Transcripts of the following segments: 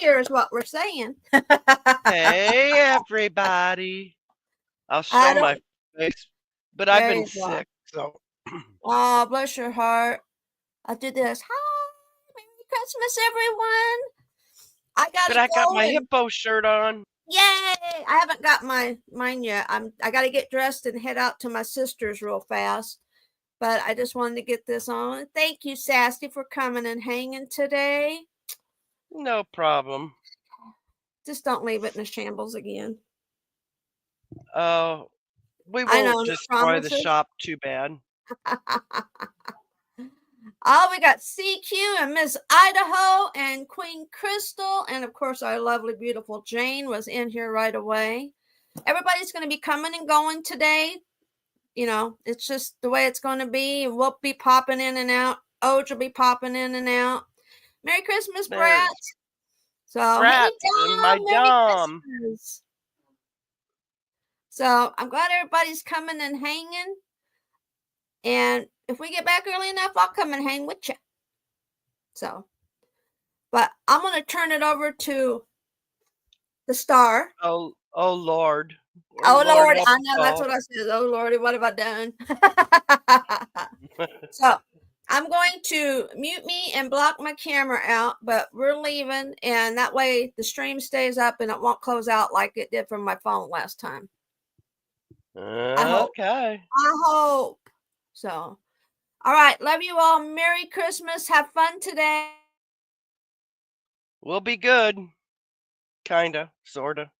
here is what we're saying. Hey, everybody. I'll I show my don't. face, but I've There been you go. sick, so. Oh, bless your heart. I do this. Hi, Merry Christmas, everyone. I But gotta I got go my and hippo shirt on. yay! I haven't got mine yet. I gotta get dressed and head out to my sister's real fast. But I just wanted to get this on. Thank you, Sassy, for coming and hanging today. No problem. Just don't leave it in a shambles again. Oh, we I won't know, no destroy the promises. shop too bad. Oh, we got CQ and Miss Idaho and Queen Crystal. And of course, our lovely, beautiful Jane was in here right away. Everybody's going to be coming and going today. You know, it's just the way it's going to be. We'll be popping in and out. Oj will be popping in and out. Merry Christmas, Brat. There's So, hey, Brat and my Dom, Merry Dom. Christmas. So, I'm glad everybody's coming and hanging. And if we get back early enough, I'll come and hang with you. So, but I'm going to turn it over to the star. Oh, Lord. Oh, Lord Lord. help I us know that's all. what I said. Oh, Lordy, what have I done? So, I'm going to mute me and block my camera out, but we're leaving, and that way the stream stays up and it won't close out like it did from my phone last time. I hope. Okay. I hope. So, all right. Love you all. Merry Christmas. Have fun today. We'll be good. Kinda. Sorta.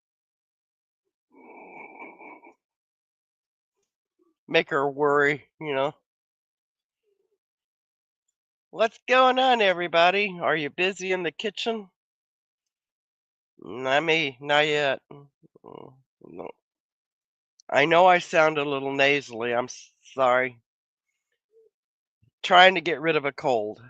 Make her worry, you know. What's going on, everybody? Are you busy in the kitchen? Not me. Not yet. No. I know I sound a little nasally. I'm sorry. Trying to get rid of a cold.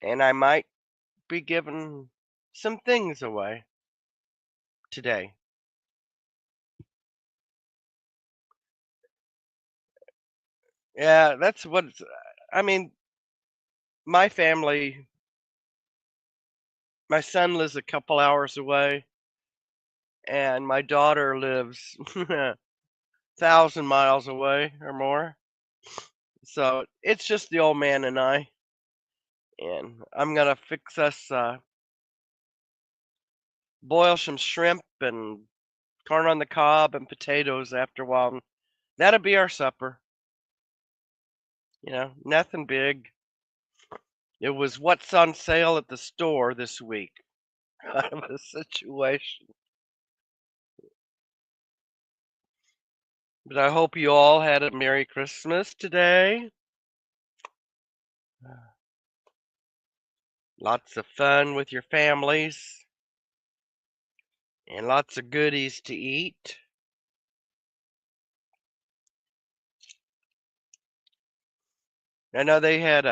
And I might be giving some things away today. Yeah, that's what I mean, my family, my son lives a couple hours away, and my daughter lives 1,000 miles away or more. So it's just the old man and I. And I'm gonna fix us boil some shrimp and corn on the cob and potatoes after a while. And that'll be our supper. You know, nothing big. It was what's on sale at the store this week kind of a situation. But I hope you all had a Merry Christmas today. Lots of fun with your families and lots of goodies to eat. I know they had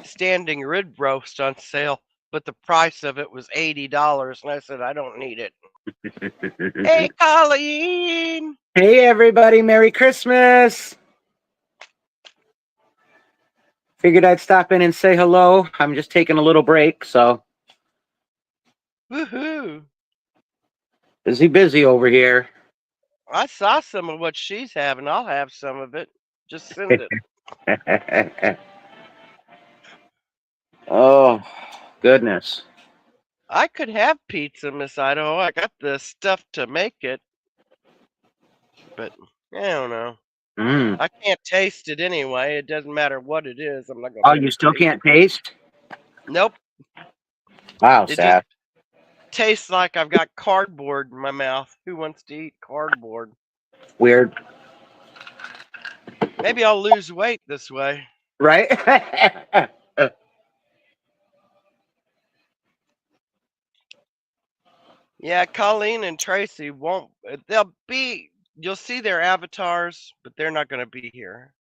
standing rib roast on sale, but the price of it was $80, and I said I don't need it. Hey, Colleen! Hey, everybody! Merry Christmas! Figured I'd stop in and say hello. I'm just taking a little break, so Woohoo! busy over here. I saw some of what she's having. I'll have some of it. Just send it. Oh, goodness. I could have pizza, Miss Idaho. I got the stuff to make it. But I don't know. I can't taste it anyway. It doesn't matter what it is. I'm not gonna Oh, be able you to still taste can't it. taste? Nope. Wow, It just sad. tastes like I've got cardboard in my mouth. Who wants to eat cardboard? Weird. Maybe I'll lose weight this way. Right? Yeah, Colleen and Tracy won't. They'll be. You'll see their avatars, but they're not going to be here.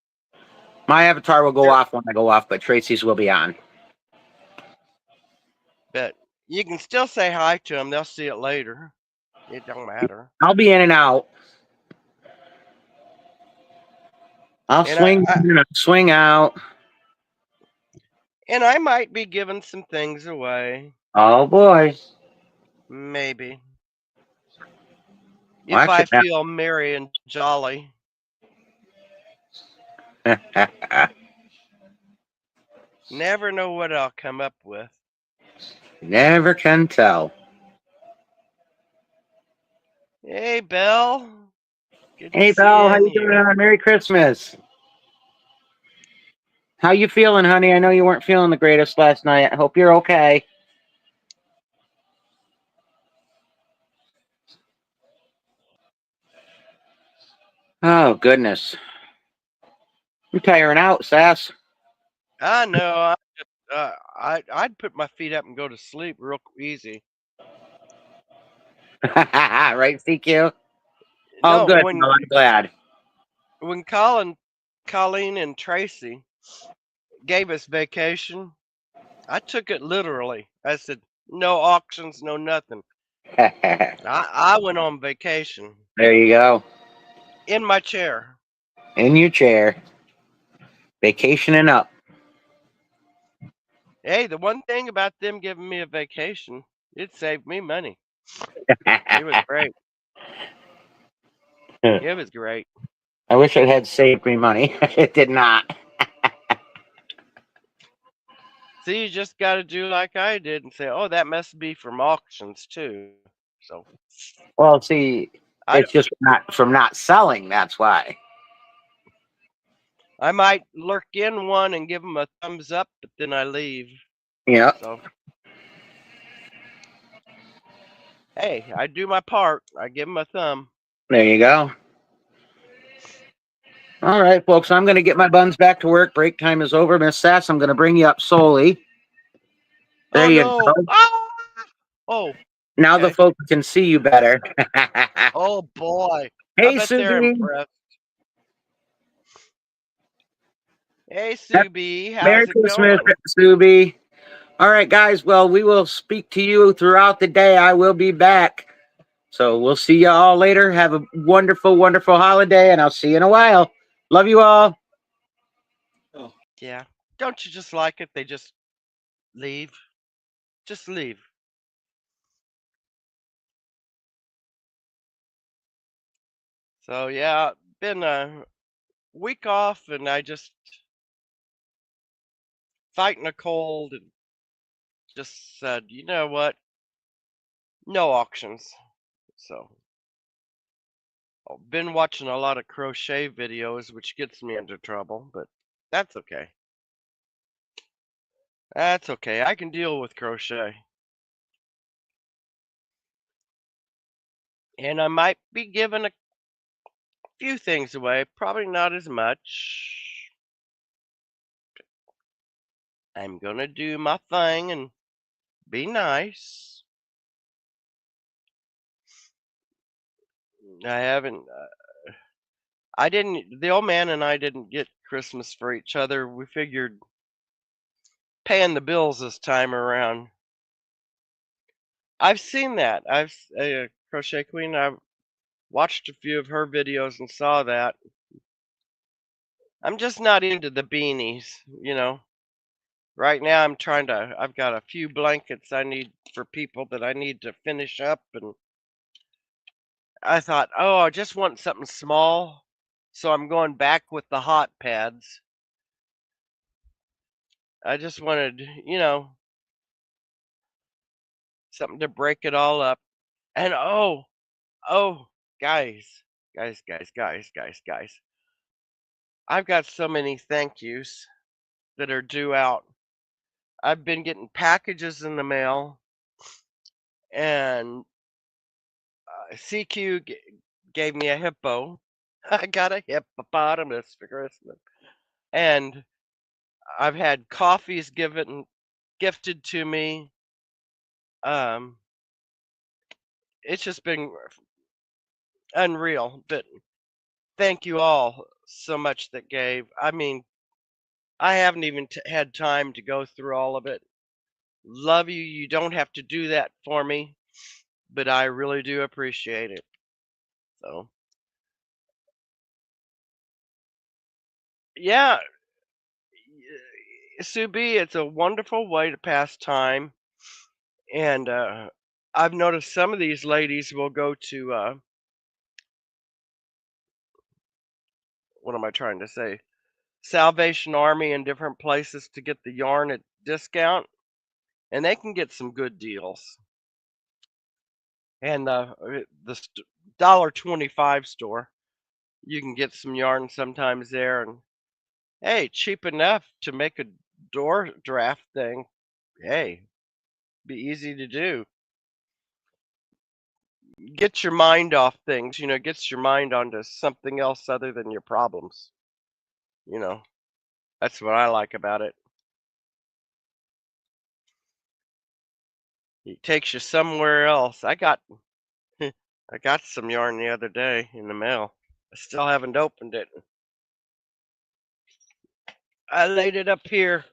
My avatar will go off when I go off, but Tracy's will be on. But you can still say hi to them. They'll see it later. It don't matter. I'll be in and out. I'll And swing in, I'll swing out. I might be giving some things away, Oh boy. maybe, if Watch I it now. feel merry and jolly. Never know what I'll come up with. Never can tell. Hey, Belle. Good to Hey, see Belle, you how in you doing? here. Merry Christmas. How you feeling, honey? I know you weren't feeling the greatest last night. I hope you're okay. Oh, goodness. You're tiring out, Sass. I know. I'd put my feet up and go to sleep real easy. Right, CQ? Oh, No, good. Well, I'm glad. when Colleen and Tracy gave us vacation, I took it literally. I said, no auctions, no nothing. I went on vacation There you go. in my chair. In your chair. Vacationing up. Hey, the one thing about them giving me a vacation, it saved me money. It was great. It was great. I wish it had saved me money. It did not. See, you just got to do like I did and say, oh, that must be from auctions too. So Well, see, I, it's just not from not selling. That's why. I might lurk in one and give them a thumbs up, but then I leave. Yeah. So, hey, I do my part. I give them a thumb. There you go. All right, folks. I'm going to get my buns back to work. Break time is over. Miss Sass, I'm going to bring you up solely. There Oh, you no. go. Ah! Oh, Now the okay. folks can see you better. Oh, boy. I Hey, bet they're Subi. impressed. Hey, Subi, Merry how's it Christmas, going? Subi. All right, guys. Well, we will speak to you throughout the day. I will be back. So we'll see you all later. Have a wonderful, wonderful holiday, and I'll see you in a while. Love you all. Yeah. Don't you just like it? They just leave. Just leave. So, yeah, been a week off, and I just fighting a cold and just said, you know what? No auctions. So, I've been watching a lot of crochet videos, which gets me into trouble, but that's okay. That's okay. I can deal with crochet. And I might be giving a few things away, probably not as much. I'm gonna do my thing and be nice. I haven't, the old man and I didn't get Christmas for each other. We figured paying the bills this time around. I've seen that. Crochet Queen, I've watched a few of her videos and saw that. I'm just not into the beanies, you know. Right now I've got a few blankets I need for people that I need to finish up, and I thought, oh, I just want something small. So I'm going back with the hot pads. I just wanted, something to break it all up. And oh, guys, guys. I've got so many thank yous that are due out. I've been getting packages in the mail, and CQ gave me a hippo. I got a hippopotamus for Christmas. And I've had coffees gifted to me. Um, it's just been unreal. But thank you all so much that gave. I mean, I haven't even had time to go through all of it. Love you. You don't have to do that for me, but I really do appreciate it. So yeah, Subi, it's a wonderful way to pass time. And I've noticed some of these ladies will go to, what am I trying to say? Salvation Army in different places to get the yarn at discount, and they can get some good deals. And the $1.25 store, you can get some yarn sometimes there, and hey, cheap enough to make a door draft thing. Hey, be easy to do. Get your mind off things, gets your mind onto something else other than your problems. That's what I like about it. It takes you somewhere else. I got some yarn the other day in the mail. I still haven't opened it. I laid it up here.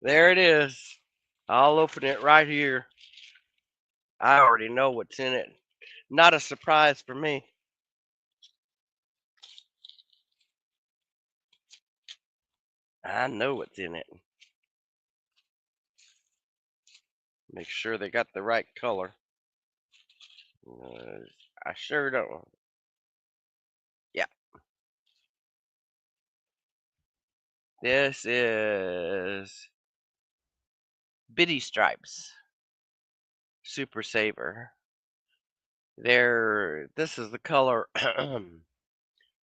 There it is. I'll open it right here. I already know what's in it. Not a surprise for me. I know what's in it. Make sure they got the right color. I sure don't. Yeah. This is Bitty Stripes Super Saver. This is the color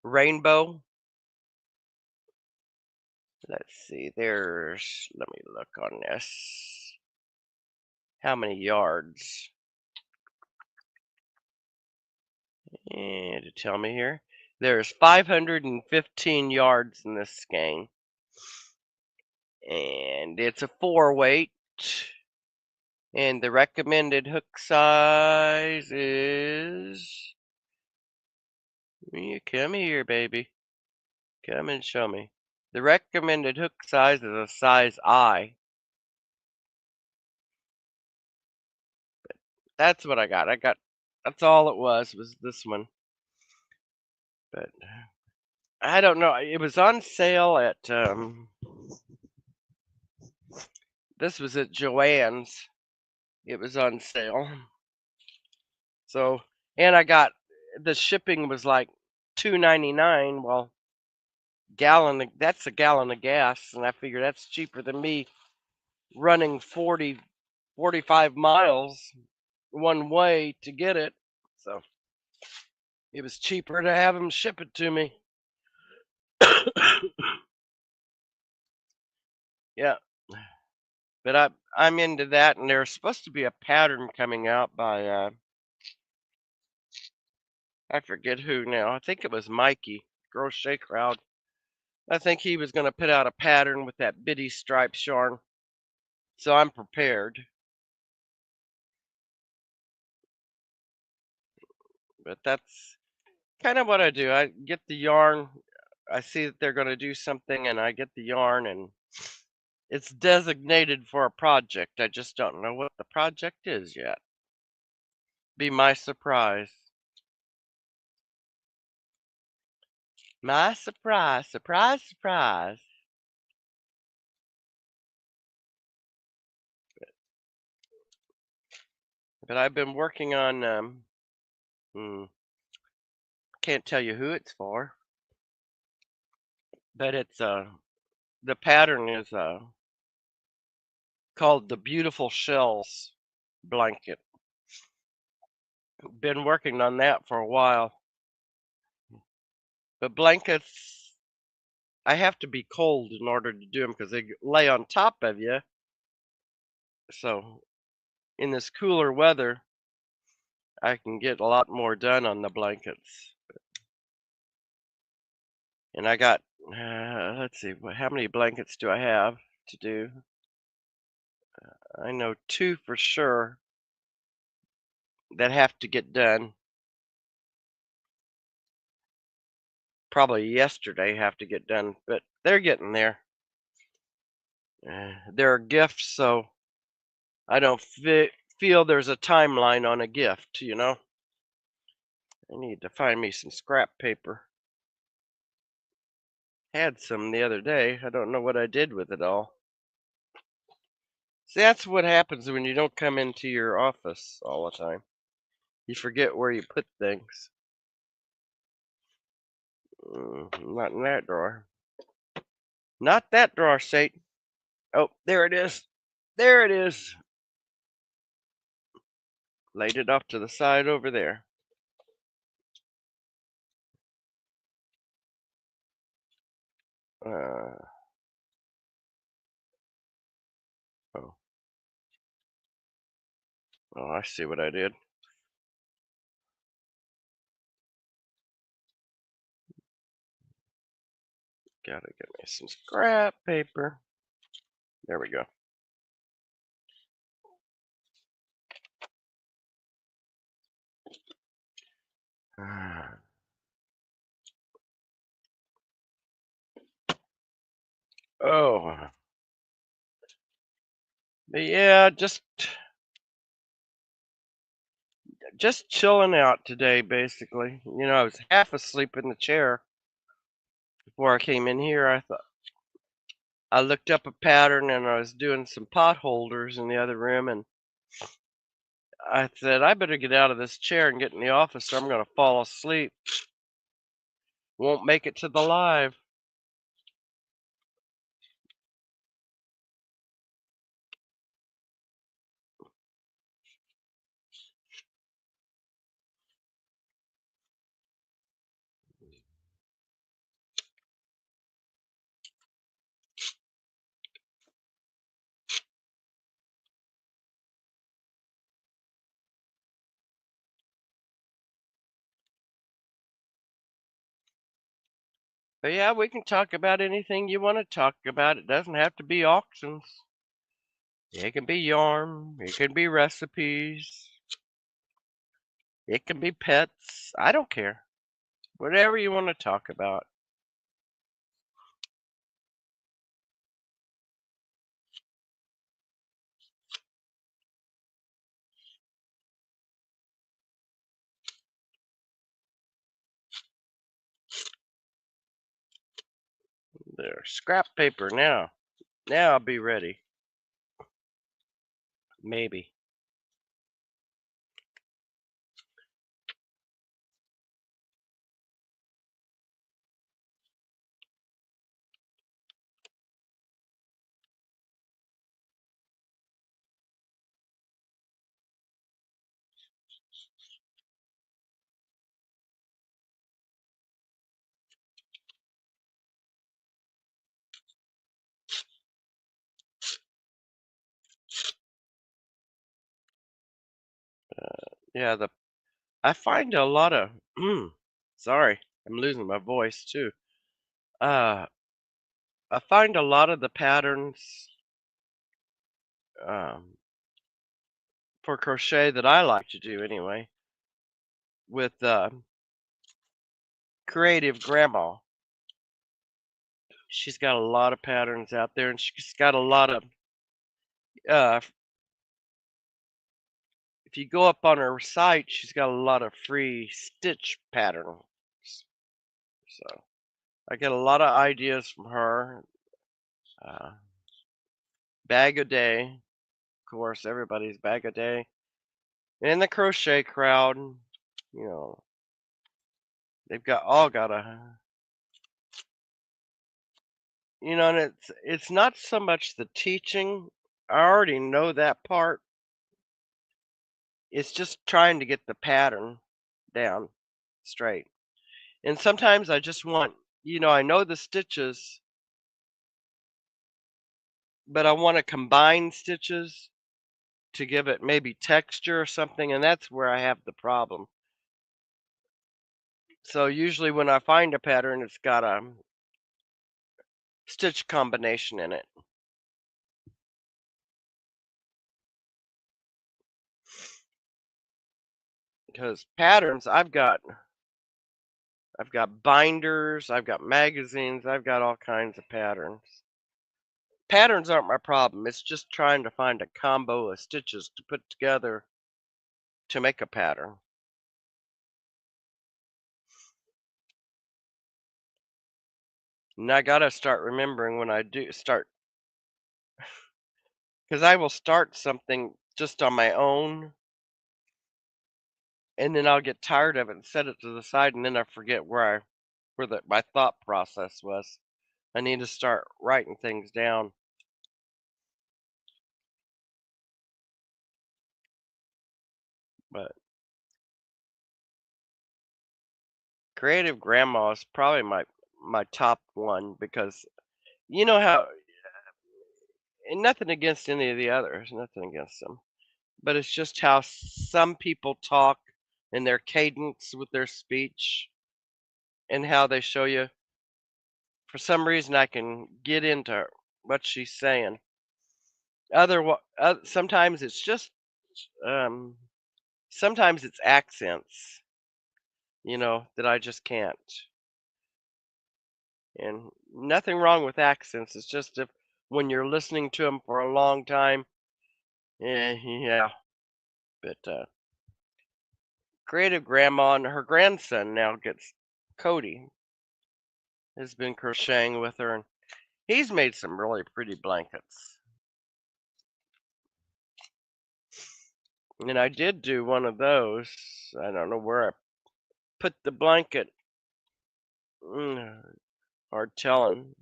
Rainbow. Let's see, let me look on this. How many yards? And to tell me here, there's 515 yards in this skein. And it's a 4-weight. And the recommended hook size is... Come here, baby. Come and show me. The recommended hook size is a size I. But that's what I got. That's all it was this one. But I don't know. It was on sale at this was at Joann's. It was on sale. So, and I got the shipping was like $2.99. Well, that's a gallon of gas, and I figure that's cheaper than me running 45 miles one way to get it. So it was cheaper to have them ship it to me. Yeah. But I'm into that, and there's supposed to be a pattern coming out by I forget who now. I think it was Mikey, Crochet Crowd. I think he was going to put out a pattern with that Bitty Stripes yarn. So I'm prepared. But that's kind of what I do. I get the yarn. I see that they're going to do something, and I get the yarn, and it's designated for a project. I just don't know what the project is yet. Be my surprise. My surprise, surprise, surprise. But I've been working on, can't tell you who it's for, but it's, the pattern is, called the Beautiful Shells blanket. Been working on that for a while. But blankets, I have to be cold in order to do them because they lay on top of you. So in this cooler weather, I can get a lot more done on the blankets. And I got, let's see, how many blankets do I have to do? I know 2 for sure that have to get done. Probably yesterday have to get done, but they're getting there. They're a gift, so I don't feel there's a timeline on a gift, I need to find me some scrap paper. Had some the other day. I don't know what I did with it all. See, that's what happens when you don't come into your office all the time. You forget where you put things. Not in that drawer. Not that drawer, Satan. Oh, there it is. There it is. Laid it off to the side over there. Oh. Oh, I see what I did. Gotta get me some scrap paper. There we go. Oh. But yeah, just chilling out today, basically. You know, I was half asleep in the chair before I came in here. I looked up a pattern and I was doing some pot holders in the other room, and I said, I better get out of this chair and get in the office or I'm going to fall asleep. Won't make it to the live. But yeah, we can talk about anything you want to talk about. It doesn't have to be auctions. It can be yarn. It can be recipes. It can be pets. I don't care. Whatever you want to talk about. There, scrap paper now. Now I'll be ready. Maybe. Yeah, I find a lot of sorry, I'm losing my voice too. I find a lot of the patterns um, for crochet that I like to do anyway with Creative Grandma. She's got a lot of patterns out there, and she's got a lot of if you go up on her site, she's got a lot of free stitch patterns. So I get a lot of ideas from her. Bag a day, of course, everybody's bag a day. And the crochet crowd, you know, they've all got a, you know, and it's not so much the teaching. I already know that part. It's just trying to get the pattern down straight. And sometimes I just want, you know, I know the stitches, but I want to combine stitches to give it maybe texture or something, and that's where I have the problem. So usually when I find a pattern, it's got a stitch combination in it. Because patterns, I've got binders, I've got magazines, I've got all kinds of patterns. Patterns aren't my problem. It's just trying to find a combo of stitches to put together to make a pattern. And I gotta start remembering when I do start, because I will start something just on my own, and then I'll get tired of it and set it to the side, and then I forget where my thought process was. I need to start writing things down. But Creative Grandma is probably my top one, because you know how, and nothing against any of the others, nothing against them, but it's just how some people talk and their cadence with their speech, and how they show you. For some reason, I can get into what she's saying. Sometimes it's just, um, sometimes it's accents, that I just can't. And nothing wrong with accents. It's just if when you're listening to them for a long time, yeah. But Creative Grandma and her grandson now Cody has been crocheting with her, and he's made some really pretty blankets. And I did do one of those. I don't know where I put the blanket. Hard telling.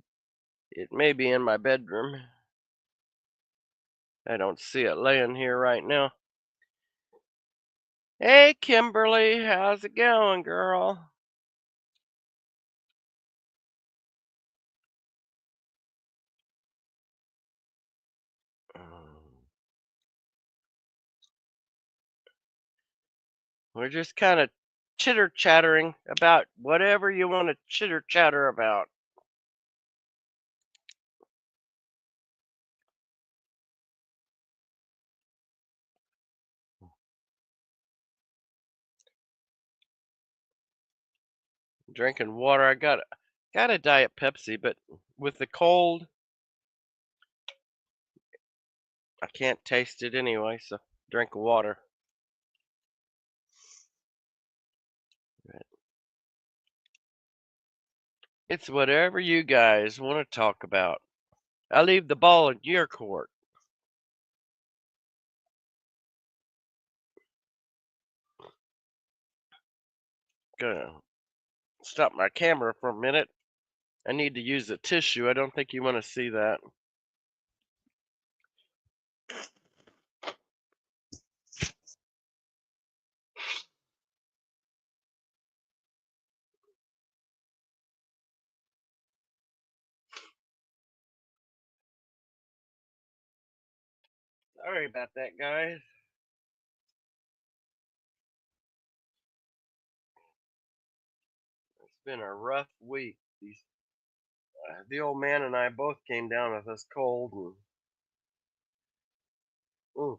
It may be in my bedroom. I don't see it laying here right now. Hey, Kimberly, how's it going, girl? We're just kind of chitter chattering about whatever you want to chitter chatter about. Drinking water. I got a Diet Pepsi, but with the cold, I can't taste it anyway, so drink water. It's whatever you guys want to talk about. I leave the ball in your court. Gonna stop my camera for a minute. I need to use a tissue. I don't think you want to see that. Sorry about that, guys. It's been a rough week. The old man and I both came down with this cold, and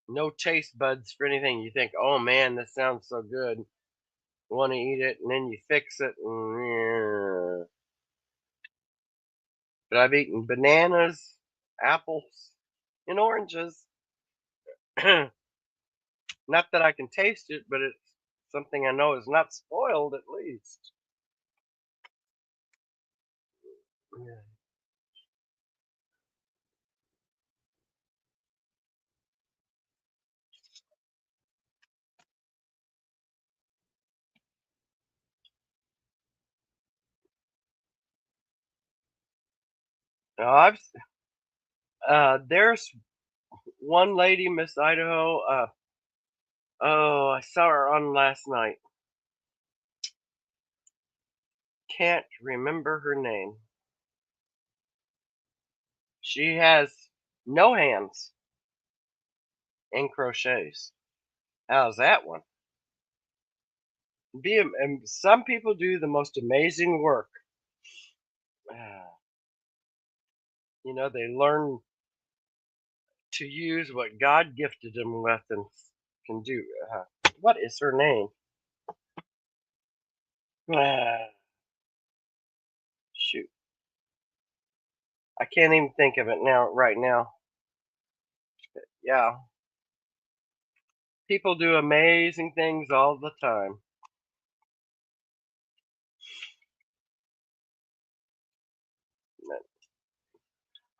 no taste buds for anything. You think, oh man, this sounds so good. Want to eat it, and then you fix it, and yeah. But I've eaten bananas, apples, and oranges. Not that I can taste it, but it's something I know is not spoiled at least. Yeah. Now, there's one lady, Miss Idaho. Oh, I saw her on last night. Can't remember her name. She has no hands and crochets. How's that one? And some people do the most amazing work. They learn to use what God gifted them with and can do. What is her name? Shoot. I can't even think of it right now. Yeah. People do amazing things all the time.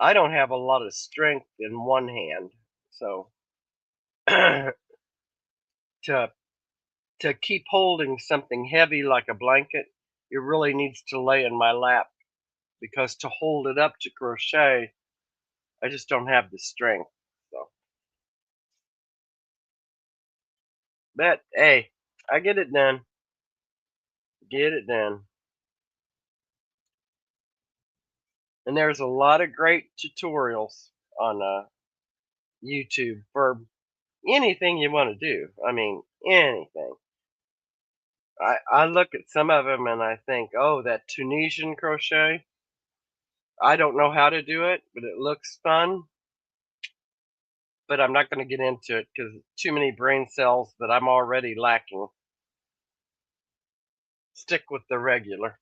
I don't have a lot of strength in one hand, so to to keep holding something heavy like a blanket, it really needs to lay in my lap, because to hold it up to crochet, I just don't have the strength. So, but hey, I get it done. Get it done. And there's a lot of great tutorials on YouTube for anything you want to do. I mean, anything. I look at some of them and I think, oh, that Tunisian crochet. I don't know how to do it, but it looks fun. But I'm not going to get into it because too many brain cells that I'm already lacking. Stick with the regular.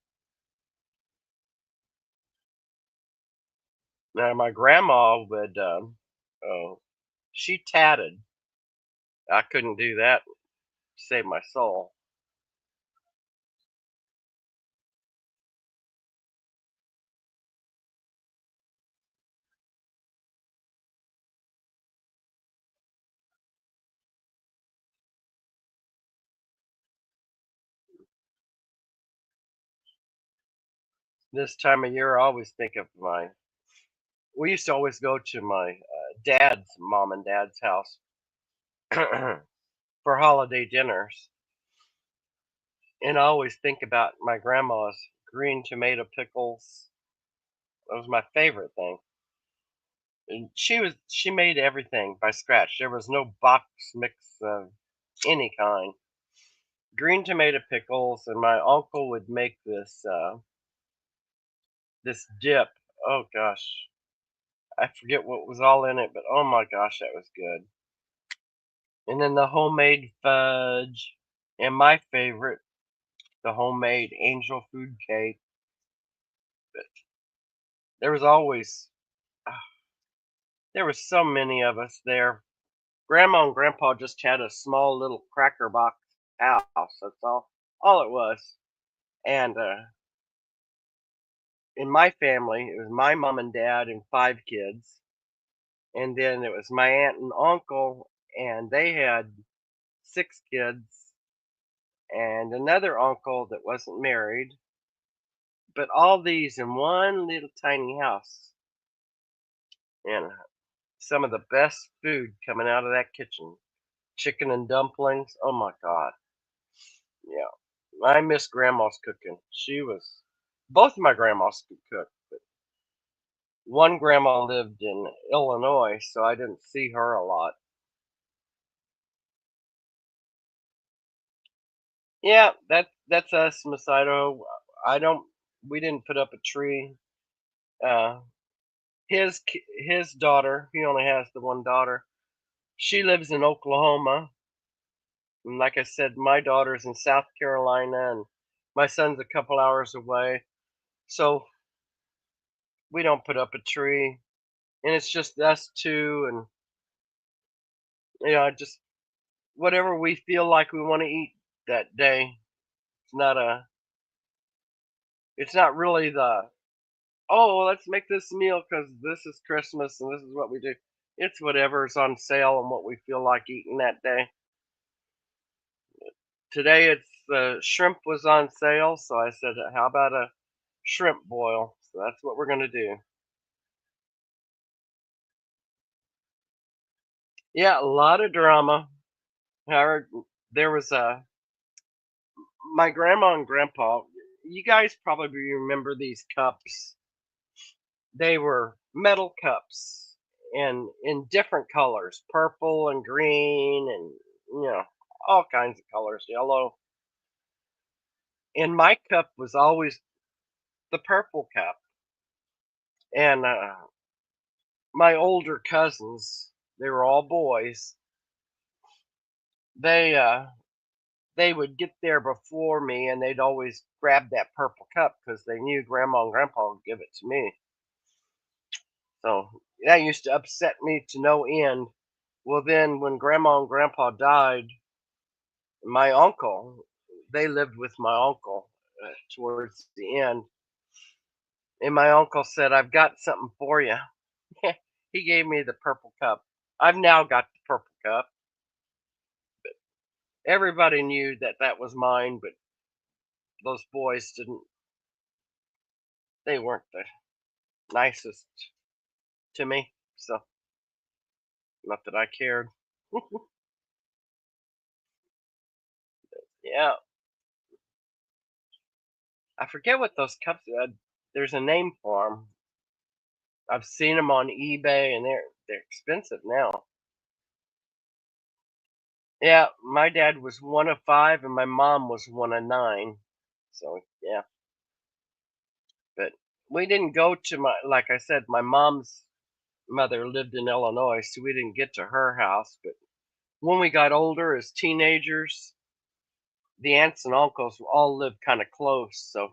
Now, my grandma would, oh, she tatted. I couldn't do that. Save my soul. This time of year, I always think of my. We used to always go to my dad's mom and dad's house for holiday dinners, and I always think about my grandma's green tomato pickles. That was my favorite thing. And she made everything by scratch. There was no box mix of any kind. Green tomato pickles, and my uncle would make this dip. Oh gosh, I forget what was all in it, but oh my gosh, that was good. And then the homemade fudge, and my favorite, the homemade angel food cake. But there was always, there were so many of us there. Grandma and Grandpa just had a small little cracker box house. That's all it was. And in my family, it was my mom and dad and 5 kids, and then it was my aunt and uncle, and they had 6 kids, and another uncle that wasn't married. But all these in one little tiny house, and some of the best food coming out of that kitchen. Chicken and dumplings. Oh my god. Yeah. I miss grandma's cooking. She was both of my grandmas could cook, but one grandma lived in Illinois, so I didn't see her a lot. Yeah, that's us, Miss Idaho. I don't. We didn't put up a tree. Uh, his daughter. He only has the one daughter. She lives in Oklahoma, and like I said, my daughter's in South Carolina, and my son's a couple hours away. So we don't put up a tree, and it's just us two, and just whatever we feel like we want to eat that day. It's not a. It's not really the, oh, let's make this meal because this is Christmas and this is what we do. It's whatever's on sale and what we feel like eating that day. Today it's the shrimp was on sale, so I said, how about a shrimp boil? So that's what we're gonna do. Yeah, a lot of drama. However, there was my grandma and grandpa. You guys probably remember these cups. They were metal cups and in different colors, purple and green, and all kinds of colors, yellow. And my cup was always the purple cup. And my older cousins, they were all boys. They they would get there before me, and they'd always grab that purple cup because they knew Grandma and Grandpa would give it to me. So that used to upset me to no end. Well, then when Grandma and Grandpa died, my uncle, they lived with my uncle towards the end, and my uncle said, "I've got something for you." He gave me the purple cup. I've now got the purple cup. But everybody knew that that was mine, but those boys didn't. They weren't the nicest to me, so not that I cared. Yeah, I forget what those cups. There's a name for them. I've seen them on eBay, and they're expensive now. Yeah, my dad was one of 5, and my mom was one of 9. So yeah, but we didn't go to like I said, my mom's mother lived in Illinois, so we didn't get to her house. But when we got older as teenagers, the aunts and uncles all lived kind of close, so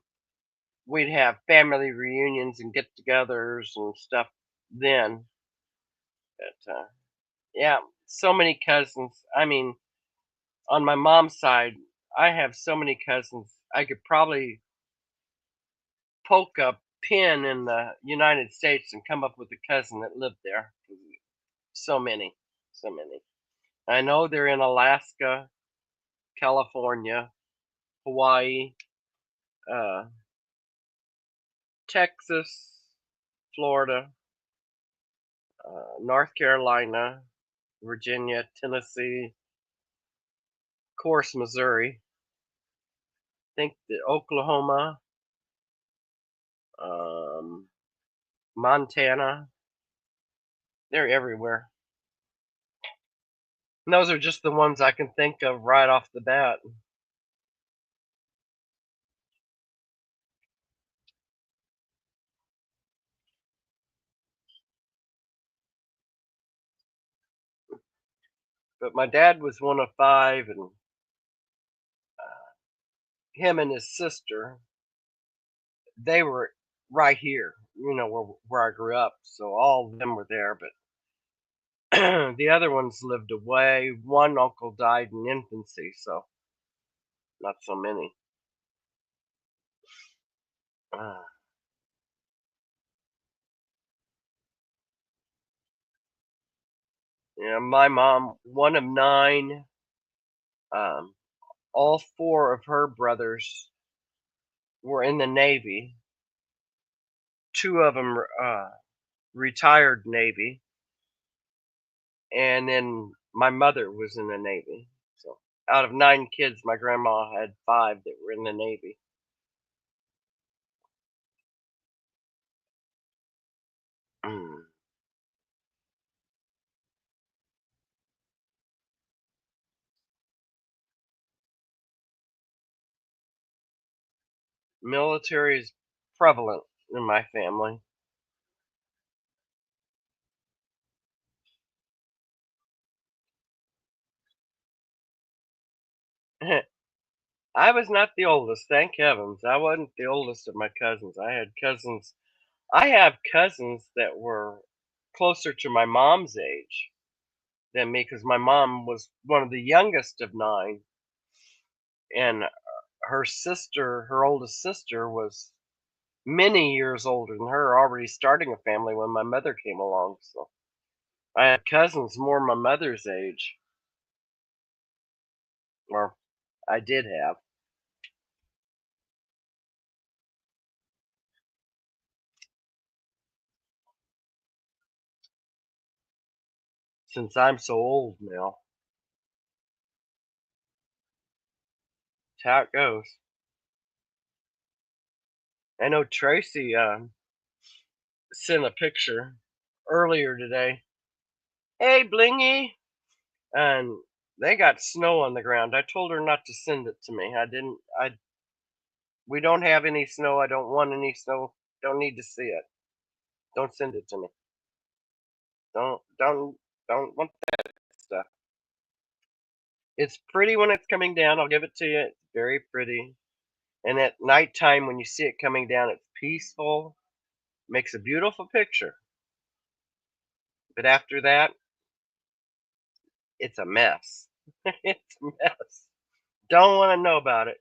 we'd have family reunions and get-togethers and stuff then. But yeah, so many cousins. I mean, on my mom's side, I have so many cousins. I could probably poke a pin in the United States and come up with a cousin that lived there. So many, so many. I know they're in Alaska, California, Hawaii, uh, Texas, Florida, North Carolina, Virginia, Tennessee, of course, Missouri. I think the Oklahoma, um, Montana. They're everywhere. And those are just the ones I can think of right off the bat. But my dad was one of 5, and him and his sister, they were right here, where I grew up. So all of them were there, but the other ones lived away. One uncle died in infancy, so not so many. Uh, yeah, my mom, one of 9. Um, all 4 of her brothers were in the Navy. 2 of them retired Navy, and then my mother was in the Navy. So out of 9 kids, my grandma had 5 that were in the Navy. Mm. Military is prevalent in my family. I was not the oldest, thank heavens. I wasn't the oldest of my cousins. I had cousins. I have cousins that were closer to my mom's age than me because my mom was one of the youngest of 9, and her oldest sister, was many years older than her, already starting a family when my mother came along. So I had cousins more my mother's age, or I did have. Since I'm so old now, that's how it goes. I know Tracy sent a picture earlier today. Hey, Blingy, and they got snow on the ground. I told her not to send it to me. I didn't. We don't have any snow. I don't want any snow. Don't need to see it. Don't send it to me. Don't want that stuff. It's pretty when it's coming down. I'll give it to you. It's very pretty. And at nighttime, when you see it coming down, it's peaceful. Makes a beautiful picture. But after that, it's a mess. It's a mess. Don't want to know about it.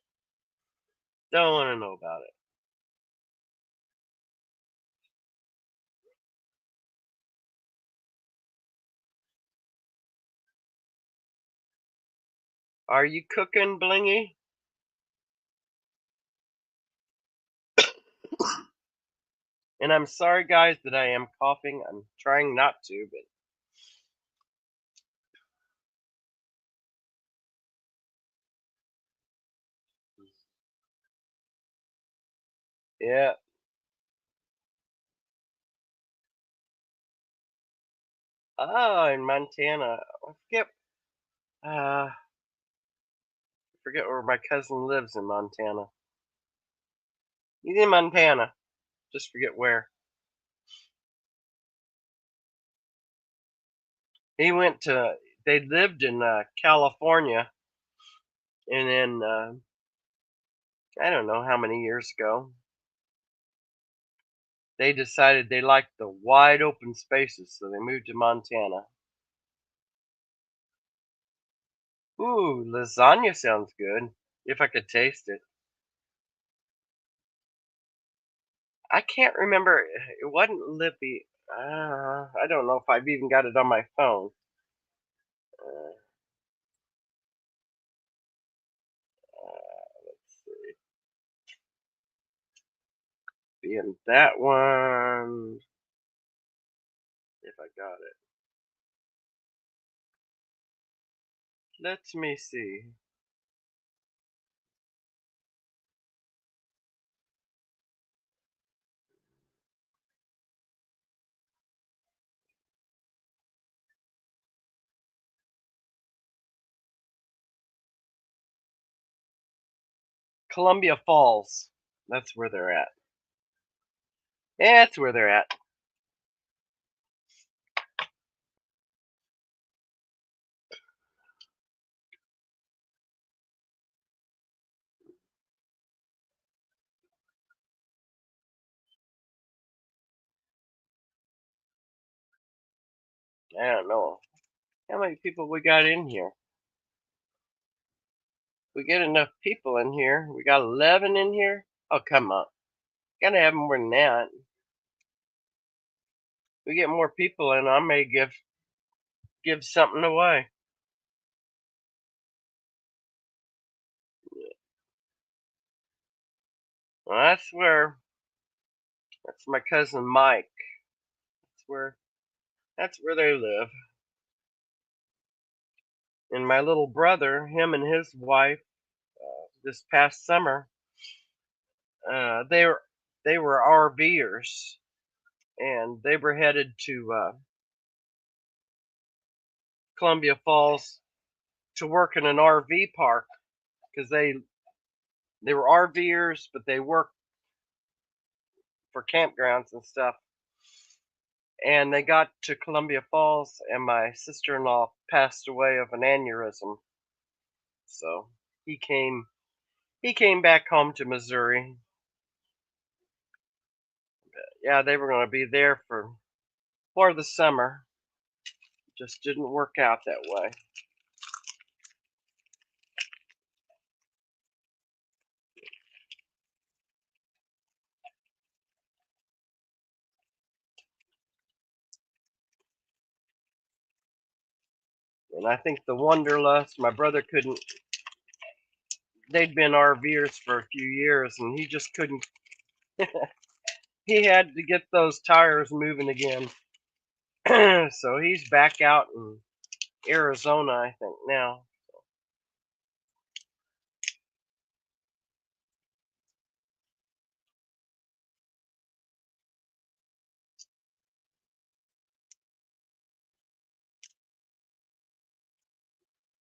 Don't want to know about it. Are you cooking, Blingy? And I'm sorry, guys, that I am coughing. I'm trying not to, but yeah. Oh, in Montana. I forget where my cousin lives in Montana. He's in Montana. Just forget where. He went to. They lived in California, and then I don't know how many years ago they decided they liked the wide open spaces, so they moved to Montana. Ooh, lasagna sounds good. If I could taste it. I can't remember. It wasn't Lippy. I don't know if I've even got it on my phone. Uh, let's see. Being that one. If I got it. Let me see. Columbia Falls. That's where they're at. Yeah, that's where they're at. I don't know how many people we got in here. We get enough people in here. We got 11 in here. Oh, come on. Gotta have more than that. We get more people in, I may give something away. Well, that's my cousin Mike. That's where they live. And my little brother, him and his wife, this past summer, they were RVers, and they were headed to Columbia Falls to work in an RV park because they were RVers, but they worked for campgrounds and stuff. And they got to Columbia Falls, and my sister-in-law passed away of an aneurysm. So he came back home to Missouri. Yeah, they were going to be there for the summer. Just didn't work out that way. And I think the Wanderlust, my brother couldn't. They'd been RVers for a few years, and he just couldn't. He had to get those tires moving again. So he's back out in Arizona, I think, now.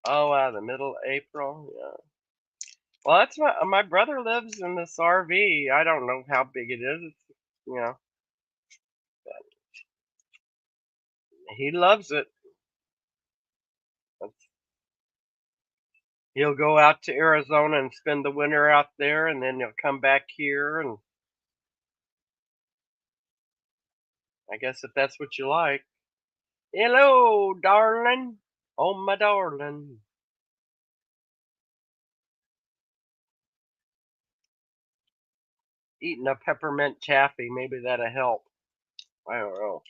Oh, wow, the middle of April, yeah. Well, that's my brother lives in this RV. I don't know how big it is. It's, you know, he loves it. He'll go out to Arizona and spend the winter out there, and then he'll come back here. And I guess if that's what you like. Hello, darling. Oh, my darling. Eating a peppermint taffy, maybe that'll help. I don't know.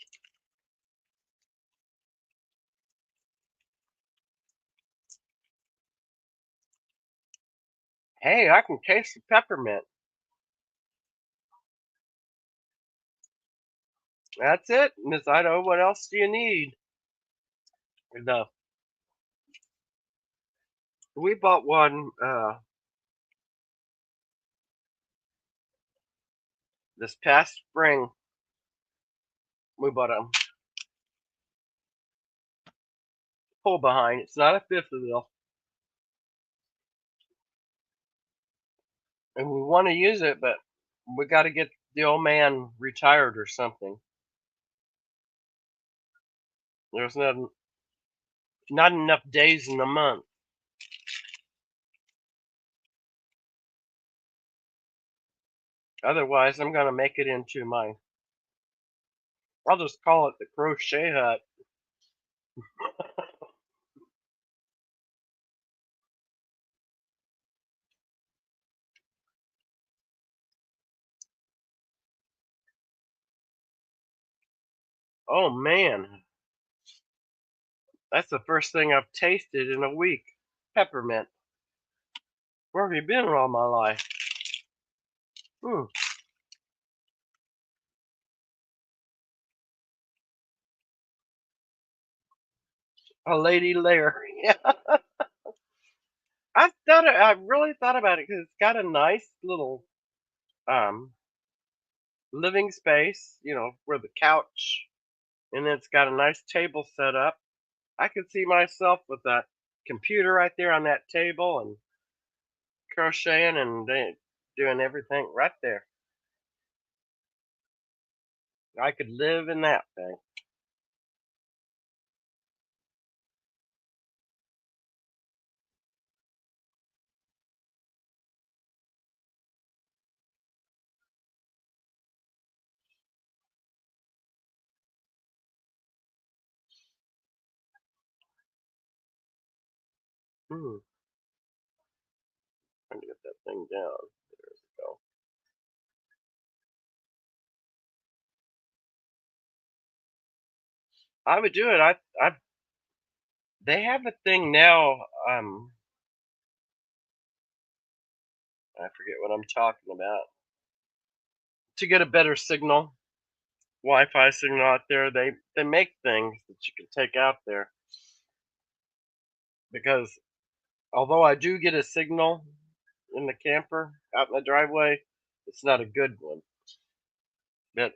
Hey, I can taste the peppermint. That's it, Miss Idaho. What else do you need? No, we bought one this past spring. We bought a pull behind. It's not a fifth wheel, and we want to use it, but we got to get the old man retired or something. There's not enough days in the month. Otherwise, I'm gonna make it into my. I'll just call it the crochet hut. Oh man, that's the first thing I've tasted in a week. Peppermint. Where have you been all my life? Hmm. A lady lair. Yeah, I really thought about it because it's got a nice little um living space. You know, where the couch, and it's got a nice table set up. I could see myself with that computer right there on that table and crocheting and doing everything right there. I could live in that thing. Hmm. Trying to get that thing down. There we go. I would do it. They have a thing now. I forget what I'm talking about. To get a better signal, Wi-Fi signal out there, they make things that you can take out there. Because although I do get a signal in the camper out in the driveway, it's not a good one. But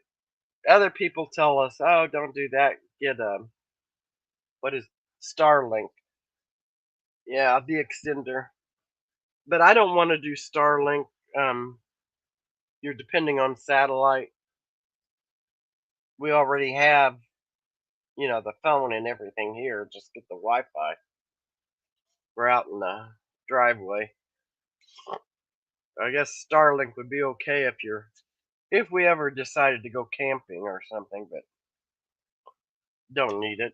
other people tell us, "Oh, don't do that. Get what is Starlink? Yeah, the extender." But I don't want to do Starlink. Um, you're depending on satellite. We already have, the phone and everything here. Just get the Wi-Fi. We're out in the driveway. I guess Starlink would be okay if we ever decided to go camping or something, but don't need it.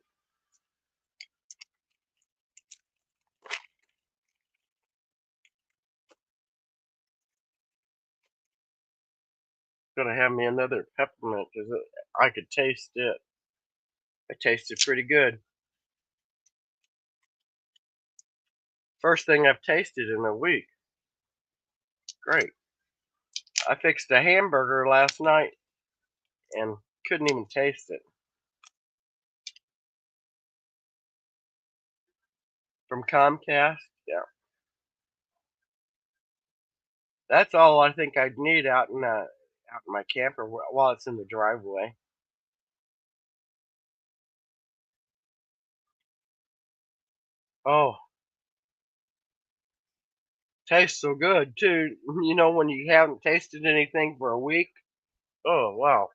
Gonna have me another peppermint because I could taste it. It tasted pretty good. First thing I've tasted in a week. Great. I fixed a hamburger last night and couldn't even taste it. From Comcast. Yeah. That's all I think I'd need out in my camper while it's in the driveway. Oh, tastes so good too. When you haven't tasted anything for a week. Oh wow.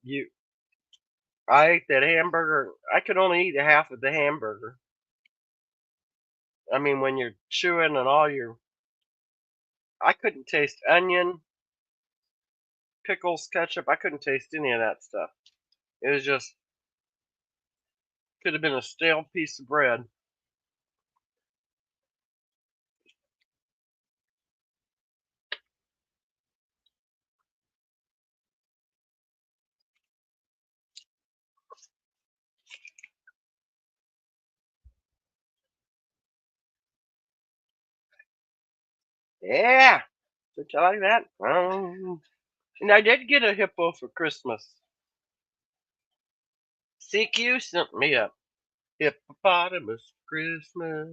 You I ate that hamburger. I could only eat half of the hamburger. I mean, when you're chewing and I couldn't taste onion, pickles, ketchup. I couldn't taste any of that stuff. It was just could have been a stale piece of bread. Yeah. Did you like that? And I did get a hippo for Christmas. CQ sent me a hippopotamus for Christmas.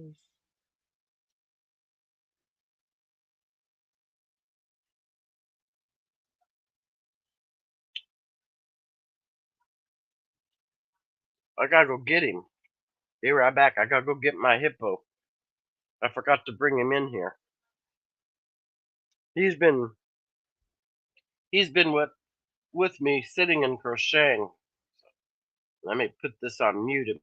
I gotta go get him. Be right back. I gotta go get my hippo. I forgot to bring him in here. He's been with me sitting and crocheting. Let me put this on mute.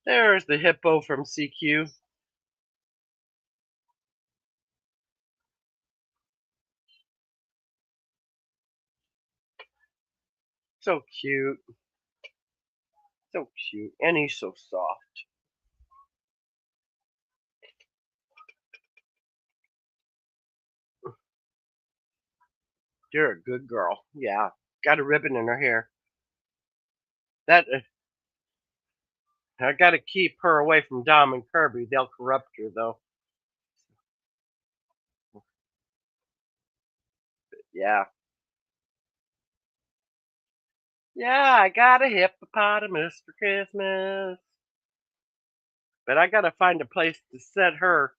There's the hippo from CQ. So cute. So cute. And he's so soft. You're a good girl. Yeah. Got a ribbon in her hair. That I gotta keep her away from Dom and Kirby. They'll corrupt her though. Yeah. Yeah, I got a hippopotamus for Christmas. But I gotta find a place to set her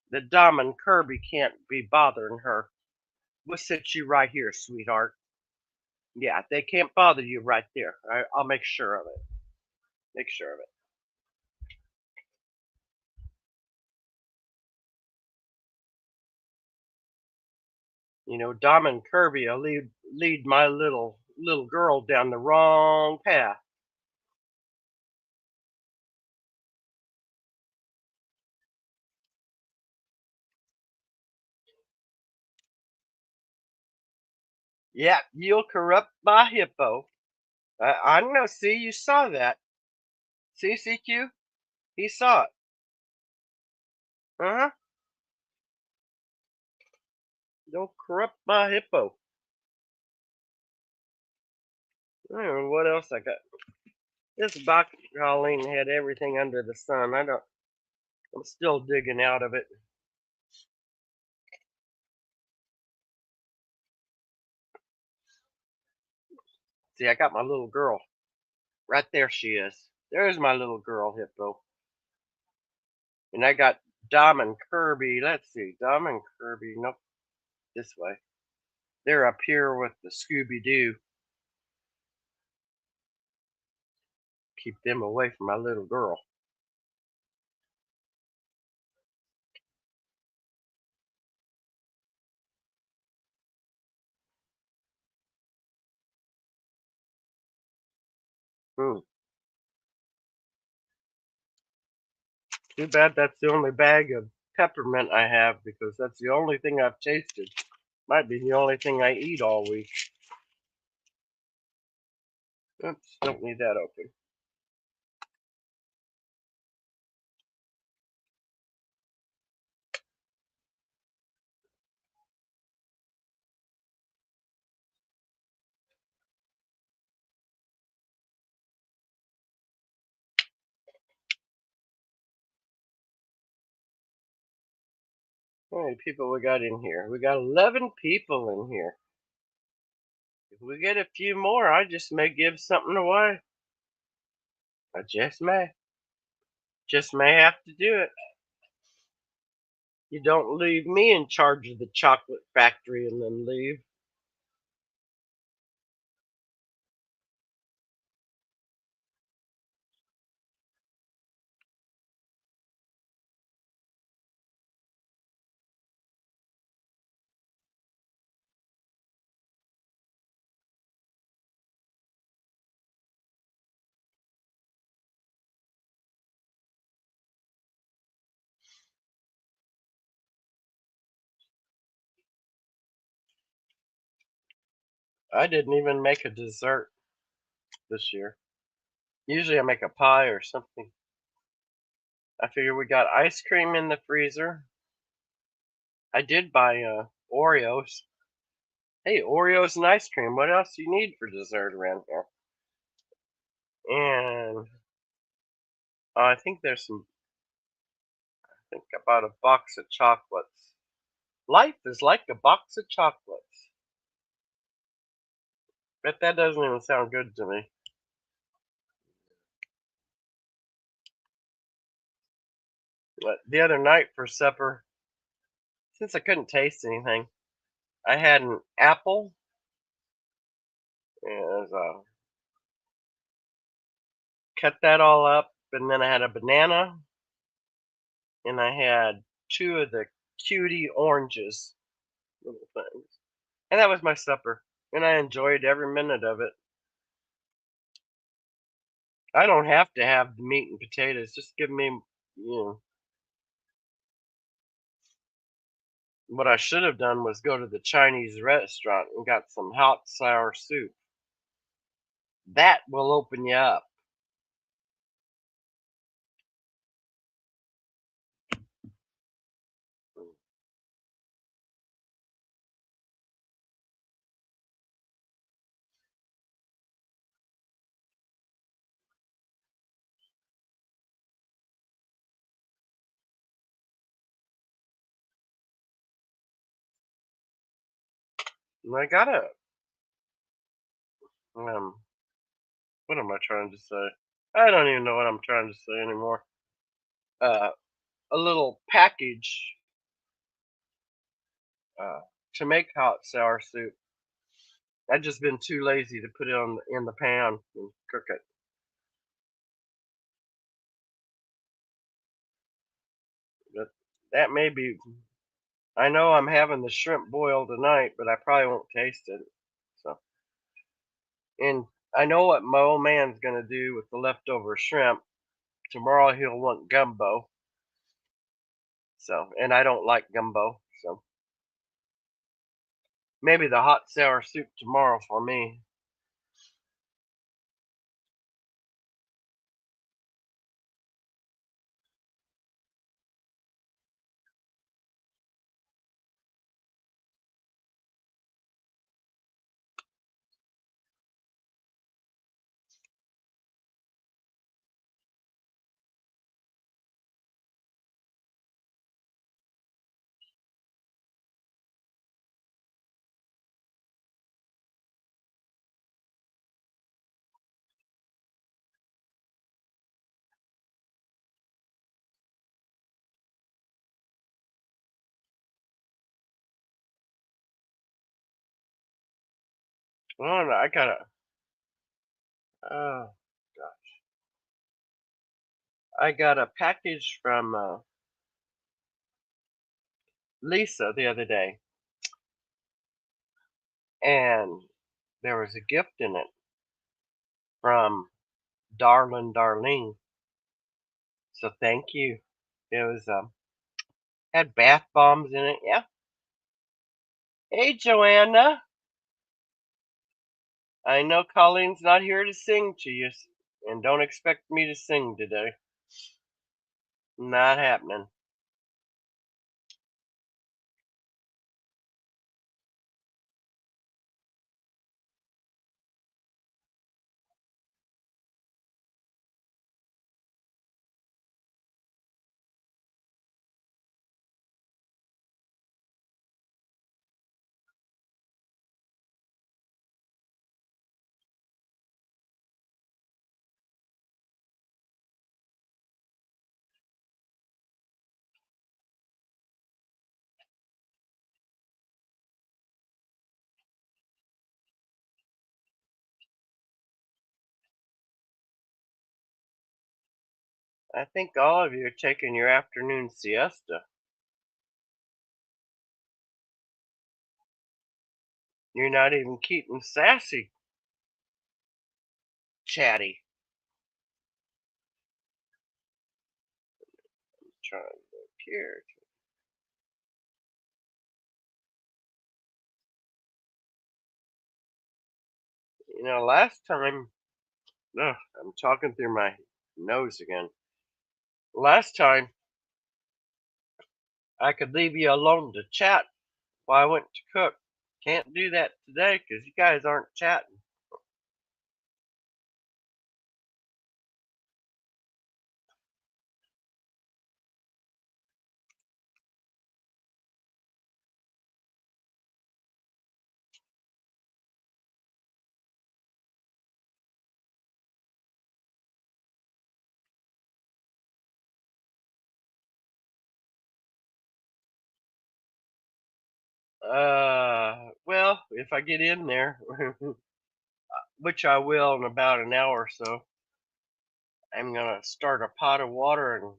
that Dom and Kirby can't be bothering her. We'll sit you right here, sweetheart. Yeah, they can't bother you right there. I'll make sure of it. Make sure of it. You know, Dom and Kirby will lead my little girl down the wrong path. Yeah, you'll corrupt my hippo. I know. See, you saw that. See, CQ? He saw it. Uh-huh. Don't corrupt my hippo. I don't know what else I got. This box Colleen had everything under the sun. I'm still digging out of it. See, I got my little girl. Right there she is. There's my little girl hippo. And I got Dom and Kirby. Let's see. Dom and Kirby. Nope. This way. They're up here with the Scooby-Doo. Keep them away from my little girl. Too bad that's the only bag of peppermint I have because that's the only thing I've tasted. Might be the only thing I eat all week. Oops, don't need that open. How many people we got in here? We got 11 people in here. If we get a few more, I just may give something away. I just may. Just may have to do it. You don't leave me in charge of the chocolate factory and then leave. I didn't even make a dessert this year. Usually I make a pie or something. I figure we got ice cream in the freezer. I did buy Oreos. Hey, Oreos and ice cream. What else do you need for dessert around here? And I think there's some. I think I bought a box of chocolates. Life is like a box of chocolates. But that doesn't even sound good to me. But the other night for supper, since I couldn't taste anything, I had an apple and cut that all up, and then I had a banana, and I had 2 of the cutie oranges, little things, and that was my supper, and I enjoyed every minute of it. I don't have to have the meat and potatoes. Just give me, you know. What I should have done was go to the Chinese restaurant and got some hot sour soup. That will open you up. And I got um, what am I trying to say? I don't even know what I'm trying to say anymore. Uh, a little package uh, to make hot sour soup. I've just been too lazy to put it in the pan and cook it. But that may be. I know I'm having the shrimp boil tonight, but I probably won't taste it. So, and I know what my old man's gonna do with the leftover shrimp. Tomorrow he'll want gumbo. So, and I don't like gumbo. So maybe the hot sour soup tomorrow for me. Oh, no, I gotta. Oh gosh, I got a package from Lisa the other day, and there was a gift in it from Darlin Darlene. So thank you. It was had bath bombs in it. Yeah. Hey Joanna, I know Colleen's not here to sing to you, and don't expect me to sing today. Not happening. I think all of you are taking your afternoon siesta. You're not even keeping sassy, chatty. Trying to look here. You know, last time, ugh, I'm talking through my nose again. Last time, I could leave you alone to chat while I went to cook. Can't do that today because you guys aren't chatting. Well, if I get in there, which I will in about an hour or so, I'm gonna start a pot of water and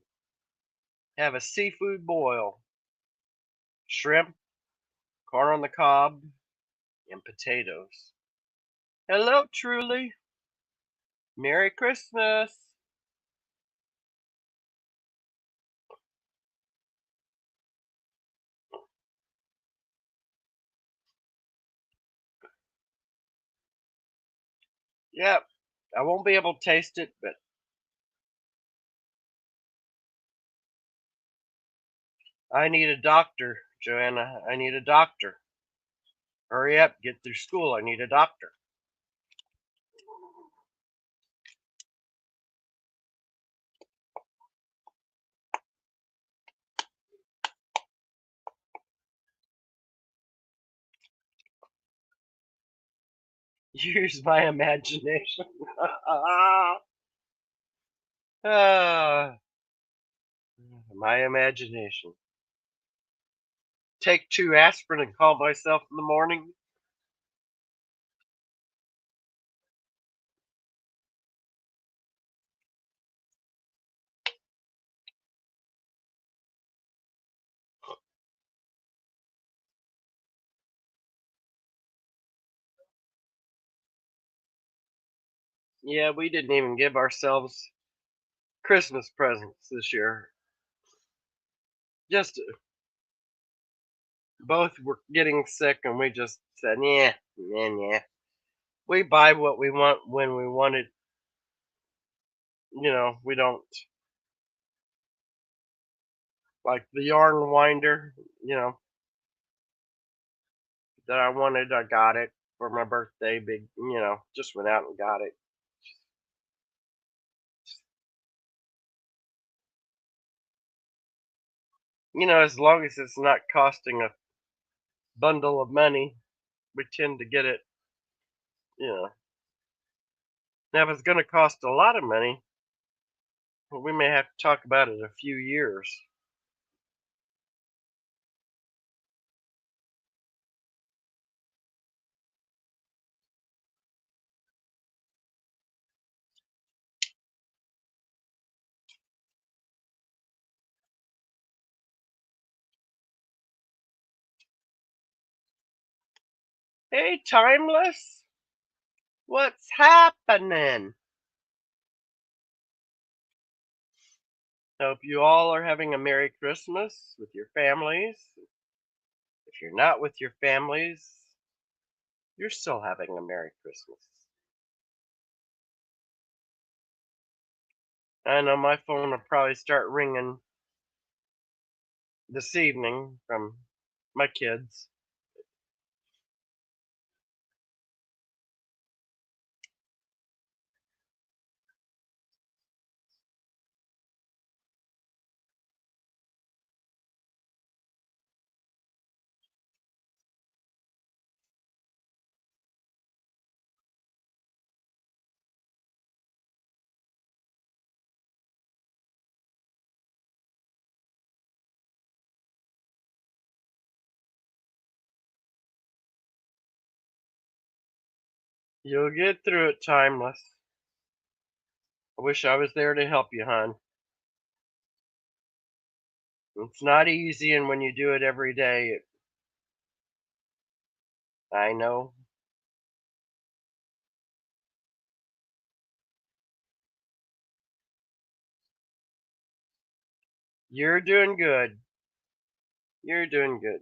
have a seafood boil. Shrimp, corn on the cob, and potatoes. Hello, Truly. Merry Christmas. Yep, I won't be able to taste it, but I need a doctor, Joanna. I need a doctor. Hurry up, get through school. I need a doctor. Use my imagination. My imagination. Take 2 aspirin and call myself in the morning. Yeah, we didn't even give ourselves Christmas presents this year. Just both were getting sick, and we just said, yeah, yeah. We buy what we want when we want it. You know, we don't like the yarn winder. You know that I wanted. I got it for my birthday. Big, just went out and got it. As long as it's not costing a bundle of money, we tend to get it. You know, now if it's going to cost a lot of money, well, we may have to talk about it in a few years. Hey, Timeless, what's happening? Hope you all are having a Merry Christmas with your families. If you're not with your families, you're still having a Merry Christmas. I know my phone will probably start ringing this evening from my kids. You'll get through it, Timeless. I wish I was there to help you, hon. It's not easy, and when you do it every day, I know. You're doing good. You're doing good.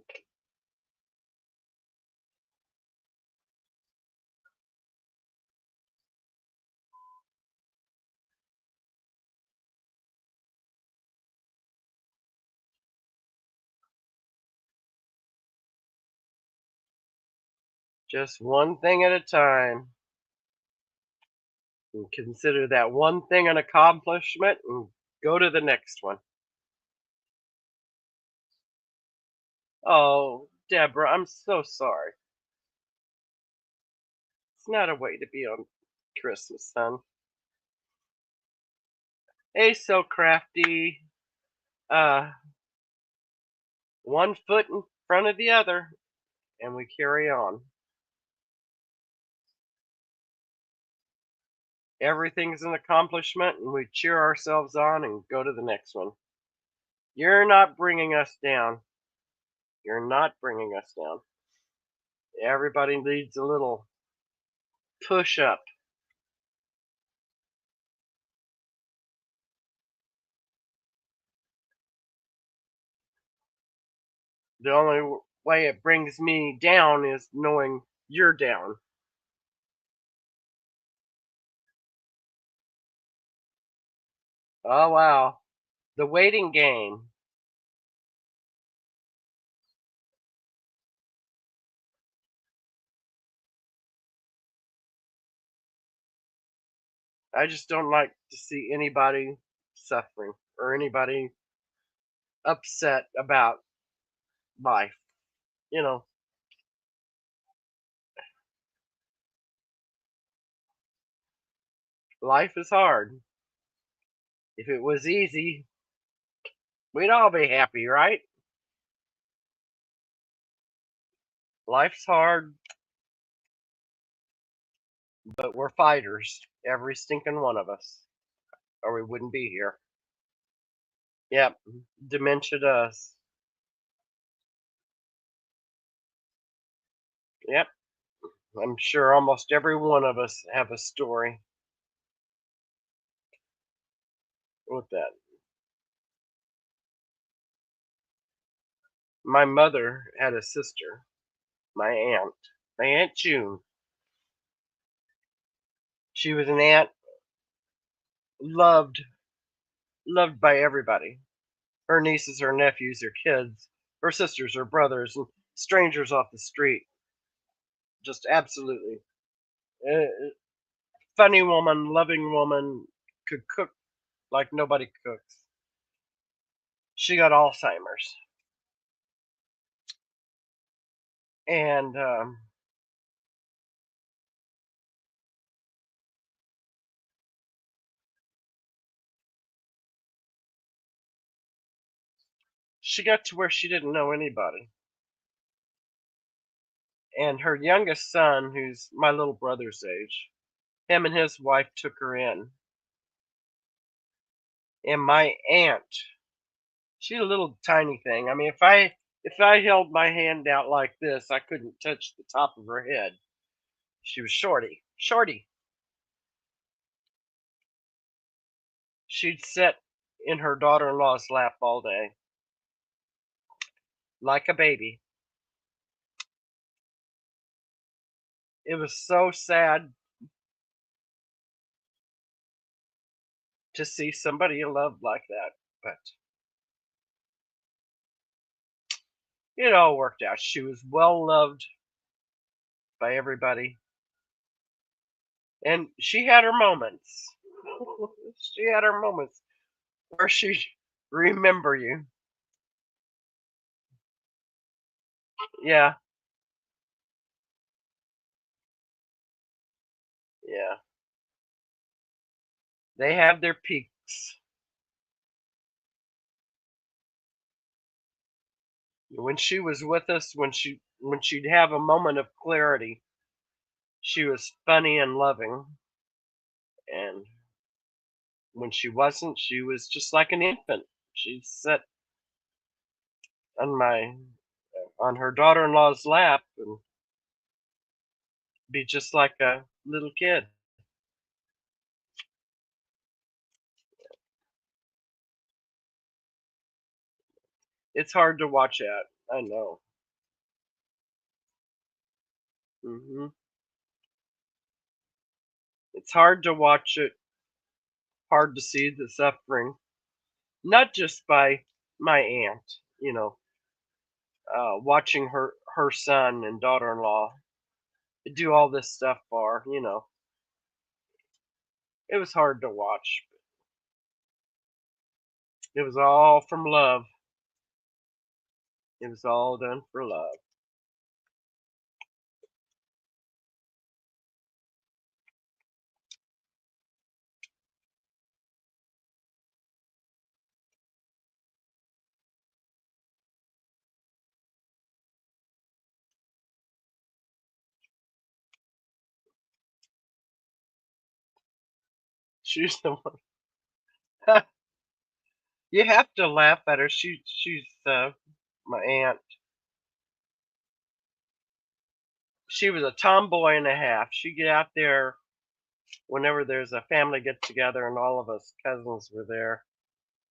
Just one thing at a time. And consider that one thing an accomplishment and go to the next one. Oh, Deborah, I'm so sorry. It's not a way to be on Christmas, son. Hey, so crafty. One foot in front of the other, and we carry on. Everything's an accomplishment, and we cheer ourselves on and go to the next one. You're not bringing us down. You're not bringing us down. Everybody needs a little push up. The only way it brings me down is knowing you're down. Oh, wow. The waiting game. I just don't like to see anybody suffering or anybody upset about life. You know, life is hard. If it was easy, we'd all be happy, right? Life's hard, but we're fighters, every stinking one of us, or we wouldn't be here. Yep, dementia does. Yep, I'm sure almost every one of us have a story with that. My mother had a sister, my Aunt June. She was an aunt loved loved by everybody. Her nieces, her nephews, her kids, her sisters, her brothers, and strangers off the street. Just absolutely. Uh, Funny woman, loving woman, could cook like nobody cooks. She got Alzheimer's. And she got to where she didn't know anybody. And her youngest son, who's my little brother's age, him and his wife took her in. And my aunt, she's a little tiny thing. I mean, if I held my hand out like this, I couldn't touch the top of her head. She was shorty. She'd sit in her daughter-in-law's lap all day, like a baby. It was so sad to see somebody you loved like that, but it all worked out. She was well loved by everybody, and she had her moments. She had her moments where she remember you. Yeah, yeah. They have their peaks. When she was with us, when she'd have a moment of clarity, she was funny and loving, and when she wasn't, she was just like an infant. She'd sit on my on her daughter-in-law's lap and be just like a little kid. It's hard to watch at. I know. It's hard to watch it. Hard to see the suffering, not just by my aunt. Watching her son and daughter-in-law. do all this stuff for, you know. It was hard to watch. It was all from love. It was all done for love. She's the one. You have to laugh at her. She's my aunt. She was a tomboy and a half. She'd get out there whenever there's a family get together and all of us cousins were there.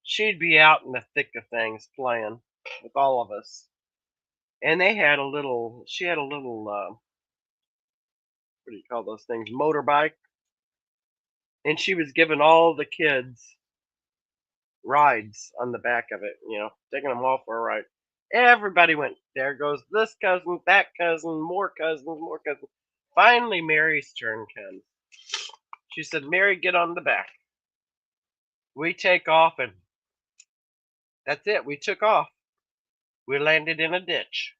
She'd be out in the thick of things playing with all of us. And she had a little, what do you call those things? Motorbike. And she was giving all the kids rides on the back of it, you know, taking them all for a ride. Everybody went, there goes this cousin, that cousin, more cousins, more cousins. Finally, Mary's turn comes. She said, Mary, get on the back. We take off, and that's it. We took off. We landed in a ditch.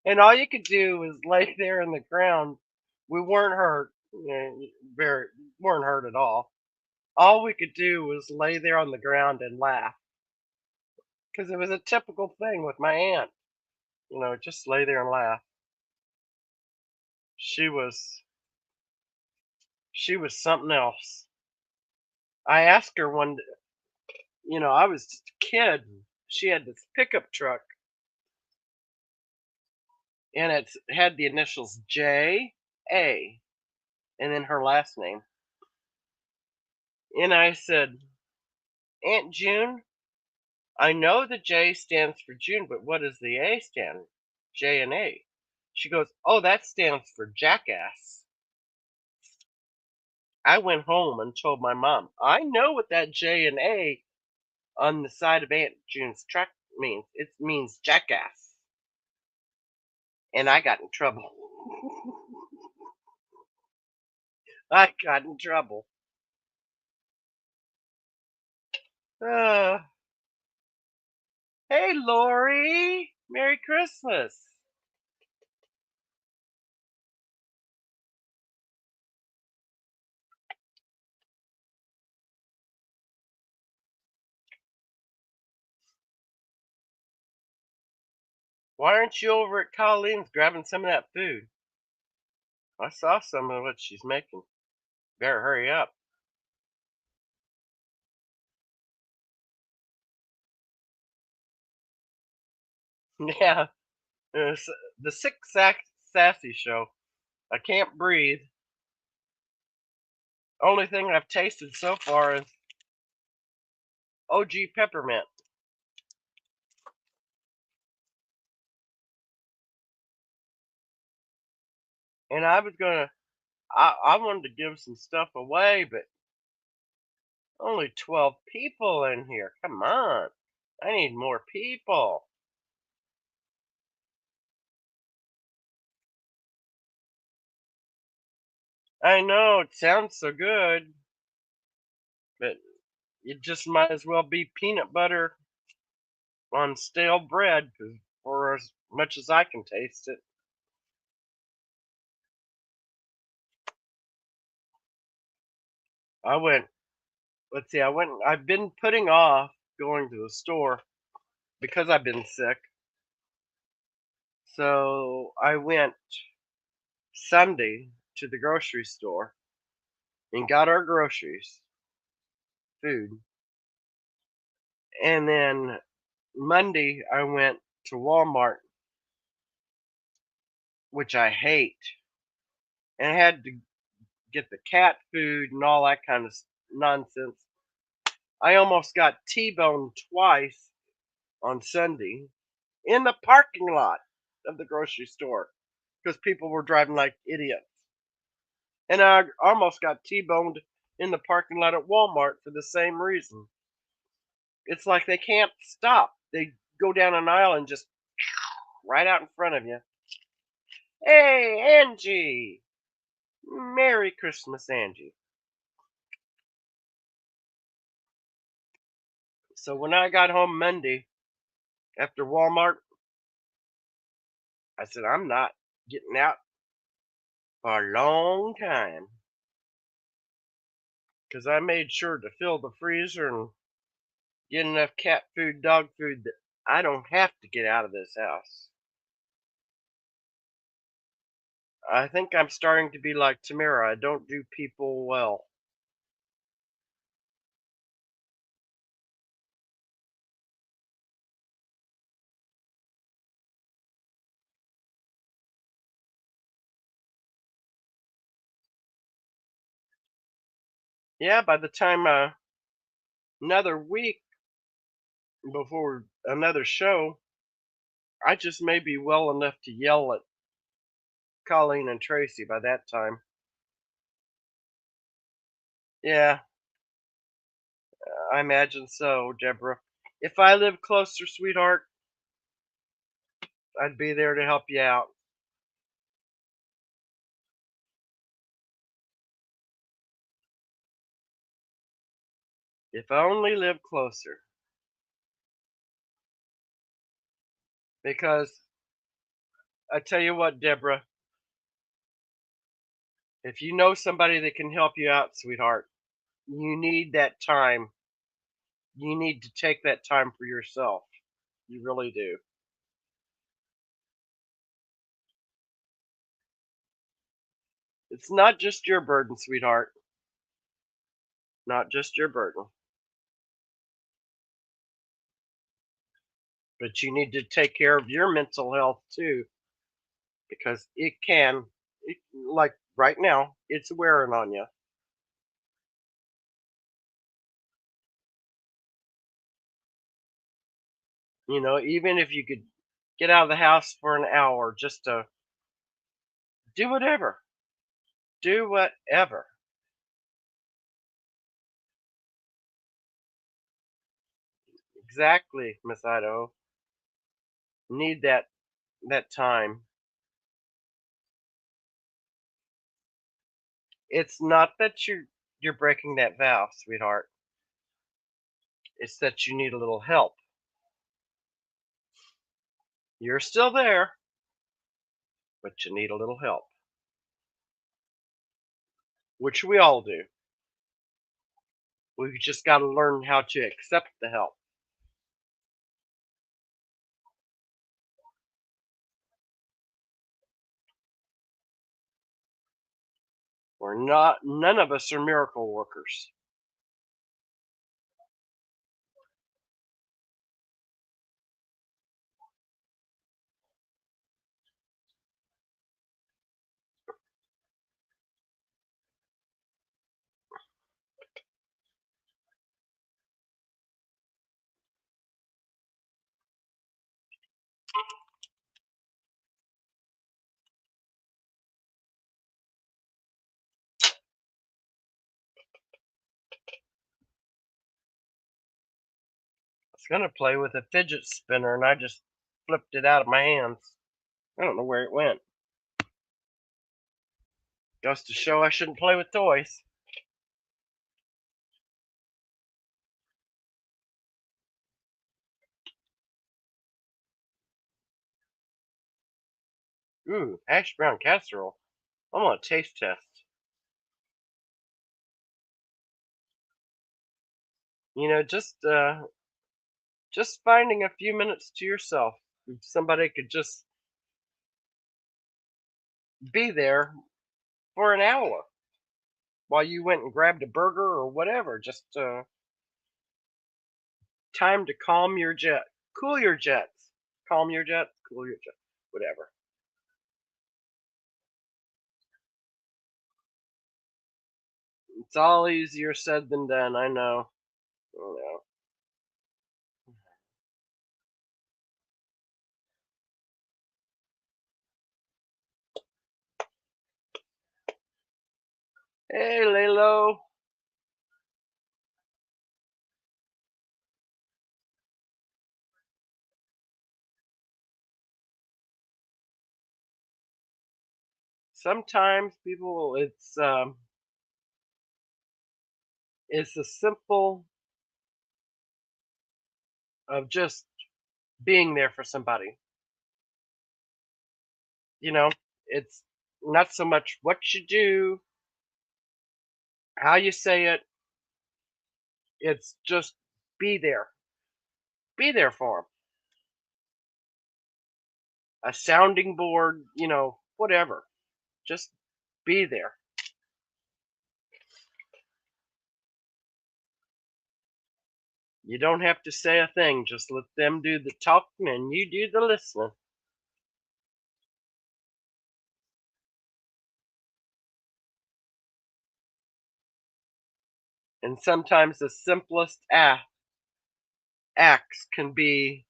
And all you could do was lay there in the ground. We weren't hurt, weren't hurt at all. All we could do was lay there on the ground and laugh, because it was a typical thing with my aunt. You know, just lay there and laugh. She was something else. I asked her one, you know, I was just a kid. She had this pickup truck, and it had the initials J.A. and then her last name. And I said, Aunt June, I know the J stands for June, but what does the A stand? J and A. She goes, oh, that stands for jackass. I went home and told my mom, I know what that J and A on the side of Aunt June's truck means. It means jackass. And I got in trouble. I got in trouble. Hey, Lori. Merry Christmas. Why aren't you over at Colleen's grabbing some of that food? I saw some of what she's making. Better hurry up. Yeah, it's the Sick Sassy Show. I can't breathe. Only thing I've tasted so far is OG peppermint. And I wanted to give some stuff away, but only 12 people in here. Come on. I need more people. I know it sounds so good, but it just might as well be peanut butter on stale bread, for as much as I can taste it. I've been putting off going to the store because I've been sick. So I went Sunday to the grocery store and got our groceries, food. And then Monday I went to Walmart, which I hate, and I had to get the cat food and all that kind of nonsense. I almost got T-boned twice on Sunday in the parking lot of the grocery store because people were driving like idiots. And I almost got T-boned in the parking lot at Walmart for the same reason. It's like they can't stop. They go down an aisle and just right out in front of you. Hey, Angie! Merry Christmas, Angie. So when I got home Monday after Walmart, I said, I'm not getting out for a long time. Because I made sure to fill the freezer and get enough cat food, dog food that I don't have to get out of this house. I think I'm starting to be like Tamara. I don't do people well. Yeah, by the time another week before another show, I just may be well enough to yell at Colleen and Tracy by that time. Yeah, I imagine so, Deborah. If I lived closer, sweetheart, I'd be there to help you out. If I only lived closer. Because I tell you what, Deborah, if you know somebody that can help you out, sweetheart, you need that time. You need to take that time for yourself. You really do. It's not just your burden, sweetheart. Not just your burden. But you need to take care of your mental health too, because like right now, it's wearing on you. You know, even if you could get out of the house for an hour just to do whatever. Do whatever. Exactly, Miss Idaho. Need that time. It's not that you're breaking that vow, sweetheart. It's that you need a little help. You're still there, but you need a little help. Which we all do. We've just got to learn how to accept the help. None of us are miracle workers. I was going to play with a fidget spinner and I just flipped it out of my hands. I don't know where it went. Goes to show I shouldn't play with toys. Ooh, hash brown casserole. I'm on a taste test. You know, just finding a few minutes to yourself. If somebody could just be there for an hour while you went and grabbed a burger or whatever. Just time to calm your jet, cool your jets, calm your jets, cool your jet, whatever. It's all easier said than done. I know. I know. Hey, Lalo. sometimes people, it's the simple of just being there for somebody. You know, it's not so much what you do, how you say it. It's just be there. Be there for them. A sounding board, whatever. Just be there. You don't have to say a thing. Just let them do the talking and you do the listening. And sometimes the simplest acts can be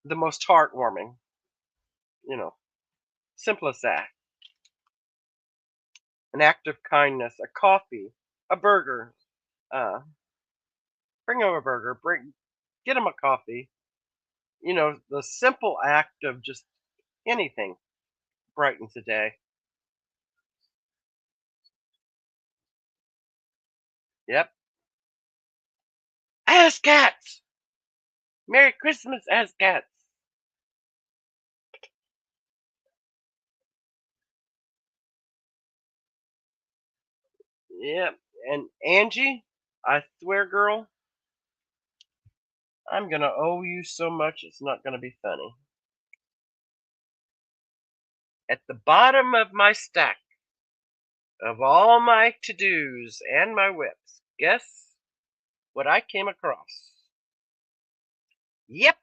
the most heartwarming. Simplest act. An act of kindness, a coffee, a burger. Bring them a burger. Get them a coffee. The simple act of just anything brightens the day. Yep. Ass cats. Merry Christmas, ass cats. Yep. And Angie, I swear, girl, I'm gonna owe you so much it's not gonna be funny. At the bottom of my stack of all my to-dos and my whips, guess what I came across? Yep,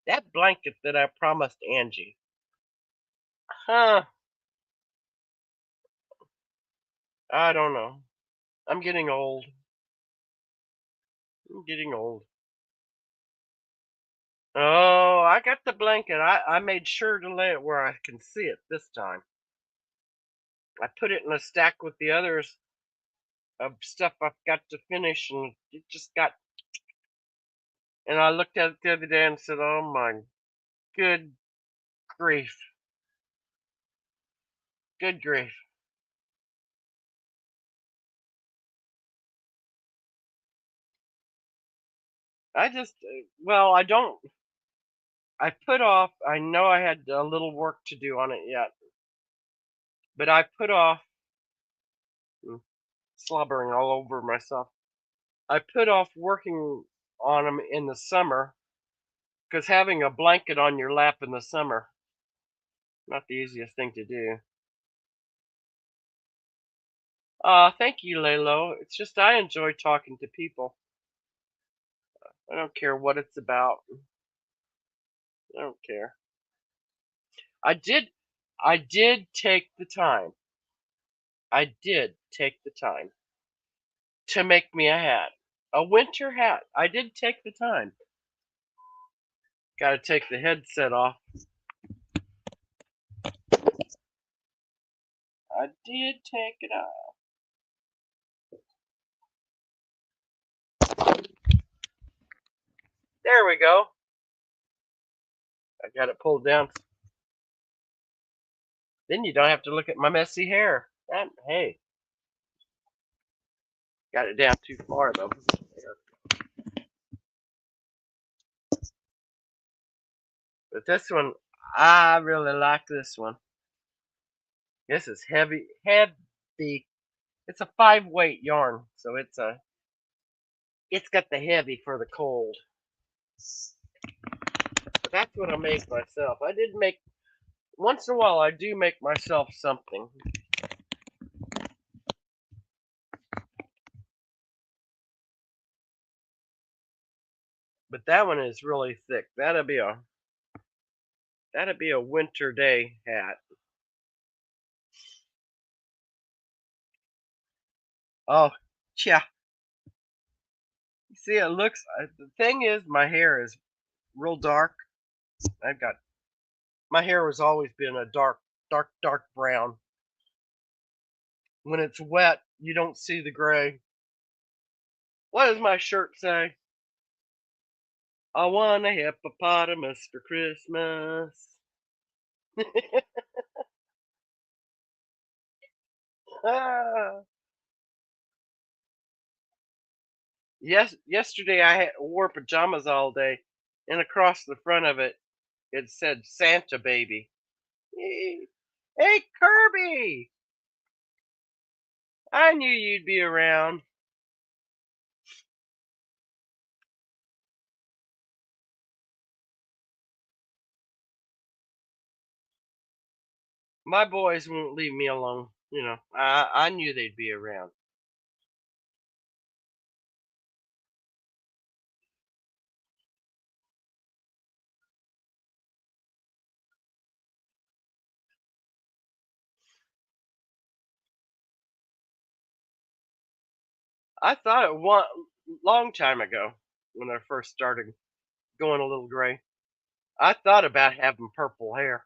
that blanket that I promised Angie. Huh. I don't know. I'm getting old. Oh, I got the blanket. I made sure to lay it where I can see it this time. I put it in a stack with the others of stuff I've got to finish, and it just got. And I looked at it the other day and said, "Oh my good grief. Good grief." I just, well, I don't. I put off. I know I had a little work to do on it yet, but I put off slobbering all over myself. I put off working on them in the summer because having a blanket on your lap in the summer, not the easiest thing to do. Thank you, Lalo. It's just I enjoy talking to people. I don't care what it's about. I don't care. I did take the time. I did take the time to make me a hat. A winter hat. I did take the time. Gotta take the headset off. I did take it off. There we go. I got it pulled down. Then you don't have to look at my messy hair. Hey. Got it down too far though. But this one, I really like this one. This is heavy. It's a 5-weight yarn, so it's got the heavy for the cold. But that's what I make myself. I did make once in a while. I do make myself something. But that one is really thick. That'd be a winter day hat. Oh, yeah. You see, it looks. The thing is, my hair is real dark. My hair has always been a dark brown. When it's wet, you don't see the gray. What does my shirt say? I want a hippopotamus for Christmas. Yesterday I wore pajamas all day, and across the front of it, it said Santa baby. Hey, Kirby! I knew you'd be around. My boys won't leave me alone. I knew they'd be around. I thought it one long time ago when I first started going a little gray. I thought about having purple hair.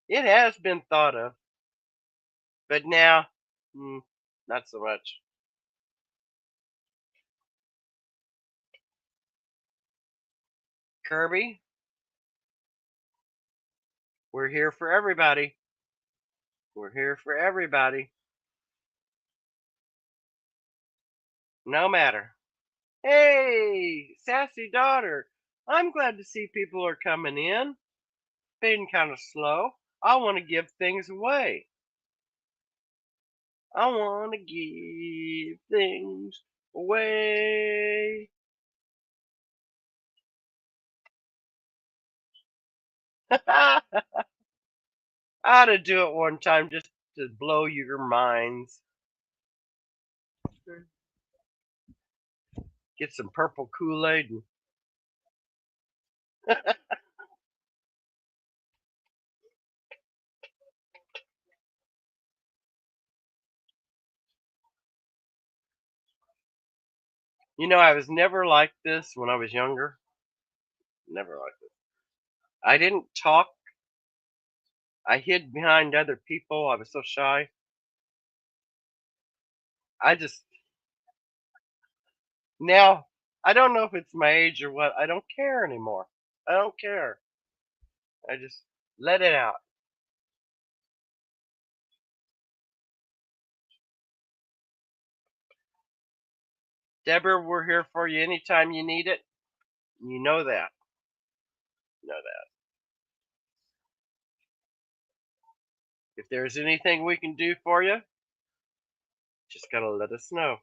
It has been thought of, but now, not so much. Kirby, we're here for everybody. We're here for everybody. No matter. Hey, sassy daughter. I'm glad to see people are coming in. Been kind of slow. I want to give things away. I want to give things away. I ought to do it one time just to blow your minds. Get some purple Kool-Aid and I was never like this when I was younger. Never like this. I didn't talk. I hid behind other people. I was so shy. I just now I don't know if it's my age or what. I don't care anymore. I don't care. I just let it out. Deborah, we're here for you anytime you need it. You know that. You know that. If there's anything we can do for you, just gotta let us know.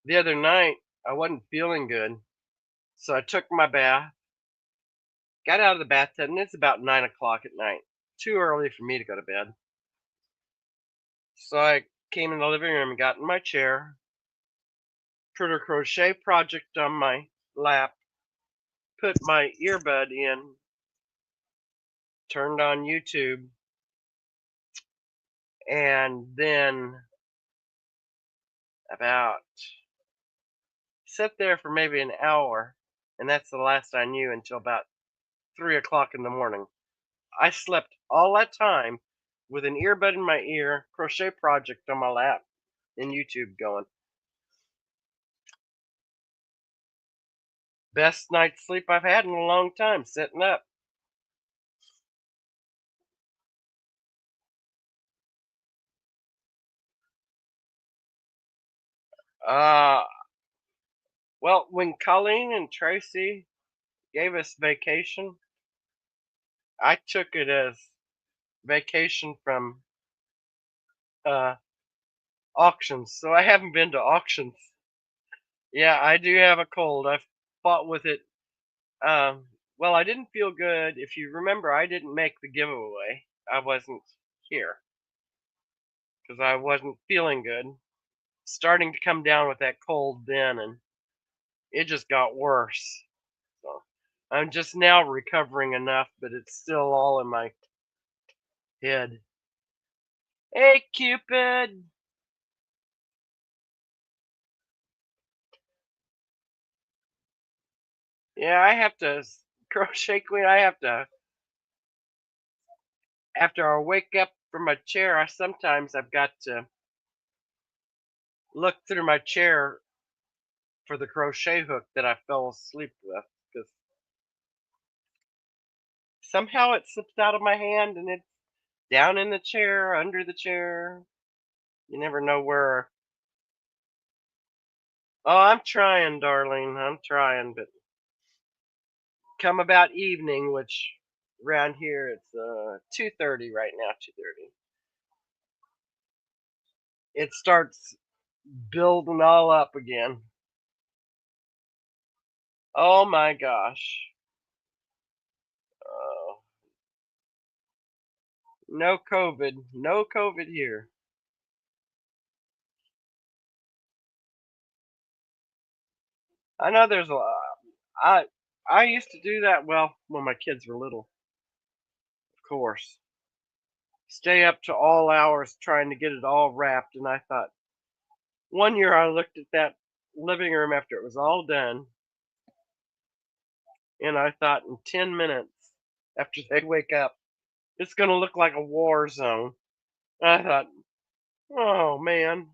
The other night, I wasn't feeling good, so I took my bath, got out of the bathtub, and it's about 9 o'clock at night. Too early for me to go to bed. So I came in the living room and got in my chair, put a crochet project on my lap, put my earbud in, turned on YouTube, and then about sat there for maybe an hour, and that's the last I knew until about 3 o'clock in the morning. I slept all that time with an earbud in my ear, crochet project on my lap, and YouTube going. Best night's sleep I've had in a long time, sitting up. Uh, well, when Colleen and Tracy gave us vacation, I took it as vacation from auctions. So I haven't been to auctions. Yeah, I do have a cold. I've fought with it. Well, I didn't feel good. If you remember, I didn't make the giveaway. I wasn't here because I wasn't feeling good. Starting to come down with that cold then, and it just got worse. So I'm just now recovering enough, but it's still all in my head. Hey, Cupid! Yeah, I have to crochet queen. I have to after I wake up from my chair. I've got to look through my chair for the crochet hook that I fell asleep with, because somehow it slipped out of my hand and it's down in the chair, under the chair. You never know where. Oh, I'm trying, darling. I'm trying, but come about evening, which around here it's 2:30 right now, 2:30. It starts building all up again. Oh my gosh. No COVID. No COVID here. I know there's a lot. I used to do that, well, when my kids were little, of course. Stay up to all hours trying to get it all wrapped, and I thought, one year I looked at that living room after it was all done, and I thought in 10 minutes after they wake up, it's going to look like a war zone. And I thought, oh man.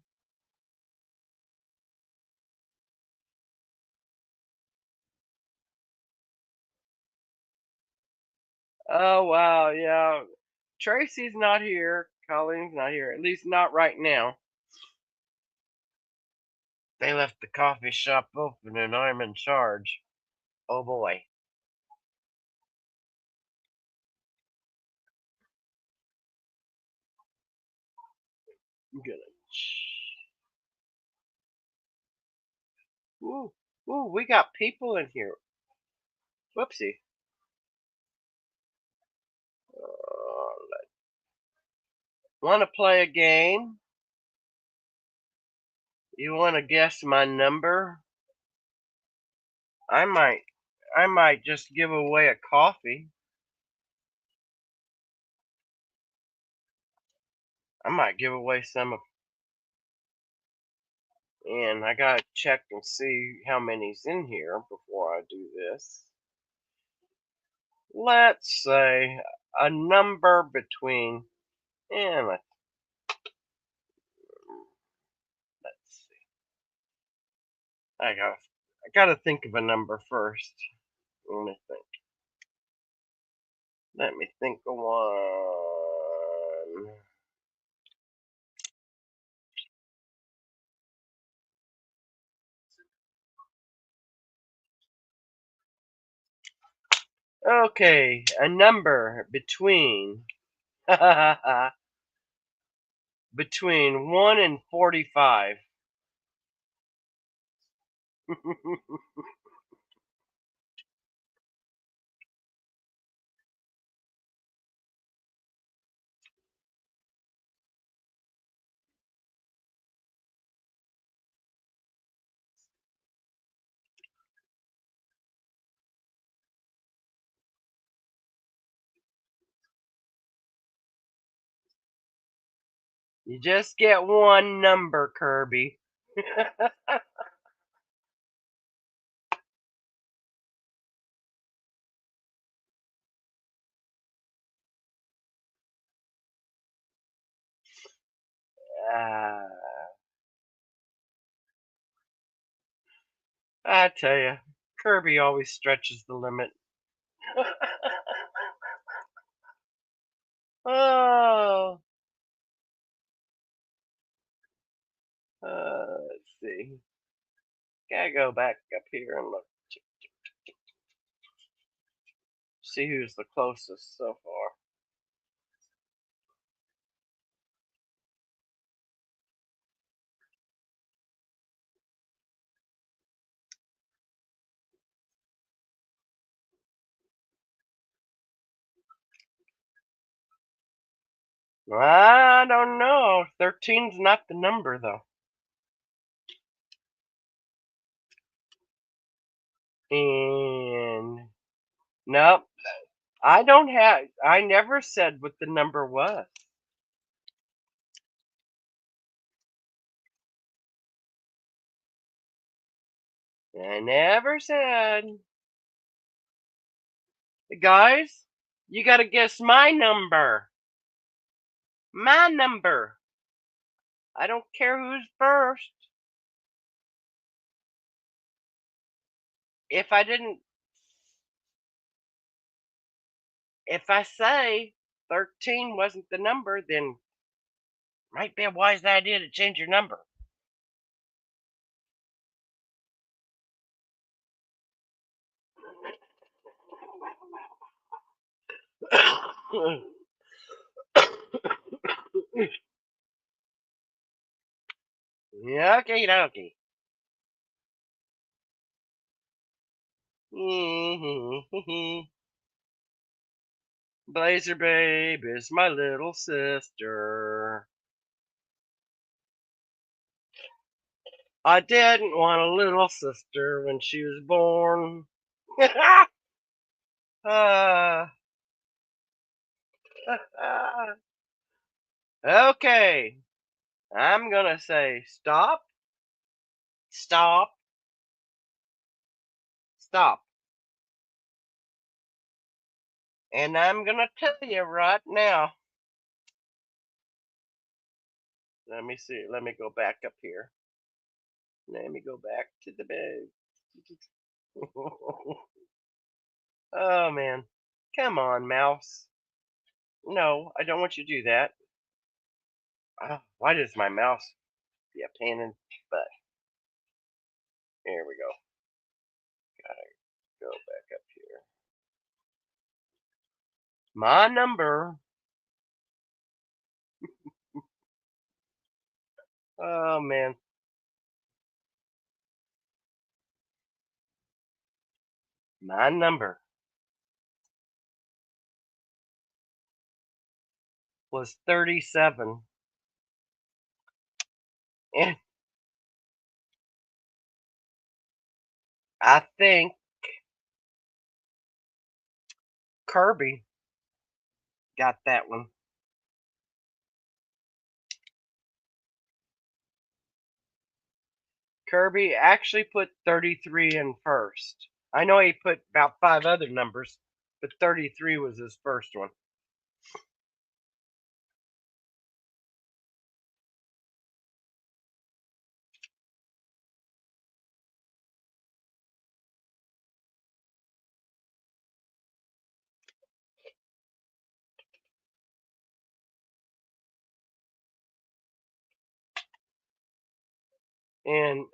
Oh wow, yeah. Tracy's not here. Colleen's not here. At least not right now. They left the coffee shop open and I'm in charge. Oh boy. I'm gonna. Ooh, ooh, we got people in here. Whoopsie. Want to play a game? You want to guess my number? I might just give away a coffee. I might give away some of, and I gotta check and see how many's in here before I do this. Let's say a number between, and let's see. I gotta think of a number first. Let me think. Let me think of one. Okay, a number between between 1 and 45. You just get one number, Kirby. I tell you, Kirby always stretches the limit. Oh. Let's see. Gotta go back up here and look. See who's the closest so far. I don't know. 13's not the number, though. And nope. I don't have. I never said what the number was. I never said. Guys, you gotta guess my number. My number. I don't care who's first. if I say 13 wasn't the number, then might be a wise idea to change your number. Okay, dokie. Blazer Babe is my little sister. I didn't want a little sister when she was born. Okay, I'm gonna say stop, stop, stop. And I'm gonna tell you right now. Let me see. Let me go back up here. Let me go back to the bed. Oh man. Come on, mouse. No, I don't want you to do that. Why does my mouse be a pain in the butt? Here we go. Gotta go back up here. My number. Oh man. My number was 37. And I think Kirby got that one. Kirby actually put 33 in first. I know he put about 5 other numbers, but 33 was his first one. And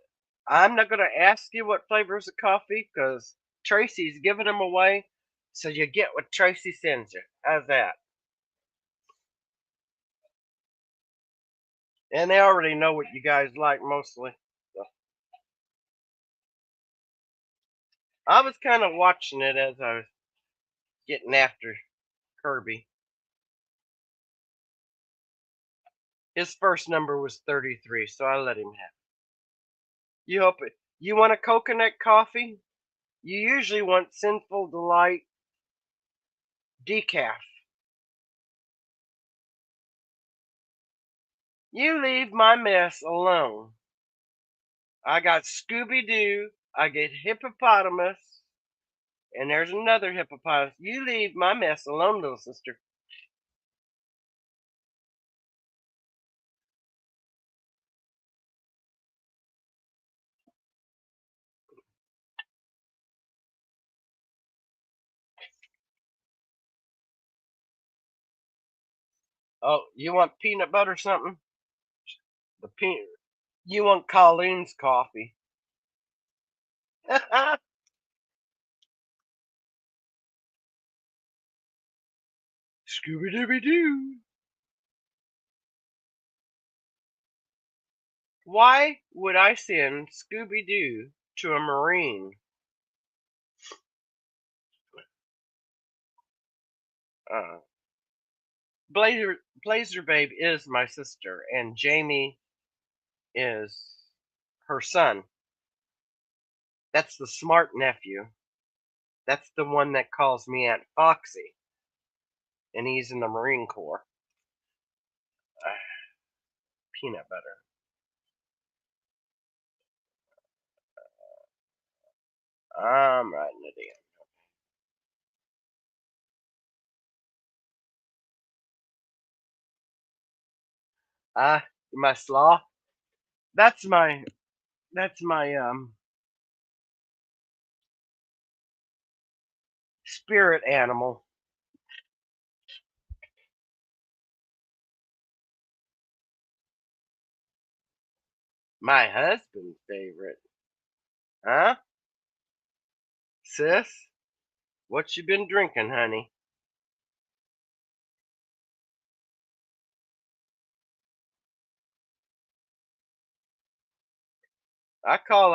I'm not going to ask you what flavors of coffee because Tracy's giving them away. So you get what Tracy sends you. How's that? And they already know what you guys like mostly. So. I was kind of watching it as I was getting after Kirby. His first number was 33, so I let him have it. You hope it. You want a coconut coffee? You usually want Sinful Delight decaf. You leave my mess alone. I got Scooby Doo. I get hippopotamus. And there's another hippopotamus. You leave my mess alone, little sister. Oh, you want peanut butter something? The peanut. You want Colleen's coffee? Scooby Dooby Doo. Why would I send Scooby Doo to a Marine? Blazer Babe is my sister, and Jamie is her son. That's the smart nephew. That's the one that calls me Aunt Foxy, and he's in the Marine Corps. Peanut butter. I'm writing it in. My slaw. That's my spirit animal? My husband's favorite. Huh? Sis? What you been drinking, honey? I call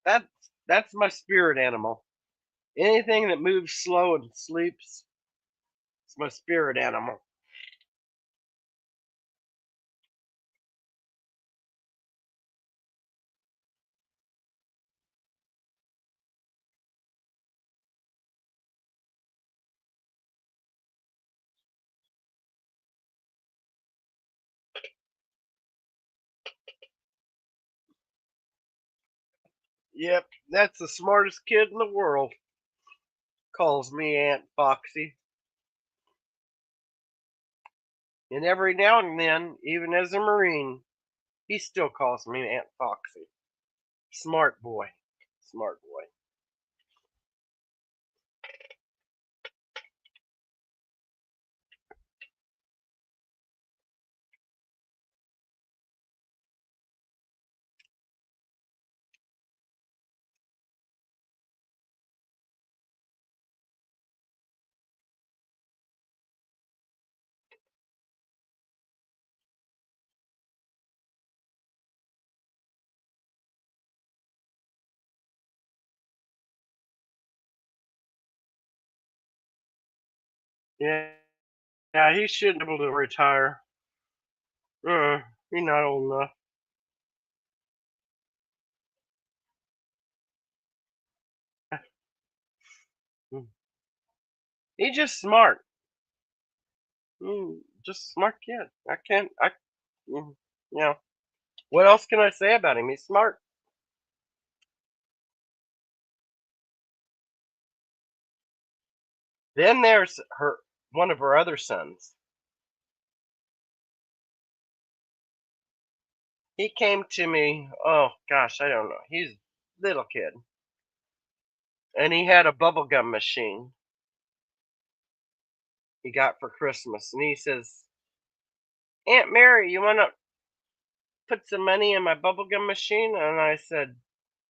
that's my spirit animal. Anything that moves slow and sleeps, it's my spirit animal. Yep, that's the smartest kid in the world. Calls me Aunt Foxy. And every now and then, even as a Marine, he still calls me Aunt Foxy. Smart boy. Smart boy. Yeah, yeah, he should be able to retire. He's not old enough. He's just smart. Just smart kid. I can't. Mm, you know, what else can I say about him? He's smart. Then there's one of her other sons. He came to me. Oh gosh, I don't know. He's a little kid, and he had a bubblegum machine he got for Christmas, and he says, "Aunt Mary, you want to put some money in my bubblegum machine?" And I said,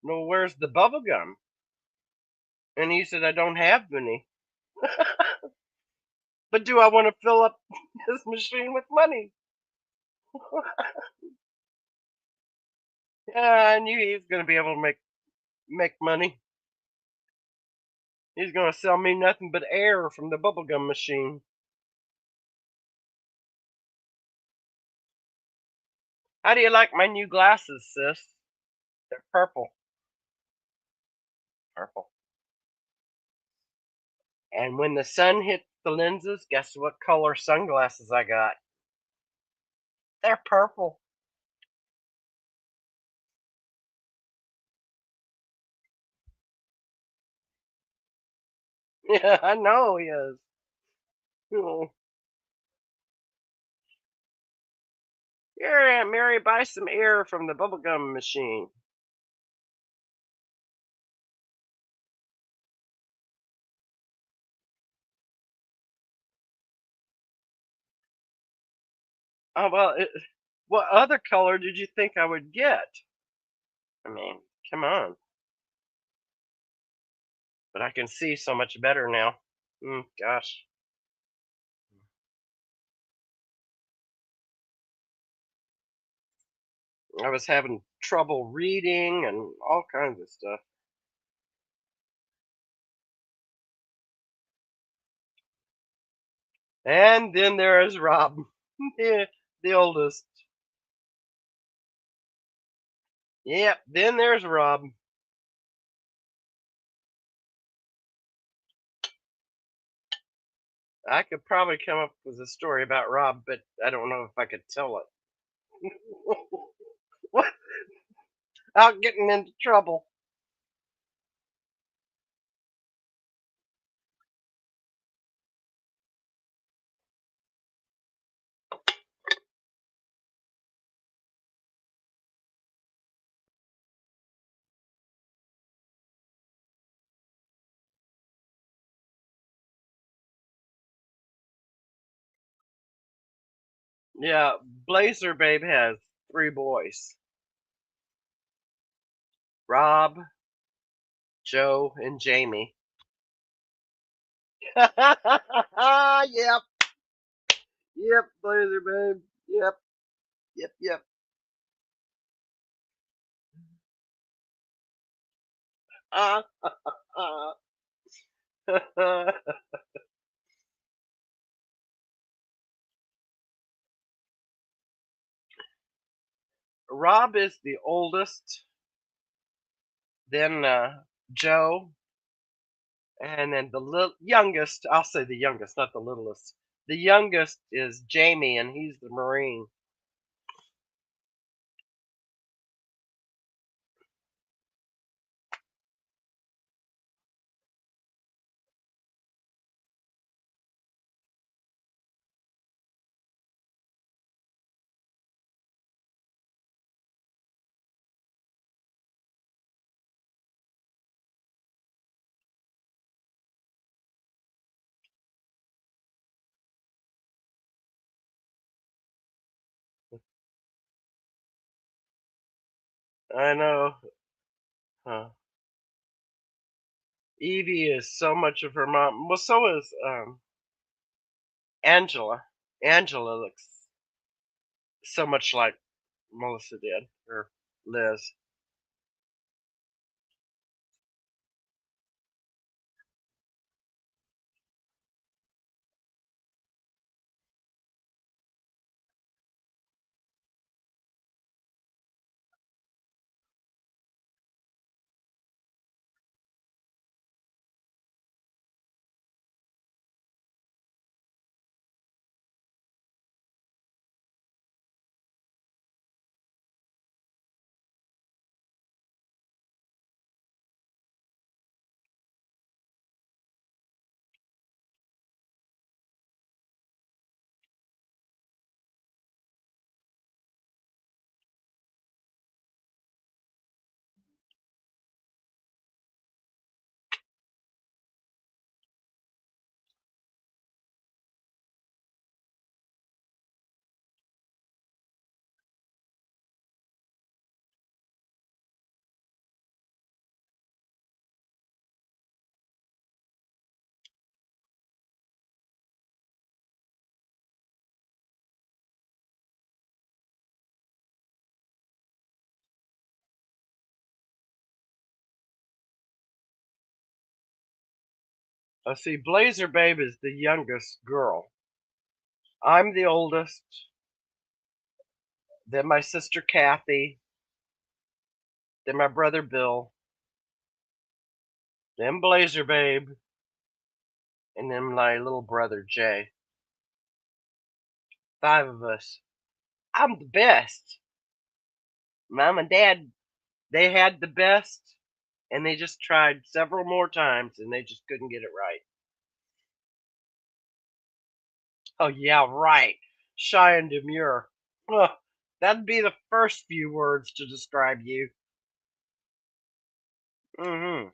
"No, where's the bubblegum?" And he said, "I don't have any." But do I want to fill up his machine with money? Yeah, I knew he was going to be able to make money. He's going to sell me nothing but air from the bubblegum machine. How do you like my new glasses, sis? They're purple. Purple. And when the sun hits the lenses, guess what color sunglasses I got? They're purple. Yeah, I know he is. Oh. Here, Aunt Mary, buy some air from the bubblegum machine. Oh, well, what other color did you think I would get? I mean, come on. But I can see so much better now. Gosh. I was having trouble reading and all kinds of stuff. And then there is Rob, the oldest. Yep, then there's Rob. I could probably come up with a story about Rob, but I don't know if I could tell it. What? Out getting into trouble. Yeah, Blazer Babe has 3 boys. Rob, Joe, and Jamie. Yep. Yep, Blazer Babe. Yep. Yep, yep. Rob is the oldest, then Joe, and then the youngest. I'll say the youngest, not the littlest. The youngest is Jamie, and he's the Marine. I know. Huh. Evie is so much of her mom. Well, so is Angela. Angela looks so much like Melissa did, or Liz. I see. Blazer Babe is the youngest girl. I'm the oldest. Then my sister Kathy. Then my brother Bill. Then Blazer Babe. And then my little brother Jay. 5 of us. I'm the best. Mom and Dad, they had the best, and they just tried several more times, and they just couldn't get it right. Oh yeah, right. Shy and demure. Ugh, that'd be the first few words to describe you. Mm-hmm.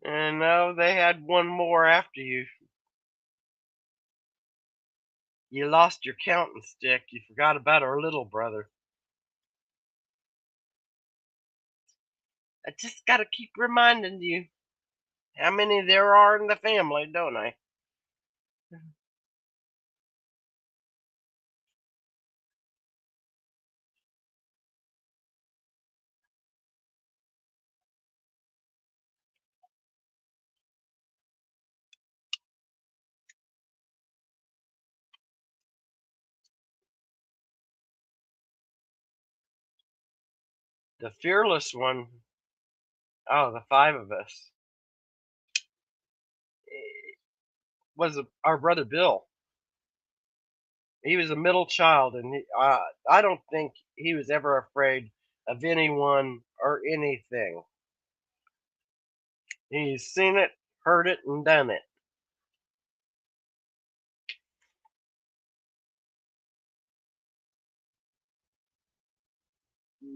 And no, they had one more after you. You lost your counting stick. You forgot about our little brother. I just gotta keep reminding you how many there are in the family, don't I? The fearless one. Oh, the 5 of us. Was our brother Bill. He was a middle child, and I don't think he was ever afraid of anyone or anything. He's seen it, heard it, and done it.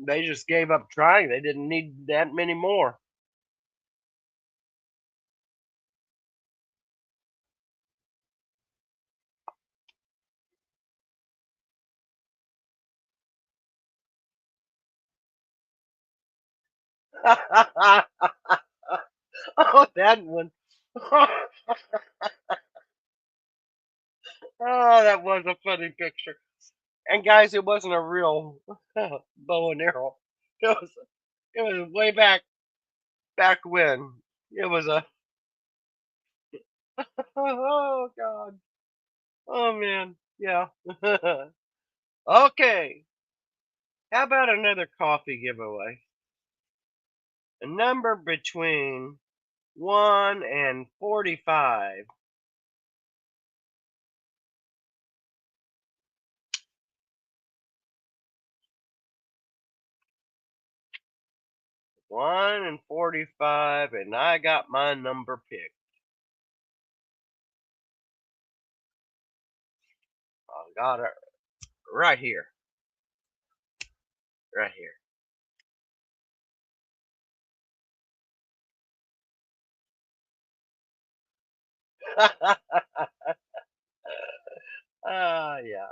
They just gave up trying. They didn't need that many more. Oh, that one. Oh, that was a funny picture. And guys, it wasn't a real bow and arrow. It was way back when. It was a oh god. Oh man. Yeah. Okay. How about another coffee giveaway? A number between 1 and 45. One and 45, and I got my number picked. I got it right here. Right here. Yeah.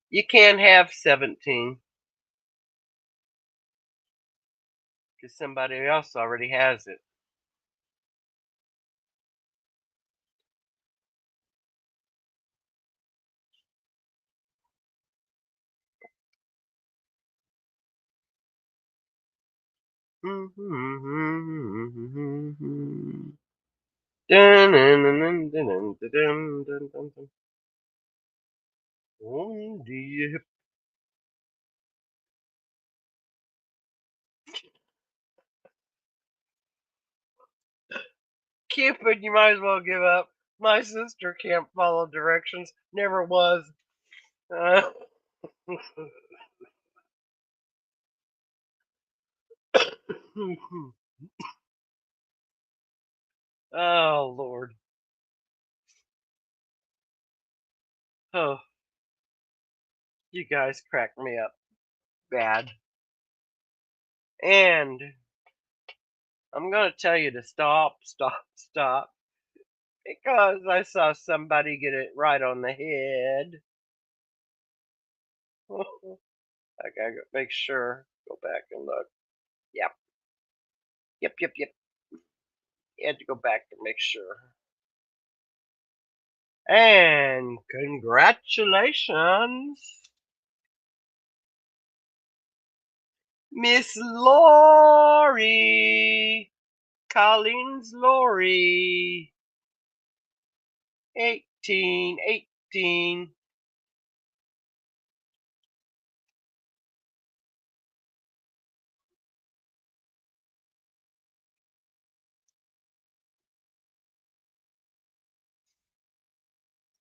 You can't have 17 because somebody else already has it. On the hip. Cupid, you might as well give up. My sister can't follow directions. Never was. Oh, Lord. Oh, you guys crack me up bad. And I'm going to tell you to stop, because I saw somebody get it right on the head. I gotta make sure. Go back and look. Yep. Yep. You had to go back to make sure. And congratulations, Miss Lori. Collins Lori. 18.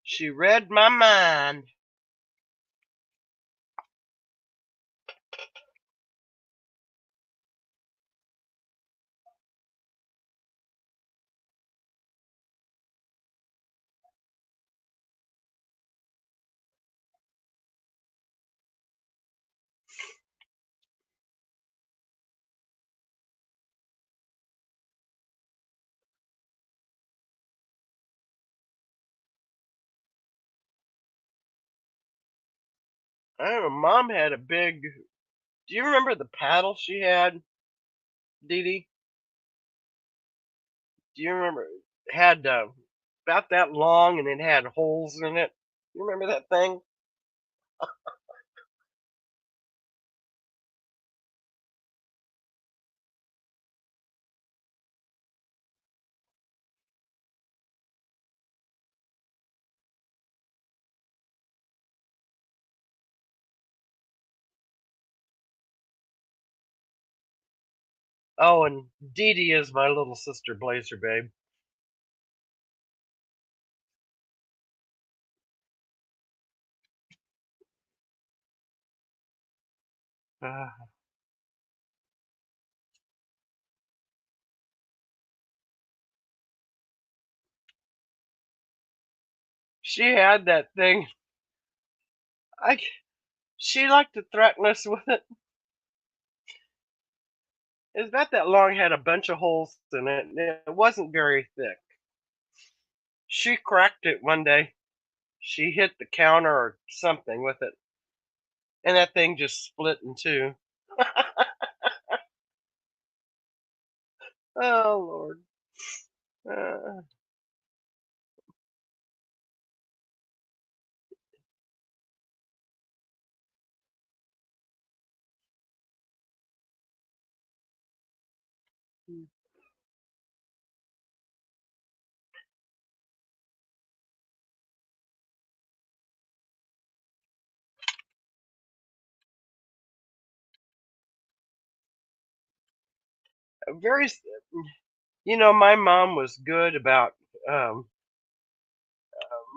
She read my mind. I don't know. Mom had a big. Do you remember the paddle she had, Dee Dee? Do you remember? It had about that long and it had holes in it. You remember that thing? Oh, and Dee Dee is my little sister, Blazer Babe. Uh, she had that thing. I She liked to threaten us with it. It's about that long, had a bunch of holes in it, and it wasn't very thick. She cracked it one day. She hit the counter or something with it, and that thing just split in two. Oh Lord. Uh, very, my mom was good about. Um,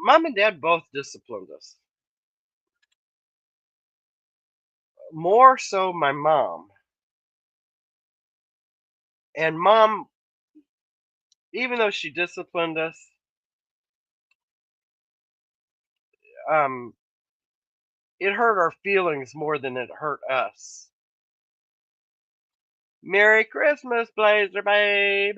Mom and Dad both disciplined us. More so, my mom. And mom, even though she disciplined us, um, it hurt our feelings more than it hurt us. Merry Christmas, Blazer Babe.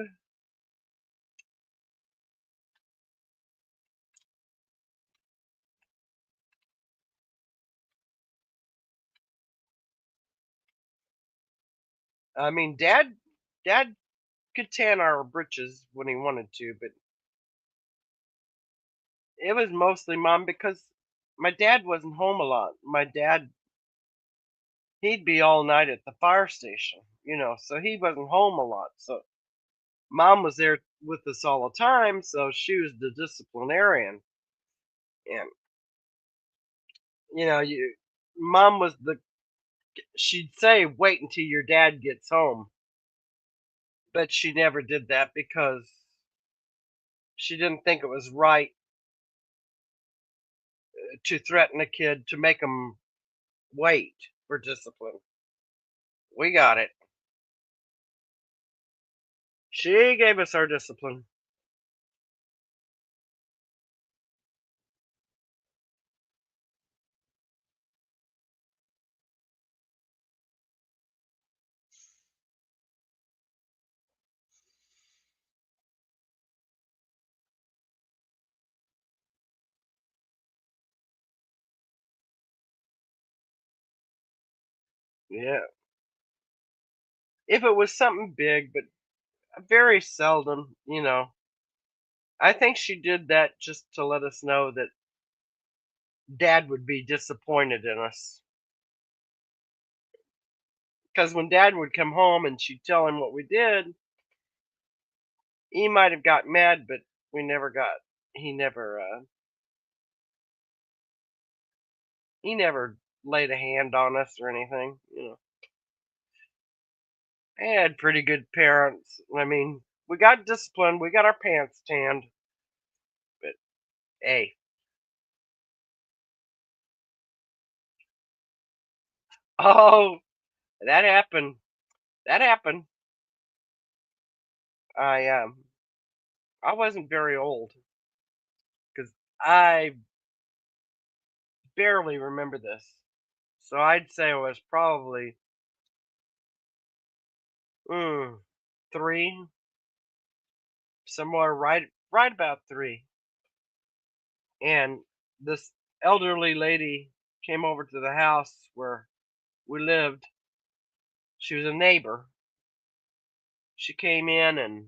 I mean, Dad could tan our britches when he wanted to, but it was mostly mom because my dad wasn't home a lot. My dad, he'd be all night at the fire station, so he wasn't home a lot. So mom was there with us all the time, so she was the disciplinarian. And you mom was she'd say wait until your dad gets home, but she never did that because she didn't think it was right to threaten a kid to make him wait for discipline. We got it. She gave us our discipline. Yeah. If it was something big, but very. I think she did that just to let us know that dad would be disappointed in us. Because when dad would come home and she'd tell him what we did, he might have got mad, but we never got, he never, he never laid a hand on us or anything. I had pretty good parents. I mean, we got disciplined, we got our pants tanned, but hey. Oh, that happened. That happened. I wasn't very old because I barely remember this. So I'd say I was probably mm, 3, somewhere right about 3. And this elderly lady came over to the house where we lived. She was a neighbor. She came in and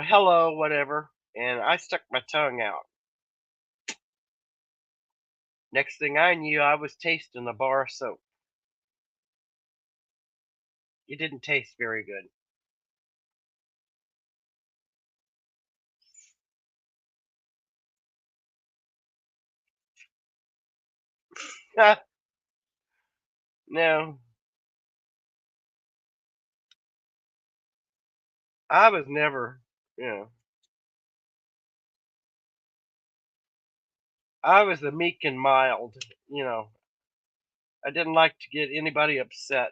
hello, whatever. And I stuck my tongue out. Next thing I knew, I was tasting a bar of soap. It didn't taste very good. No, I was never, I was the meek and mild. I didn't like to get anybody upset.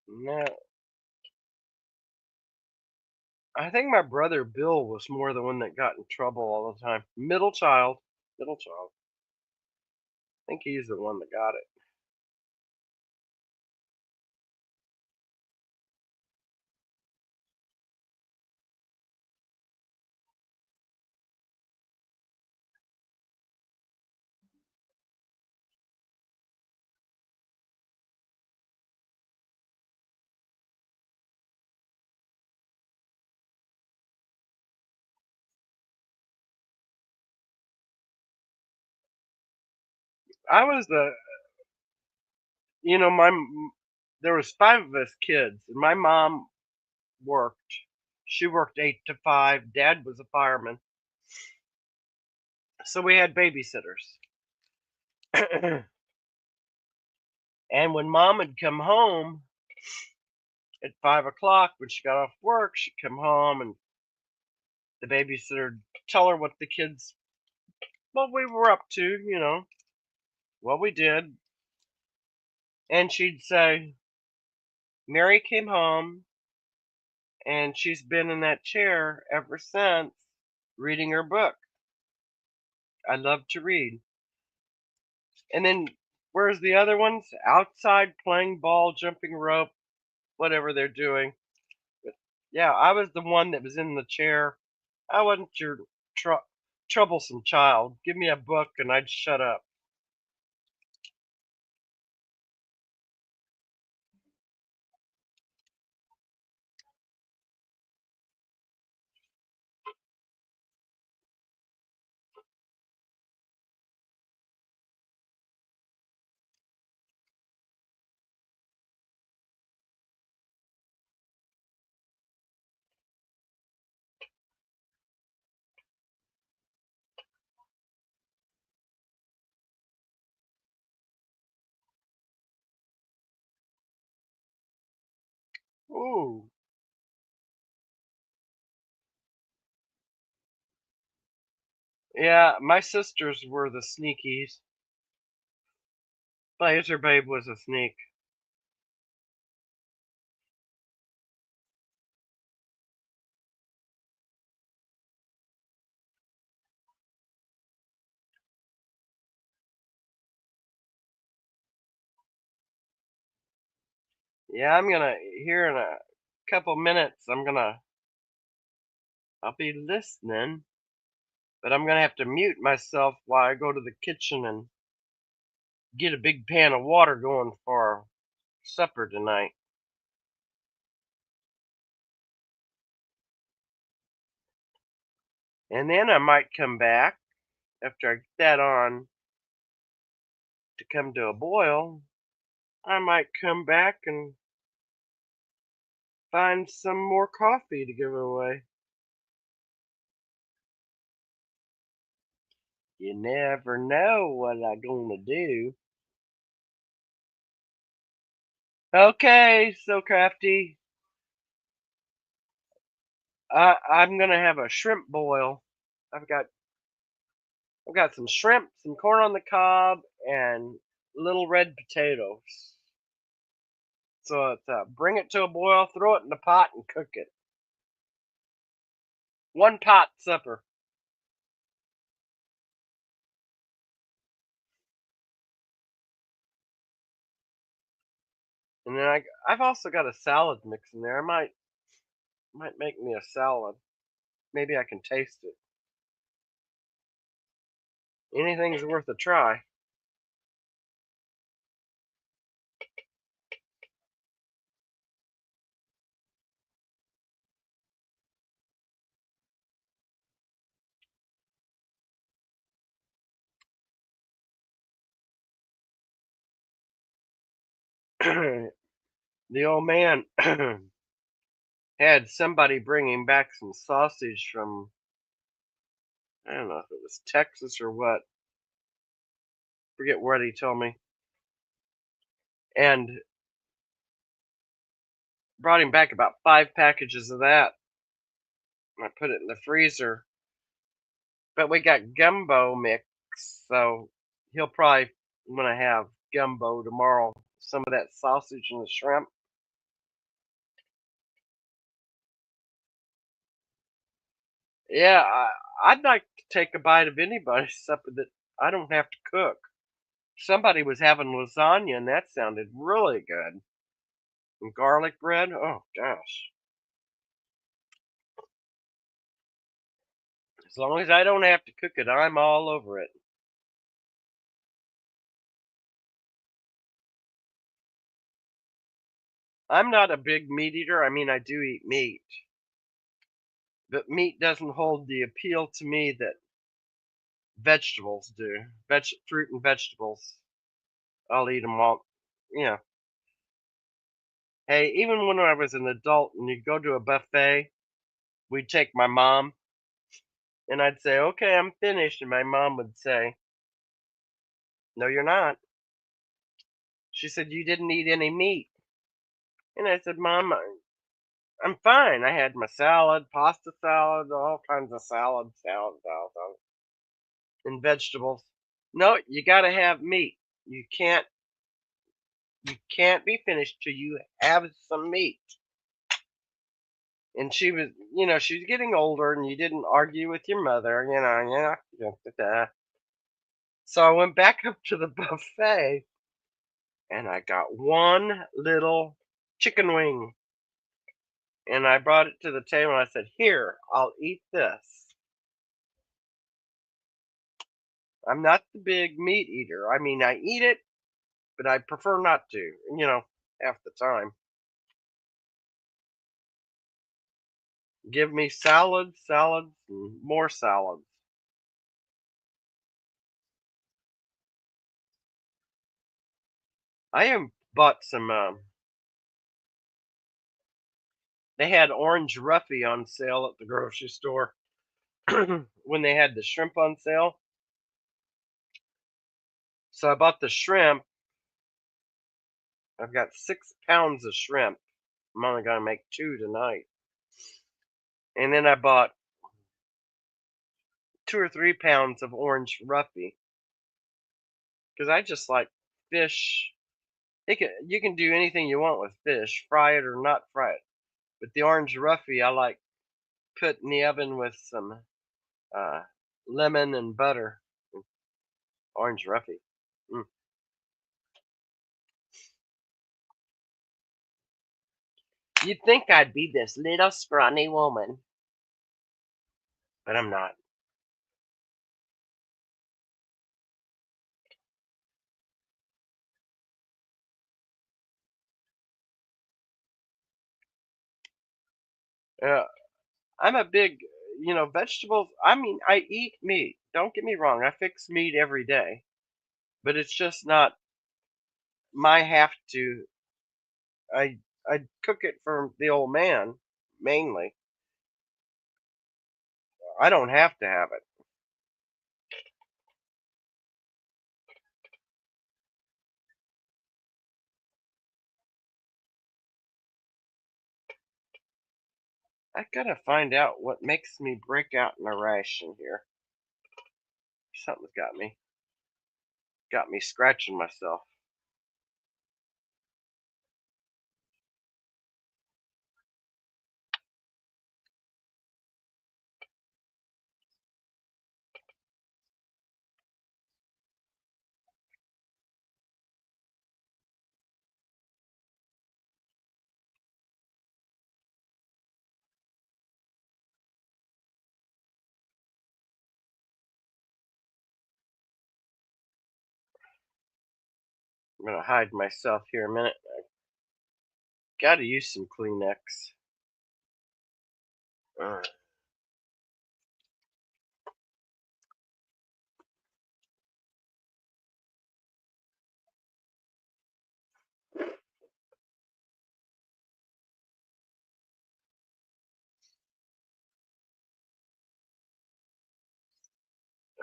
No, I think my brother Bill was more the one that got in trouble all the time. Middle child. Middle child. I think he's the one that got it. I was the, you know, my, there was 5 of us kids, and my mom worked. She worked 8 to 5. Dad was a fireman. So we had babysitters. And when mom had come home at 5 o'clock, when she got off work, she'd come home and the babysitter tell her what we were up to, what we did. And she'd say, Mary came home and she's been in that chair ever since reading her book. I love to read. And then where's the other ones? Outside playing ball, jumping rope, whatever they're doing. But yeah, I was the one that was in the chair. I wasn't your troublesome child. Give me a book and I'd shut up. Ooh. Yeah, my sisters were the sneakies. Laser Babe was a sneak. Yeah, I'm gonna, here in a couple minutes, I'll be listening, but I'm gonna have to mute myself while I go to the kitchen and get a big pan of water going for supper tonight. And then I might come back after I get that on to come to a boil. I might come back and find some more coffee to give away. You never know what I'm gonna do. Okay, so crafty. I'm gonna have a shrimp boil. I've got some shrimp, some corn on the cob, and little red potatoes. So it's bring it to a boil, throw it in the pot, and cook it. One pot supper. And then I've also got a salad mix in there. I might make me a salad. Maybe I can taste it. Anything's worth a try. The old man had somebody bringing back some sausage from, I don't know if it was Texas or what. Forget what he told me. And brought him back about 5 packages of that. I put it in the freezer. But we got gumbo mix, so he'll probably want to have gumbo tomorrow. Some of that sausage and the shrimp. Yeah, I'd like to take a bite of anybody's supper that I don't have to cook. Somebody was having lasagna, and that sounded really good. And garlic bread. Oh gosh! As long as I don't have to cook it, I'm all over it. I'm not a big meat eater. I mean, I do eat meat, but meat doesn't hold the appeal to me that vegetables do. Fruit and vegetables. I'll eat them all. You know. Hey, even when I was an adult and you'd go to a buffet, we'd take my mom and I'd say, "Okay, I'm finished." And my mom would say, "No, you're not." She said, "You didn't eat any meat." And I said, "Mom, I'm fine. I had my salad, pasta salad, all kinds of salad, and vegetables." No, you got to have meat. You can't be finished till you have some meat. And she was, she's getting older, and you didn't argue with your mother, So I went back up to the buffet, and I got one little chicken wing, and I brought it to the table, and I said, "Here, I'll eat this." I'm not the big meat eater. I mean, I eat it, but I prefer not to, half the time. Give me salads, and more salads. I have bought some. They had orange roughy on sale at the grocery store when they had the shrimp on sale. So I bought the shrimp. I've got 6 pounds of shrimp. I'm only gonna make 2 tonight. And then I bought 2 or 3 pounds of orange roughy because I just like fish. You can do anything you want with fish, fry it or not fry it. But the orange roughy I like put in the oven with some lemon and butter. Orange roughy. Mm. You'd think I'd be this little scrawny woman, but I'm not. I'm a big, vegetables. I mean, I eat meat. Don't get me wrong. I fix meat every day, but it's just not my have to. I cook it for the old man mainly. I don't have to have it. I gotta find out what makes me break out in a rash in here. Something's got me scratching myself. I'm gonna hide myself here a minute. I gotta use some Kleenex. Uh,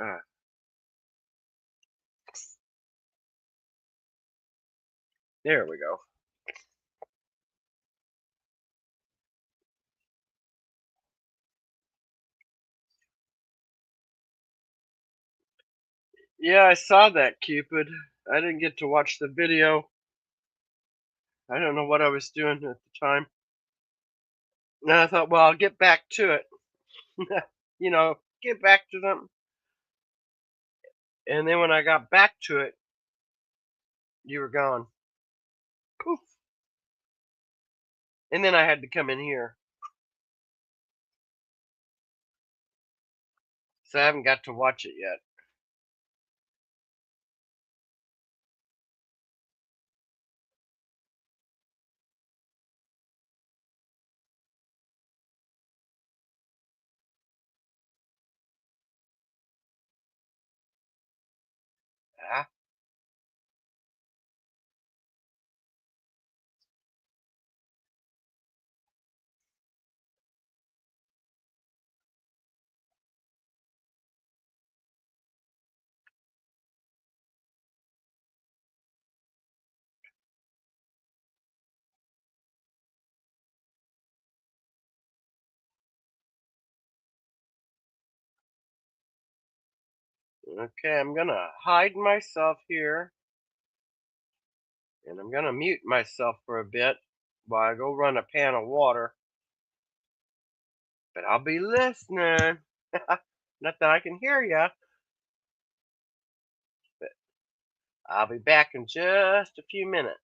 uh, there we go. Yeah, I saw that, Cupid. I didn't get to watch the video. I don't know what I was doing at the time. And I thought, well, I'll get back to it. Get back to them. And then when I got back to it, you were gone. Poof. And then I had to come in here. So I haven't got to watch it yet. Ah, okay, I'm gonna hide myself here. And I'm gonna mute myself for a bit while I go run a pan of water. But I'll be listening. Not that I can hear ya, but I'll be back in just a few minutes.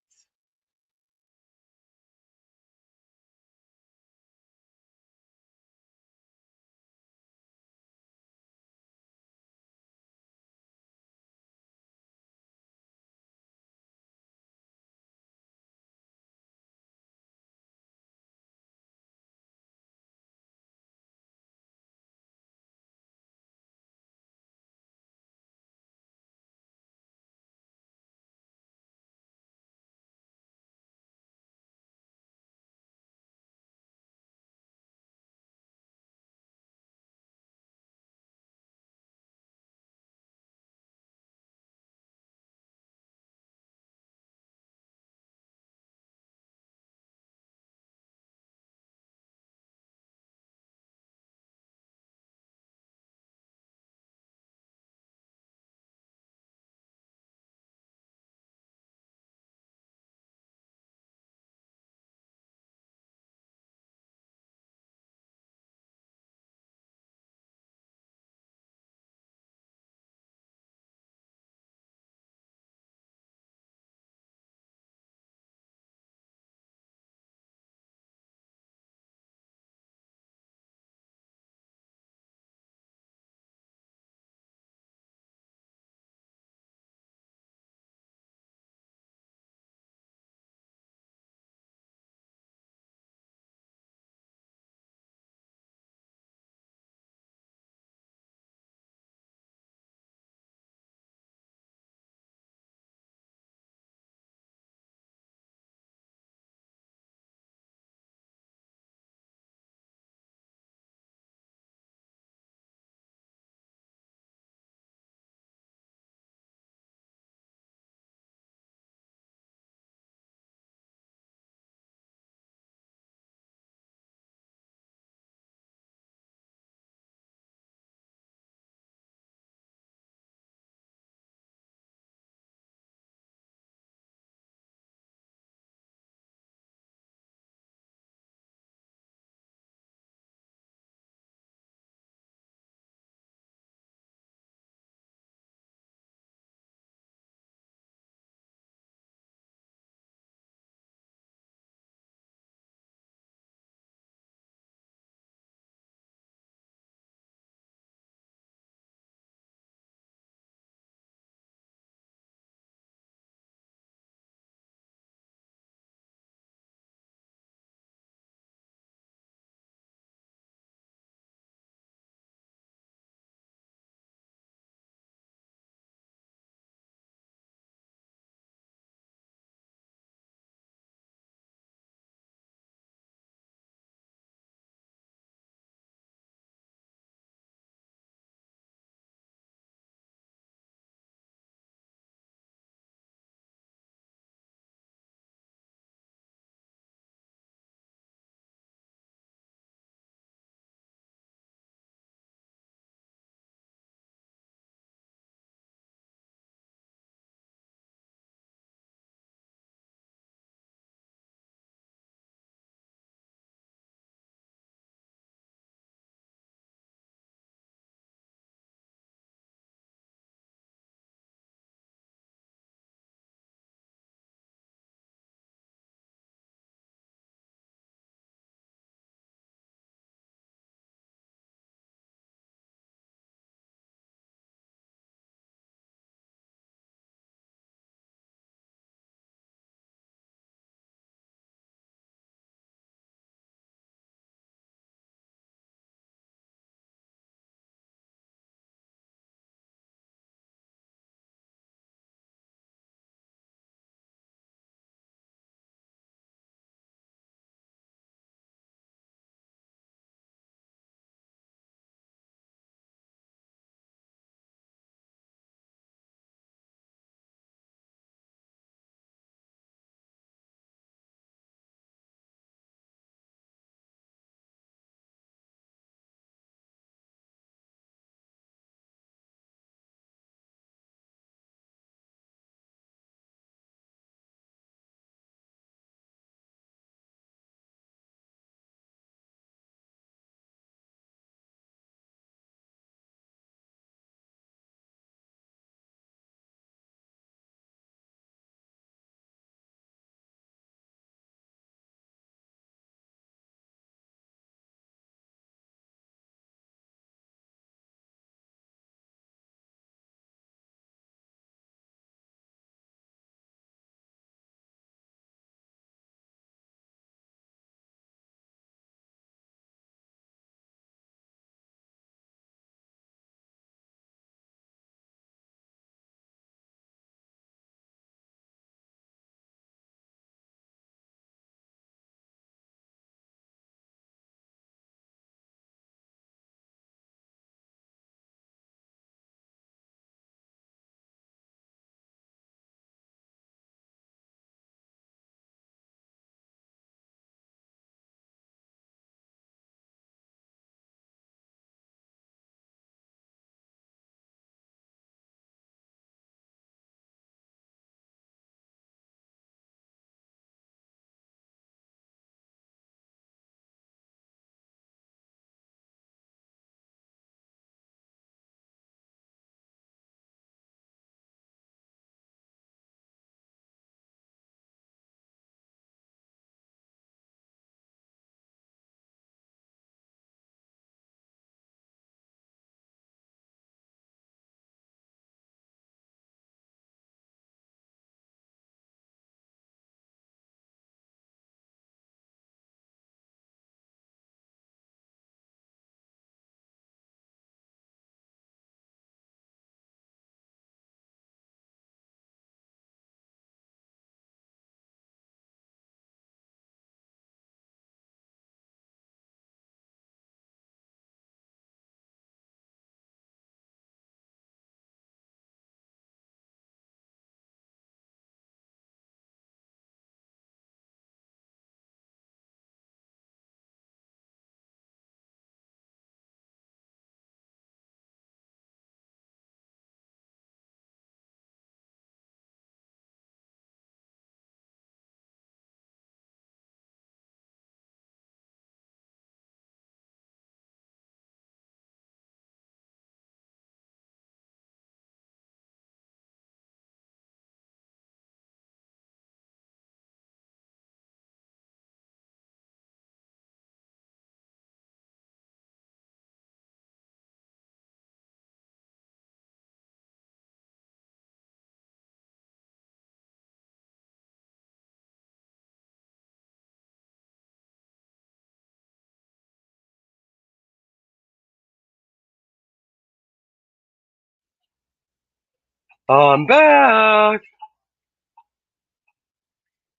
I'm back.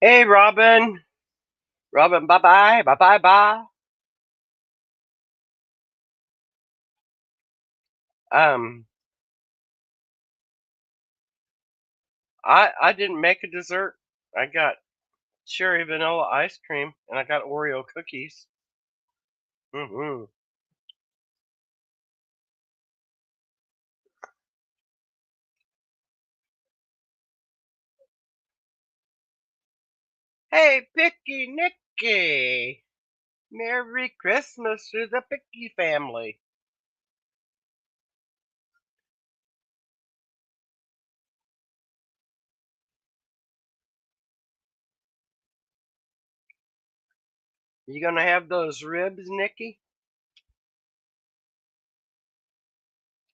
Hey, Robin. Robin, bye bye. Bye bye bye. I didn't make a dessert. I got cherry vanilla ice cream and I got Oreo cookies. Mm-hmm. Hey, Picky Nicky. Merry Christmas to the Picky family. You gonna have those ribs, Nicky?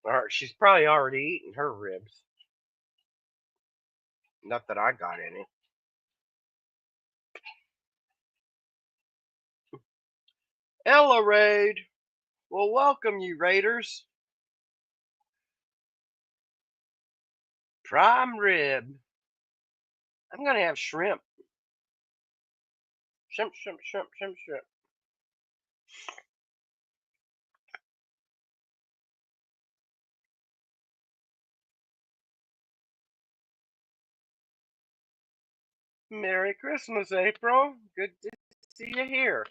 Or she's probably already eaten her ribs. Not that I got any. Ella Raid. Well, welcome you Raiders. Prime rib. I'm gonna have shrimp. Shrimp, shrimp, shrimp, shrimp, shrimp. Merry Christmas, April. Good to see you here.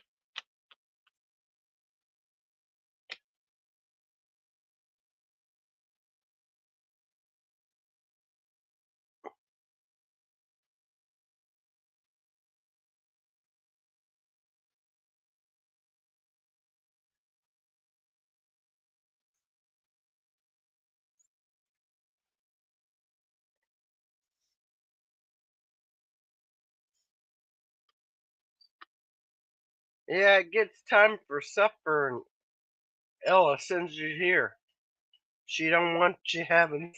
Yeah, it gets time for supper and Ella sends you here. She don't want you having.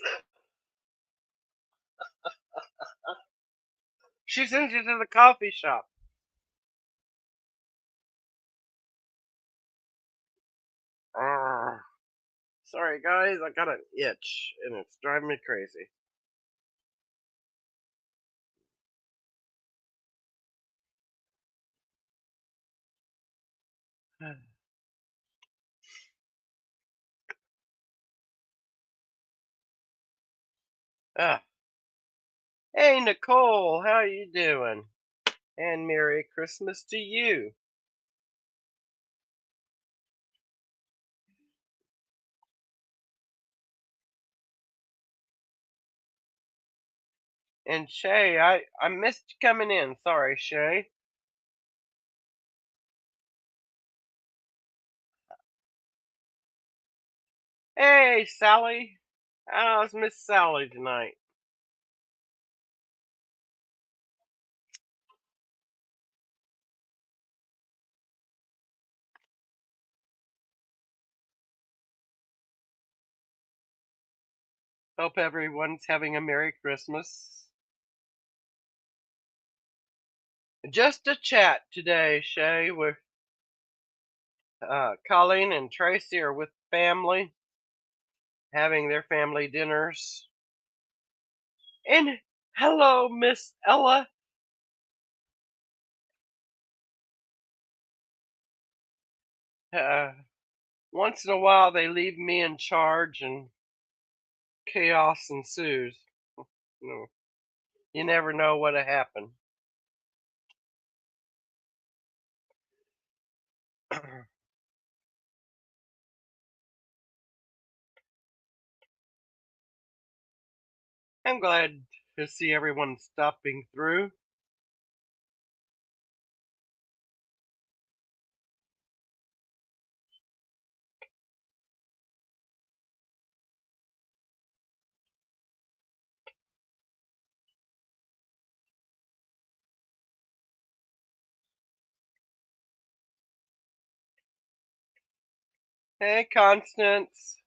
She sends you to the coffee shop. Sorry, guys, I got an itch and it's driving me crazy. Ah. Hey, Nicole, how you doing? And Merry Christmas to you. And Shay, I missed you coming in. Sorry, Shay. Hey, Sally. How's Miss Sally tonight? Hope everyone's having a Merry Christmas. Just a chat today, Shay. We're Colleen and Tracy are with family, having their family dinners. And hello, Miss Ella. Once in a while, they leave me in charge, and chaos ensues. You never know what'll happen. I'm glad to see everyone stopping through. Hey, Constance.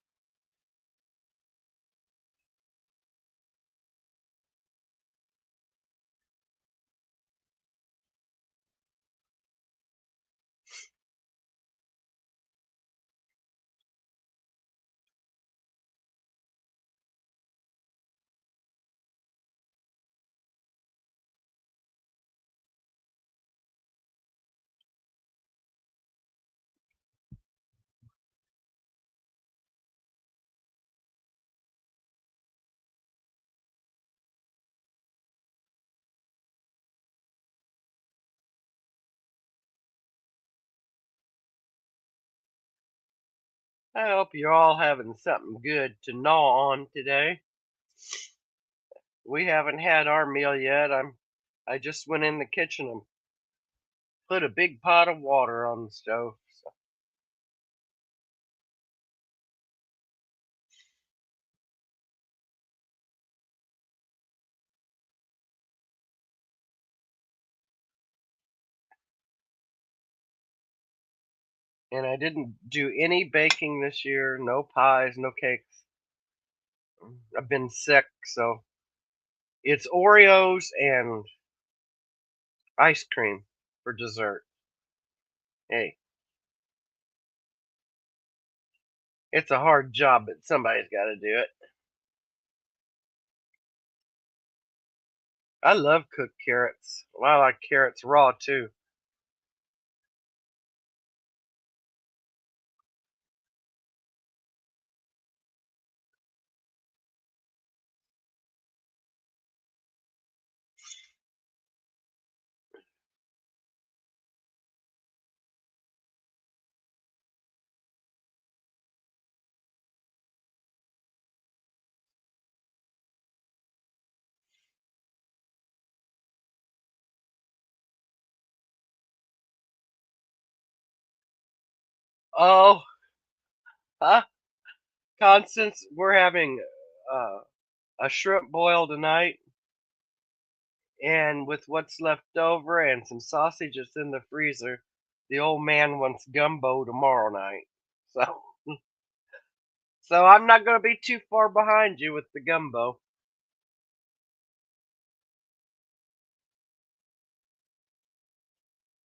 I hope you're all having something good to gnaw on today. We haven't had our meal yet. I just went in the kitchen and put a big pot of water on the stove. So. And I didn't do any baking this year. No pies, no cakes. I've been sick, so it's Oreos and ice cream for dessert. Hey, it's a hard job, but somebody's got to do it. I love cooked carrots. Well, I like carrots raw too. Oh, huh? Constance, we're having uh, a shrimp boil tonight, and with what's left over and some sausages in the freezer, the old man wants gumbo tomorrow night. So, so I'm not going to be too far behind you with the gumbo.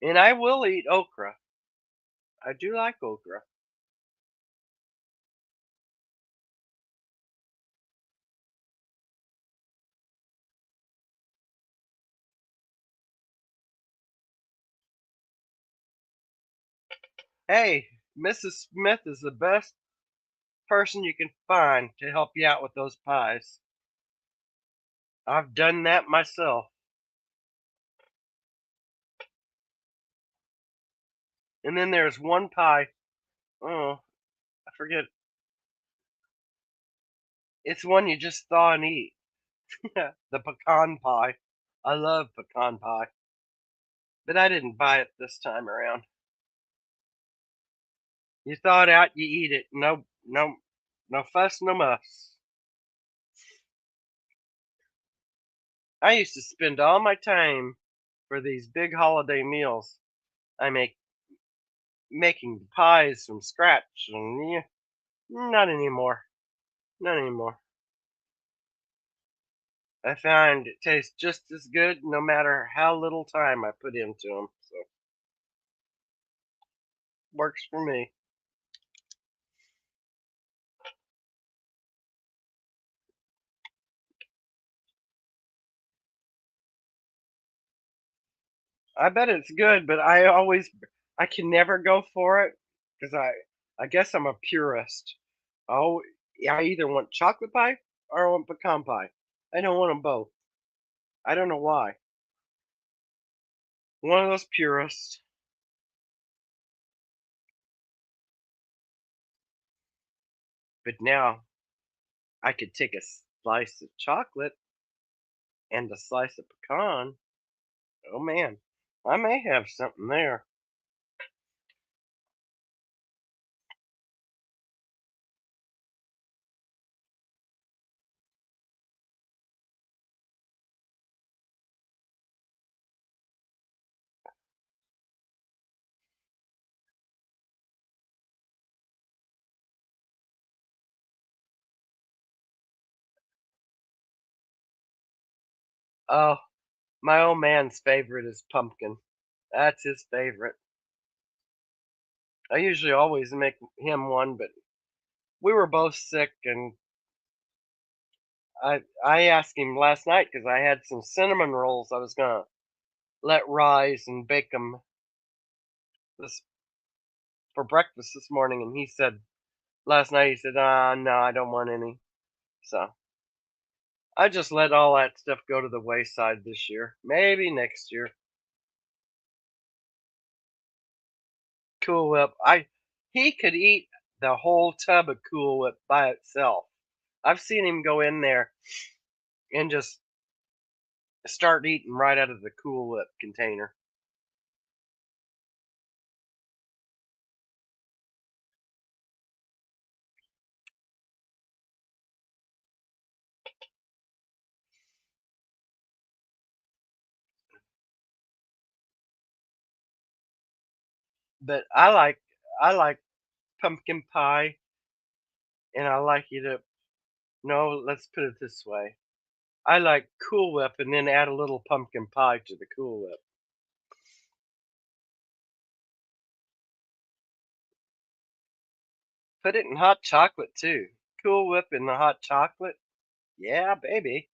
And I will eat okra. I do like okra. Hey, Mrs. Smith is the best person you can find to help you out with those pies. I've done that myself. And then there's one pie. Oh, I forget. It's one you just thaw and eat. The pecan pie. I love pecan pie. But I didn't buy it this time around. You thaw it out, you eat it. No fuss, no muss. I used to spend all my time for these big holiday meals. I making pies from scratch, and yeah, not anymore. Not anymore. I find it tastes just as good no matter how little time I put into them. So works for me. I bet it's good, but I can never go for it because I guess I'm a purist. Oh, I either want chocolate pie or I want pecan pie. I don't want them both. I don't know why. One of those purists. But now I could take a slice of chocolate and a slice of pecan. Oh man, I may have something there. Oh, my old man's favorite is pumpkin. That's his favorite. I usually always make him one, but we were both sick, and I asked him last night because I had some cinnamon rolls I was gonna let rise and bake them this for breakfast this morning, and he said last night he said, no, I don't want any. So I just let all that stuff go to the wayside this year. Maybe next year. Cool Whip. He could eat the whole tub of Cool Whip by itself. I've seen him go in there and just start eating right out of the Cool Whip container. But I like pumpkin pie, and I like you to no, let's put it this way. I like Cool Whip and then add a little pumpkin pie to the Cool Whip. Put it in hot chocolate too. Cool Whip in the hot chocolate. Yeah, baby.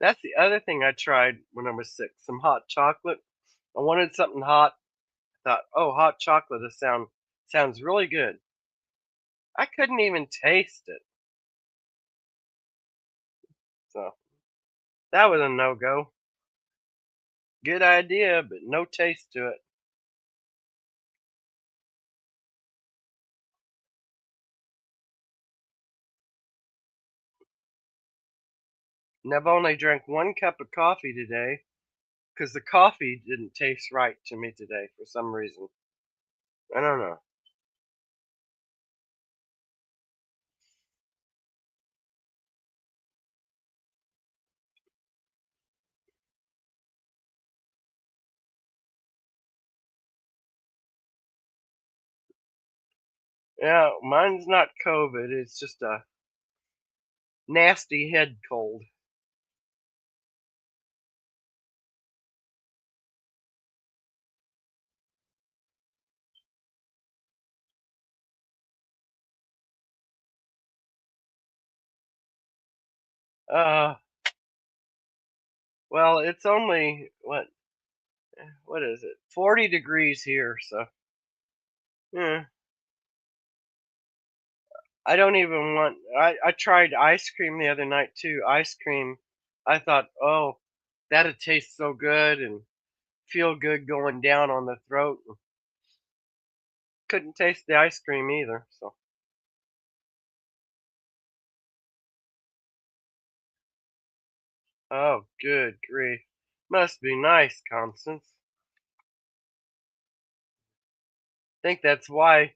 That's the other thing I tried when I was sick. Some hot chocolate. I wanted something hot. I thought, oh, hot chocolate. This sounds really good. I couldn't even taste it. So that was a no go. Good idea, but no taste to it. And I've only drank 1 cup of coffee today because the coffee didn't taste right to me today for some reason. I don't know. Yeah, mine's not COVID. It's just a nasty head cold. Uh, well, it's only what is it? 40 degrees here, so yeah. I don't even want. I tried ice cream the other night too. Ice cream. I thought, oh, that'd taste so good and feel good going down on the throat. Couldn't taste the ice cream either. So, oh, good grief. Must be nice, Constance. Think that's why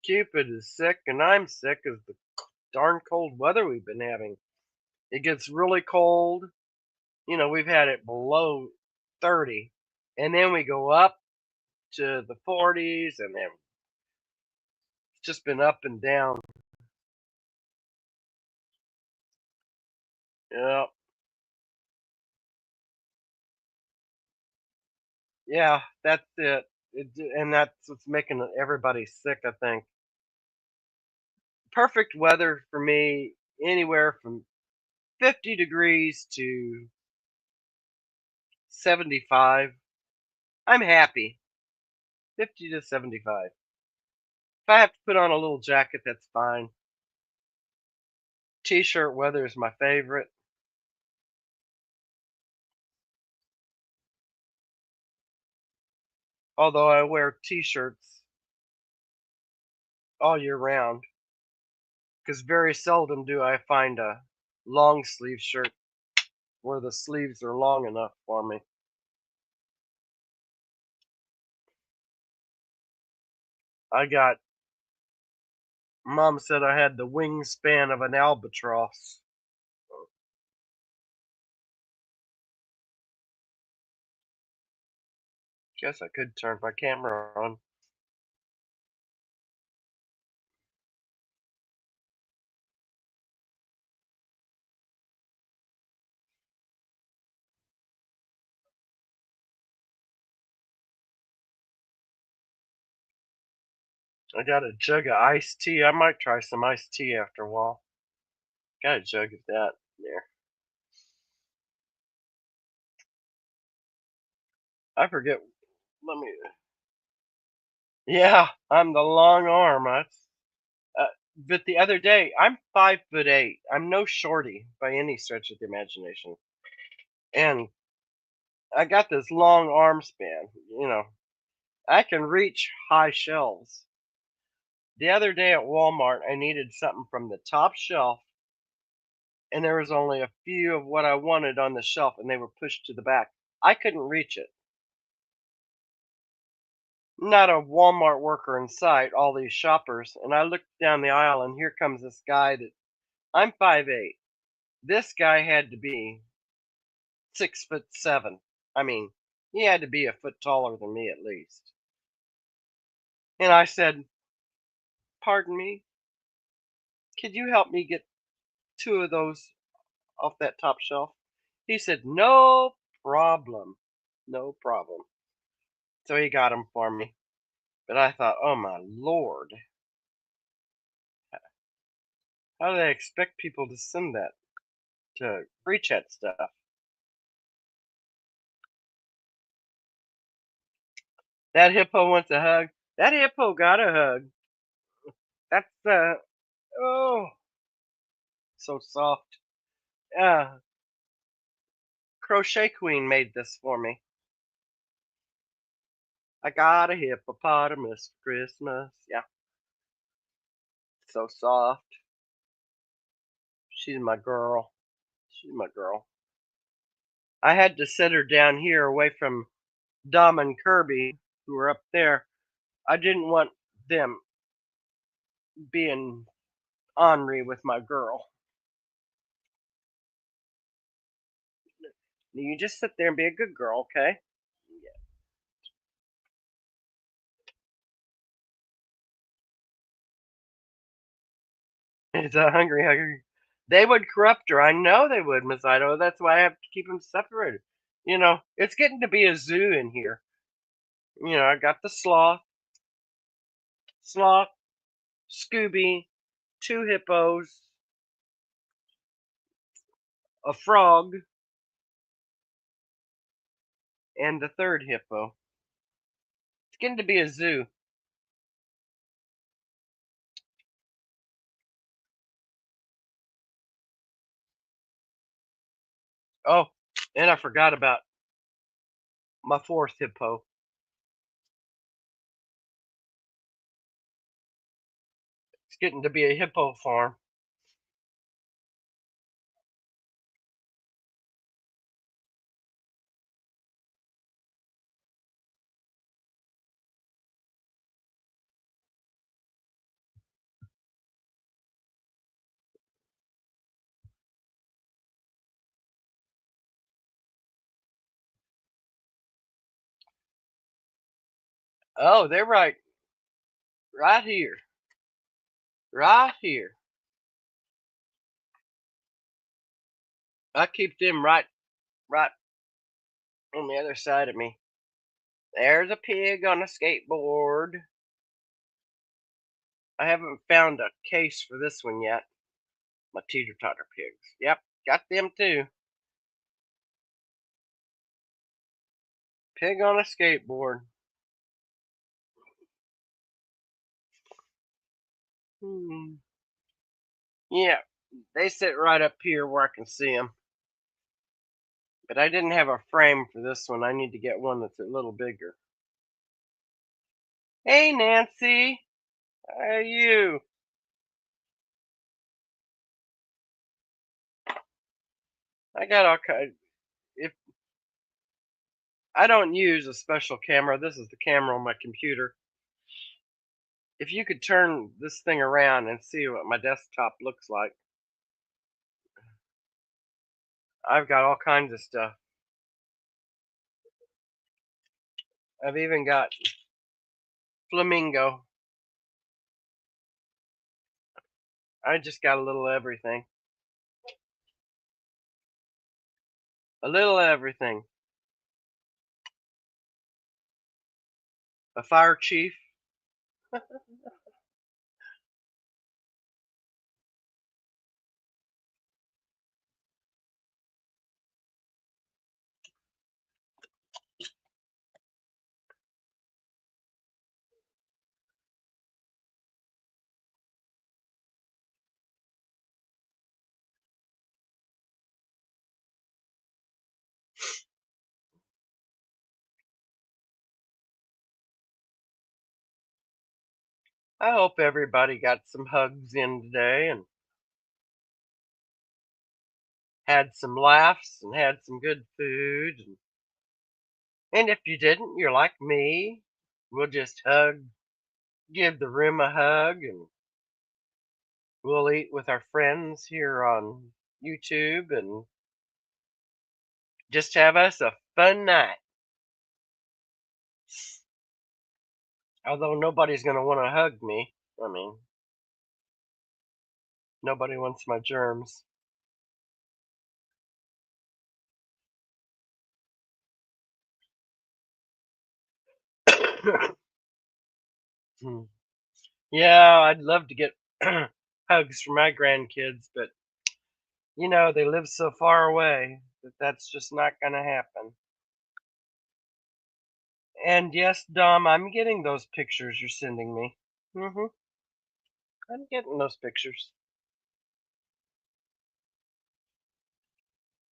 Cupid is sick and I'm sick is the darn cold weather we've been having. It gets really cold. You know, we've had it below 30, and then we go up to the 40s, and then it's just been up and down. Yeah, yeah, that's it. And that's what's making everybody sick, I think. Perfect weather for me, anywhere from 50 degrees to 75. I'm happy. 50 to 75. If I have to put on a little jacket, that's fine. T-shirt weather is my favorite. Although I wear t-shirts all year round, because very seldom do I find a long sleeve shirt where the sleeves are long enough for me. I got, Mom said I had the wingspan of an albatross. Guess I could turn my camera on. I got a jug of iced tea. I might try some iced tea after a while. Got a jug of that there. I forget. Let me. Yeah, I'm the long arm. But the other day, I'm 5'8". I'm no shorty by any stretch of the imagination, and I got this long arm span. I can reach high shelves. The other day at Walmart, I needed something from the top shelf, and there was only a few of what I wanted on the shelf, and they were pushed to the back. I couldn't reach it. Not a Walmart worker in sight, all these shoppers, and I looked down the aisle, and here comes this guy that I'm 5'8". This guy had to be 6'7". I mean, he had to be a foot taller than me at least. And I said, "Pardon me, could you help me get 2 of those off that top shelf?" He said, "No problem. No problem." So he got them for me. But I thought, oh my lord, how do they expect people to send that to reach that stuff? That hippo wants a hug. That hippo got a hug. That's oh, so soft. Crochet Queen made this for me. I got a hippopotamus for Christmas. Yeah, so soft. She's my girl. She's my girl. I had to set her down here away from Dom and Kirby, who were up there. I didn't want them being ornery with my girl. You just sit there and be a good girl, okay? It's a hungry, hungry. They would corrupt her. I know they would, Miss Idaho. That's why I have to keep them separated. It's getting to be a zoo in here. I got the sloth, Scooby, 2 hippos, a frog, and the 3rd hippo. It's getting to be a zoo. Oh, and I forgot about my 4th hippo. It's getting to be a hippo farm. Oh, they're right here. Right here. I keep them right on the other side of me. There's a pig on a skateboard. I haven't found a case for this one yet. My teeter-totter pigs. Yep, got them too. Pig on a skateboard. Yeah, they sit right up here where I can see them. But I didn't have a frame for this one. I need to get one that's a little bigger. Hey, Nancy. How are you? I got all kinds. If I don't use a special camera, this is the camera on my computer. If you could turn this thing around and see what my desktop looks like, I've got all kinds of stuff. I've even got flamingo. I just got a little everything. A little everything. A fire chief. I hope everybody got some hugs in today and had some laughs and had some good food. And if you didn't, you're like me. We'll just give the room a hug, and we'll eat with our friends here on YouTube and just have us a fun night. Although nobody's going to want to hug me. I mean, nobody wants my germs. Yeah, I'd love to get hugs from my grandkids, but they live so far away that that's just not going to happen. And yes, Dom, I'm getting those pictures you're sending me. I'm getting those pictures.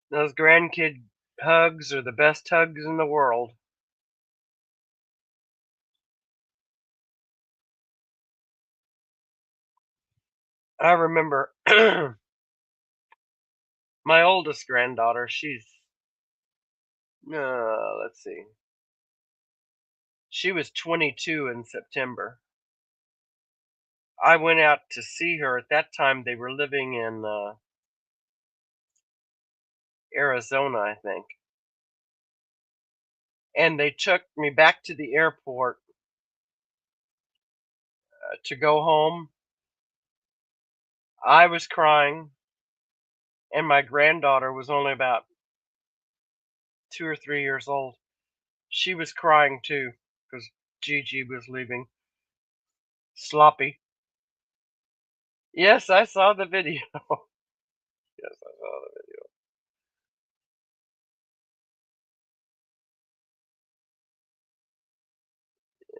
Those grandkid hugs are the best hugs in the world. I remember my oldest granddaughter, let's see. She was 22 in September. I went out to see her. At that time, they were living in Arizona, I think. And they took me back to the airport to go home. I was crying, and my granddaughter was only about 2 or 3 years old. She was crying too because Gigi was leaving. Sloppy. Yes, I saw the video. Yes, I saw the video.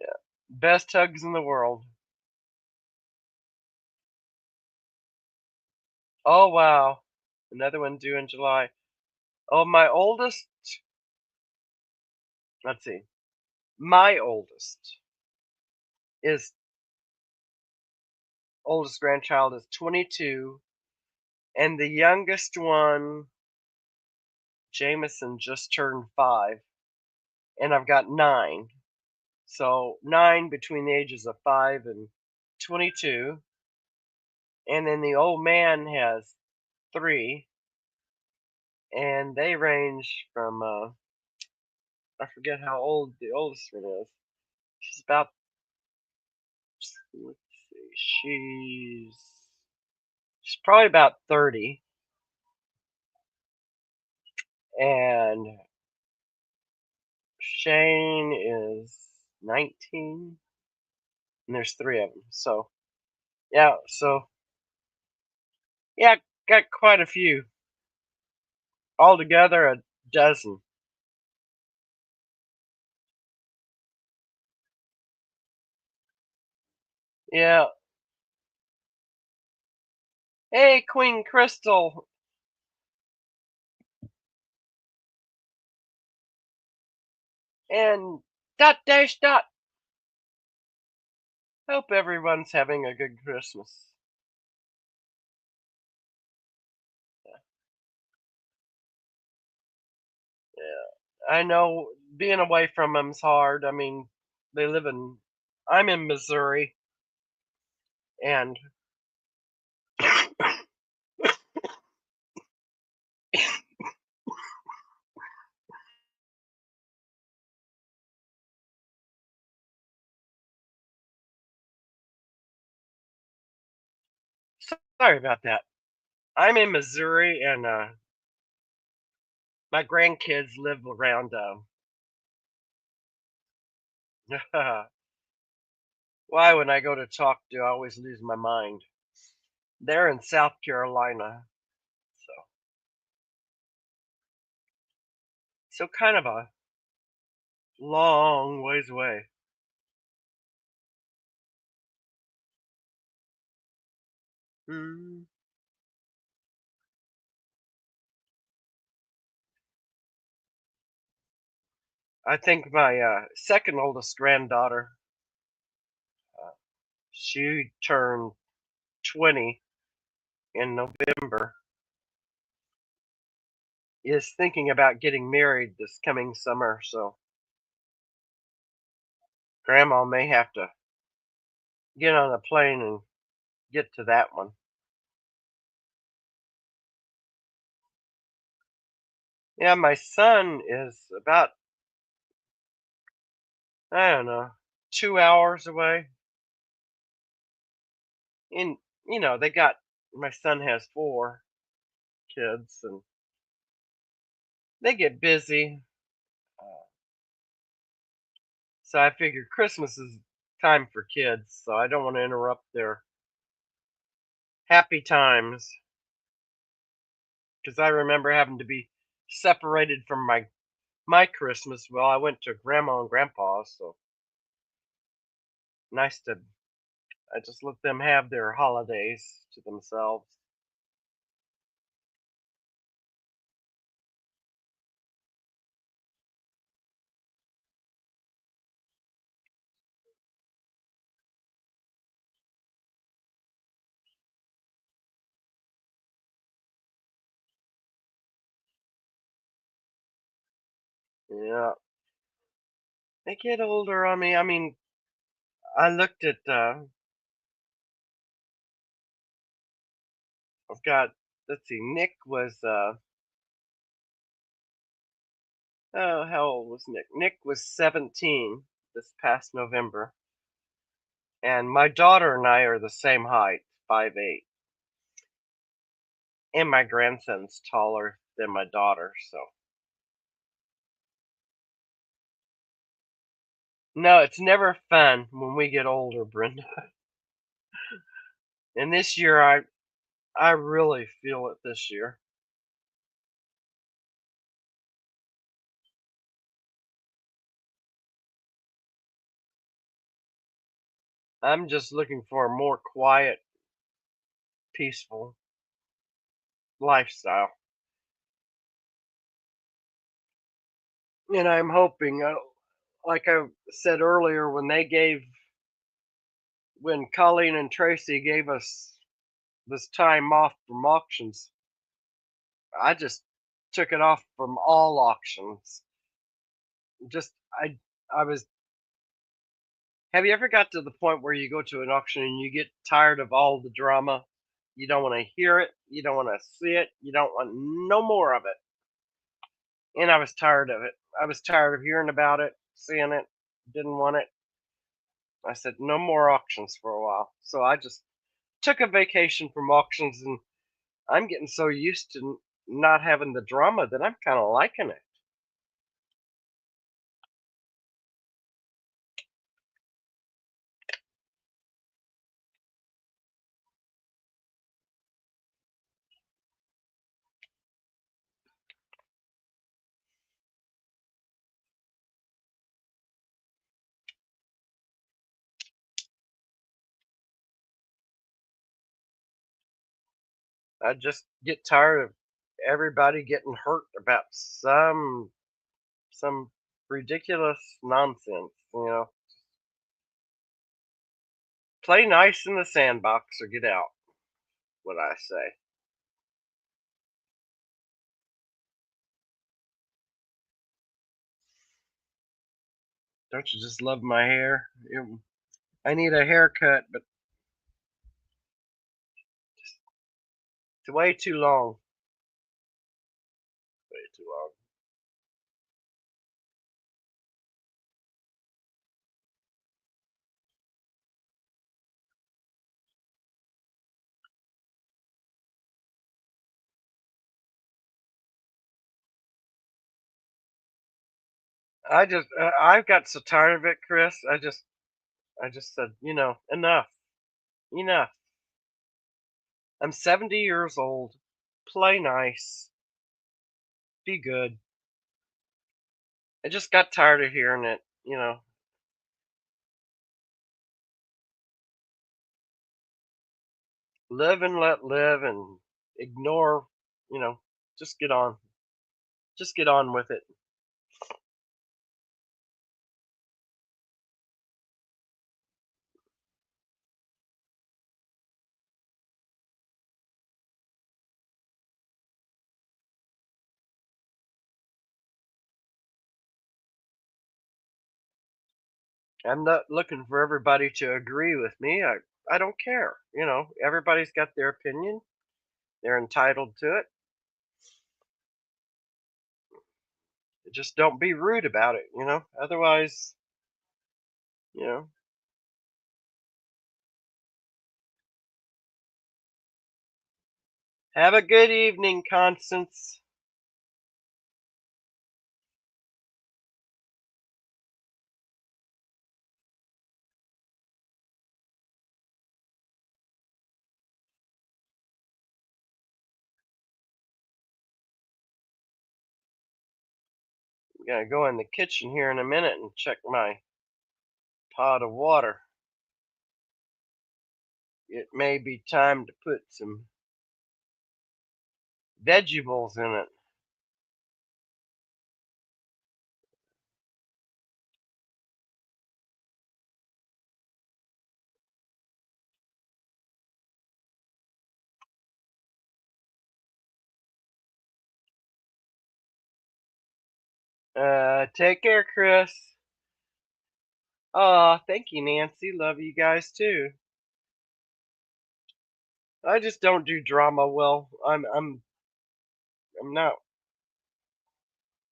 Yeah. Best hugs in the world. Oh, wow. Another one due in July. Oh, my oldest. Let's see. My oldest grandchild is 22, and the youngest one, Jameson, just turned 5, and I've got 9. So 9 between the ages of 5 and 22, and then the old man has 3, and they range from I forget how old the oldest one is. She's about, let's see, she's probably about 30, and Shane is 19, and there's 3 of them. So yeah, got quite a few. Altogether, a dozen. Yeah. Hey, Queen Crystal. And dot dash dot. Hope everyone's having a good Christmas. Yeah. I know being away from them's hard. I mean, I'm in Missouri, and sorry about that. I'm in Missouri, and my grandkids live around. Why, when I go to talk, do I always lose my mind? They're in South Carolina, so kind of a long ways away. Hmm. I think my second oldest granddaughter, uh, She turned 20 in November. Is thinking about getting married this coming summer, so Grandma may have to get on a plane and get to that one. Yeah, my son is about, I don't know, 2 hours away. And, my son has 4 kids, and they get busy. Uh, so I figured Christmas is time for kids, so I don't want to interrupt their happy times. Because I remember having to be separated from my Christmas. Well, I went to Grandma and Grandpa's, so nice to. I just let them have their holidays to themselves. Yeah, they get older on me. I mean, I looked at. I've got. Let's see. Nick was. Oh, how old was Nick? Nick was 17 this past November, and my daughter and I are the same height, 5'8", and my grandson's taller than my daughter. So no, it's never fun when we get older, Brenda. And this year, I really feel it this year. I'm just looking for a more quiet, peaceful lifestyle. And I'm hoping, like I said earlier, when Colleen and Tracy gave us this time off from auctions, I just took it off from all auctions. Just, I was. Have you ever got to the point where you go to an auction and you get tired of all the drama? You don't want to hear it. You don't want to see it. You don't want no more of it. And I was tired of it. I was tired of hearing about it, seeing it, didn't want it. I said, no more auctions for a while. So I just took a vacation from auctions, and I'm getting so used to not having the drama that I'm kind of liking it. I just get tired of everybody getting hurt about some ridiculous nonsense, Play nice in the sandbox or get out, what I say. Don't you just love my hair? I need a haircut, but it's way too long. Way too long. I've got so tired of it, Chris. I just said, enough, enough. I'm 70 years old. Play nice. Be good. I just got tired of hearing it. Live and let live and ignore, you know, just get on. Just get on with it. I'm not looking for everybody to agree with me. I don't care. Everybody's got their opinion. They're entitled to it. Just don't be rude about it. Otherwise, you know. Have a good evening, Constance. I'm gonna go in the kitchen here in a minute and check my pot of water. It may be time to put some vegetables in it. Take care, Chris. Thank you, Nancy. Love you guys too. I just don't do drama well. I'm not,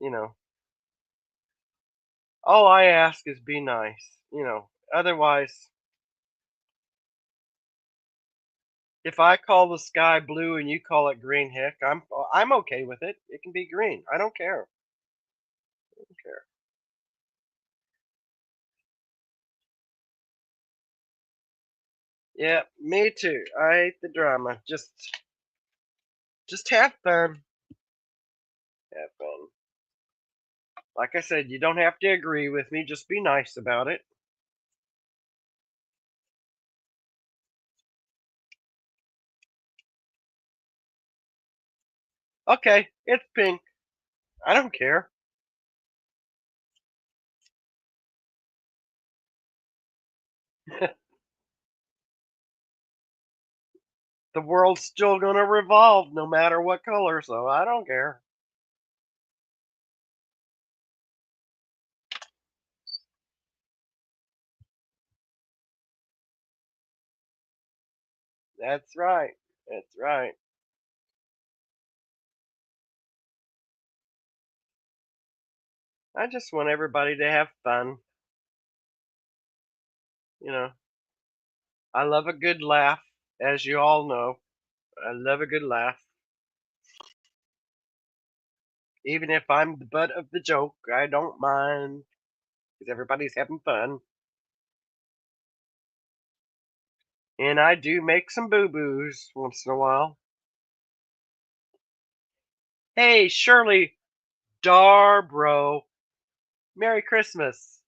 you know. All I ask is be nice. Otherwise, if I call the sky blue and you call it green, heck, I'm okay with it. It can be green. I don't care. I don't care. Yeah, me too. I hate the drama. Just have fun. Have fun. Like I said, you don't have to agree with me. Just be nice about it. Okay, it's pink. I don't care. The world's still gonna revolve no matter what color, so I don't care. That's right. That's right. I just want everybody to have fun. You know, I love a good laugh, as you all know. I love a good laugh. Even if I'm the butt of the joke, I don't mind because everybody's having fun. And I do make some boo boos once in a while. Hey, Shirley Darbro, Merry Christmas.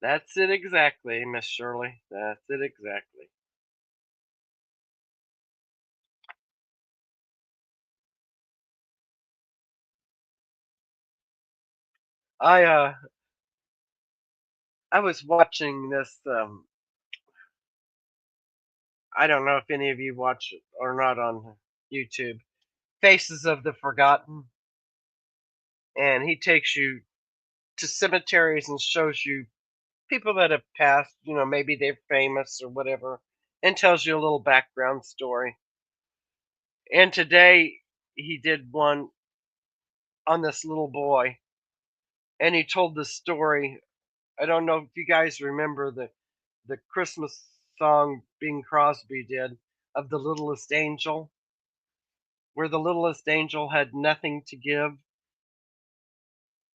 That's it exactly, Miss Shirley. That's it exactly. I uh I was watching this I don't know if any of you watch it or not on YouTube. Faces of the Forgotten. And he takes you to cemeteries and shows you people that have passed, maybe they're famous or whatever, and tells you a little background story. And today he did one on this little boy, and he told the story. I don't know if you guys remember the Christmas song Bing Crosby did of the littlest angel, where the littlest angel had nothing to give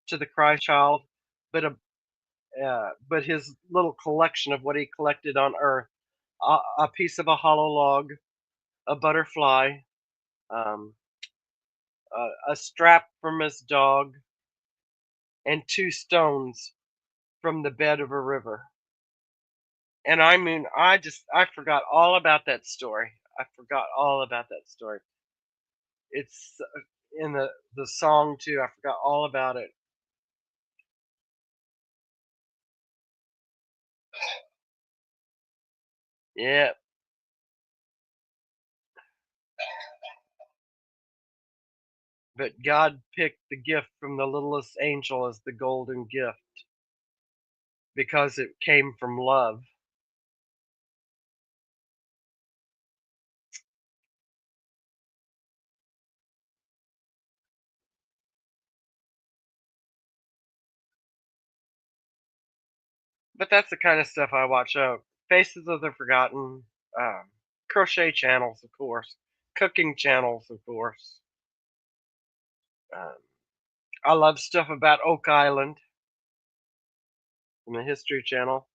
to the Christ child, but but his little collection of what he collected on Earth: a piece of a hollow log, a butterfly, um, a strap from his dog, and 2 stones from the bed of a river. And I mean, I forgot all about that story. I forgot all about that story. It's in the song too. I forgot all about it. Yeah. But God picked the gift from the littlest angel as the golden gift because it came from love. But that's the kind of stuff I watch. Faces of the Forgotten, um, crochet channels, of course, cooking channels, of course. Um, I love stuff about Oak Island from the History Channel.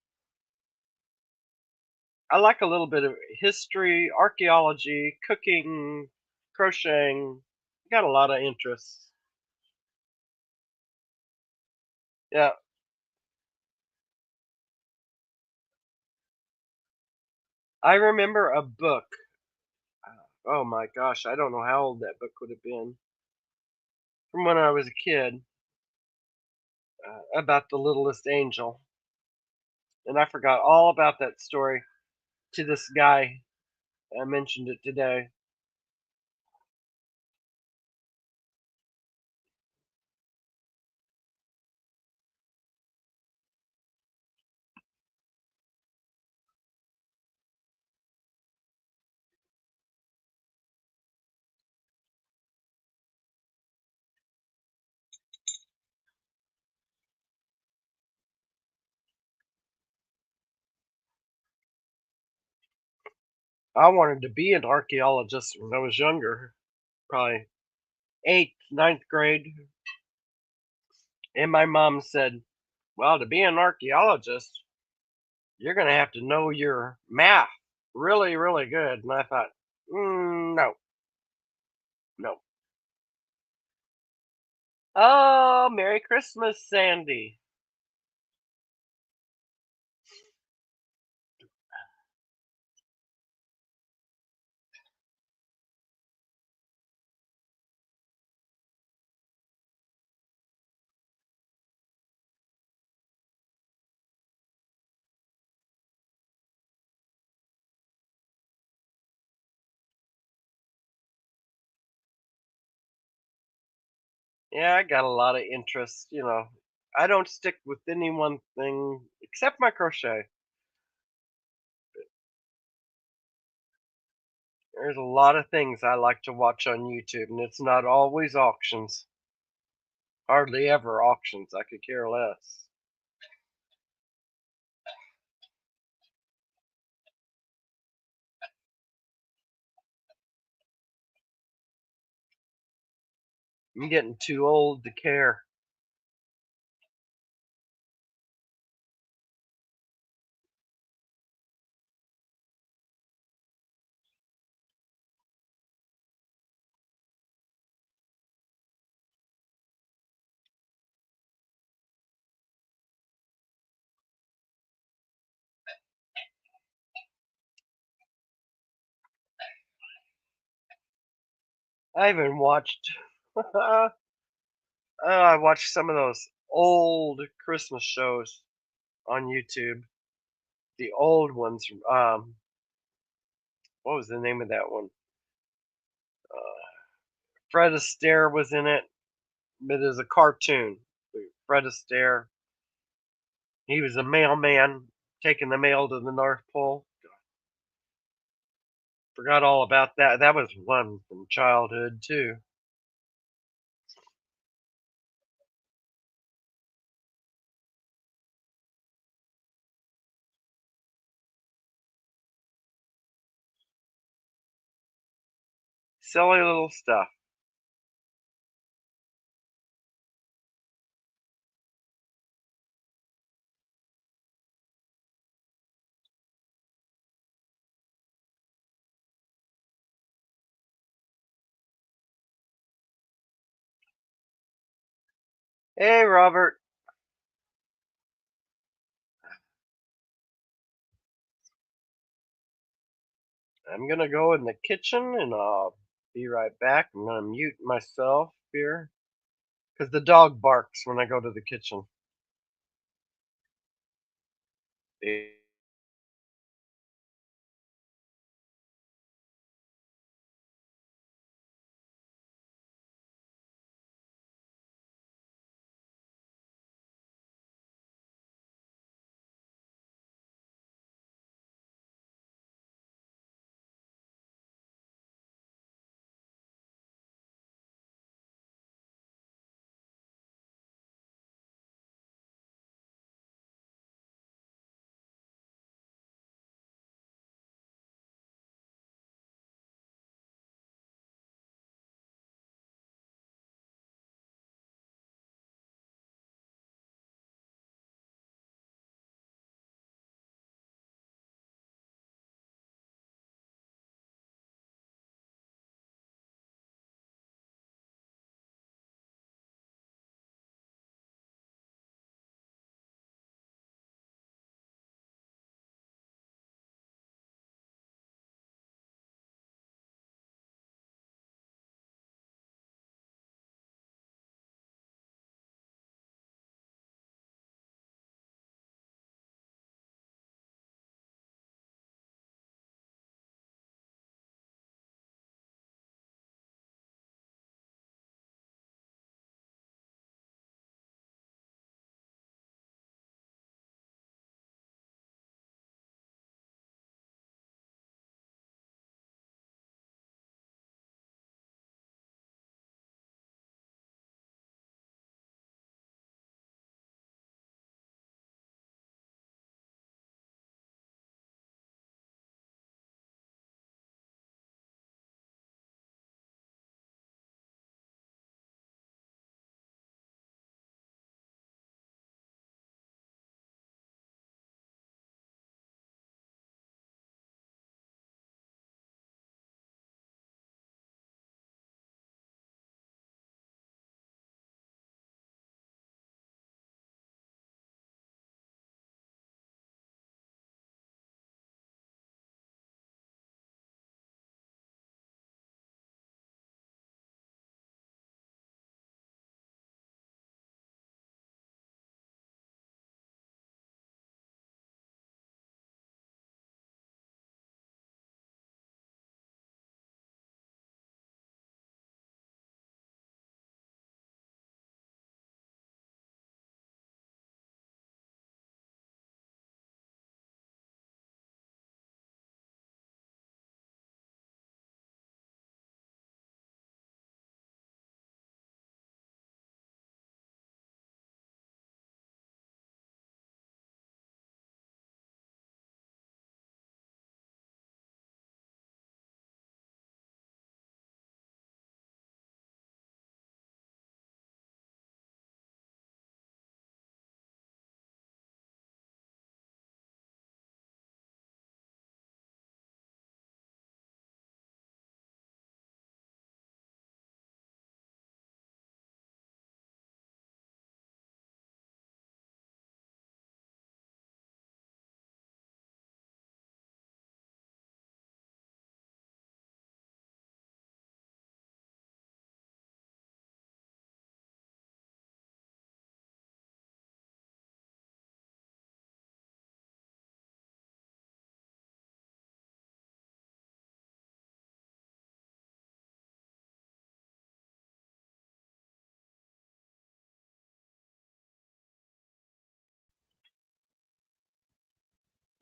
I like a little bit of history, archaeology, cooking, crocheting. Got a lot of interests. Yeah, I remember a book. Oh my gosh, I don't know how old that book would have been. From when I was a kid, about the littlest angel. And I forgot all about that story to this guy. I mentioned it today. I wanted to be an archaeologist when I was younger, probably eighth, ninth grade. And my mom said, well, to be an archaeologist, you're going to have to know your math really, really good. And I thought, no, no. Oh, Merry Christmas, Sandy. Yeah, I got a lot of interest. I don't stick with any one thing except my crochet. There's a lot of things I like to watch on YouTube, and it's not always auctions. Hardly ever auctions. I could care less. I'm getting too old to care. I even watched. I watched some of those old Christmas shows on YouTube. The old ones. What was the name of that one? Fred Astaire was in it. It is a cartoon. Fred Astaire. He was a mailman taking the mail to the North Pole. Forgot all about that. That was one from childhood too. Silly little stuff. Hey, Robert. I'm gonna go in the kitchen and I'll be right back. I'm gonna mute myself here because the dog barks when I go to the kitchen.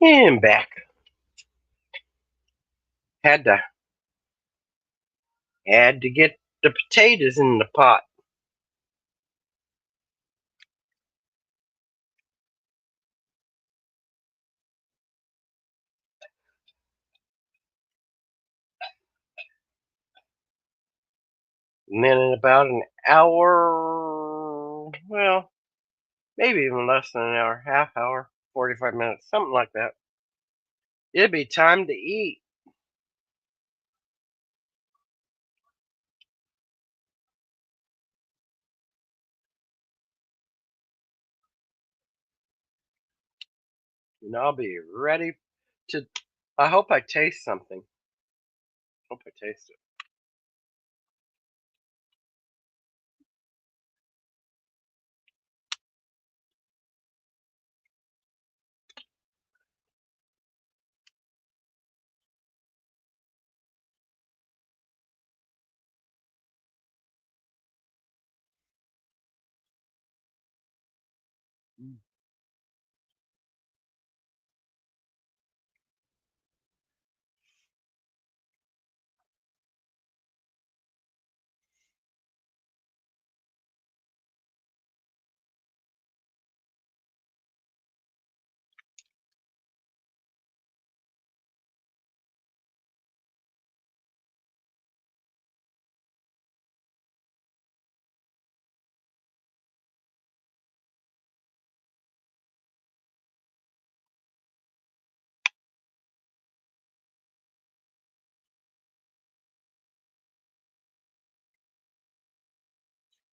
And back. Had to get the potatoes in the pot. And then in about an hour, well, maybe even less than an hour, half hour, 45 minutes, something like that, it'd be time to eat. And I'll be ready to. I hope I taste something. Hope I taste it.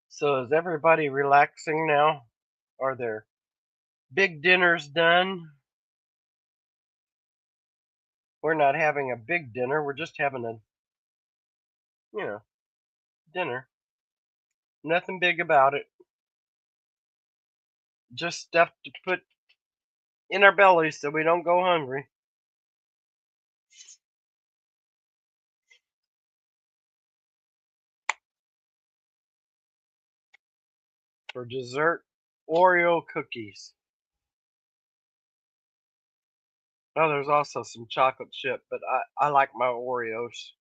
So is everybody relaxing now? Are their big dinners done? We're not having a big dinner. We're just having a, dinner. Nothing big about it. Just stuff to put in our bellies so we don't go hungry. For dessert, Oreo cookies. Oh, there's also some chocolate chip, but I like my Oreos.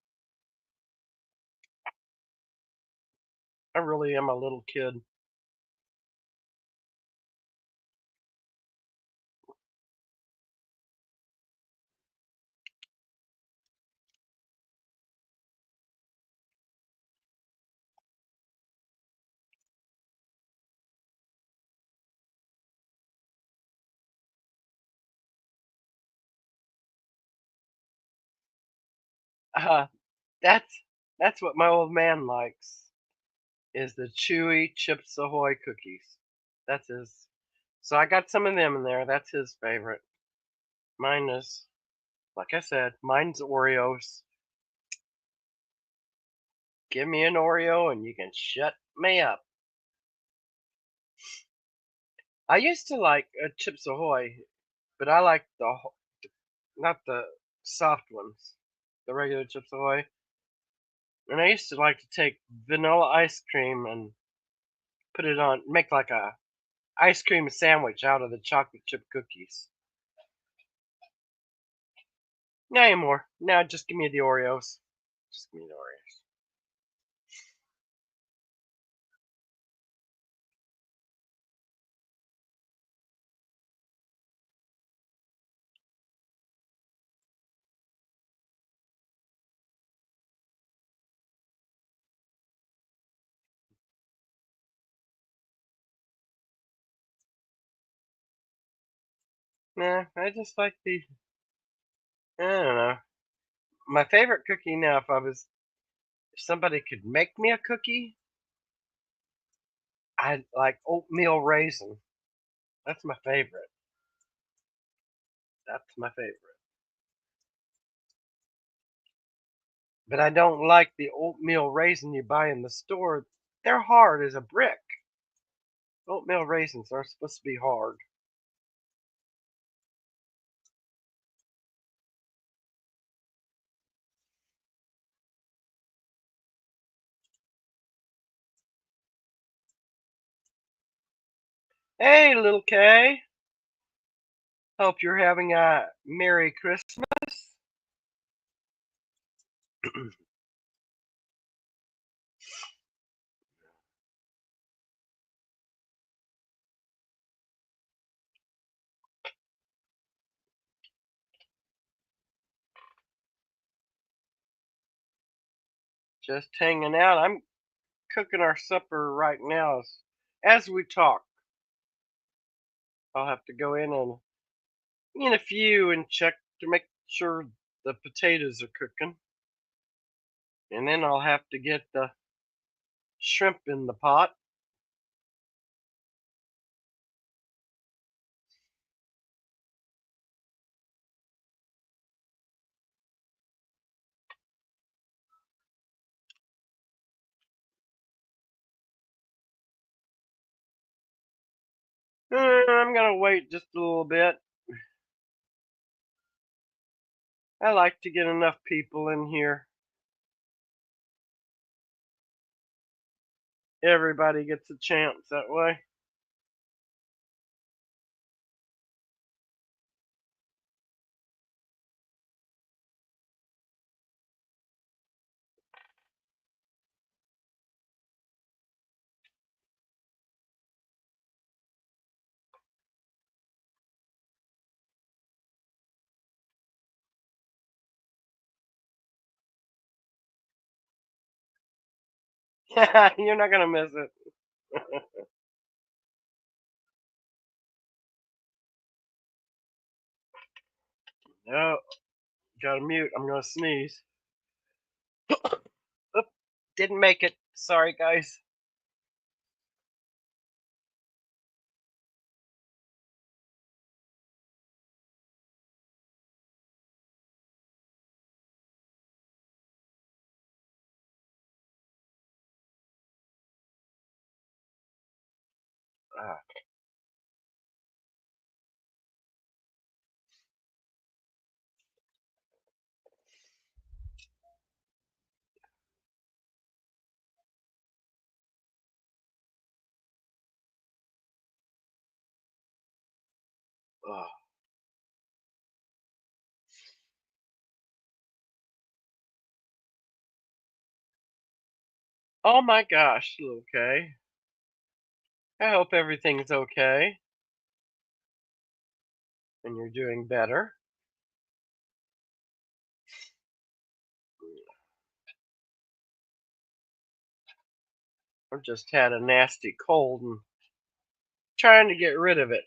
I really am a little kid. Uh, that's what my old man likes. Is the chewy Chips Ahoy cookies. That's his. So I got some of them in there. That's his favorite. Mine is, like I said, mine's Oreos. Give me an Oreo and you can shut me up. I used to like Chips Ahoy, but I like not the soft ones, the regular Chips Ahoy. And I used to like to take vanilla ice cream and put it on, make like a ice cream sandwich out of the chocolate chip cookies. Not anymore. Now just give me the Oreos. Just give me the Oreos. Nah, I just like I don't know. My favorite cookie now, if somebody could make me a cookie, I'd like oatmeal raisin. That's my favorite. That's my favorite. But I don't like the oatmeal raisin you buy in the store. They're hard as a brick. Oatmeal raisins are supposed to be hard. Hey, little K. Hope you're having a Merry Christmas. Just hanging out. I'm cooking our supper right now as we talk. I'll have to go in a few and check to make sure the potatoes are cooking. And then I'll have to get the shrimp in the pot. I'm gonna wait just a little bit. I like to get enough people in here. Everybody gets a chance that way. Yeah, you're not gonna miss it. Oh, gotta mute. I'm gonna sneeze. Oop, didn't make it. Sorry, guys. Ah, ah. Oh my gosh, okay. I hope everything's okay and you're doing better. I've just had a nasty cold and trying to get rid of it.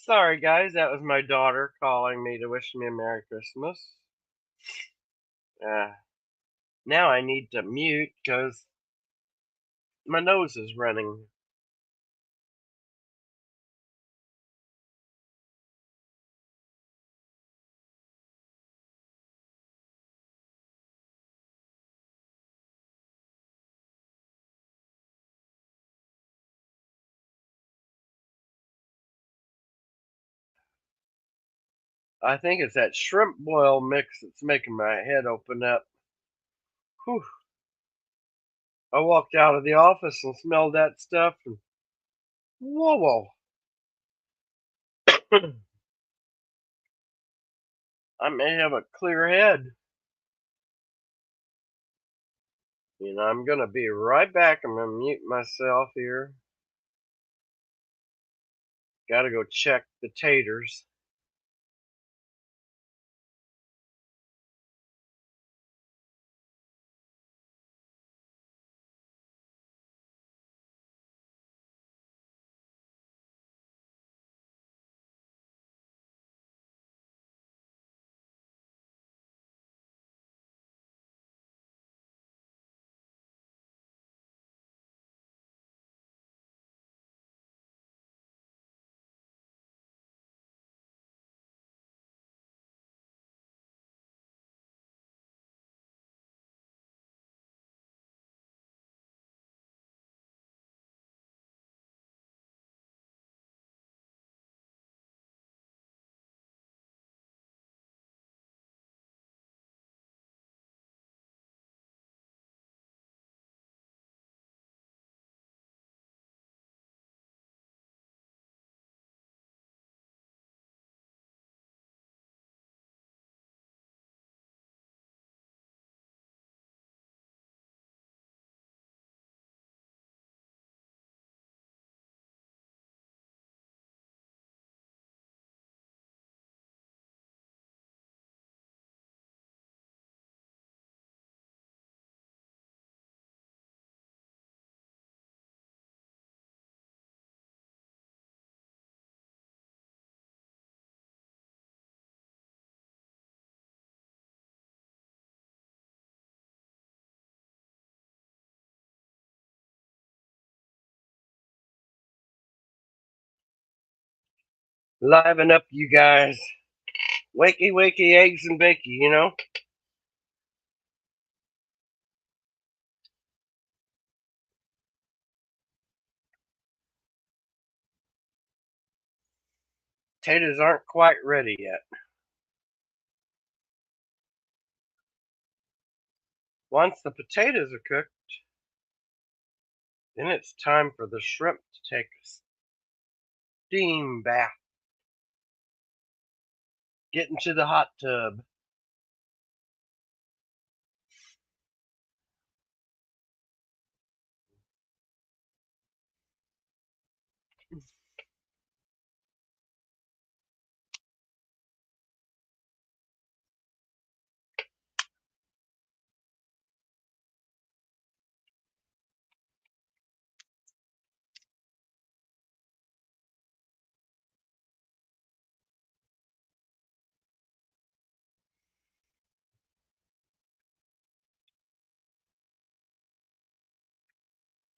Sorry, guys, that was my daughter calling me to wish me a Merry Christmas. Now I need to mute because my nose is running. I think it's that shrimp boil mix that's making my head open up. Whew. I walked out of the office and smelled that stuff, and whoa. I may have a clear head. I'm going to be right back. I'm going to mute myself here. Got to go check the taters. Liven up, you guys. Wakey, wakey, eggs and bakey, Potatoes aren't quite ready yet. Once the potatoes are cooked, then it's time for the shrimp to take a steam bath. Get into the hot tub.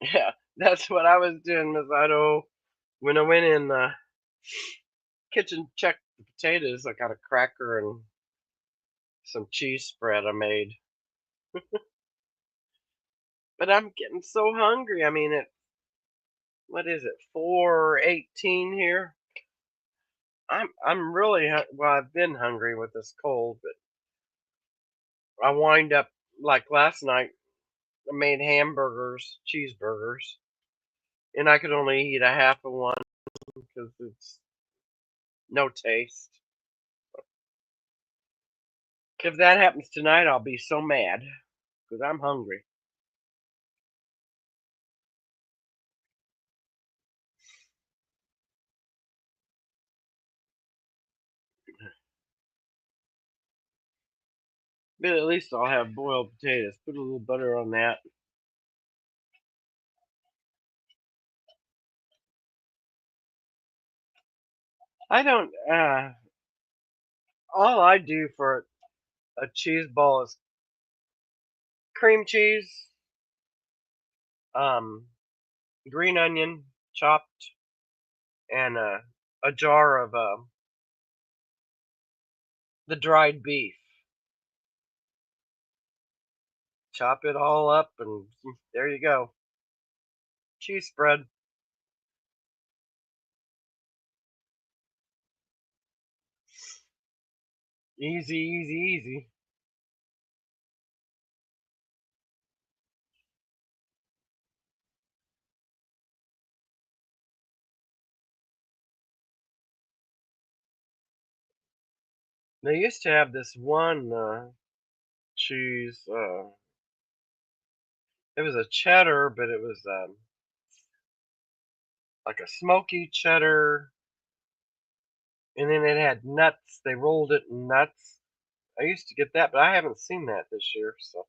Yeah, that's what I was doing, Miss Idaho. When I went in the kitchen, checked the potatoes, I got a cracker and some cheese spread I made. But I'm getting so hungry. I mean, what is it, 4:18 here? I'm really well. I've been hungry with this cold, but I wind up like last night. I made hamburgers, cheeseburgers, and I could only eat a half of one because it's no taste. If that happens tonight, I'll be so mad because I'm hungry. But at least I'll have boiled potatoes. Put a little butter on that. I don't. All I do for a cheese ball is cream cheese, um, green onion chopped, and a jar of the dried beef. Chop it all up, and there you go. Cheese spread. Easy, easy, easy. They used to have this one cheese. It was a cheddar, but it was like a smoky cheddar, and then it had nuts. They rolled it in nuts. I used to get that, but I haven't seen that this year. So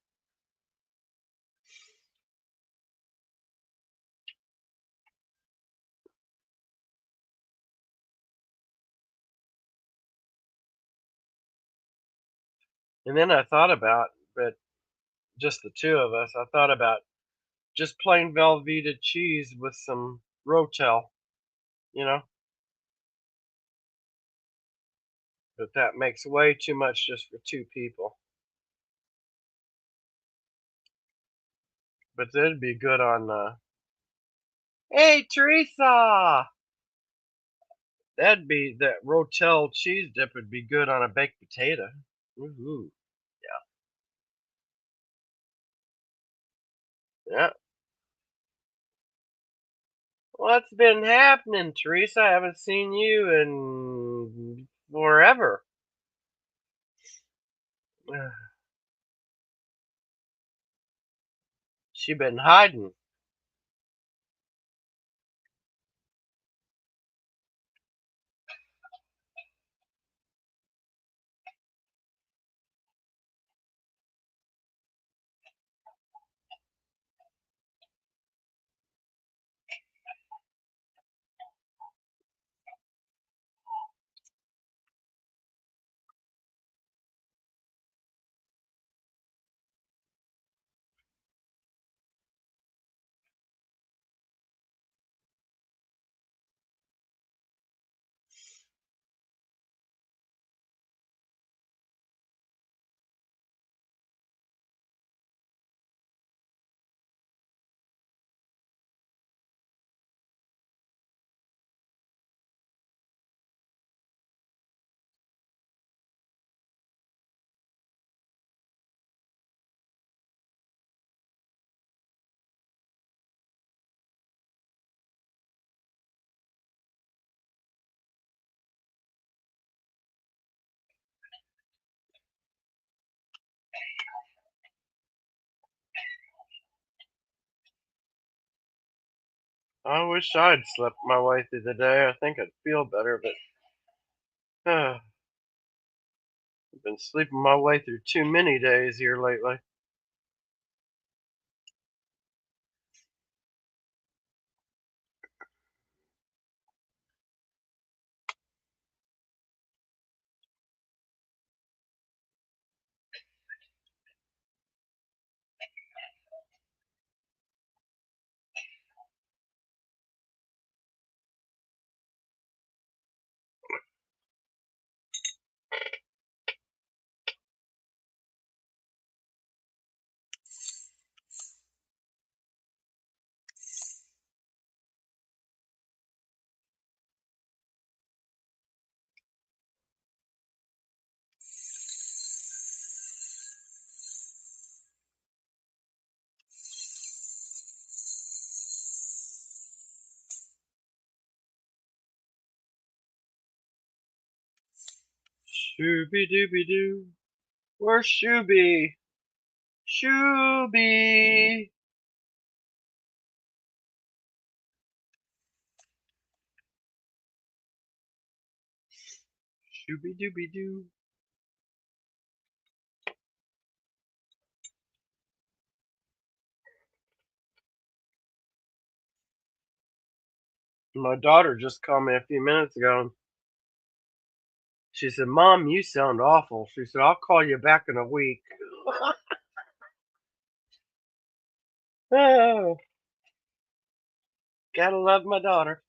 and then I thought about, but just the two of us, I thought about just plain Velveeta cheese with some Rotel, you know, but that makes way too much just for two people. But that'd be good on. Hey, Teresa! That'd be that Rotel cheese dip would be good on a baked potato. Woohoo! Yeah. What's been happening, Teresa? I haven't seen you in forever. She been hiding. I wish I'd slept my way through the day. I think I'd feel better, but I've been sleeping my way through too many days here lately. Shooby dooby doo. Where's Shooby? Shooby! Shooby dooby doo. My daughter just called me a few minutes ago. She said, Mom, you sound awful. She said, I'll call you back in a week. Oh, gotta love my daughter.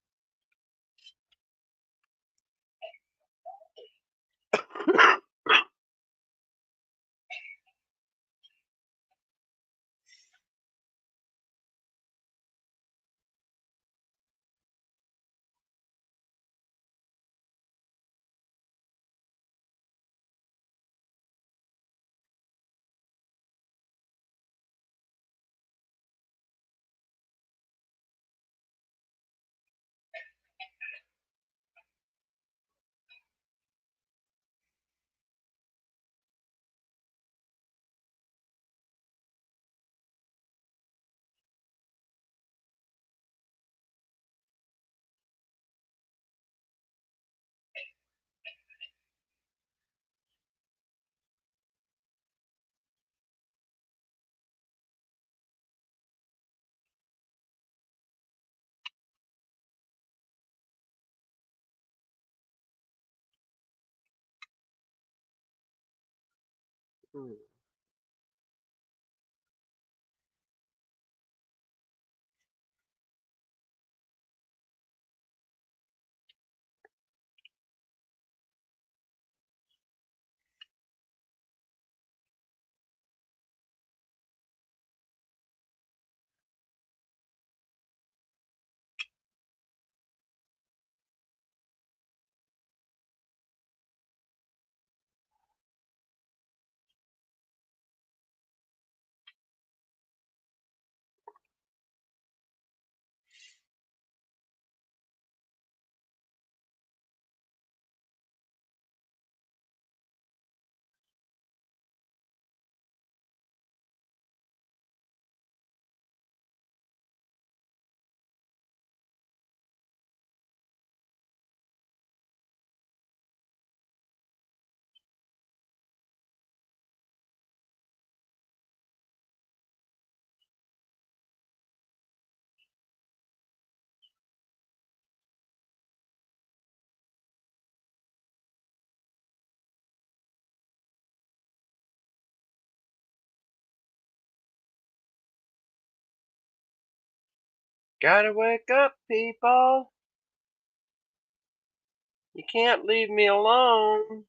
Gotta wake up, people. You can't leave me alone.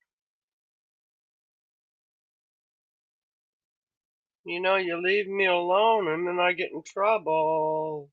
You know, you leave me alone and then I get in trouble.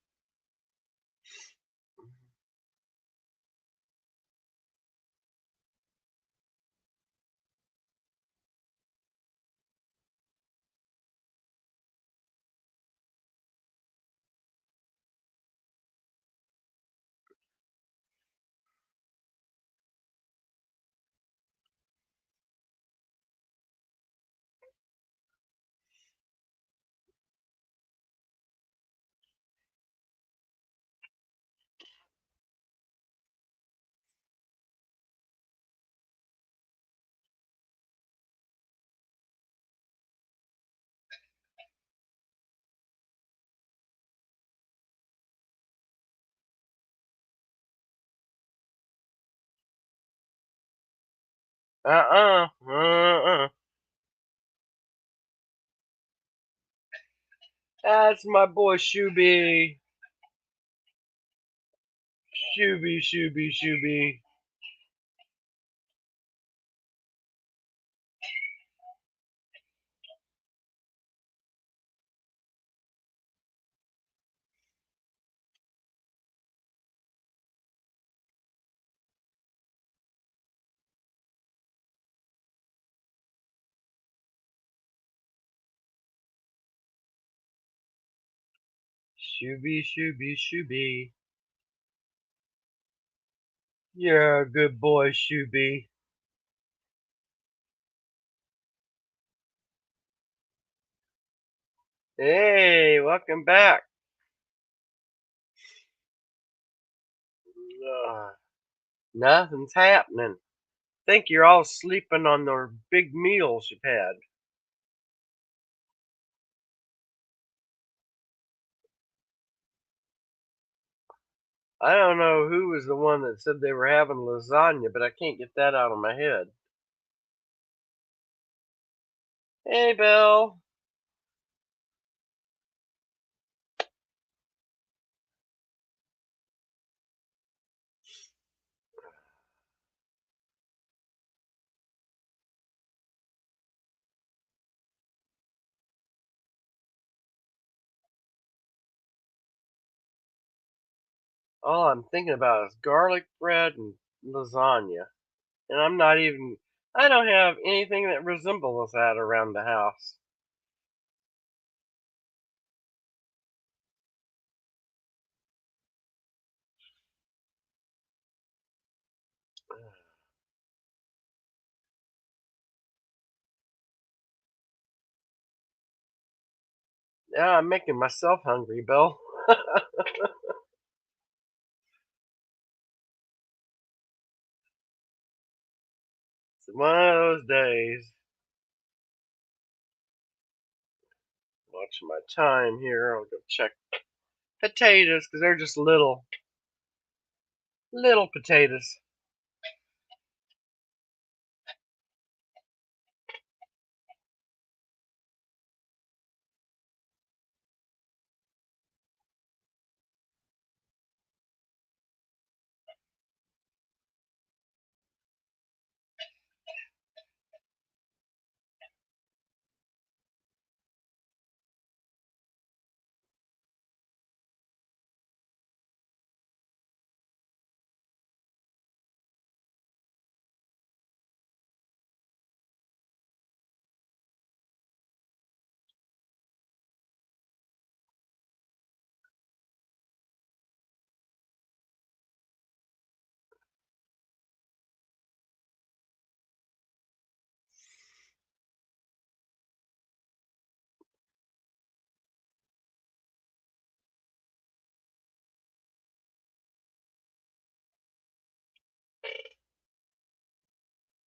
Uh-uh. That's my boy Shuby. Shuby. Shuby. You're a good boy, Shuby. Hey, welcome back. Nothing's happening. Think you're all sleeping on their big meals you've had. I don't know who was the one that said they were having lasagna, but I can't get that out of my head. Hey, Bill. All I'm thinking about is garlic bread and lasagna. And I don't have anything that resembles that around the house. Now I'm making myself hungry, Bill. It's one of those days. Watching my time here. I'll go check potatoes because they're just little potatoes.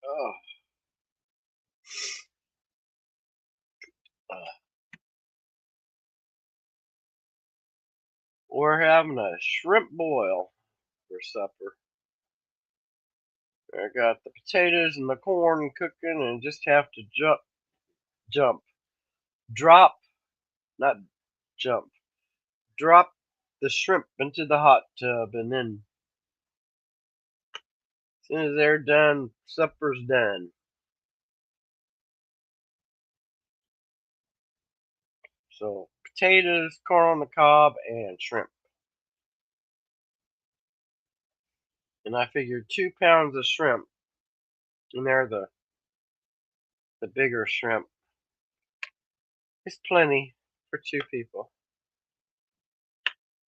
Oh, we're having a shrimp boil for supper. I got the potatoes and the corn cooking, and just have to drop, not jump, drop the shrimp into the hot tub, and then as soon as they're done, supper's done. So potatoes, corn on the cob, and shrimp. And I figured 2 pounds of shrimp, and they're the bigger shrimp. It's plenty for 2 people,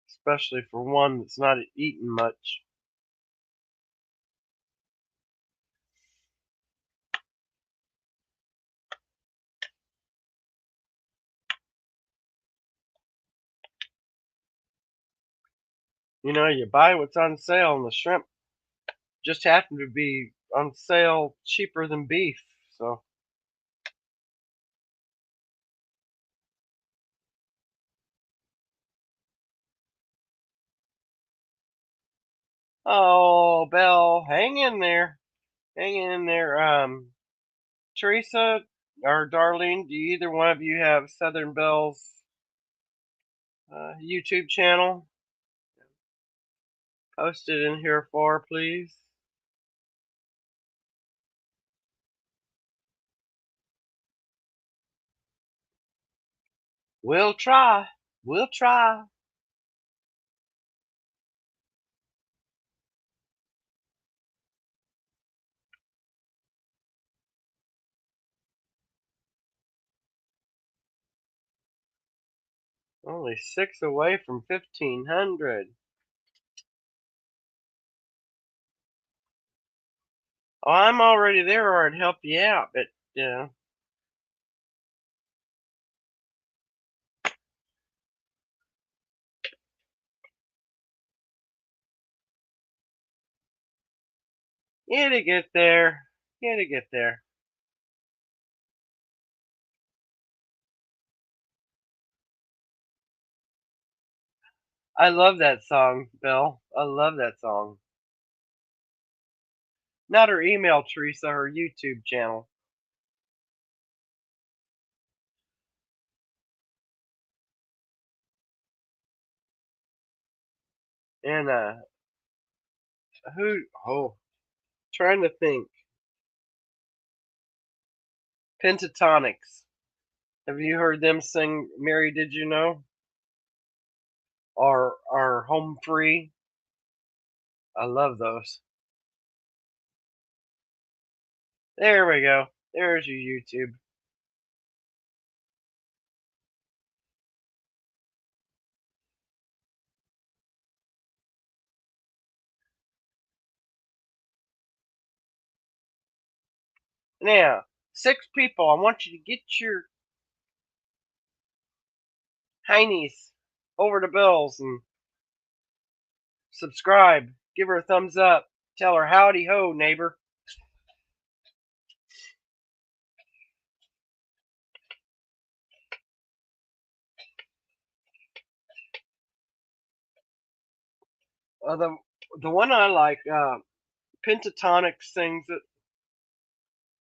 especially for one that's not eating much. You know, you buy what's on sale, and the shrimp just happen to be on sale cheaper than beef. So, oh, Belle, hang in there. Hang in there. Teresa or Darlene, do either one of you have Southern Belle's YouTube channel? Post it in here for, please. We'll try. We'll try. Only 6 away from 1,500. Oh, I'm already there, or I'd help you out, but it'll get there. It'll get there. I love that song, Bill. I love that song. Not her email, Teresa, her YouTube channel. And who? Oh, trying to think. Pentatonics. Have you heard them sing "Mary Did You Know" or "Home Free"? I love those. There we go. There's your YouTube. Now, 6 people. I want you to get your heinies over to Bill's and subscribe. Give her a thumbs up. Tell her howdy ho, neighbor. The one I like, Pentatonic sings it,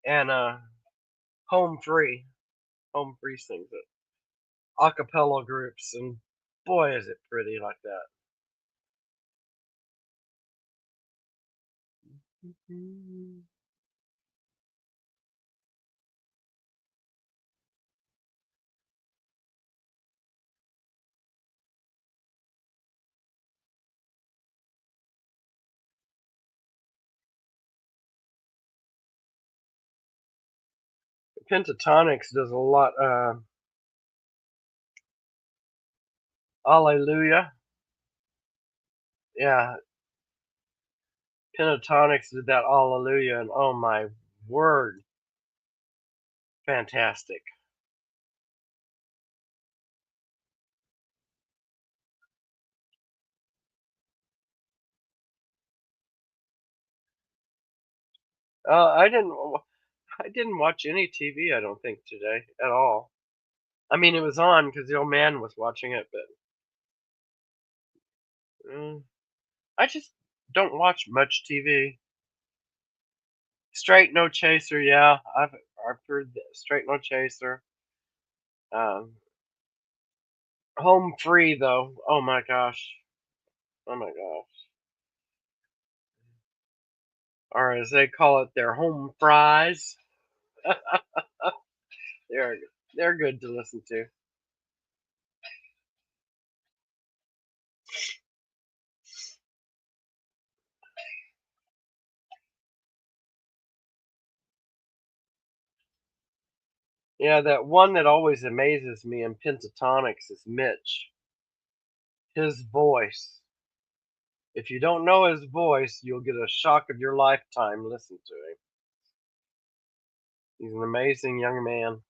and Home Free sings it. Acapella groups, and boy, is it pretty like that. Pentatonics does a lot. Hallelujah. Yeah, Pentatonics did that Hallelujah, and oh my word, fantastic. I didn't watch any TV. I don't think today at all. I mean, it was on because the old man was watching it, but I just don't watch much TV. Straight No Chaser, yeah, I've heard that. Straight No Chaser. Um, Home Free though. Oh my gosh. Oh my gosh. Or as they call it, their home fries. They're they're good to listen to. Yeah, that one that always amazes me in Pentatonics is Mitch. His voice. If you don't know his voice, you'll get a shock of your lifetime listening to him. He's an amazing young man.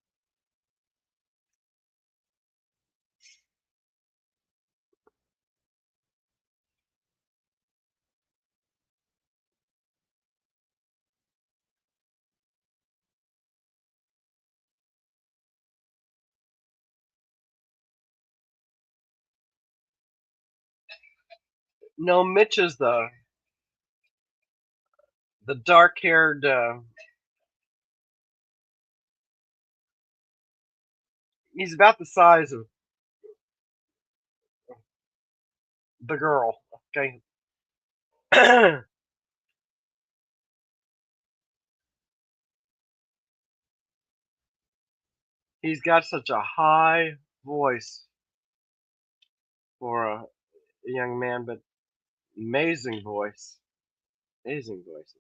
No, Mitch is the dark-haired. He's about the size of the girl. Okay. He's got such a high voice for a young man, but amazing voice. Amazing voices.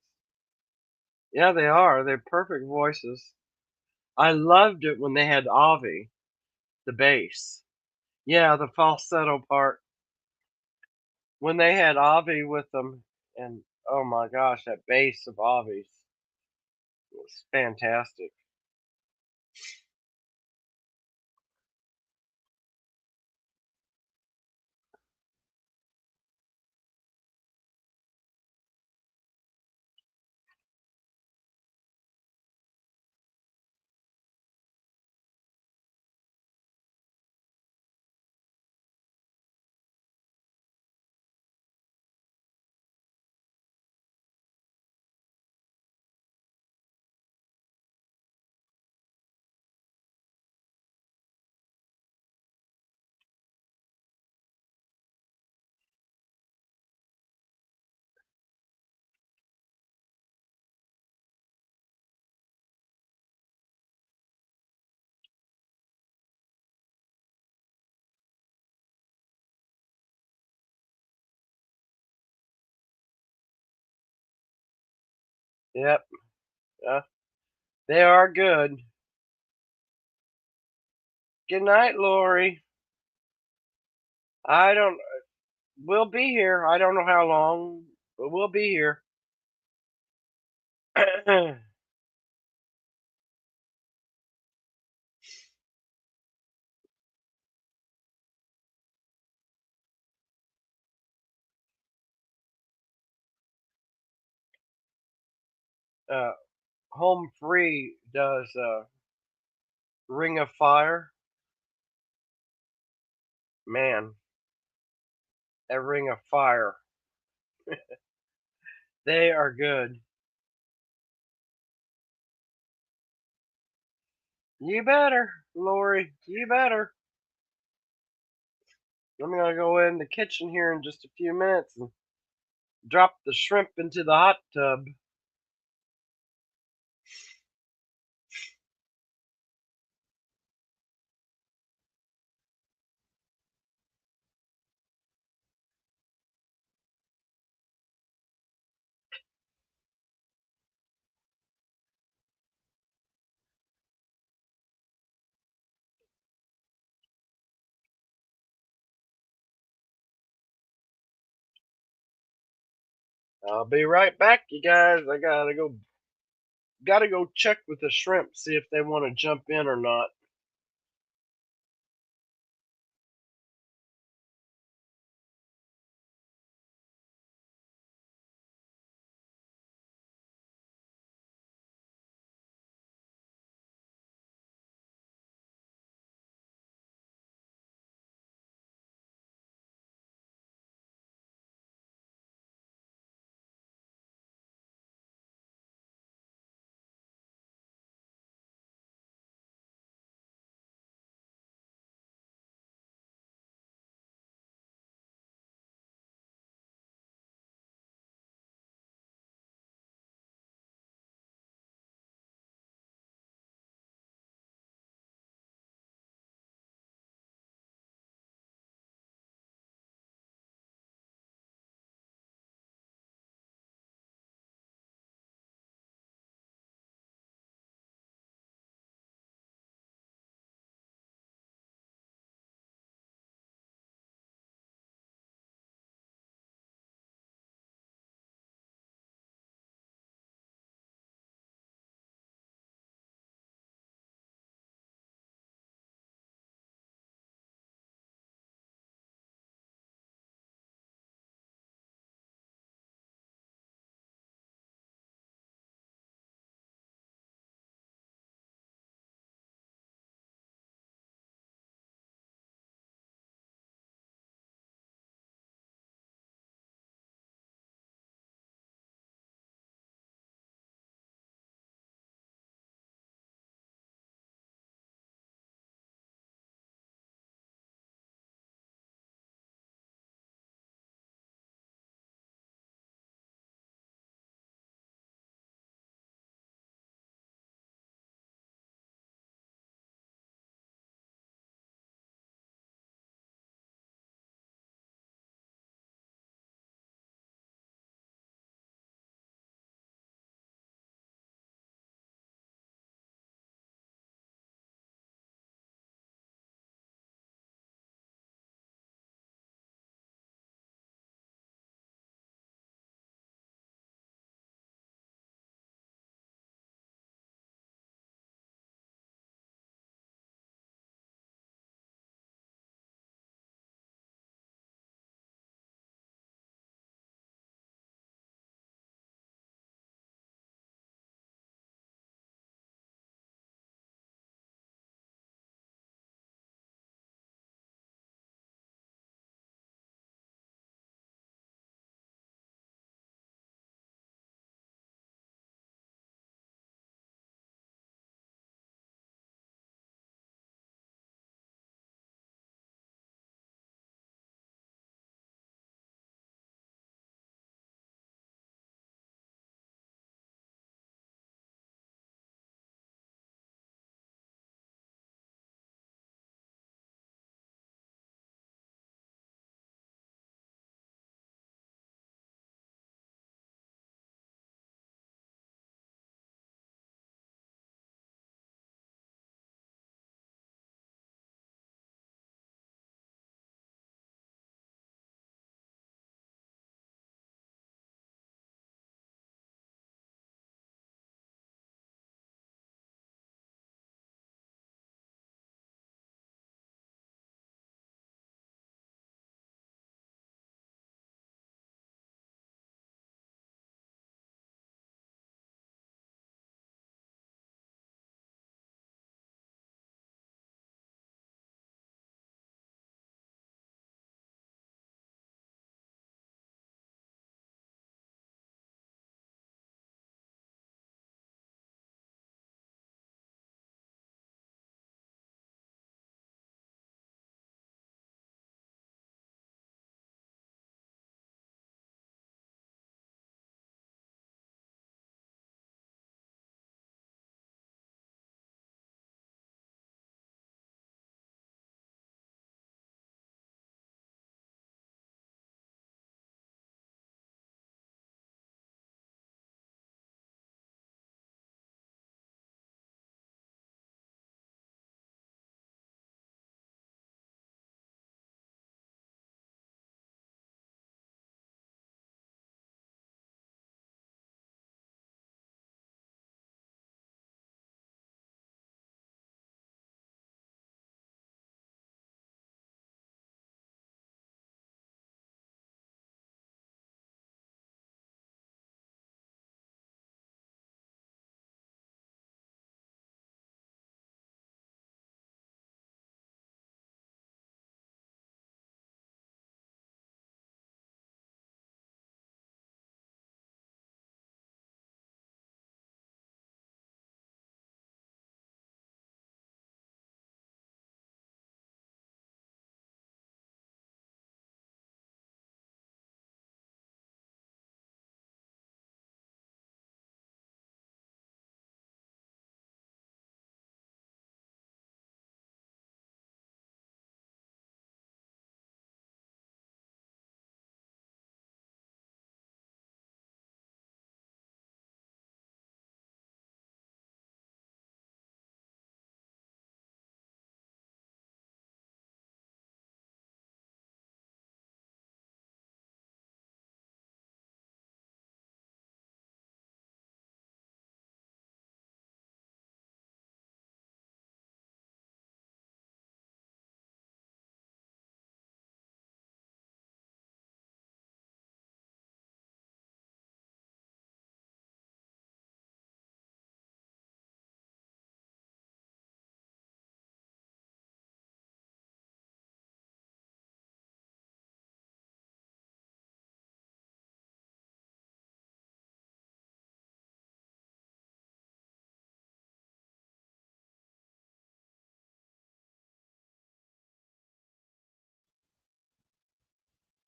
Yeah, they are. They're perfect voices. I loved it when they had Avi, the bass. Yeah, the falsetto part. When they had Avi with them, and oh my gosh, that bass of Avi's was fantastic. Yep. They are good. Good night, Lori. I don't. We'll be here. I don't know how long, but we'll be here. Home Free does Ring of Fire. Man, that Ring of Fire. They are good. You better, Lori. You better. I'm gonna go in the kitchen here in just a few minutes and drop the shrimp into the hot tub. I'll be right back, you guys. I gotta go check with the shrimp, see if they want to jump in or not.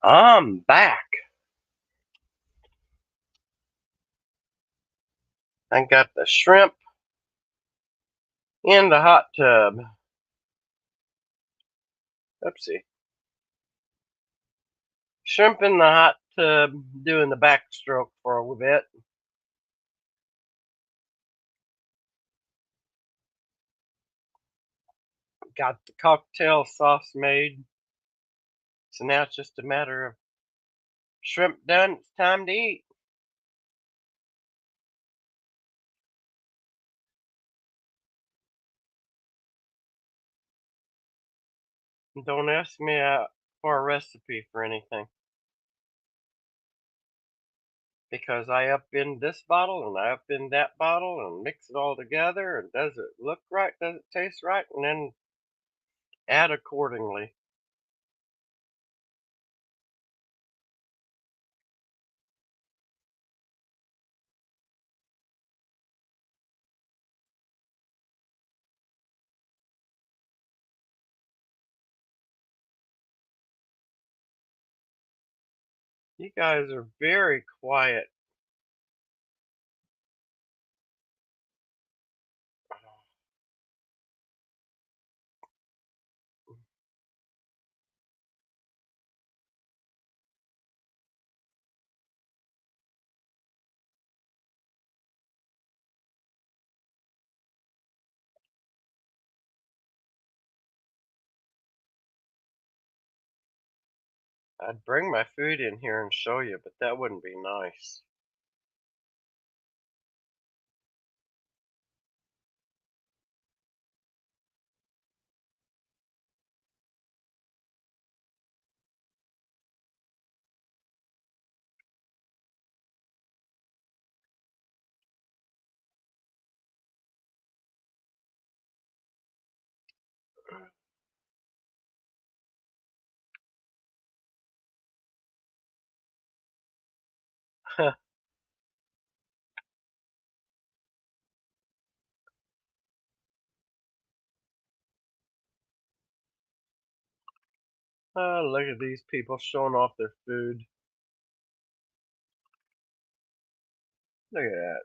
I'm back. I got the shrimp in the hot tub. Oopsie. Shrimp in the hot tub doing the backstroke for a little bit. Got the cocktail sauce made. So now it's just a matter of shrimp done. It's time to eat. Don't ask me for a recipe for anything. Because I up in this bottle and I up in that bottle and mix it all together, and does it look right? Does it taste right? And then add accordingly. You guys are very quiet. I'd bring my food in here and show you, but that wouldn't be nice. Oh, look at these people showing off their food. Look at that.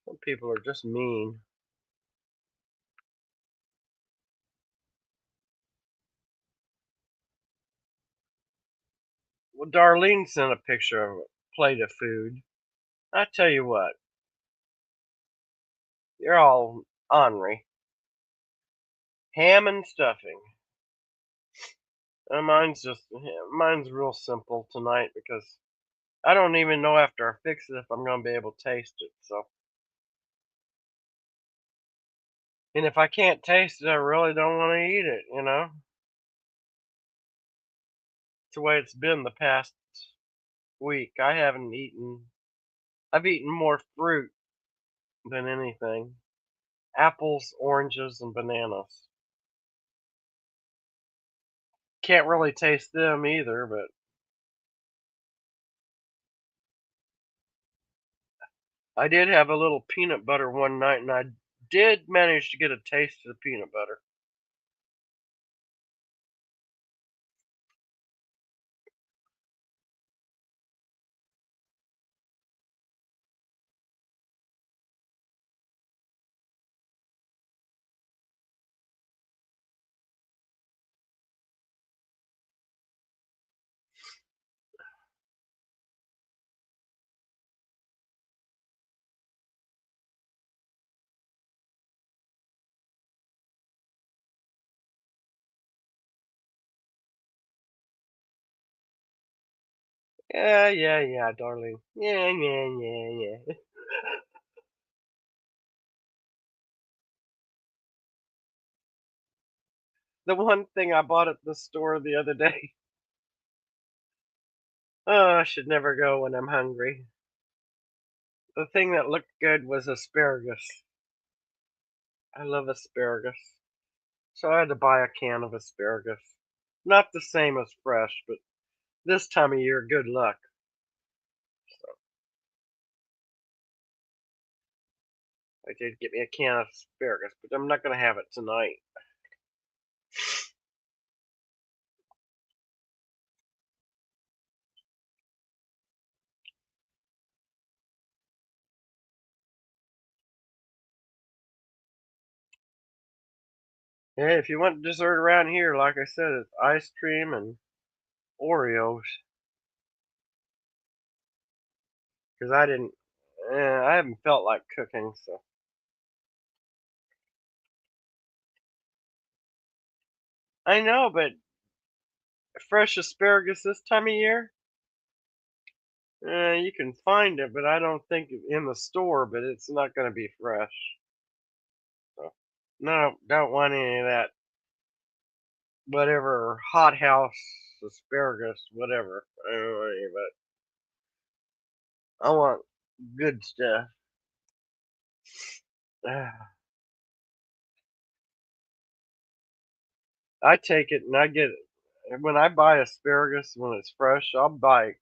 Some people are just mean. Well, Darlene sent a picture of a plate of food. I tell you what, you're all ornery. Ham and stuffing. Mine's real simple tonight because I don't even know after I fix it if I'm gonna be able to taste it. So, and if I can't taste it, I really don't want to eat it. You know, it's the way it's been the past week. I've eaten more fruit than anything. Apples, oranges, and bananas. Can't really taste them either, but I did have a little peanut butter one night, and I did manage to get a taste of the peanut butter. Yeah, darling. Yeah. The one thing I bought at the store the other day. Oh, I should never go when I'm hungry. The thing that looked good was asparagus. I love asparagus. So I had to buy a can of asparagus. Not the same as fresh, but this time of year, good luck. So I did get me a can of asparagus, but I'm not going to have it tonight. Hey, if you want dessert around here, like I said, it's ice cream and Oreos. Because I haven't felt like cooking, so. I know, but fresh asparagus this time of year, you can find it, but I don't think in the store, but it's not going to be fresh. So, no, don't want any of that, whatever, hothouse asparagus, whatever. I don't know any of it. I want good stuff. I take it and I get it. When I buy asparagus when it's fresh, I'll buy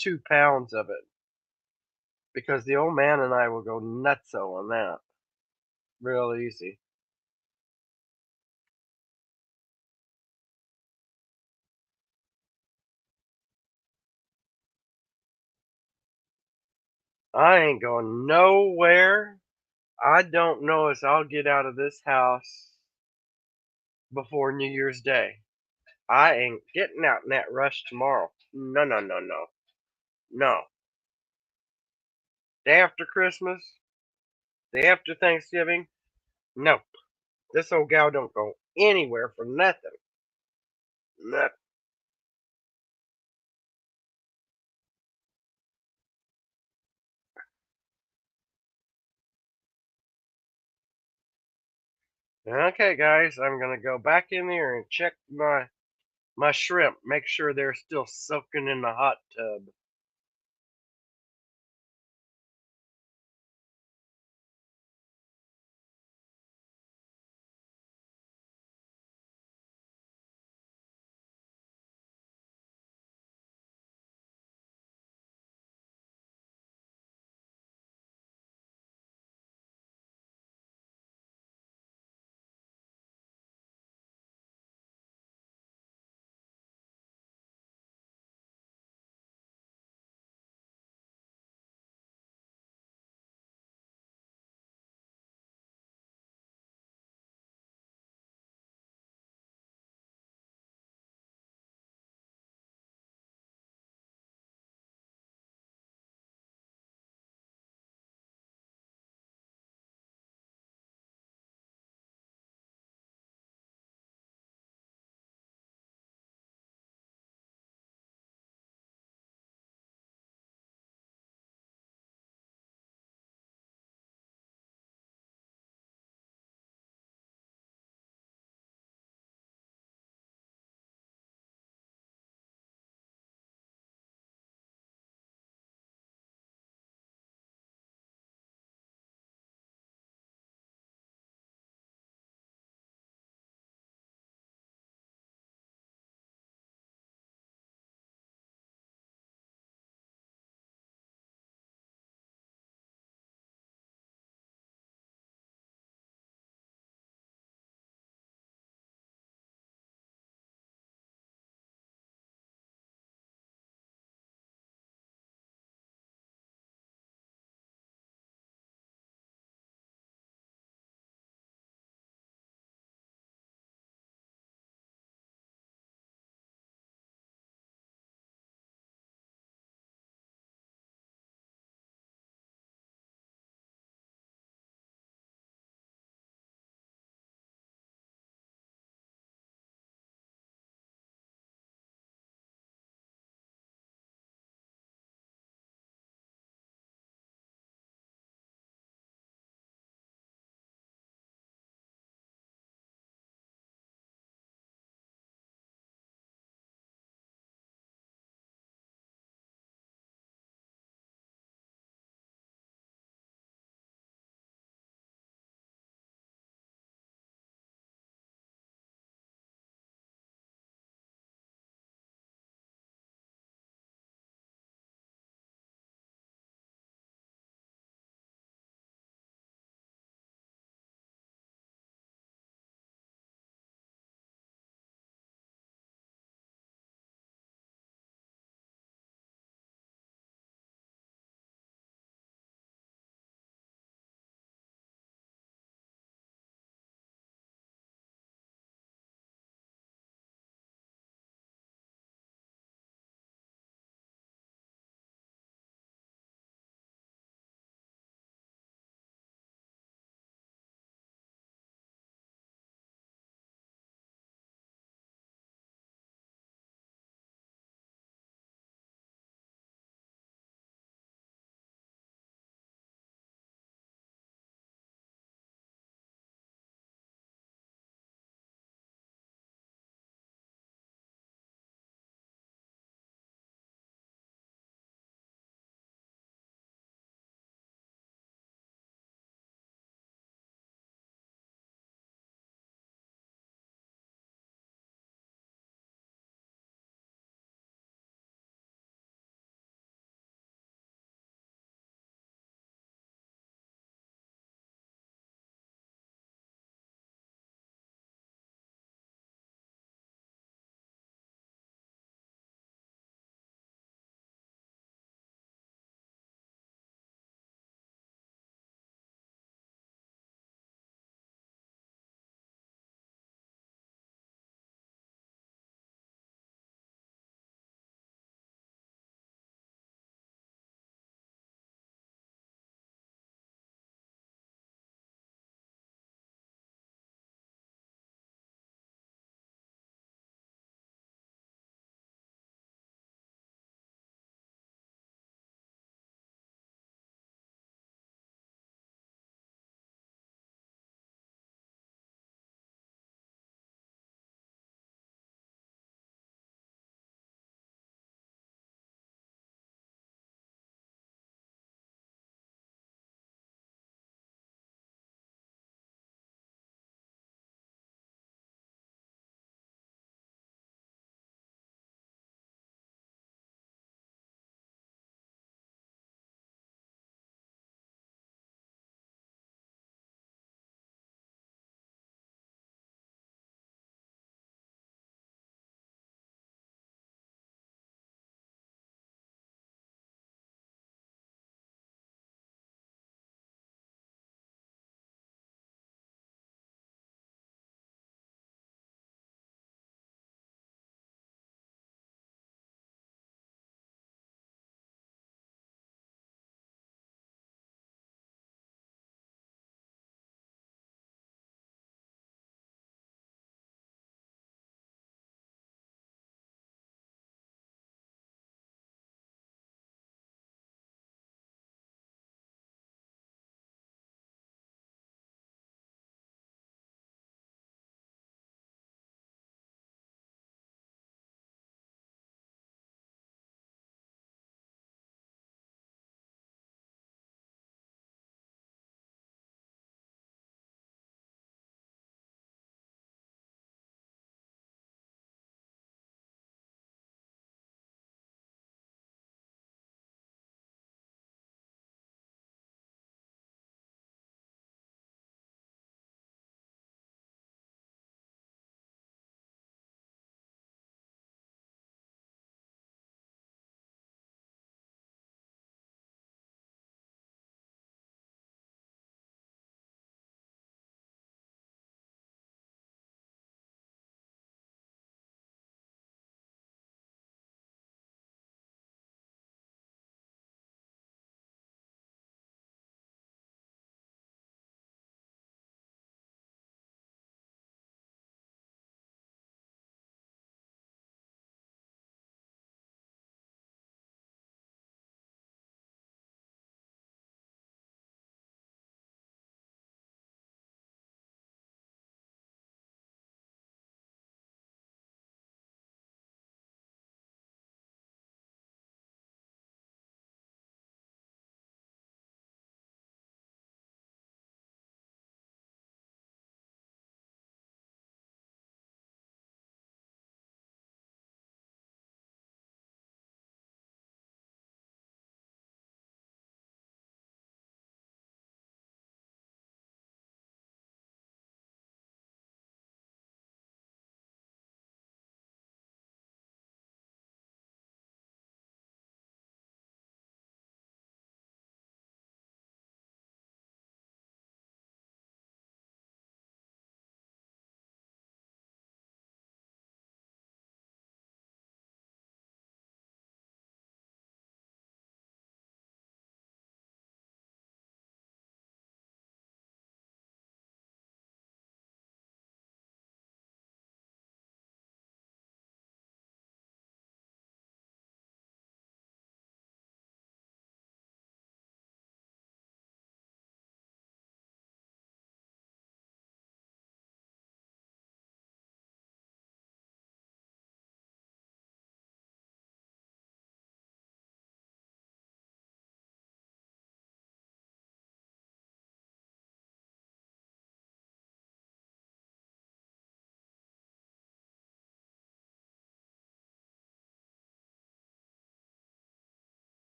2 pounds of it because the old man and I will go nutso on that. Real easy. I ain't going nowhere. I don't know as I'll get out of this house before New Year's Day. I ain't getting out in that rush tomorrow. No, no, no, no. No. Day after Christmas, day after Thanksgiving, nope. This old gal don't go anywhere for nothing. Nothing. Okay, guys, I'm gonna go back in there and check my shrimp. Make sure they're still soaking in the hot tub.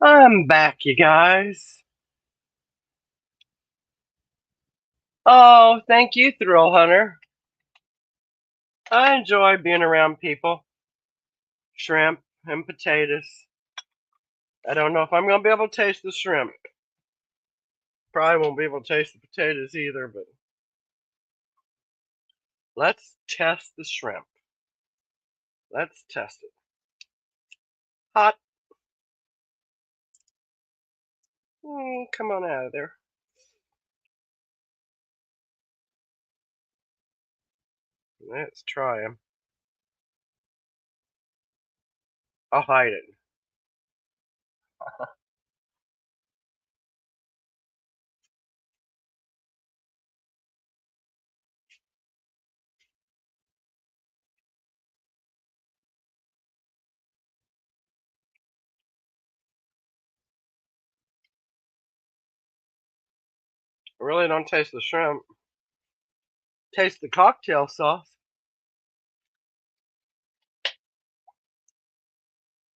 I'm back, you guys. Oh, thank you, Thrill Hunter. I enjoy being around people. Shrimp and potatoes. I don't know if I'm going to be able to taste the shrimp. Probably won't be able to taste the potatoes either, but let's test the shrimp. Let's test it. Hot. Come on out of there. Let's try them. I'll hide it. I really don't taste the shrimp. Taste the cocktail sauce.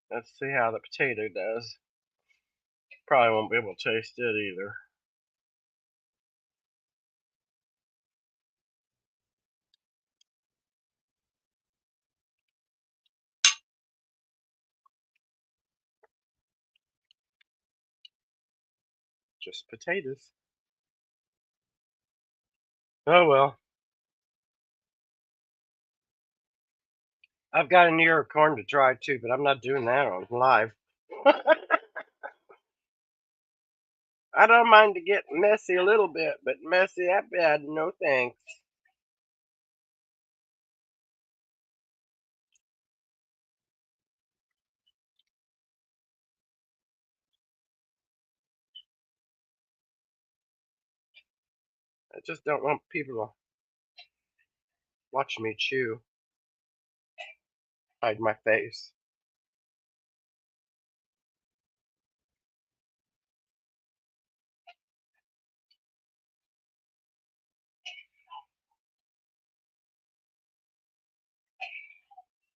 Let's see how the potato does. Probably won't be able to taste it either. Just potatoes. Oh well. I've got an ear of corn to try too, but I'm not doing that on live. I don't mind to get messy a little bit, but messy that bad, no thanks. I just don't want people to watch me chew. Hide my face.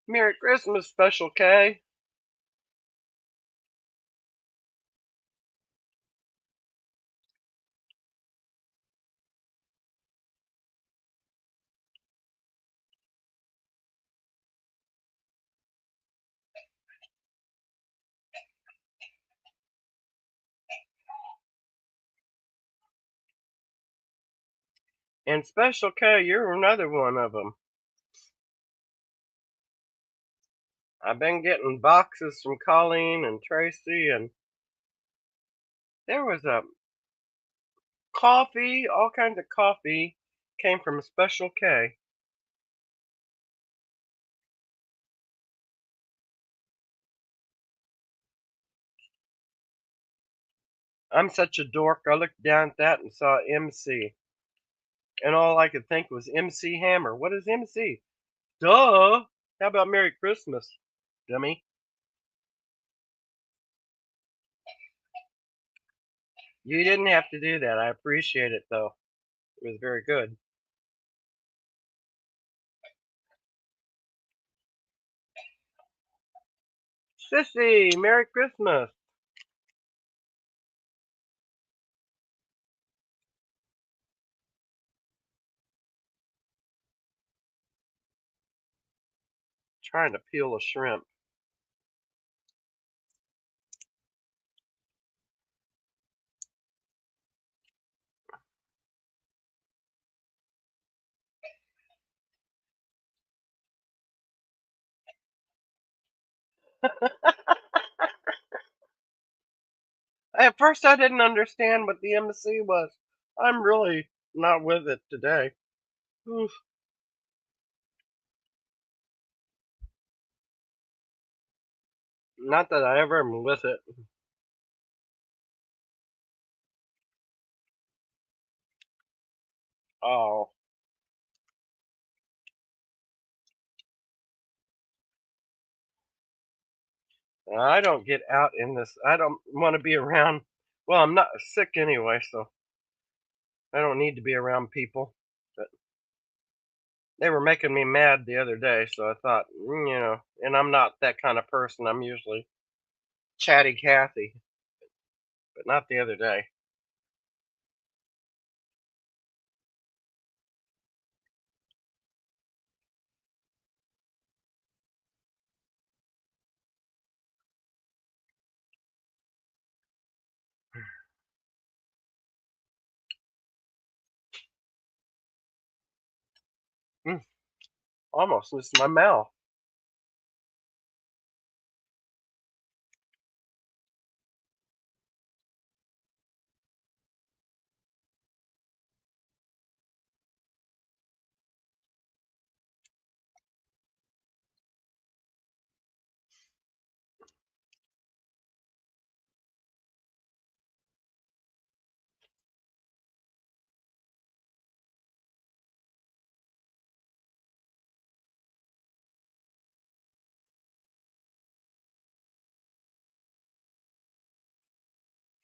Merry Christmas, Special K. And Special K, you're another one of them. I've been getting boxes from Colleen and Tracy, and there was a coffee, all kinds of coffee came from Special K. I'm such a dork. I looked down at that and saw MC. And all I could think was MC Hammer. What is MC? Duh! How about Merry Christmas, dummy? You didn't have to do that. I appreciate it, though. It was very good. Sissy, Merry Christmas. Trying to peel a shrimp. At first, I didn't understand what the MC was. I'm really not with it today. Oof. Not that I ever am with it. Oh. I don't get out in this. I don't want to be around. Well, I'm not sick anyway, so I don't need to be around people. But they were making me mad the other day, so I thought, and I'm not that kind of person. I'm usually chatty Cathy. but not the other day. Mm, almost missed my mouth.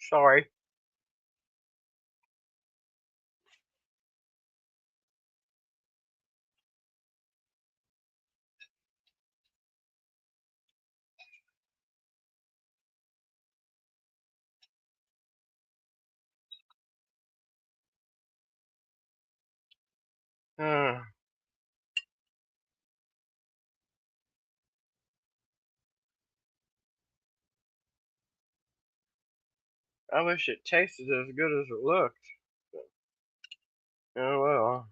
Sorry. Uh, I wish it tasted as good as it looked. Oh well.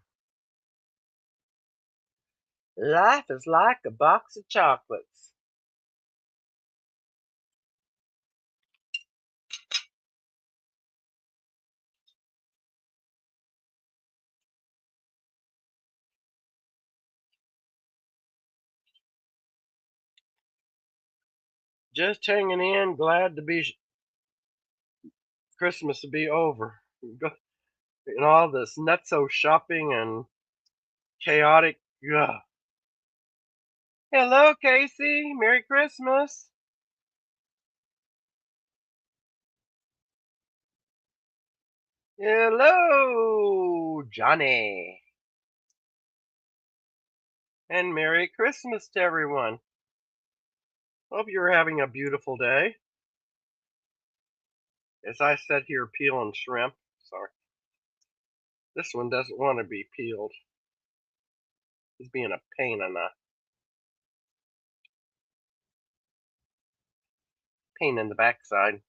Life is like a box of chocolates. Just hanging in, glad to be Christmas to be over. And all this nutso shopping and chaotic. Ugh. Hello, Casey. Merry Christmas. Hello, Johnny. And Merry Christmas to everyone. Hope you're having a beautiful day. As I sit here peeling shrimp. Sorry. This one doesn't want to be peeled. He's being a pain in the backside.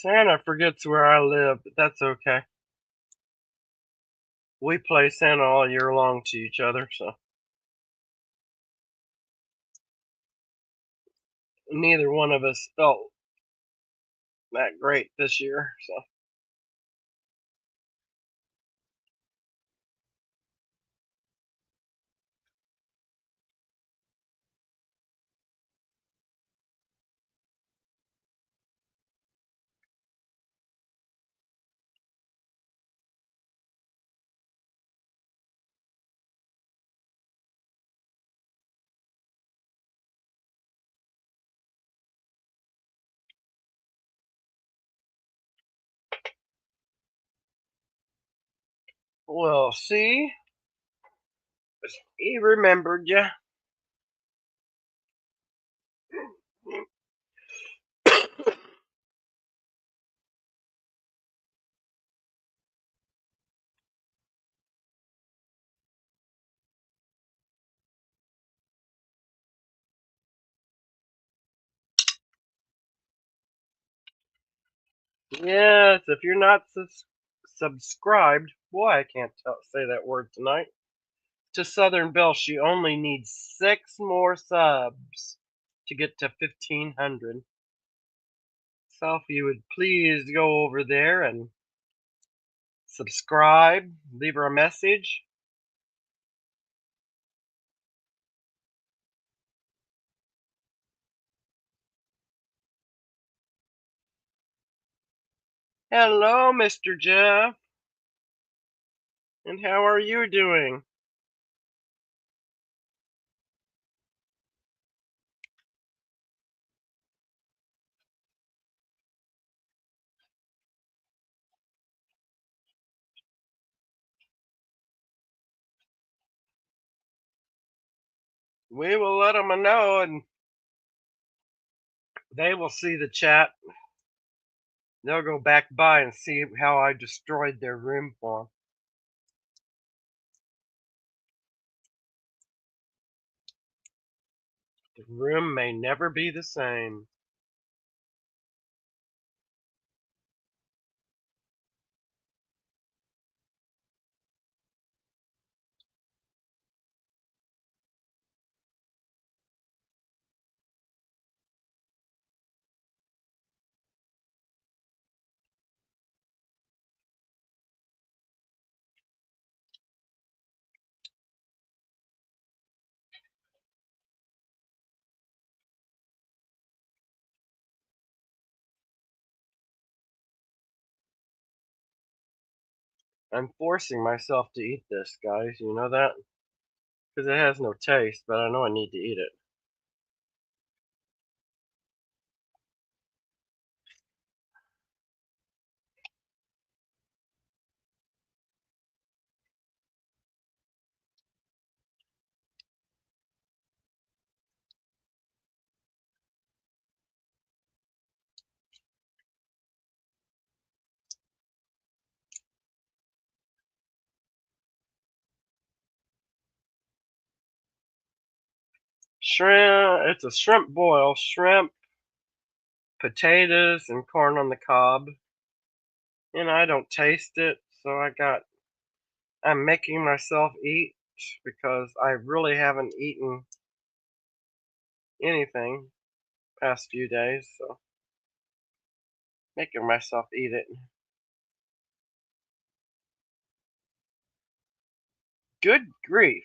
Santa forgets where I live, but that's okay. We play Santa all year long to each other, so neither one of us felt that great this year. So we'll see. He remembered you. Yes, if you're not subscribed, boy, I can't say that word tonight, to Southern Belle, she only needs 6 more subs to get to 1,500. So if you would please go over there and subscribe, leave her a message. Hello, Mr. Jeff. And how are you doing? We will let them know, and they will see the chat. They'll go back by and see how I destroyed their room for them. The room may never be the same. I'm forcing myself to eat this, guys. You know that? Because it has no taste, but I know I need to eat it. Shrimp. It's a shrimp boil. Shrimp, potatoes, and corn on the cob. And I don't taste it, so I'm making myself eat because I really haven't eaten anything past few days, so making myself eat it. Good grief.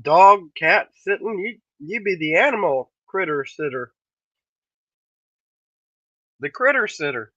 Dog, cat sitting, you be the animal critter sitter. The critter sitter.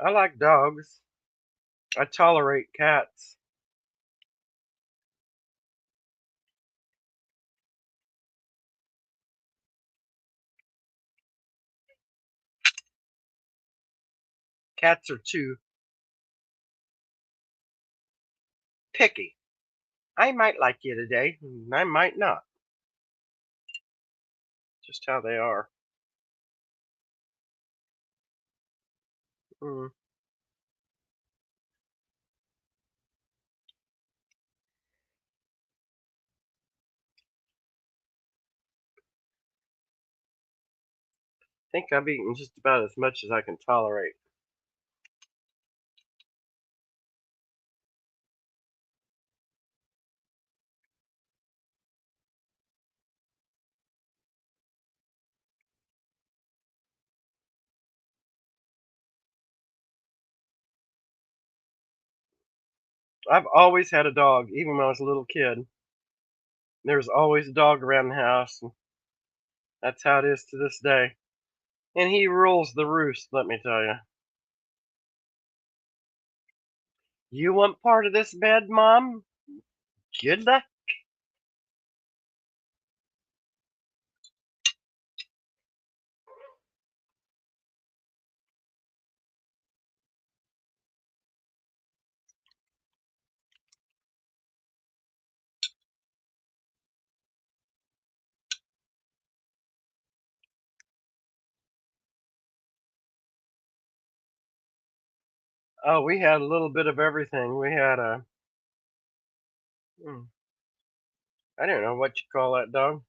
I like dogs. I tolerate cats. Cats are too picky. I might like you today, and I might not. Just how they are. Mm. I think I've eaten just about as much as I can tolerate. I've always had a dog, even when I was a little kid. There was always a dog around the house, and that's how it is to this day. And he rules the roost, let me tell you. You want part of this bed, Mom? Good luck. Oh, we had a little bit of everything. We had a, hmm, I don't know what you call that dog.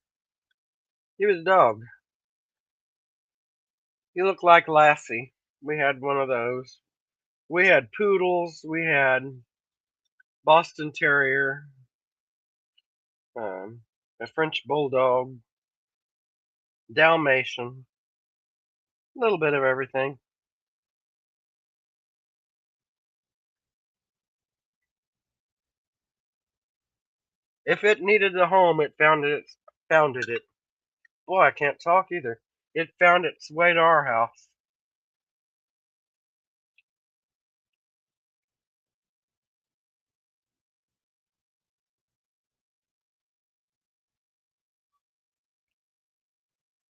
He was a dog. He looked like Lassie. We had one of those. We had poodles. We had Boston Terrier, um, a French Bulldog, Dalmatian, a little bit of everything. If it needed a home, it founded it. Boy, I can't talk either. It found its way to our house.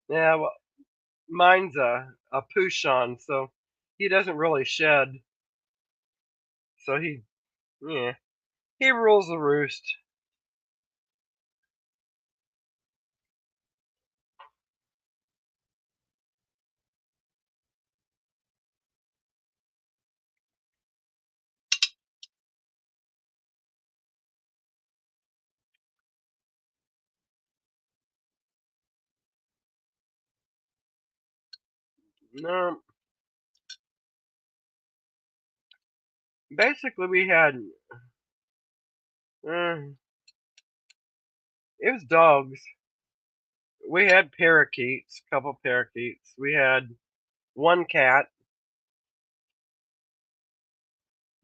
Yeah, well, mine's a Pouchon, so he doesn't really shed. So yeah, he rules the roost. No, basically we had, uh, it was dogs. We had parakeets, couple parakeets. We had one cat,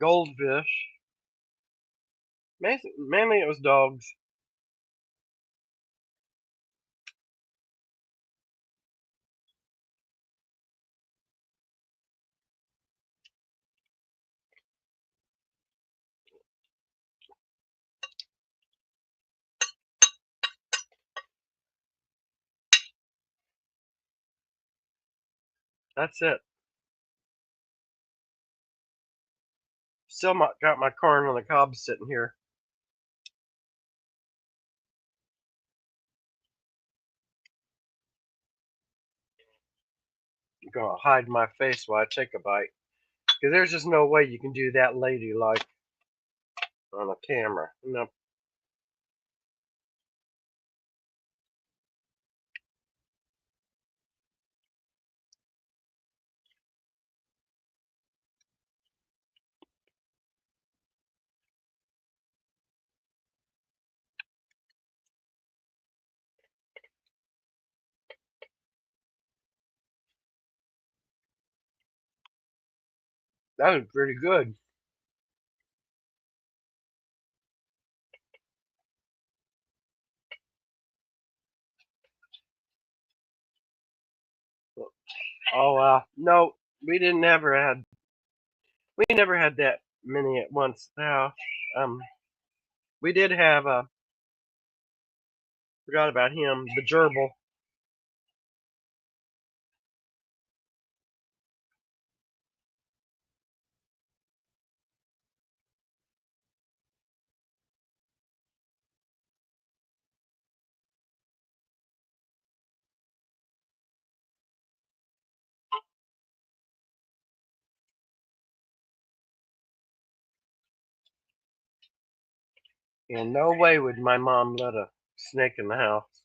goldfish. Mainly it was dogs. That's it. Still got my corn on the cob sitting here. I'm gonna hide my face while I take a bite. Because there's just no way you can do that ladylike on a camera. No, that was pretty good. Oh no, we didn't ever had we never had that many at once. Now, um, we did have forgot about him, the gerbil. And no way would my mom let a snake in the house.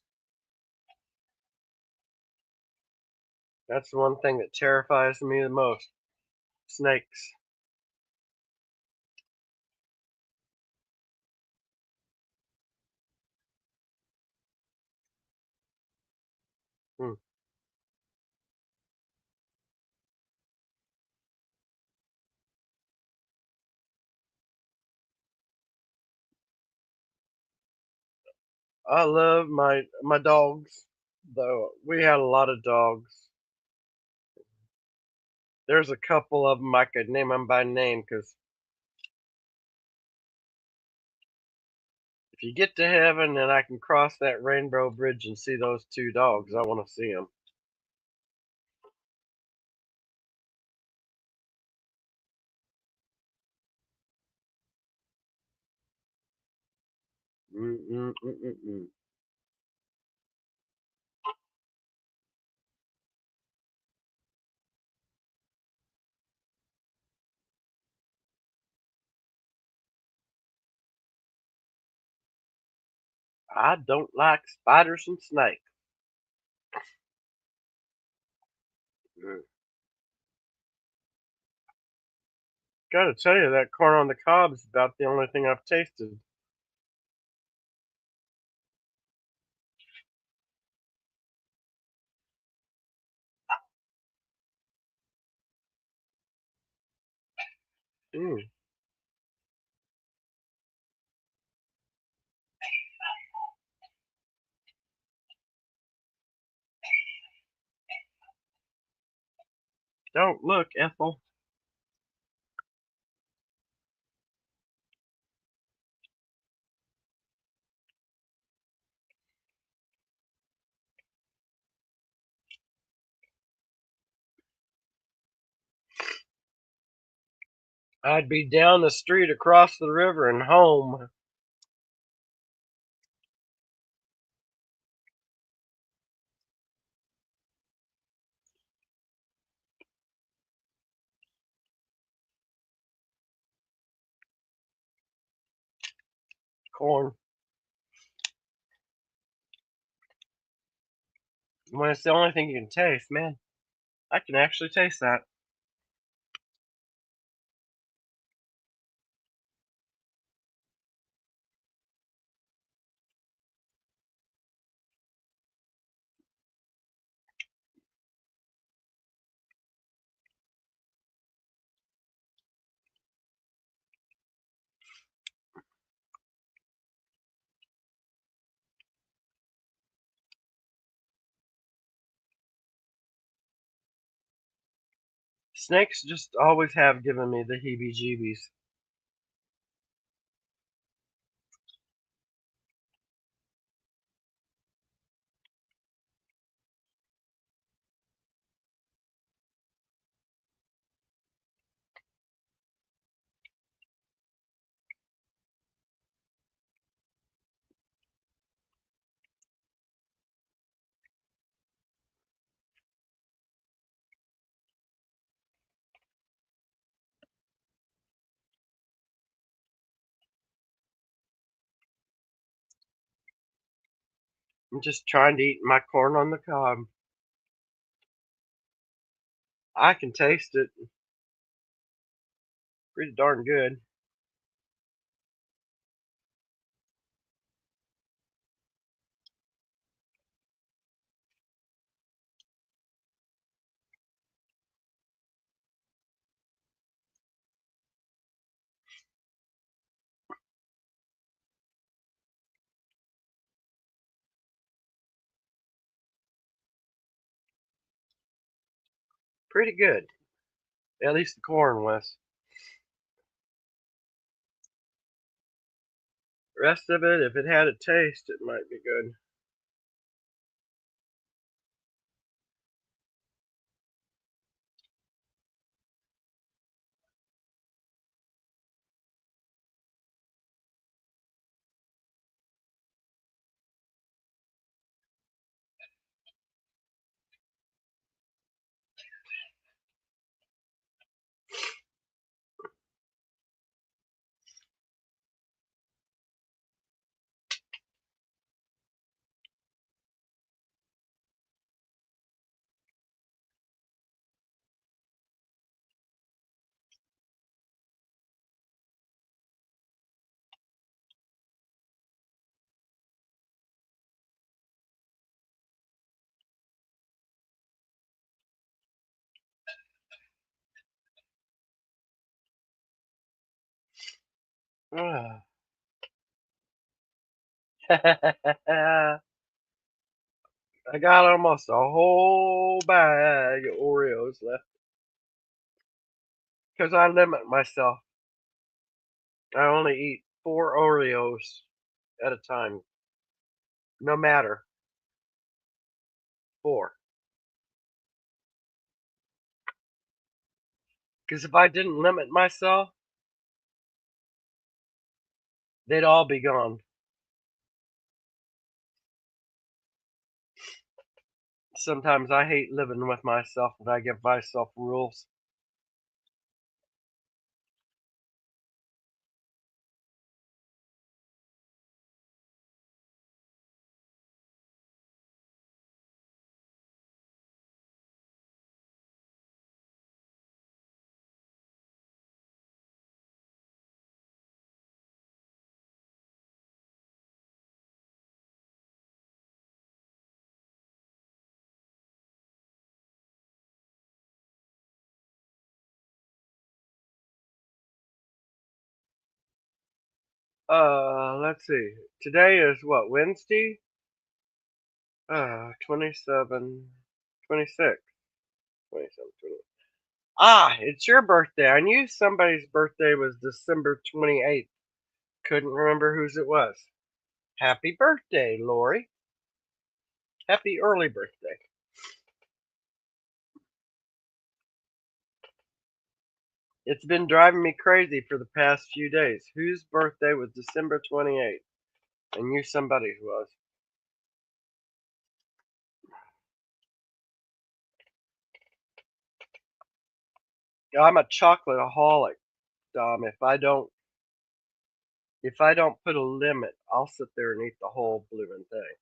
That's the one thing that terrifies me the most. Snakes. Hmm. I love my dogs, though. We had a lot of dogs. There's a couple of them I could name them by name because if you get to heaven and I can cross that rainbow bridge and see those two dogs, I want to see them. Mm-mm-mm-mm-mm. I don't like spiders and snakes. Gotta tell you, that corn on the cob is about the only thing I've tasted. Mm. Don't look, Ethel. I'd be down the street across the river and home. Corn. When it's the only thing you can taste, man, I can actually taste that. Snakes just always have given me the heebie-jeebies. I'm just trying to eat my corn on the cob. I can taste it. Pretty darn good. Pretty good. At least the corn was. The rest of it, if it had a taste, it might be good. I got almost a whole bag of Oreos left. Because I limit myself. I only eat 4 Oreos at a time. No matter. 4. Because if I didn't limit myself, they'd all be gone. Sometimes I hate living with myself and I give myself rules. Let's see. Today is what, Wednesday? 27, 26, 27, 20. Ah, it's your birthday. I knew somebody's birthday was December 28th. Couldn't remember whose it was. Happy birthday, Lori. Happy early birthday. It's been driving me crazy for the past few days. Whose birthday was December 28th? I knew somebody's was. I'm a chocolateaholic, Dom. If I don't put a limit, I'll sit there and eat the whole blooming thing.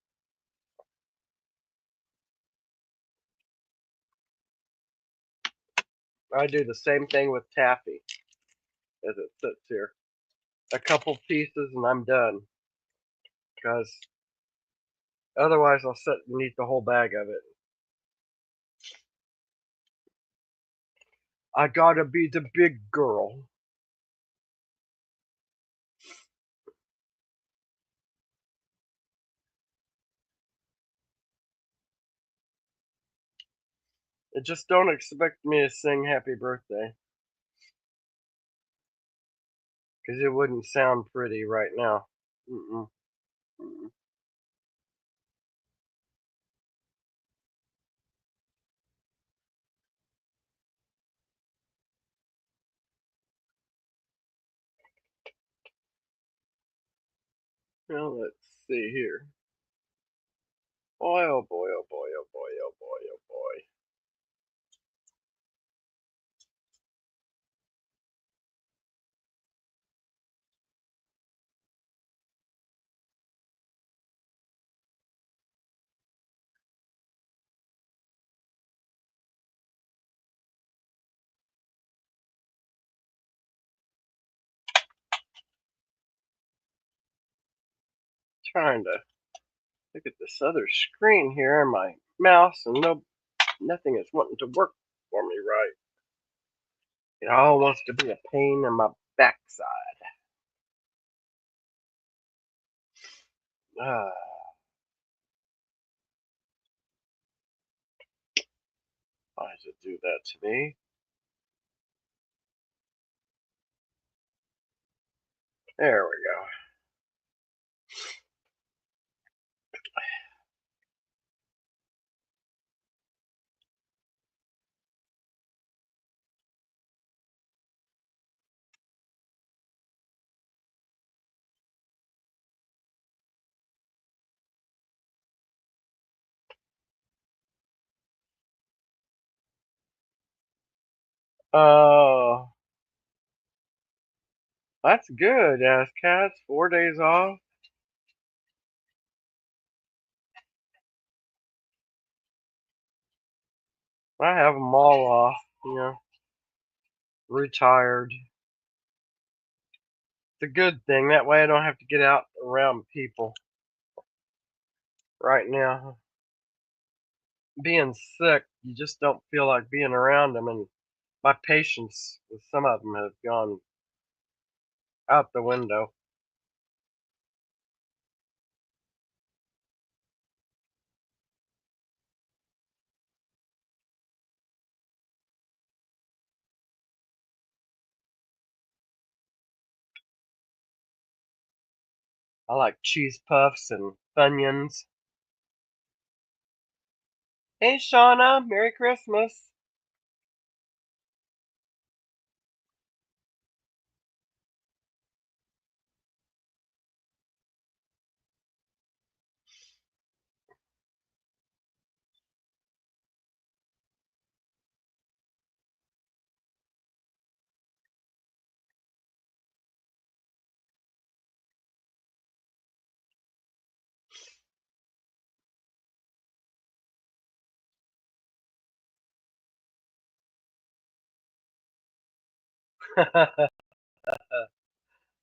I do the same thing with taffy as it sits here. A couple pieces and I'm done. Because otherwise I'll sit and eat the whole bag of it. I gotta be the big girl. Just don't expect me to sing happy birthday. Because it wouldn't sound pretty right now. Mm-mm. Mm-mm. Well, let's see here. Boy, oh boy, oh boy, oh boy, oh boy, oh boy. Trying to look at this other screen here on my mouse and nothing is wanting to work for me right. It all wants to be a pain in my backside. Ah, why does it do that to me? There we go. Oh, that's good, Ass Cats. 4 days off. I have them all off, retired. It's a good thing. That way I don't have to get out around people right now. Being sick, you just don't feel like being around them, and my patience with some of them has gone out the window. I like cheese puffs and Funyuns. Hey, Shauna, Merry Christmas.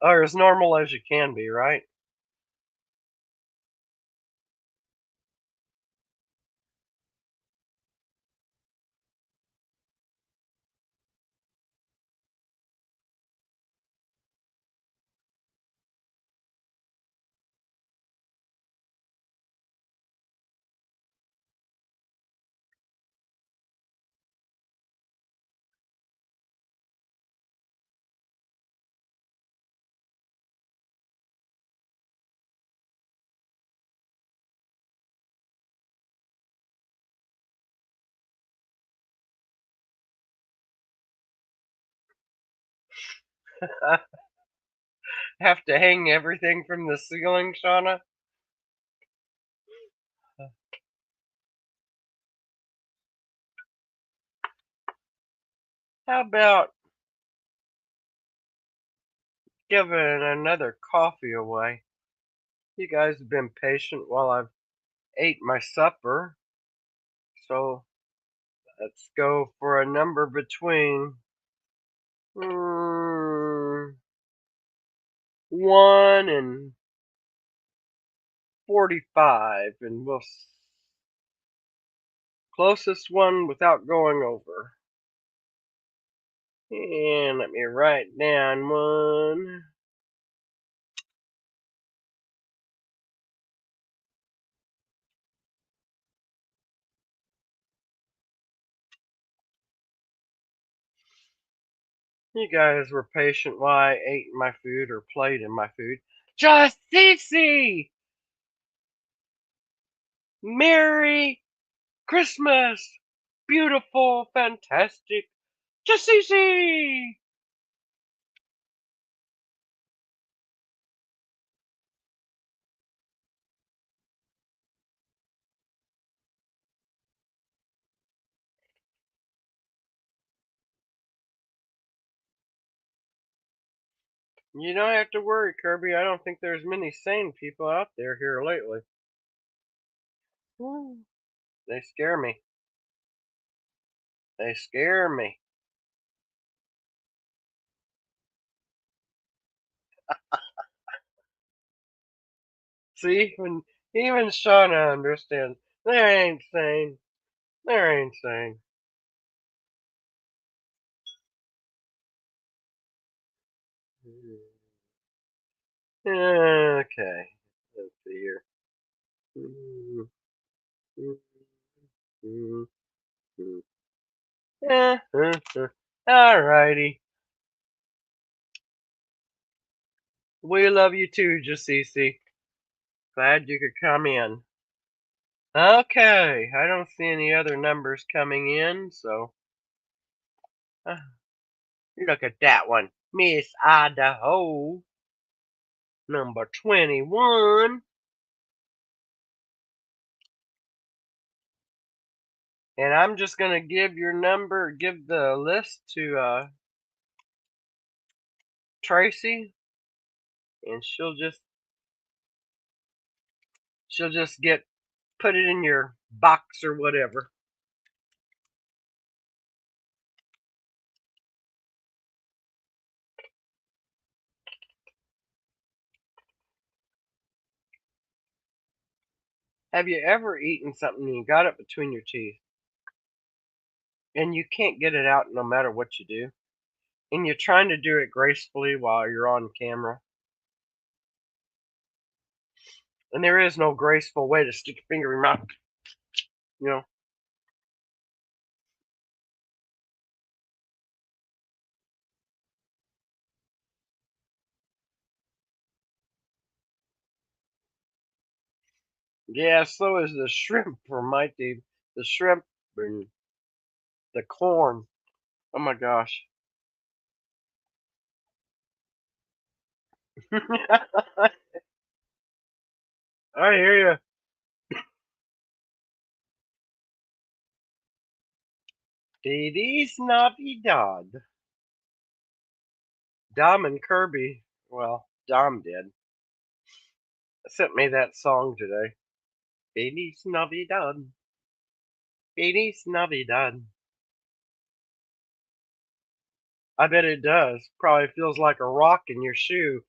Or as normal as you can be, right? Have to hang everything from the ceiling, Shauna? How about giving another coffee away? You guys have been patient while I've ate my supper. So let's go for a number between 1 and 45, and we'll closest one without going over. And let me write down 1. You guys were patient while I ate my food or played in my food. Just Cece! Merry Christmas! Beautiful, fantastic, Just Cece! You don't have to worry, Kirby. I don't think there's many sane people out there here lately. They scare me. They scare me. See, when even Shauna understands, they ain't sane. They ain't sane. Okay, let's see here. Alrighty. We love you too, Jasisi. Glad you could come in. Okay, I don't see any other numbers coming in, so. Look at that one. Miss Idaho. Number 21. And I'm just going to give the list to Tracy. And she'll just put it in your box or whatever. Have you ever eaten something and you got it between your teeth and you can't get it out no matter what you do? And you're trying to do it gracefully while you're on camera? And there is no graceful way to stick your finger in your mouth. You know? Yeah, so is the shrimp for my teeth. The shrimp and the corn. Oh my gosh. I hear you. Feliz Navidad. Dom and Kirby, well, Dom did, sent me that song today. Feliz Navidad. Feliz Navidad. I bet it does. Probably feels like a rock in your shoe.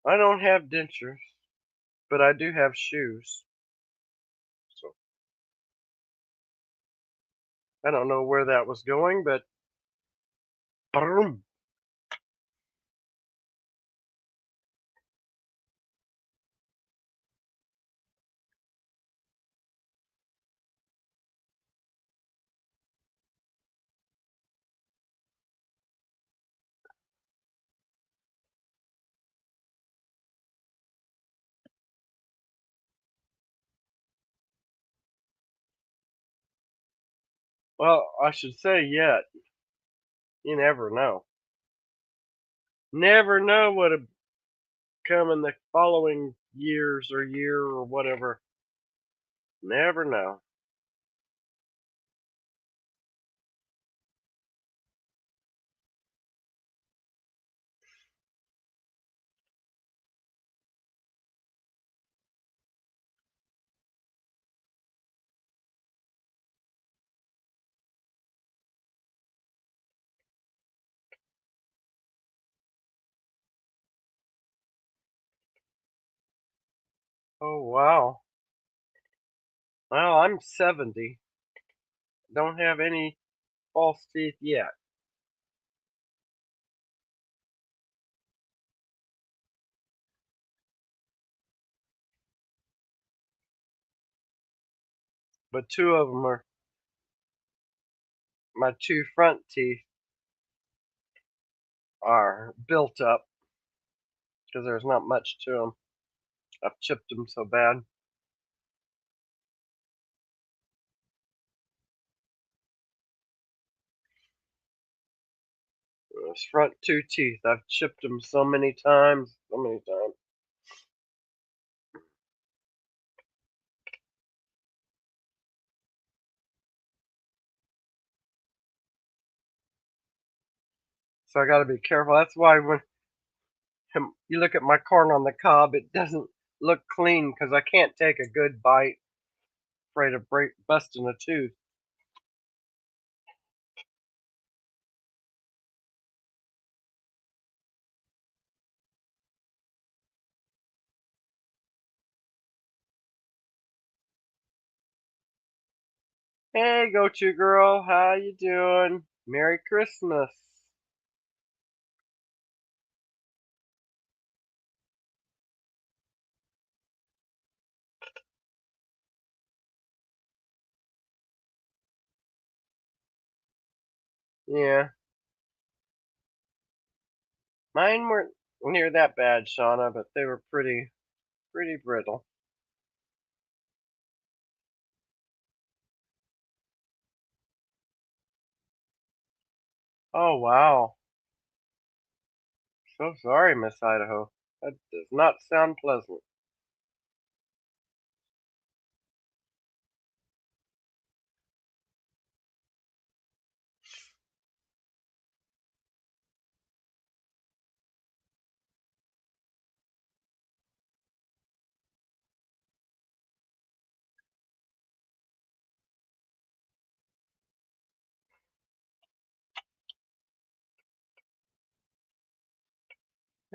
I don't have dentures, but I do have shoes. So I don't know where that was going, but boom. Well, I should say yet. You never know. Never know what'll come in the following years or year or whatever. Never know. Oh wow. Well, I'm 70. Don't have any false teeth yet. But two of them are my two front teeth are built up because there's not much to them. I've chipped them so bad. Those front two teeth, I've chipped them so many times, so many times. So I got to be careful. That's why when you look at my corn on the cob, it doesn't look clean because I can't take a good bite, afraid of busting a tooth. Hey, Go-To Girl, how you doing? Merry Christmas. Yeah, mine weren't near that bad, Shauna, but they were pretty brittle. Oh wow. So sorry, Miss Idaho. That does not sound pleasant.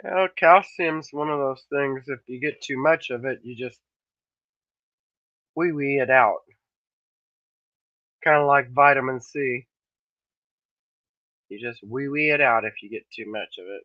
Well, calcium's one of those things. If you get too much of it, you just wee it out. Kind of like vitamin C. You just wee it out if you get too much of it.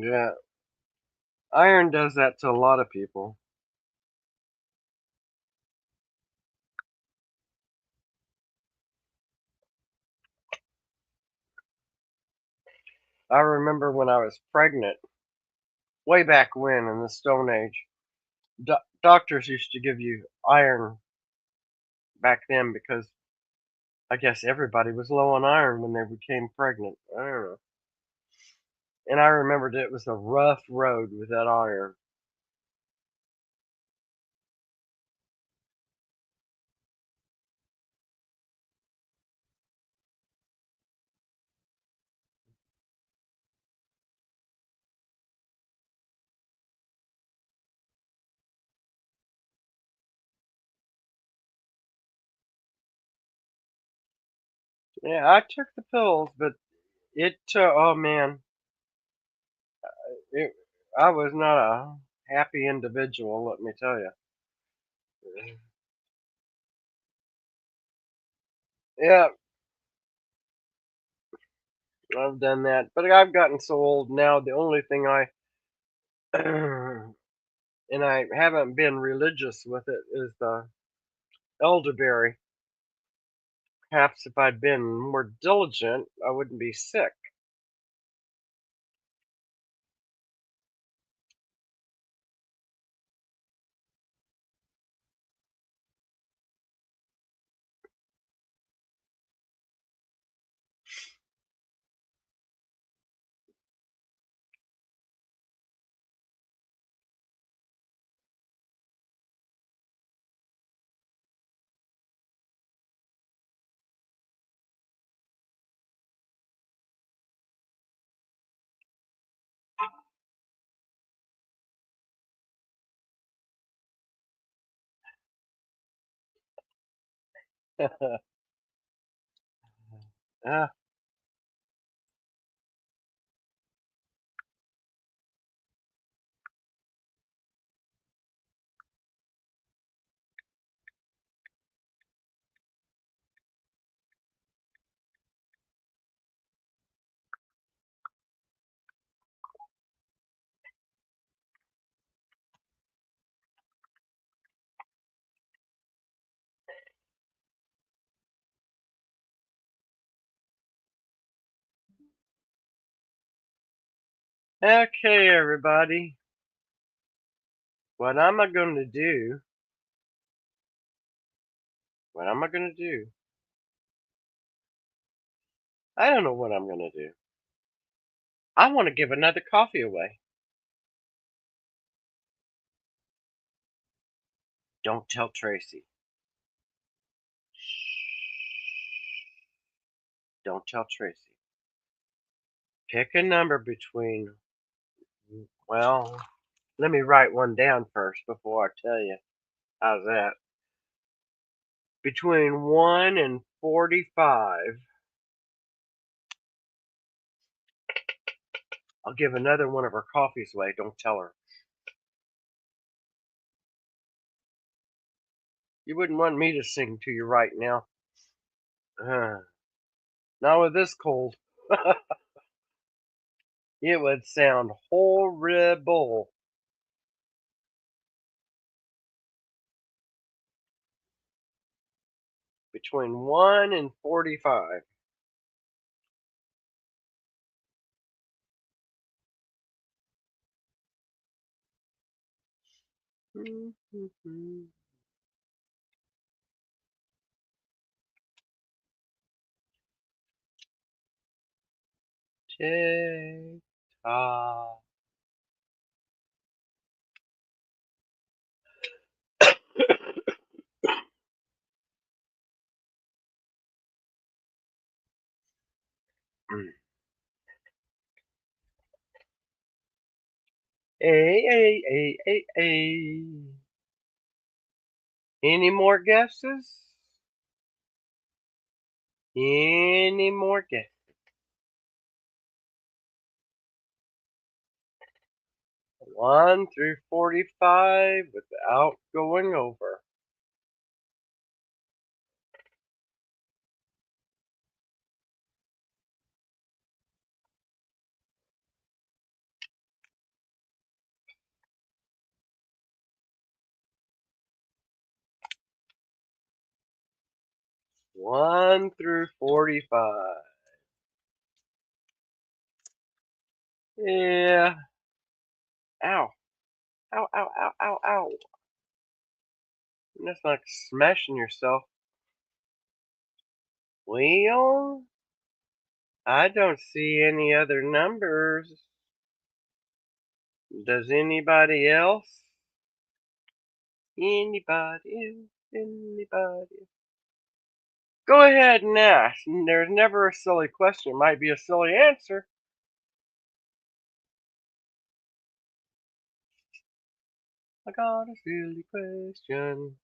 Yeah, iron does that to a lot of people. I remember when I was pregnant, way back when in the Stone Age, doctors used to give you iron back then because I guess everybody was low on iron when they became pregnant. I don't know. And I remembered it was a rough road with that iron. Yeah, I took the pills, but it oh man, it, I was not a happy individual, let me tell you. Yeah, I've done that, but I've gotten so old now. The only thing I and I haven't been religious with it is the elderberry. Perhaps if I'd been more diligent, I wouldn't be sick. Ah, okay, everybody. What am I going to do? What am I going to do? I don't know what I'm going to do. I want to give another coffee away. Don't tell Tracy. Don't tell Tracy. Pick a number between, well, let me write one down first before I tell you. How's that? Between 1 and 45. I'll give another one of her coffees away. Don't tell her. You wouldn't want me to sing to you right now. Not with this cold. It would sound horrible. Between 1 and 45. Tick tock. Hey. Any more guesses? Any more guesses? 1 through 45 without going over. One through 45. Yeah. Ow. Ow. That's like smashing yourself. Well, I don't see any other numbers. Does anybody else? Anybody else? Go ahead and ask. There's never a silly question. It might be a silly answer. I got a silly question.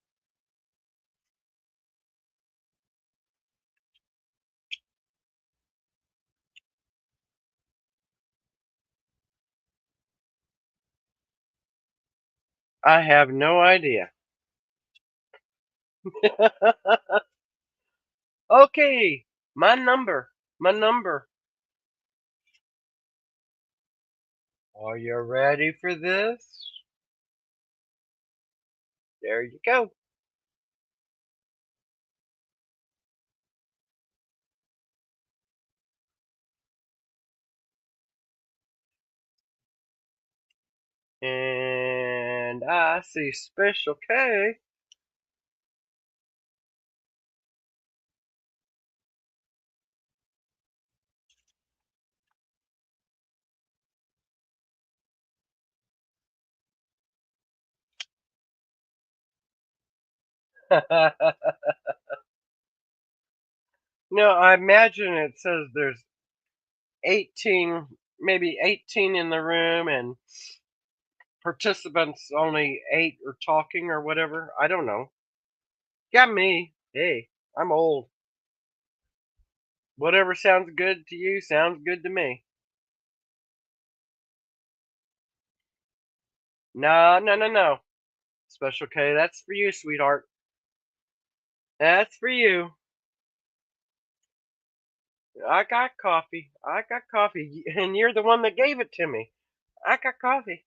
I have no idea. Okay, my number. My number. Are you ready for this? There you go. And I see Special K. No, I imagine it says there's 18, maybe 18 in the room, and participants only 8 are talking or whatever. I don't know. Got me. Hey, I'm old. Whatever sounds good to you sounds good to me. No, no, no, no. Special K, that's for you, sweetheart. That's for you. I got coffee. I got coffee. And you're the one that gave it to me. I got coffee.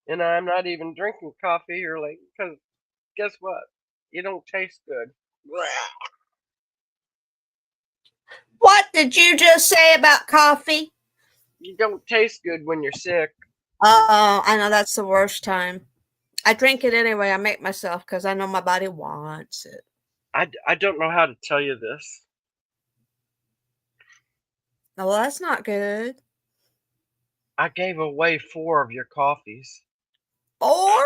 And I'm not even drinking coffee or like, because guess what? You don't taste good. What did you just say about coffee? You don't taste good when you're sick. Oh, I know that's the worst time. I drink it anyway. I make myself because I know my body wants it. I don't know how to tell you this. Oh, well, that's not good. I gave away 4 of your coffees. Or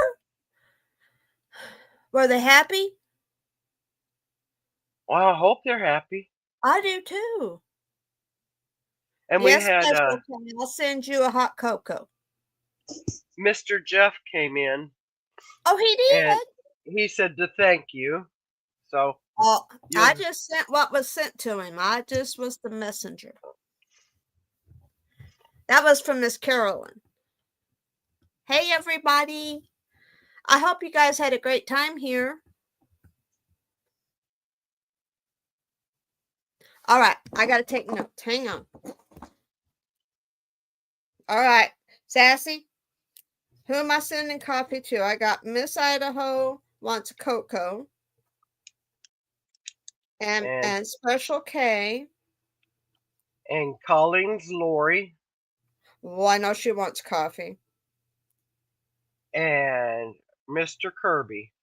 were they happy? Well, I hope they're happy. I do too. And Yes, we had Special K, I'll send you a hot cocoa. Mr. Jeff came in Oh, he did. and he said to thank you. So Oh, I you'll- just sent what was sent to him. I just was the messenger. That was from Miss Carolyn. Hey, everybody. I hope you guys had a great time here. All right, I got to take notes. Hang on. All right, Sassy, who am I sending coffee to? I got Miss Idaho wants a cocoa. And Special K. And Collins Lori. Well, I know she wants coffee. And Mr. Kirby.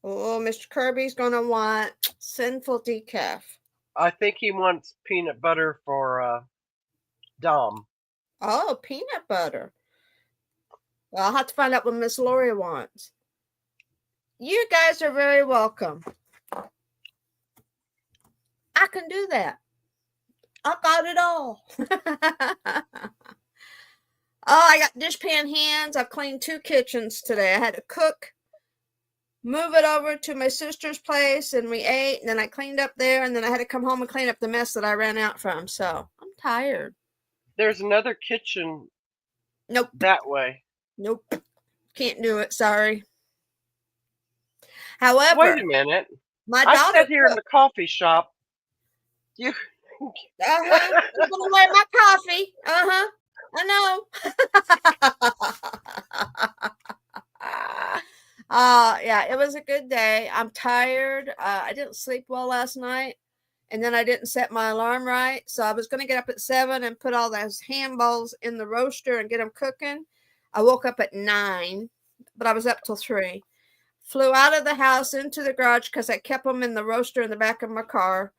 Oh, Mr. Kirby's going to want sinful decaf. I think he wants peanut butter for Dom. Oh, peanut butter. Well, I'll have to find out what Miss Lori wants. You guys are very welcome. I can do that. I got it all. Oh, I got dishpan hands. I've cleaned 2 kitchens today. I had to cook, move it over to my sister's place, and we ate, and then I cleaned up there, and then I had to come home and clean up the mess that I ran out from. So I'm tired. There's another kitchen Nope. that way. Nope. Can't do it. Sorry. However, Wait a minute. my I daughter sat here in the coffee shop. You Uh-huh. You're gonna wear my coffee. Uh-huh. I know. Yeah, it was a good day. I'm tired. I didn't sleep well last night, and then I didn't set my alarm right. So I was gonna get up at 7 and put all those ham balls in the roaster and get them cooking. I woke up at 9, but I was up till 3. Flew out of the house into the garage because I kept them in the roaster in the back of my car.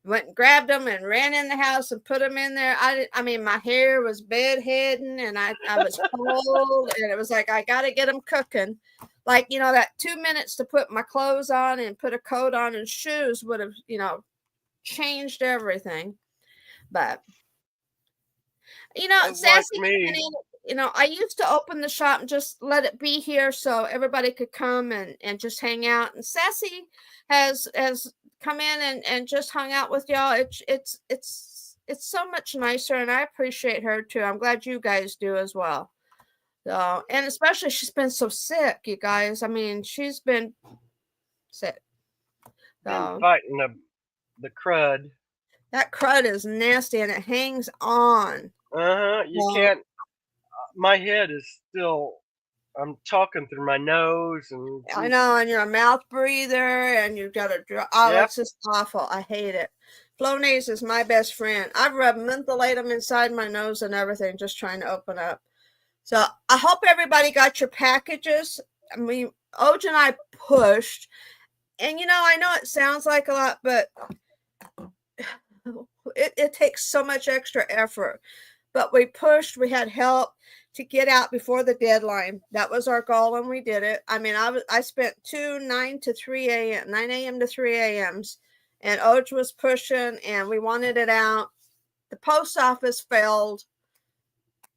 Went and grabbed them and ran in the house and put them in there. I mean, my hair was bedheading and I was cold, and it was like, I got to get them cooking. Like, that 2 minutes to put my clothes on and put a coat on and shoes would have, changed everything. But, It's Sassy like me. coming I used to open the shop and just let it be here so everybody could come and just hang out. And Sassy has come in and just hung out with y'all. It's so much nicer, and I appreciate her too. I'm glad you guys do as well. So, and especially she's been so sick, you guys. I mean, she's been sick. Been So fighting the crud. that crud is nasty and it hangs on. You Well, can't. My head is still. I'm talking through my nose, and I know, and you're a mouth breather, and you've got a oh, Yep. it's just awful. I hate it. Flonase is my best friend. I've rubbed mentholatum inside my nose and everything, just trying to open up. So I hope everybody got your packages. I mean, Oj and I pushed, and I know it sounds like a lot, but it takes so much extra effort. But we pushed. We had help to get out before the deadline. That was our goal, and we did it. I mean, I spent 9 to 3 a.m. to 3 a.m.s, and Oj was pushing, and we wanted it out. The post office failed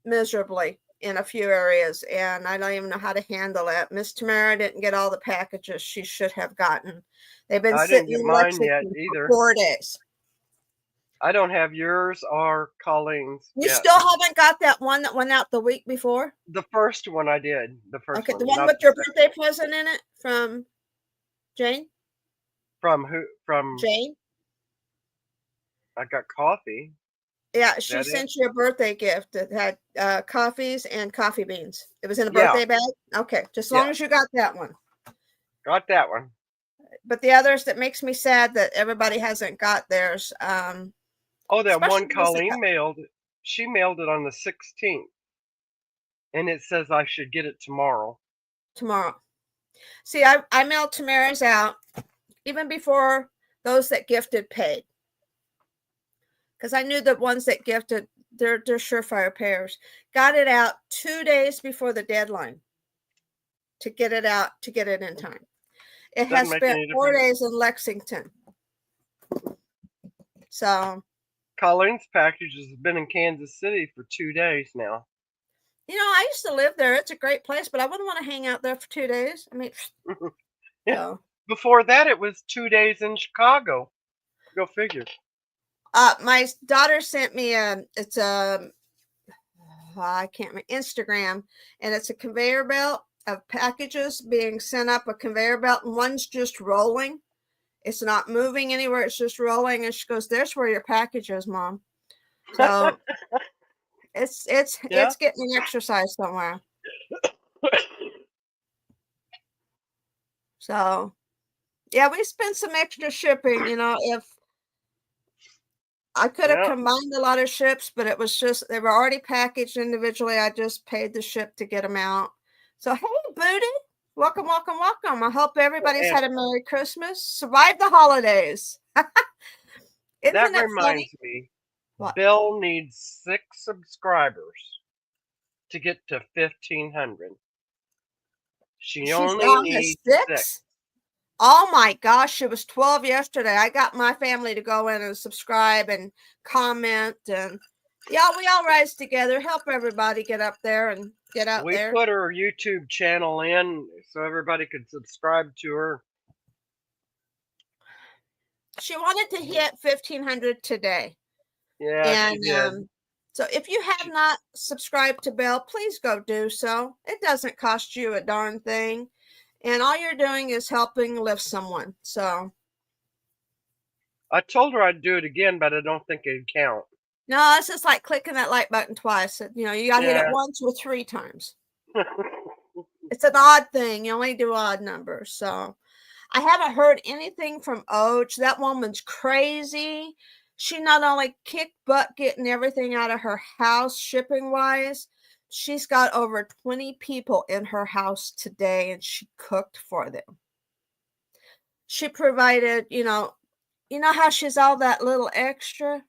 miserably in a few areas, and I don't even know how to handle it. Miss Tamara didn't get all the packages she should have gotten. They've been I sitting didn't get in mine Lexington yet for either. 4 days. I don't have yours or Colleen's You yet. still haven't got that one that went out the week before? The first one I did. The first Okay, one. the one not with the your second. birthday present in it from Jane? From who? From Jane? I got coffee. Yeah, Is she that it? sent you a birthday gift that had coffees and coffee beans. It was in a Yeah. birthday bag? Okay, just as long as you got that one. Got that one. But the others, that makes me sad that everybody hasn't got theirs. Oh, that one especially Lisa Colleen mailed. She mailed it on the 16th, and it says I should get it tomorrow. tomorrow. See, I mailed Tamara's out even before those that gifted paid, because I knew the ones that gifted, they're surefire payers. Got it out 2 days before the deadline to get it out, to get it in time. It Doesn't has make spent any 4 difference. days in Lexington. So, Colleen's package has been in Kansas City for 2 days now. I used to live there. It's a great place, but I wouldn't want to hang out there for 2 days. I mean, Yeah. so. Before that, it was 2 days in Chicago. Go figure. My daughter sent me it's a, I can't remember, Instagram, and it's a conveyor belt of packages being sent up a conveyor belt, and one's just rolling. It's not moving anywhere. It's just rolling. And she goes, "There's where your package is, Mom." So it's Yeah. getting an exercise somewhere. So yeah, we spent some extra shipping. If I could have Yeah. combined a lot of ships, but it was just, they were already packaged individually. I just paid the ship to get them out. So, hey, Booty, welcome, welcome, welcome. I hope everybody's And had a Merry Christmas, survived the holidays. Isn't that it funny? reminds me, What? Bill needs 6 subscribers to get to 1,500. She She's only down to needs 6? 6. Oh my gosh, it was 12 yesterday. I got my family to go in and subscribe and comment, and yeah, we all rise together, help everybody get up there and get out We there. put her YouTube channel in so everybody could subscribe to her. She wanted to hit 1,500 today. Yeah, she did. And so if you have not subscribed to Bell, please go do so. It doesn't cost you a darn thing. And all you're doing is helping lift someone. So I told her I'd do it again, but I don't think it'd count. no, it's just like clicking that like button twice. You got to hit it Yeah. once or 3 times. It's an odd thing. You only do odd numbers. So I haven't heard anything from Oj. That woman's crazy. She not only kicked butt getting everything out of her house shipping wise, she's got over 20 people in her house today, and she cooked for them. She provided, how she's all that little extra.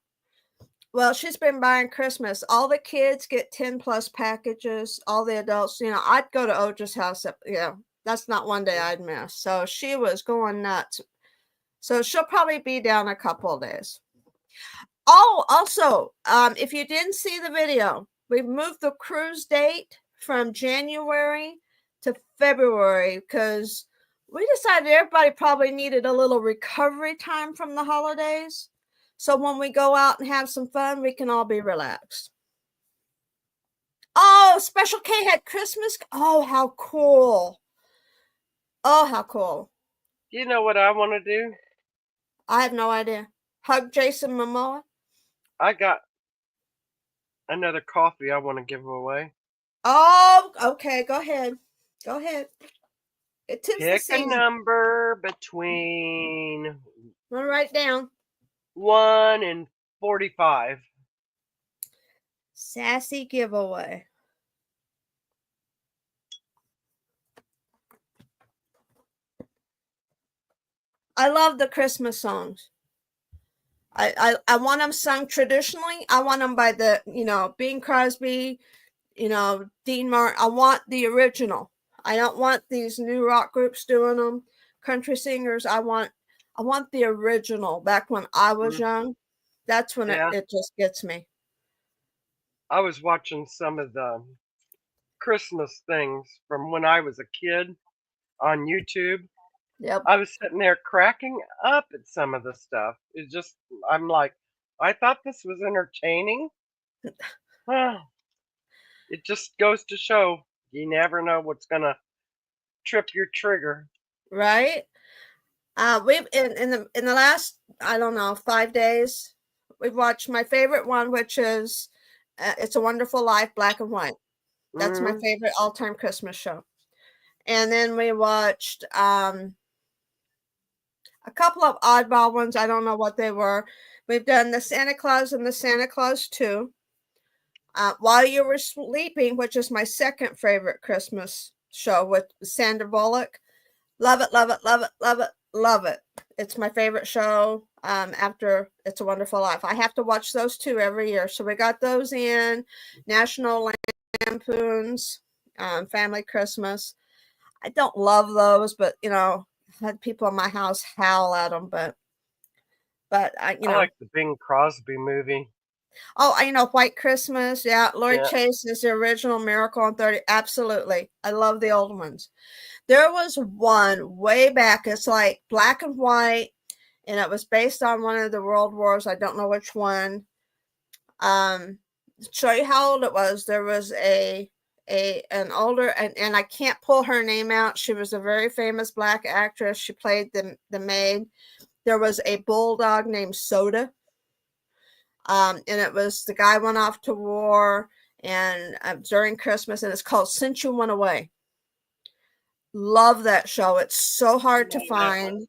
Well, she's been buying Christmas. All the kids get 10 plus packages. All the adults, I'd go to Oj's house. That's not one day I'd miss. So she was going nuts. So she'll probably be down a couple of days. Oh, also, if you didn't see the video, we've moved the cruise date from January to February because we decided everybody probably needed a little recovery time from the holidays. So when we go out and have some fun, we can all be relaxed. Oh, Special K had Christmas. Oh, how cool. Oh, how cool. You know what I want to do? I have no idea. Hug Jason Momoa. I got another coffee I want to give away. Oh, okay. Go ahead. Go ahead. It is the Pick a season. number between I'm gonna write it down. 1 and 45. Sassy giveaway. I love the Christmas songs. I want them sung traditionally. I want them by the, Bing Crosby, Dean Martin. I want the original. I don't want these new rock groups doing them. Country singers. I want the original back when I was young. That's when it just gets me. I was watching some of the Christmas things from when I was a kid on YouTube. Yep. I was sitting there cracking up at some of the stuff. I'm like, I thought this was entertaining. It just goes to show you never know what's gonna trip your trigger. Right. We've in the last, I don't know, 5 days, we've watched my favorite one, which is It's a Wonderful Life, black and white. That's my favorite all-time Christmas show. And then we watched a couple of oddball ones. I don't know what they were. We've done the Santa Claus and the Santa Claus 2. While You Were Sleeping, which is my second favorite Christmas show with Sandra Bullock. Love it, love it, love it, love it, love it. It's my favorite show after It's a Wonderful Life. I have to watch those 2 every year. So we got those in. National Lampoon's Family Christmas. I don't love those, but, I had people in my house howl at them, but I like the Bing Crosby movie. Oh, White Christmas. Yeah. Lori Chase is the original Miracle on 30. Absolutely. I love the old ones. There was one way back. It's like black and white, and it was based on one of the world wars. I don't know which one. Show you how old it was. There was an older, and I can't pull her name out. She was a very famous black actress. She played the maid. There was a bulldog named Soda. And it was the guy went off to war and during Christmas, and it's called Since You Went Away. Love that show. It's so hard to find,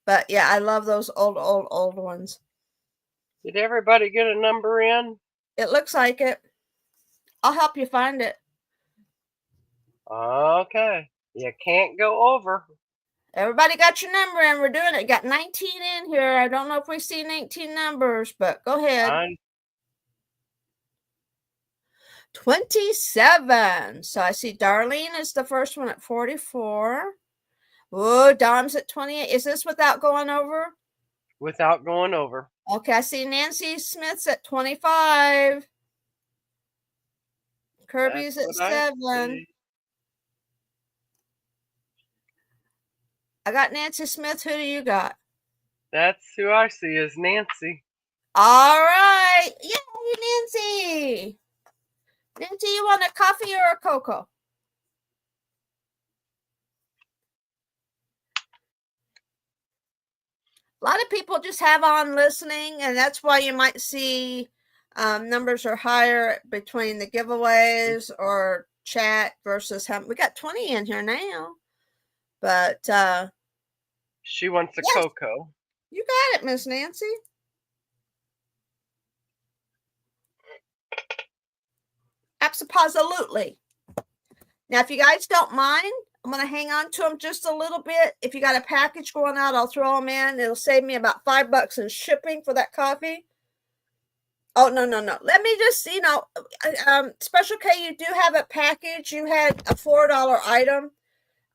but yeah, I love those old ones. Did everybody get a number in? It looks like it. I'll help you find it. Okay. You can't go over. Everybody got your number in. We're doing it. Got 19 in here. I don't know if we see 19 numbers, but go ahead. 27. So I see Darlene is the first one at 44. Oh, Dom's at 28. Is this without going over? Without going over. Okay, I see Nancy Smith's at 25. Kirby's at 7. I got Nancy Smith. Who do you got? That's who I see as Nancy. All right. Yay, Nancy. Nancy, you want a coffee or a cocoa? A lot of people just have on listening, and that's why you might see numbers are higher between the giveaways or chat versus we got 20 in here now. But she wants a cocoa. You got it, Miss Nancy. Absolutely. Now, if you guys don't mind, I'm going to hang on to them just a little bit. If you got a package going out, I'll throw them in. It'll save me about $5 in shipping for that coffee. Oh, no. Let me just, Special K, you do have a package. You had a $4 item.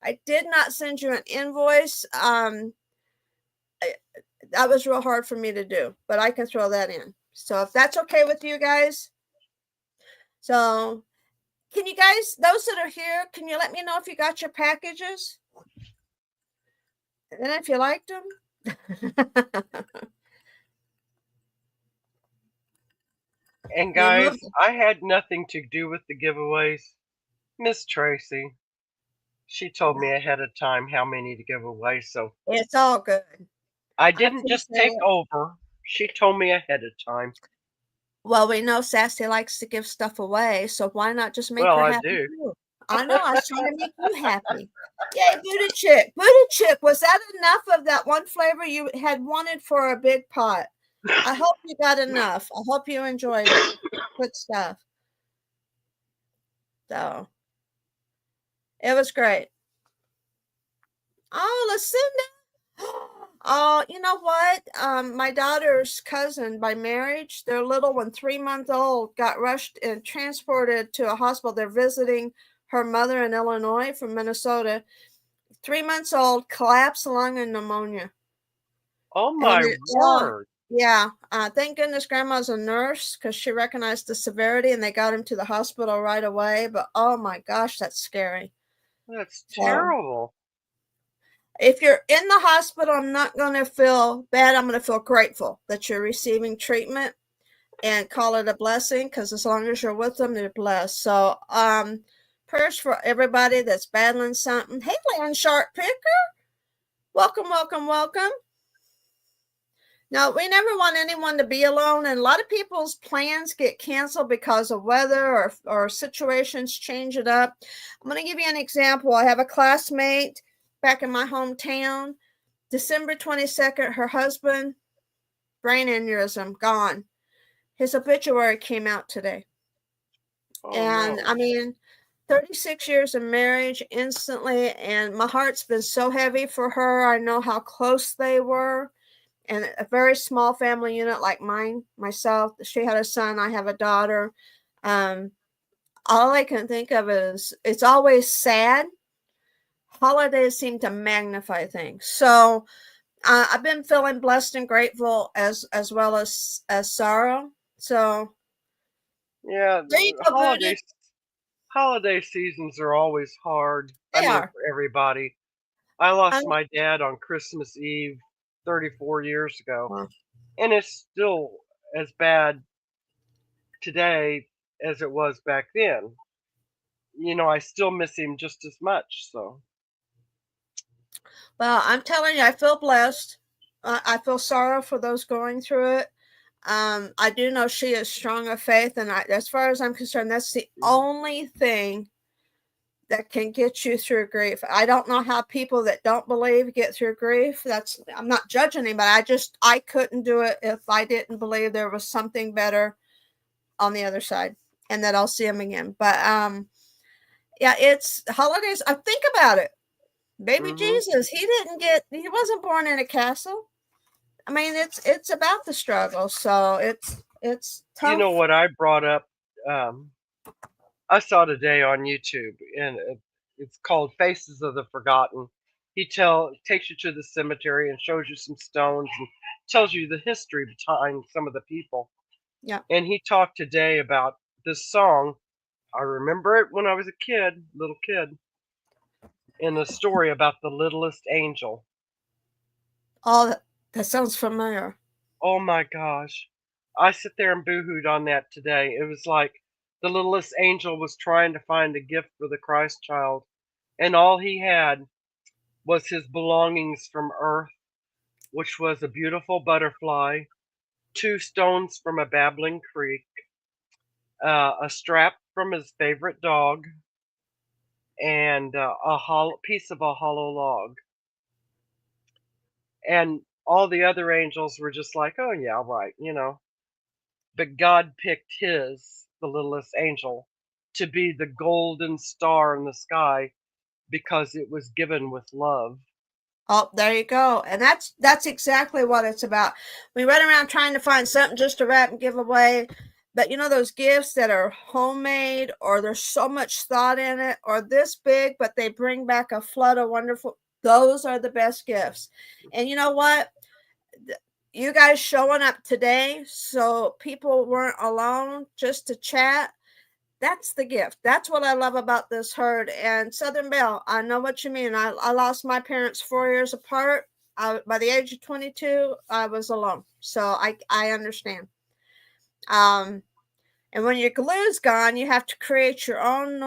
I did not send you an invoice. That was real hard for me to do, but I can throw that in. So if that's okay with you guys. So, can you guys, those that are here, can you let me know if you got your packages? And if you liked them? And guys, I had nothing to do with the giveaways. Miss Tracy, she told me ahead of time how many to give away, so It's all good. I didn't just take it. over. She told me ahead of time. Well, we know Sassy likes to give stuff away, so why not just make Well, her I happy do. too? I know, I was trying to make you happy. Yay, Booty Chick. Booty Chick, was that enough of that one flavor you had wanted for a big pot? I hope you got enough. I hope you enjoyed it. Good stuff. So, it was great. Oh, Lucinda. Oh, you know what? My daughter's cousin by marriage, their little one, 3 months old, got rushed and transported to a hospital. They're visiting her mother in Illinois from Minnesota. 3 months old, collapsed lung and pneumonia. Oh my word. Yeah. Thank goodness grandma's a nurse because she recognized the severity and they got him to the hospital right away. But oh my gosh, that's scary. That's terrible. If you're in the hospital, I'm not going to feel bad. I'm going to feel grateful that you're receiving treatment and call it a blessing because as long as you're with them, they're blessed. So, prayers for everybody that's battling something. Hey, Land Sharp Picker. Welcome, welcome, welcome. Now, we never want anyone to be alone, and a lot of people's plans get canceled because of weather or situations change it up. I'm going to give you an example. I have a classmate back in my hometown. December 22nd, her husband, brain aneurysm, gone. His obituary came out today. Oh, and no. I mean, 36 years of marriage instantly, and my heart's been so heavy for her. I know how close they were. And a very small family unit like mine, myself, she had a son, I have a daughter. All I can think of is it's always sad. Holidays seem to magnify things. So I've been feeling blessed and grateful as well as sorrow. So yeah, holiday seasons are always hard. They are. For everybody. I lost my dad on Christmas Eve 34 years ago. Wow. And it's still as bad today as it was back then. You know, I still miss him just as much. So, well, I'm telling you, I feel blessed. I feel sorrow for those going through it. I do know she is strong of faith, and as far as I'm concerned, that's the only thing that can get you through grief. I don't know how people that don't believe get through grief. I'm not judging anybody. I couldn't do it if I didn't believe there was something better on the other side and that I'll see him again. But yeah, it's holidays. I think about it. Baby Jesus, he wasn't born in a castle. I mean, it's about the struggle. So it's tough. You know what I brought up? I saw today on YouTube, and it's called Faces of the Forgotten. He takes you to the cemetery and shows you some stones and tells you the history behind some of the people. Yeah. And he talked today about this song. I remember it when I was a little kid, in the story about the littlest angel. Oh, that sounds familiar. Oh my gosh. I sit there and boohooed on that today. It was like the littlest angel was trying to find a gift for the Christ child, and all he had was his belongings from earth, which was a beautiful butterfly, 2 stones from a babbling creek, a strap from his favorite dog, and a piece of a hollow log. And all the other angels were just like, oh yeah, right, you know. But God picked the littlest angel, to be the golden star in the sky because it was given with love. Oh, there you go. And that's exactly what it's about. We run around trying to find something just to wrap and give away. But you know, those gifts that are homemade, or there's so much thought in it, or this big, but they bring back a flood of wonderful, those are the best gifts. And you know what? You guys showing up today so people weren't alone just to chat. That's the gift. That's what I love about this herd. And Southern Belle, I know what you mean. I lost my parents 4 years apart. By the age of 22, I was alone. So I understand. And when your glue's gone, you have to create your own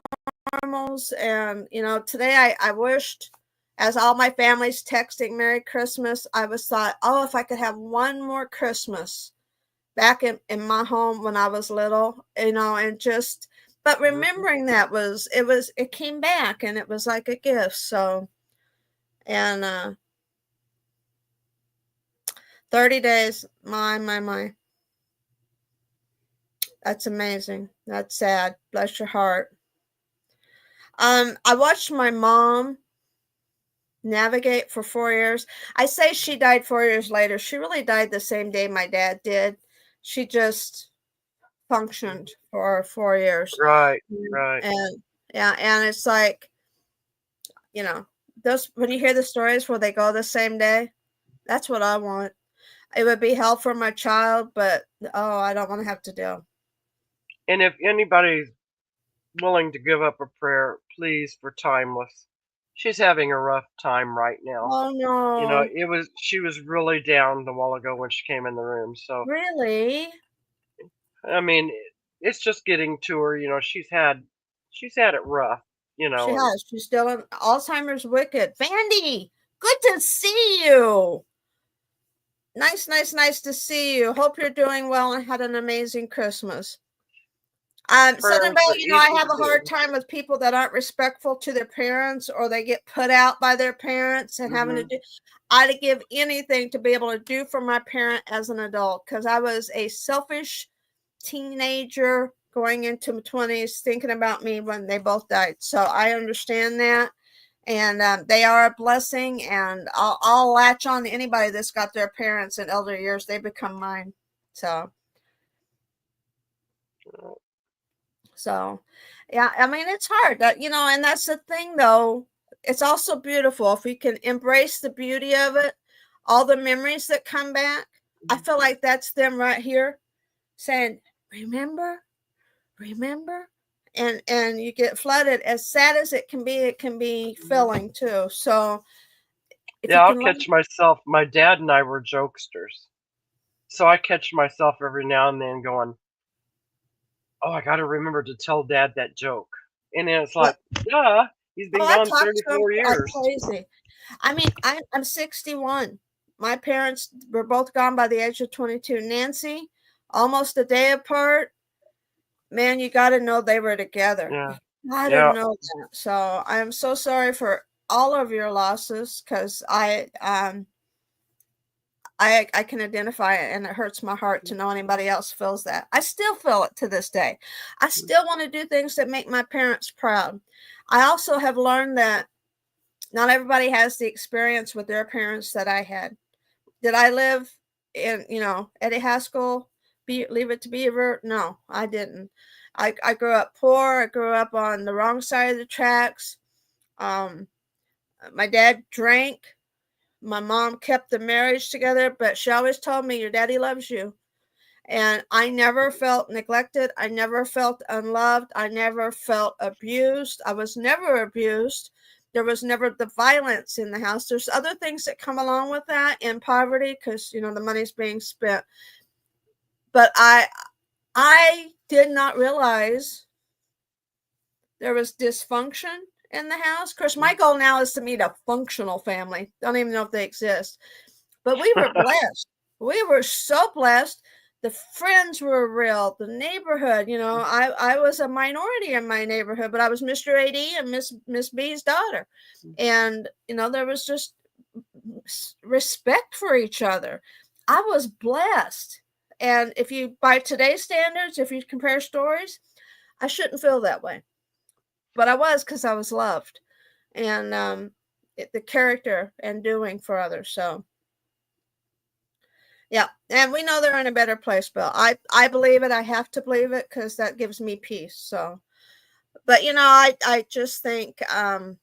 normals. And, today I wished, as all my family's texting Merry Christmas, I was thought, oh, if I could have one more Christmas back in my home when I was little, and just, but remembering that it came back and it was like a gift. So, and 30 days, my. That's amazing. That's sad. Bless your heart. I watched my mom navigate for 4 years. I say she died 4 years later. She really died the same day my dad did. She just functioned for 4 years. Right. And yeah, and it's like, those, when you hear the stories where they go the same day, that's what I want. It would be hell for my child, but I don't want to have to do. And if anybody's willing to give up a prayer, please, for Timeless. She's having a rough time right now. Oh no. She was really down a while ago when she came in the room. So Really? I mean, it's just getting to her. She's had it rough. She has. She's still in Alzheimer's wicked. Vandy, good to see you. Nice to see you. Hope you're doing well and had an amazing Christmas. Southern Belle, I have a hard time with people that aren't respectful to their parents, or they get put out by their parents and having to do. I'd give anything to be able to do for my parent as an adult, because I was a selfish teenager going into my 20s thinking about me when they both died. So I understand that. And they are a blessing, and I'll latch on to anybody that's got their parents in elder years. They become mine. So yeah, I mean, it's hard, and that's the thing, though. It's also beautiful if we can embrace the beauty of it, all the memories that come back. I feel like that's them right here saying, remember, and you get flooded. As sad as it can be filling too. So yeah, I'll catch myself. My dad and I were jokesters, so I catch myself every now and then going, oh, I got to remember to tell Dad that joke. And then it's like, yeah, he's been gone 34 years. Crazy. I mean, I'm 61. My parents were both gone by the age of 22. Nancy, almost a day apart. Man, you got to know they were together. Yeah. I didn't know that. So I'm so sorry for all of your losses, because I can identify it, and it hurts my heart to know anybody else feels that. I still feel it to this day. I still want to do things that make my parents proud. I also have learned that not everybody has the experience with their parents that I had. Did I live in, Eddie Haskell, Leave It to Beaver? No, I didn't. I grew up poor. I grew up on the wrong side of the tracks. My dad drank. My mom kept the marriage together, but she always told me, your daddy loves you. And I never felt neglected. I never felt unloved. I never felt abused. I was never abused. There was never the violence in the house. There's other things that come along with that in poverty, because, the money's being spent. But I did not realize there was dysfunction in the house. Of course, my goal now is to meet a functional family. Don't even know if they exist. But we were blessed. We were so blessed. The friends were real. The neighborhood, I was a minority in my neighborhood, but I was Mr. AD and Miss B's daughter. And, there was just respect for each other. I was blessed. And by today's standards, if you compare stories, I shouldn't feel that way. But I was, because I was loved, and the character and doing for others. So, yeah, and we know they're in a better place, Bill. I believe it. I have to believe it, because that gives me peace. So, but I just think I'm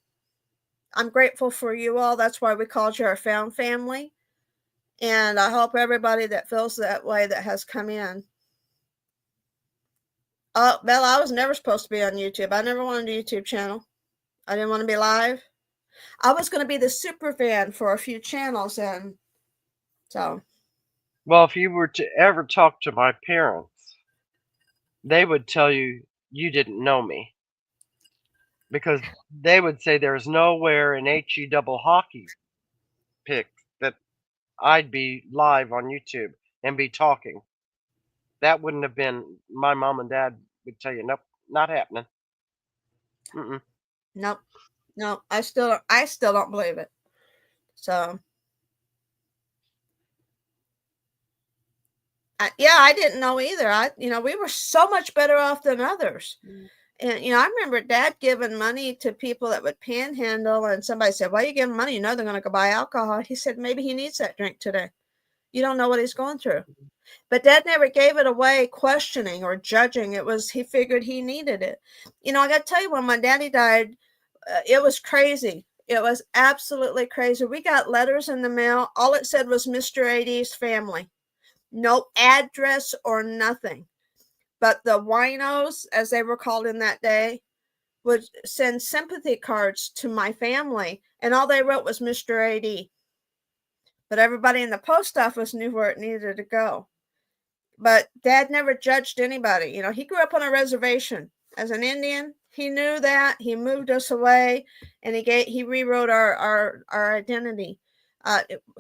grateful for you all. That's why we called you our found family, and I hope everybody that feels that way that has come in. Oh, Bella, I was never supposed to be on YouTube. I never wanted a YouTube channel. I didn't want to be live. I was going to be the super fan for a few channels, and so. Well, if you were to ever talk to my parents, they would tell you you didn't know me. Because they would say there's nowhere in HE double hockey pick that I'd be live on YouTube and be talking. That wouldn't have been, my mom and dad would tell you, nope, not happening. Mm-mm. Nope. No, I still don't believe it. So I didn't know either. We were so much better off than others. And I remember Dad giving money to people that would panhandle, and somebody said, "Why are you giving money? You know they're going to go buy alcohol." He said, "Maybe he needs that drink today. You don't know what he's going through." But Dad never gave it away questioning or judging. It was, he figured he needed it. I got to tell you, when my daddy died, it was crazy. It was absolutely crazy. We got letters in the mail. All it said was Mr. AD's family. No address or nothing. But the winos, as they were called in that day, would send sympathy cards to my family, and all they wrote was Mr. AD. But everybody in the post office knew where it needed to go. But Dad never judged anybody. He grew up on a reservation as an Indian. He knew that. He moved us away, and he rewrote our identity.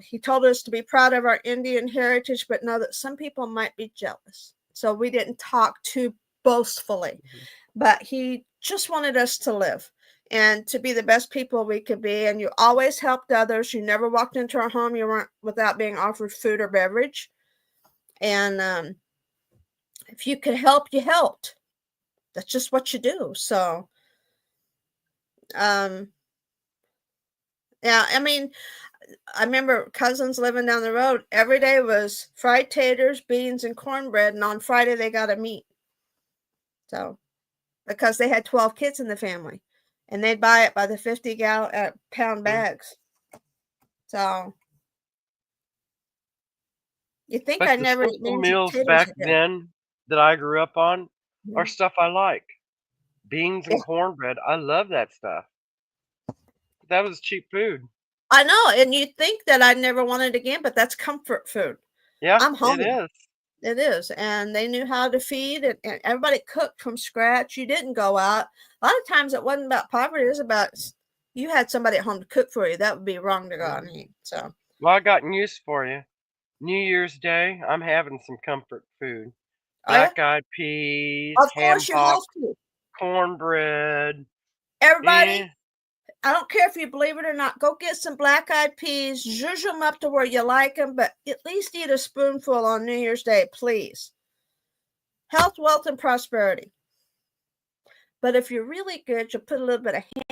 He told us to be proud of our Indian heritage, but know that some people might be jealous. So we didn't talk too boastfully. But he just wanted us to live and to be the best people we could be. And you always helped others. You never walked into our home without being offered food or beverage. And if you could help, you helped. That's just what you do. So, yeah, I remember cousins living down the road. Every day was fried taters, beans, and cornbread. And on Friday, they got a meat. So, because they had 12 kids in the family, and they'd buy it by the 50-pound bags. So, you think But I the never eat simple beans and meals potatoes back again. then that I grew up on are stuff I like. Beans and Yeah. cornbread, I love that stuff. That was cheap food. I know, and you think that I never want it again, but that's comfort food. Yeah, I'm home. it is. It is. And they knew how to feed, and everybody cooked from scratch. You didn't go out. A lot of times it wasn't about poverty. It was about you had somebody at home to cook for you. That would be wrong to go out and eat. So, Well, I got news for you. New Year's Day, I'm having some comfort food. Black-eyed peas, of ham course, you hock, have to. cornbread. Everybody, Eh, I don't care if you believe it or not, go get some black-eyed peas, zhuzh them up to where you like them, but at least eat a spoonful on New Year's Day, please. Health, wealth, and prosperity. But if you're really good, you'll put a little bit of ham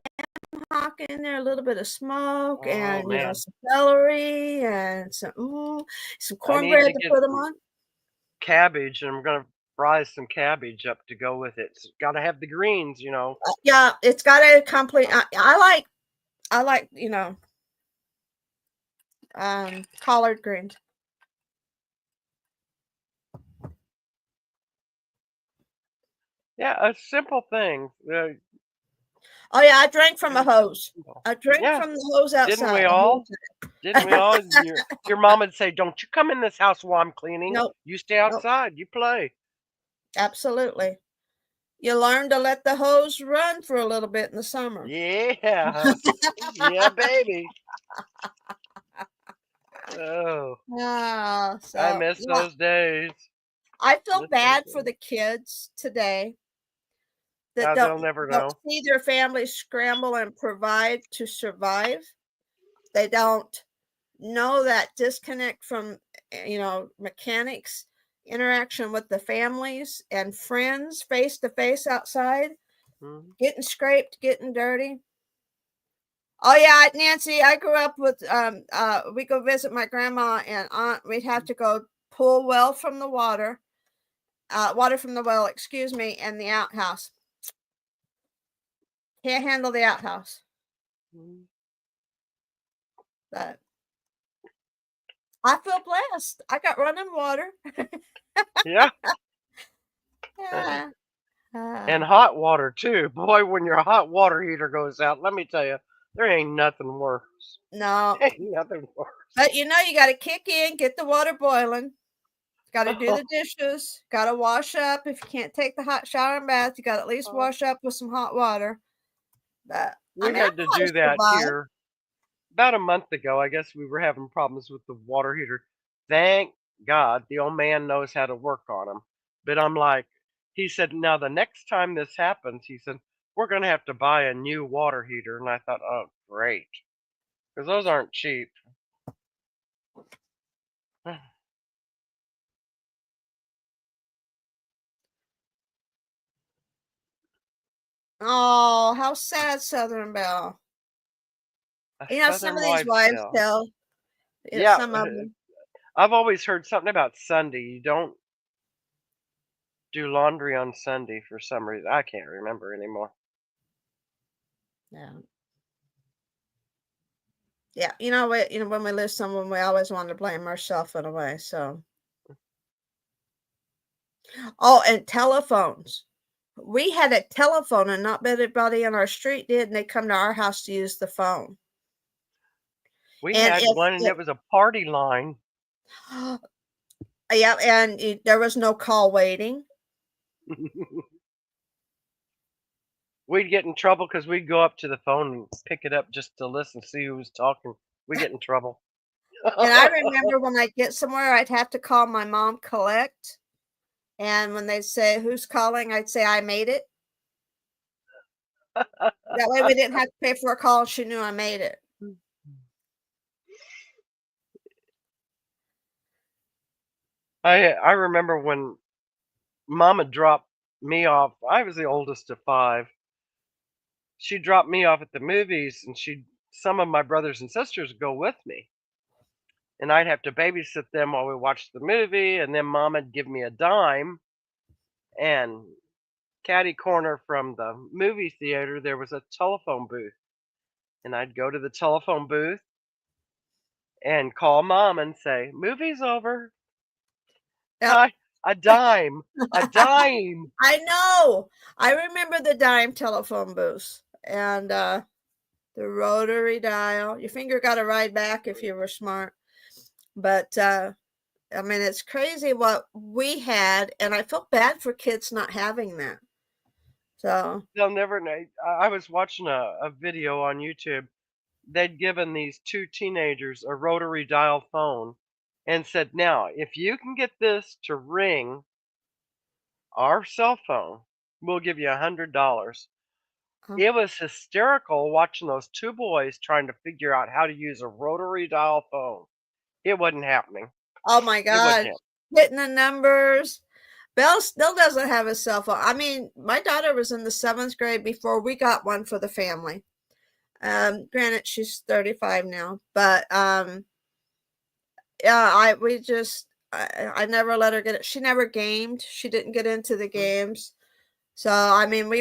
hock in there, a little bit of smoke, and man. some celery and some I need cornbread to to get put them some on. cabbage, and I'm gonna fry some cabbage up to go with it. It's gotta have the greens, Yeah, it's got a complete. I like collard greens. Yeah, a simple thing. Oh yeah, I drank from a hose. I drank Yeah, from the hose outside. didn't we all? Didn't we all? Your mom would say, "Don't you come in this house while I'm cleaning. Nope. You stay Nope. outside. You play." Absolutely. You learn to let the hose run for a little bit in the summer. Yeah. Yeah, baby. Oh, So I miss yeah, those days. I feel Miss those bad for days. the kids today that They'll never don't know. see their families scramble and provide to survive. They don't know that disconnect from mechanics, interaction with the families and friends face to face outside, Mhm. getting scraped, getting dirty. Oh yeah, Nancy, I grew up with we go visit my grandma and aunt. We'd have to go pull water from the well, excuse me, and the outhouse. Can't handle the outhouse. Mhm. But I feel blessed. I got running water. Yeah. Yeah. And hot water too. Boy, when your hot water heater goes out, let me tell you, there ain't nothing worse. No, Ain't nothing worse. but you know, you got to kick in, get the water boiling. Got to do the dishes. Got to wash up. If you can't take the hot shower and bath, you got to at least wash up with some hot water. But We had to do that here about a month ago. I guess we were having problems with the water heater. Thank God the old man knows how to work on them. But I'm like, he said, now the next time this happens, he said, we're going to have to buy a new water heater. And I thought, oh, great. Because those aren't cheap. Oh, how sad, Southern Belle. You know, some of these wives tell. Yeah, some of them. I've always heard something about Sunday. You don't do laundry on Sunday for some reason. I can't remember anymore. Yeah. Yeah, you know what? You know, when we lose someone, we always want to blame ourselves in a way. So, oh, and telephones. We had a telephone, and not everybody on our street did, and they come to our house to use the phone. We had one, and it was a party line. Yeah, and there was no call waiting. We'd get in trouble because we'd go up to the phone and pick it up just to listen, see who was talking. We get in trouble. And I remember when I get somewhere, I'd have to call my mom collect. And when they say, who's calling? I'd say, I made it. That way we didn't have to pay for a call. And she knew I made it. I remember when Mama dropped me off. I was the oldest of 5. She dropped me off at the movies, and some of my brothers and sisters go with me. And I'd have to babysit them while we watched the movie, and then Mom'd give me a dime. And catty corner from the movie theater, there was a telephone booth. And I'd go to the telephone booth and call Mom and say, movie's over. Yep. A dime. A dime. I know. I remember the dime telephone booth and the rotary dial. Your finger got a ride back if you were smart. But I mean, it's crazy what we had, and I felt bad for kids not having that. So they'll never know. I was watching a video on YouTube. They'd given these 2 teenagers a rotary dial phone and said, now, if you can get this to ring our cell phone, we'll give you $100. It was hysterical watching those 2 boys trying to figure out how to use a rotary dial phone. It wasn't happening. Oh my God. Hitting the numbers. Belle still doesn't have a cell phone. I mean, my daughter was in the 7th grade before we got one for the family. Granted, she's 35 now, but yeah, I never let her get it. She never gamed. She didn't get into the games. So I mean,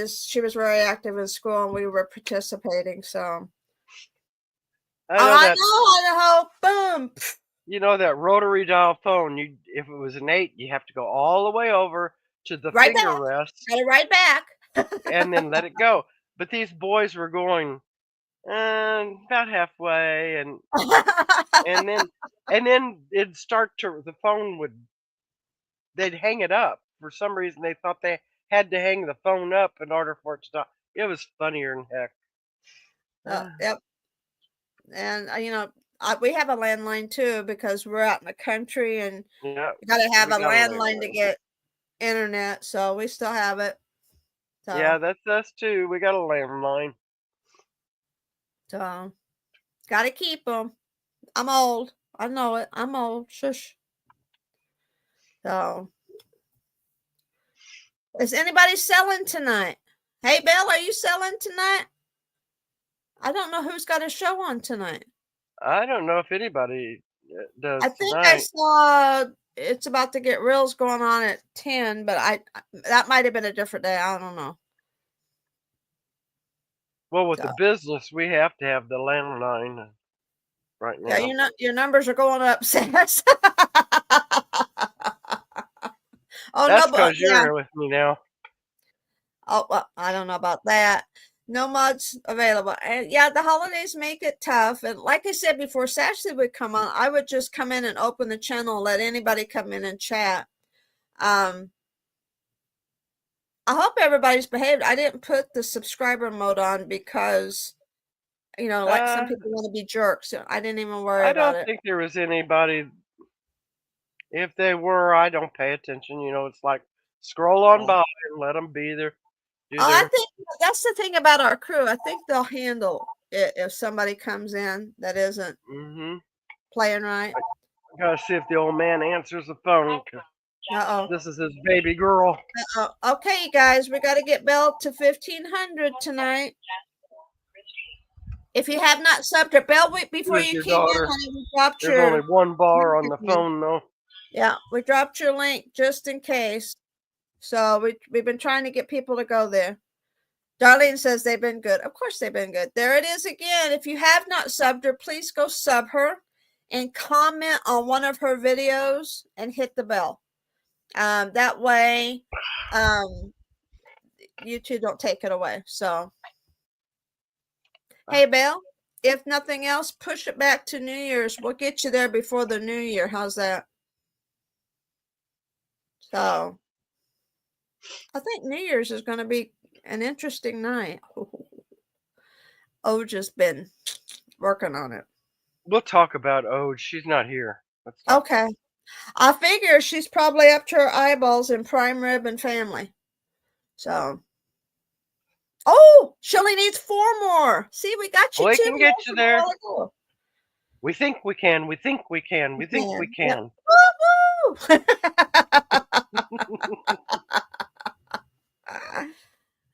she was very active in school, and we were participating. So I know, boom. You know that rotary dial phone, if it was an 8, you have to go all the way over to the finger rest. Got it right back. And then let it go. But these boys were going about halfway, and then it'd start to, they'd hang it up. For some reason they thought they had to hang the phone up in order for it to stop. It was funnier than heck. Yep. And you know, we have a landline too because we're out in the country, and you got to have a landline to get internet. So we still have it. So. Yeah, that's us too. We got a landline. So, got to keep them. I'm old. I know it. I'm old. Shush. So, is anybody selling tonight? Hey, Belle, are you selling tonight? I don't know who's got a show on tonight. I don't know if anybody does. I think I saw it's about to get reels going on at 10, but that might have been a different day. I don't know. Well, with the business, we have to have the landline right now. Yeah, your numbers are going up, Sass. That's because you're here with me now. Oh, well, I don't know about that. No mods available. And yeah, the holidays make it tough. And like I said before, Ashley would come on. I would just come in and open the channel and let anybody come in and chat. I hope everybody's behaved. I didn't put the subscriber mode on because, you know, like some people want to be jerks. So I didn't even worry I about don't it. think there was anybody. If they were, I don't pay attention. You know, it's like scroll on by and let them be there. I think that's the thing about our crew. I think they'll handle it if somebody comes in that isn't playing right. I gotta see if the old man answers the phone. 'Cause Uh-oh. this is his baby girl. Uh-oh. Okay, guys, we got to get Belle to 1,500 tonight. If you have not subbed her, Belle, wait, before Here's you your came daughter. in, honey, we dropped There's your... only one bar on the phone, though. Yeah, we dropped your link just in case. So we've been trying to get people to go there. Darlene says they've been good. Of course they've been good. There it is again. If you have not subbed her, please go sub her and comment on one of her videos and hit the bell. That way, YouTube don't take it away. So, hey, Belle, if nothing else, push it back to New Year's. We'll get you there before the New Year. How's that? So, I think New Year's is going to be an interesting night. Oja's been working on it. We'll talk about Ode. She's not here. Okay. I figure she's probably up to her eyeballs in prime rib and family. So. Oh, she only needs 4 more. See, we got you. We 2 can get you there. more. We think we can. We think we can. We think we can. Woo-hoo!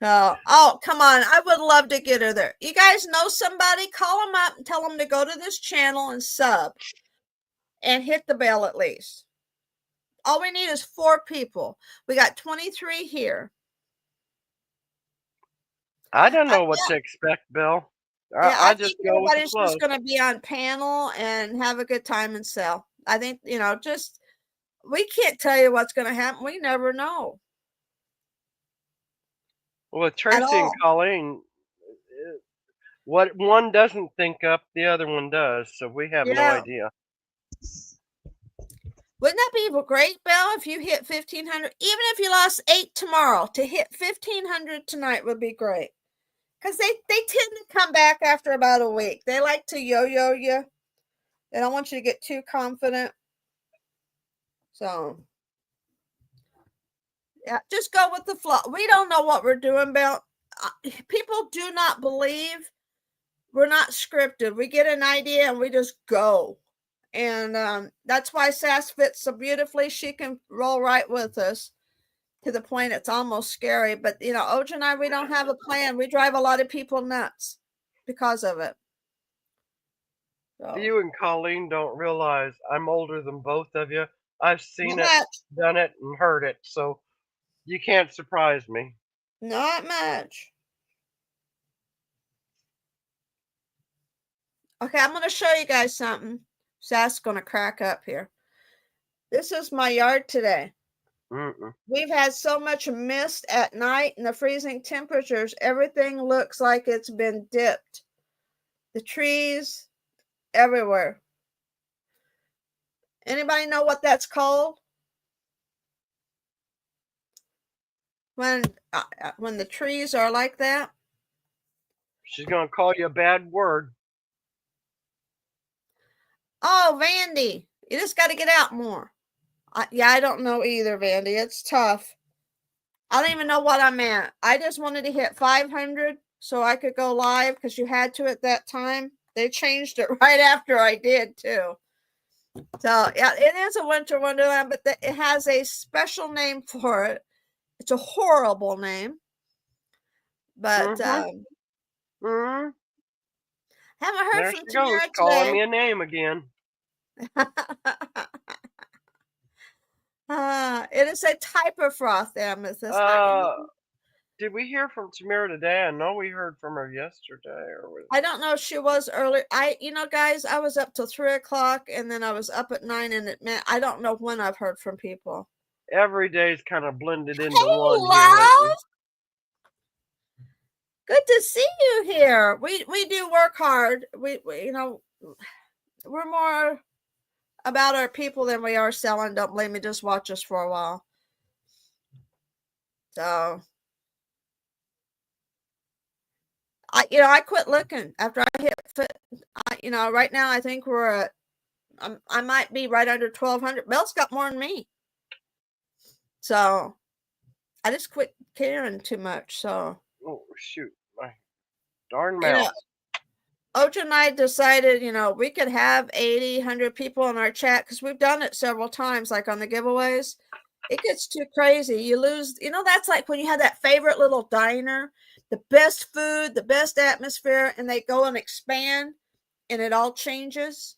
Oh, come on. I would love to get her there. You guys know somebody? Call them up and tell them to go to this channel and sub and hit the bell at least. All we need is 4 people. We got 23 here. I don't know what to expect, Bill. I just think go with the everybody's flow. just going to be on panel and have a good time and sell. I think, you know, just we can't tell you what's going to happen. We never know. Well, with Tracy and Colleen, what one doesn't think up, the other one does. So we have no idea. Wouldn't that be great, Belle, if you hit 1,500? Even if you lost 8 tomorrow, to hit 1,500 tonight would be great. Because they tend to come back after about a week. They like to yo-yo you. They don't want you to get too confident. So, yeah, just go with the flow. We don't know what we're doing, Belle. People do not believe we're not scripted. We get an idea and we just go. And that's why Sass fits so beautifully. She can roll right with us to the point it's almost scary. But, you know, Oja and I, we don't have a plan. We drive a lot of people nuts because of it. So. You and Colleen don't realize I'm older than both of you. I've seen it, done it, and heard it. So you can't surprise me. Not much. Okay, I'm going to show you guys something. Sass going to crack up here. This is my yard today. We've had so much mist at night and the freezing temperatures. Everything looks like it's been dipped. The trees everywhere. Anybody know what that's called? When the trees are like that? She's going to call you a bad word. Oh, Vandy, you just got to get out more. I don't know either, Vandy. It's tough. I don't even know what I meant. I just wanted to hit 500 so I could go live because you had to at that time. They changed it right after I did, too. So, yeah, it is a winter wonderland, but it has a special name for it. It's a horrible name. But, haven't heard from Tamara today. Calling me a name again. It is a type of froth amethyst. Did we hear from Tamara today? I know we heard from her yesterday. I don't know if she was earlier. Guys, I was up till 3 o'clock and then I was up at 9 and it meant I don't know when I've heard from people. Every day's kind of blended into one. Love! Good to see you here. We do work hard. We you know, we're more about our people than we are selling. Don't blame me. Just watch us for a while. So I quit looking after I hit fit. Right now I think we're at. I might be right under 1,200. Belle's got more than me. So I just quit caring too much. So Oh shoot, my darn you know, mouse. Ocha and I decided, we could have 80, 100 people in our chat because we've done it several times, like on the giveaways. It gets too crazy. You lose, that's like when you have that favorite little diner, the best food, the best atmosphere, and they go and expand and it all changes.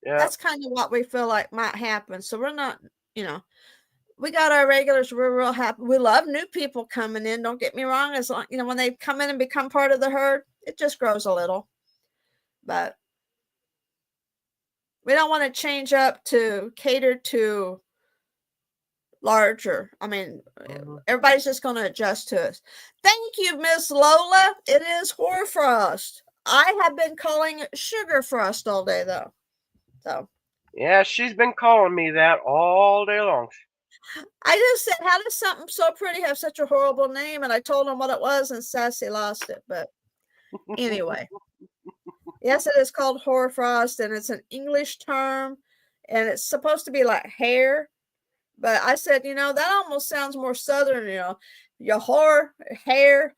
Yeah. That's kind of what we feel like might happen. So we're not, we got our regulars. We're real happy. We love new people coming in. Don't get me wrong. As long, when they come in and become part of the herd, it just grows a little. But we don't want to change up to cater to larger. I mean, everybody's just going to adjust to us. Thank you, Miss Lola. It is hoarfrost. I have been calling it sugar frost all day, though. So yeah, she's been calling me that all day long. I just said, how does something so pretty have such a horrible name? And I told him what it was, and Sassy lost it. But anyway, yes, it is called hoarfrost, and it's an English term, and it's supposed to be like hair. But I said, that almost sounds more southern, your hair,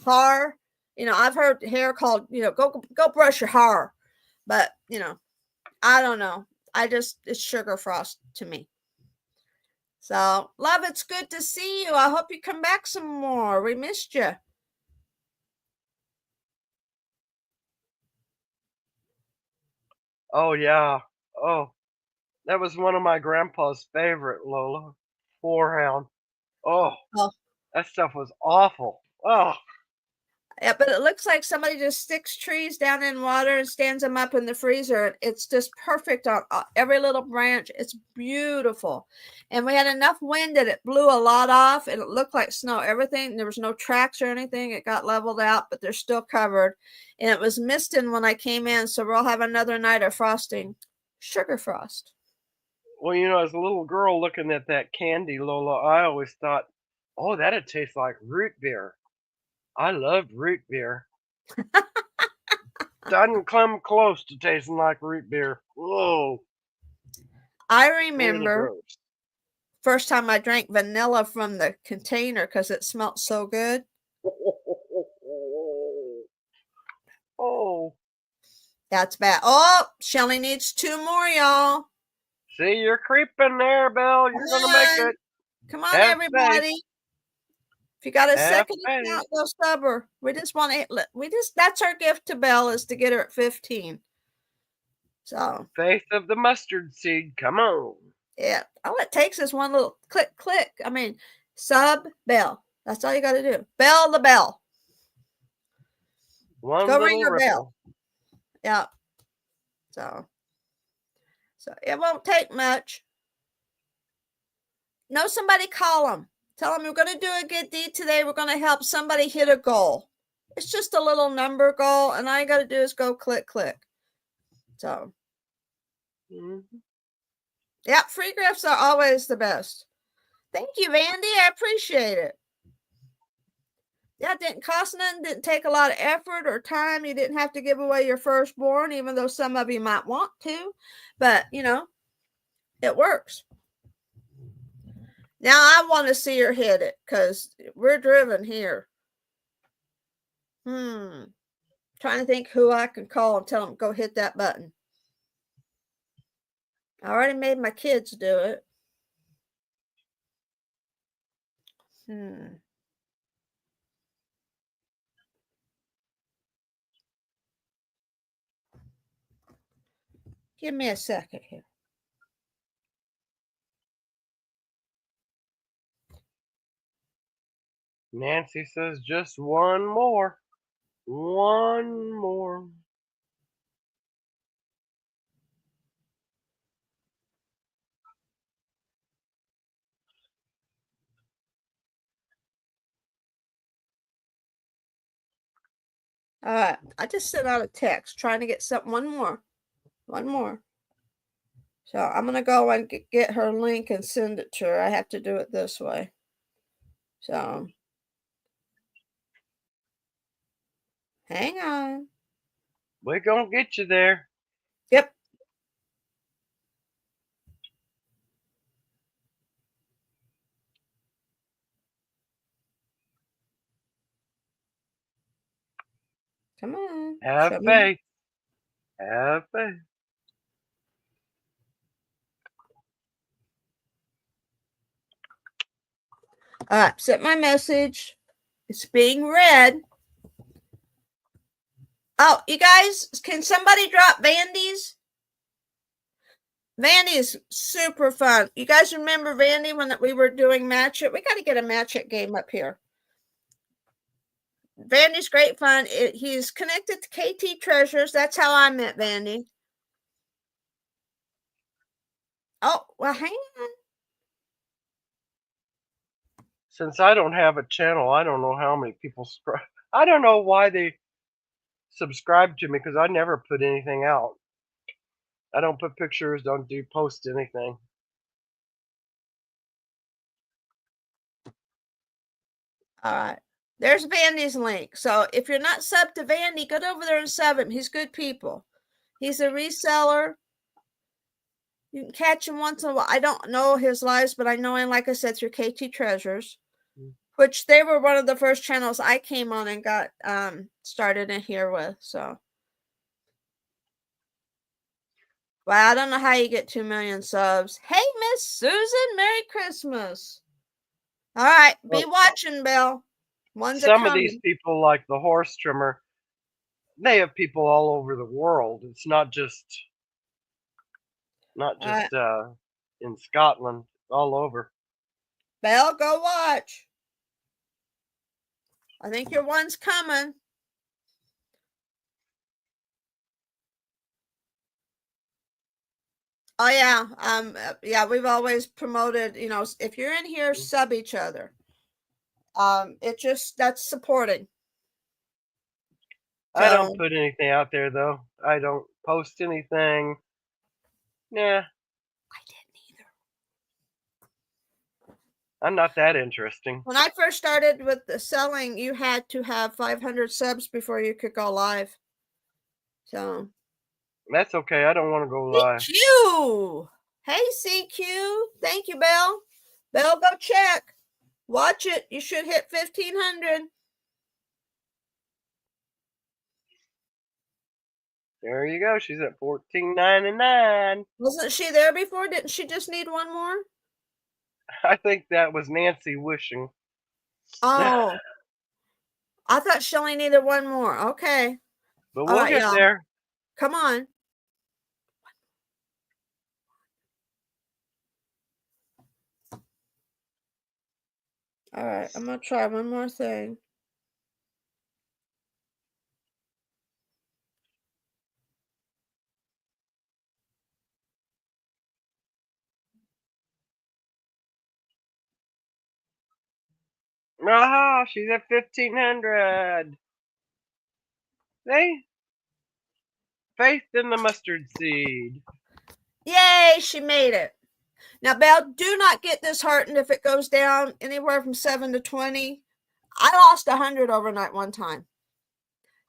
har. I've heard hair called, go brush your hair. But, I don't know. It's sugar frost to me. So, love, it's good to see you. I hope you come back some more. We missed you. Oh, yeah. Oh, that was one of my grandpa's favorite, Lola. Forehound. Oh, that stuff was awful. Oh. Yeah, but it looks like somebody just sticks trees down in water and stands them up in the freezer. It's just perfect on every little branch. It's beautiful. And we had enough wind that it blew a lot off and it looked like snow. Everything, there was no tracks or anything. It got leveled out, but they're still covered. And it was misting when I came in. So we'll have another night of frosting. Sugar frost. Well, as a little girl looking at that candy, Lola, I always thought, oh, that'd taste like root beer. I loved root beer. Doesn't come close to tasting like root beer. Whoa. I remember first time I drank vanilla from the container because it smelled so good. Oh. That's bad. Oh, Shelly needs 2 more, y'all. See, you're creeping there, Belle. You're going to make it. Come on, everybody. Faith. If you got a second account, go sub her. That's our gift to Belle, is to get her at 15. So. Faith of the mustard seed. Come on. Yeah. All it takes is one little click. I mean, sub Belle. That's all you got to do. Bell the bell. Go ring your bell. Yeah. So it won't take much. Know somebody, call them. Tell them we're going to do a good deed today. We're going to help somebody hit a goal. It's just a little number goal, and all you got to do is go click. So, yeah, free gifts are always the best. Thank you, Vandy. I appreciate it. Yeah, it didn't cost nothing. Didn't take a lot of effort or time. You didn't have to give away your firstborn, even though some of you might want to. But, it works. Now I want to see her hit it because we're driven here. Trying to think who I can call and tell them go hit that button. I already made my kids do it. Give me a second here. Nancy says just one more. One more. All right. I just sent out a text trying to get something. One more. So I'm going to go and get her link and send it to her. I have to do it this way. So hang on. We're gonna get you there. Yep. Come on. Have Show me. faith. Have faith. All right. Sent my message. It's being read. Oh, you guys, can somebody drop Vandy's? Vandy is super fun. You guys remember Vandy when we were doing Match It? We got to get a Match It game up here. Vandy's great fun. He's connected to KT Treasures. That's how I met Vandy. Oh, well, hang on. Since I don't have a channel, I don't know how many people subscribe. I don't know why they subscribe to me because I never put anything out. I don't put pictures, don't post anything. All right. There's Vandy's link. So if you're not subbed to Vandy, go over there and sub him. He's good people. He's a reseller. You can catch him once in a while. I don't know his lives, but I know him, like I said, through KT Treasures, which they were one of the first channels I came on and got started in here with. So, well, I don't know how you get 2 million subs. Hey, Miss Susan, Merry Christmas. All right, be watching, Bill. Some of these people, like the horse trimmer, they have people all over the world. It's not just in Scotland, all over. Bill, go watch. I think your one's coming. Oh yeah. Yeah, we've always promoted, if you're in here, sub each other. That's supporting. I don't put anything out there though. I don't post anything. Yeah. I didn't either. I'm not that interesting. When I first started with the selling, you had to have 500 subs before you could go live. So that's okay. I don't want to go live. CQ. Hey, CQ. Thank you, Belle. Belle, go check. Watch it. You should hit 1,500. There you go. She's at 14.99. Wasn't she there before? Didn't she just need one more? I think that was Nancy wishing. Oh. I thought she only needed one more. Okay. But we'll get there. Come on. All right. I'm going to try one more thing. Aha, she's at 1,500. See? Faith in the mustard seed. Yay, she made it. Now, Belle, do not get disheartened if it goes down anywhere from 7 to 20. I lost 100 overnight one time.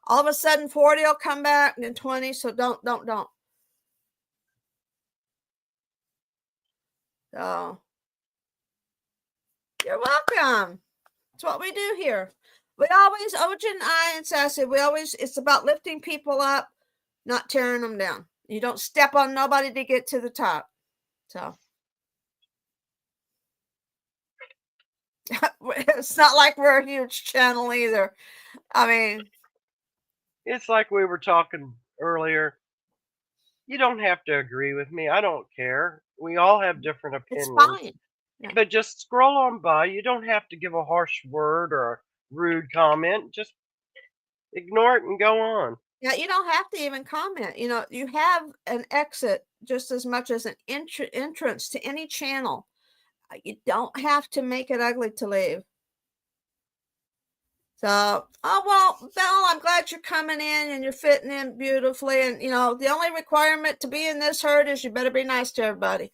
All of a sudden, 40 will come back and then 20. So don't. So you're welcome. That's what we do here. We always, Ojin, I, and Sassy, it's about lifting people up, not tearing them down. You don't step on nobody to get to the top. So it's not like we're a huge channel either. I mean, it's like we were talking earlier. You don't have to agree with me. I don't care. We all have different opinions. It's fine. Yeah. But just scroll on by. You don't have to give a harsh word or a rude comment. Just ignore it and go on. Yeah, you don't have to even comment. You have an exit just as much as an entrance to any channel. You don't have to make it ugly to leave. So, oh well, Belle, I'm glad you're coming in and you're fitting in beautifully. And you know, the only requirement to be in this herd is you better be nice to everybody.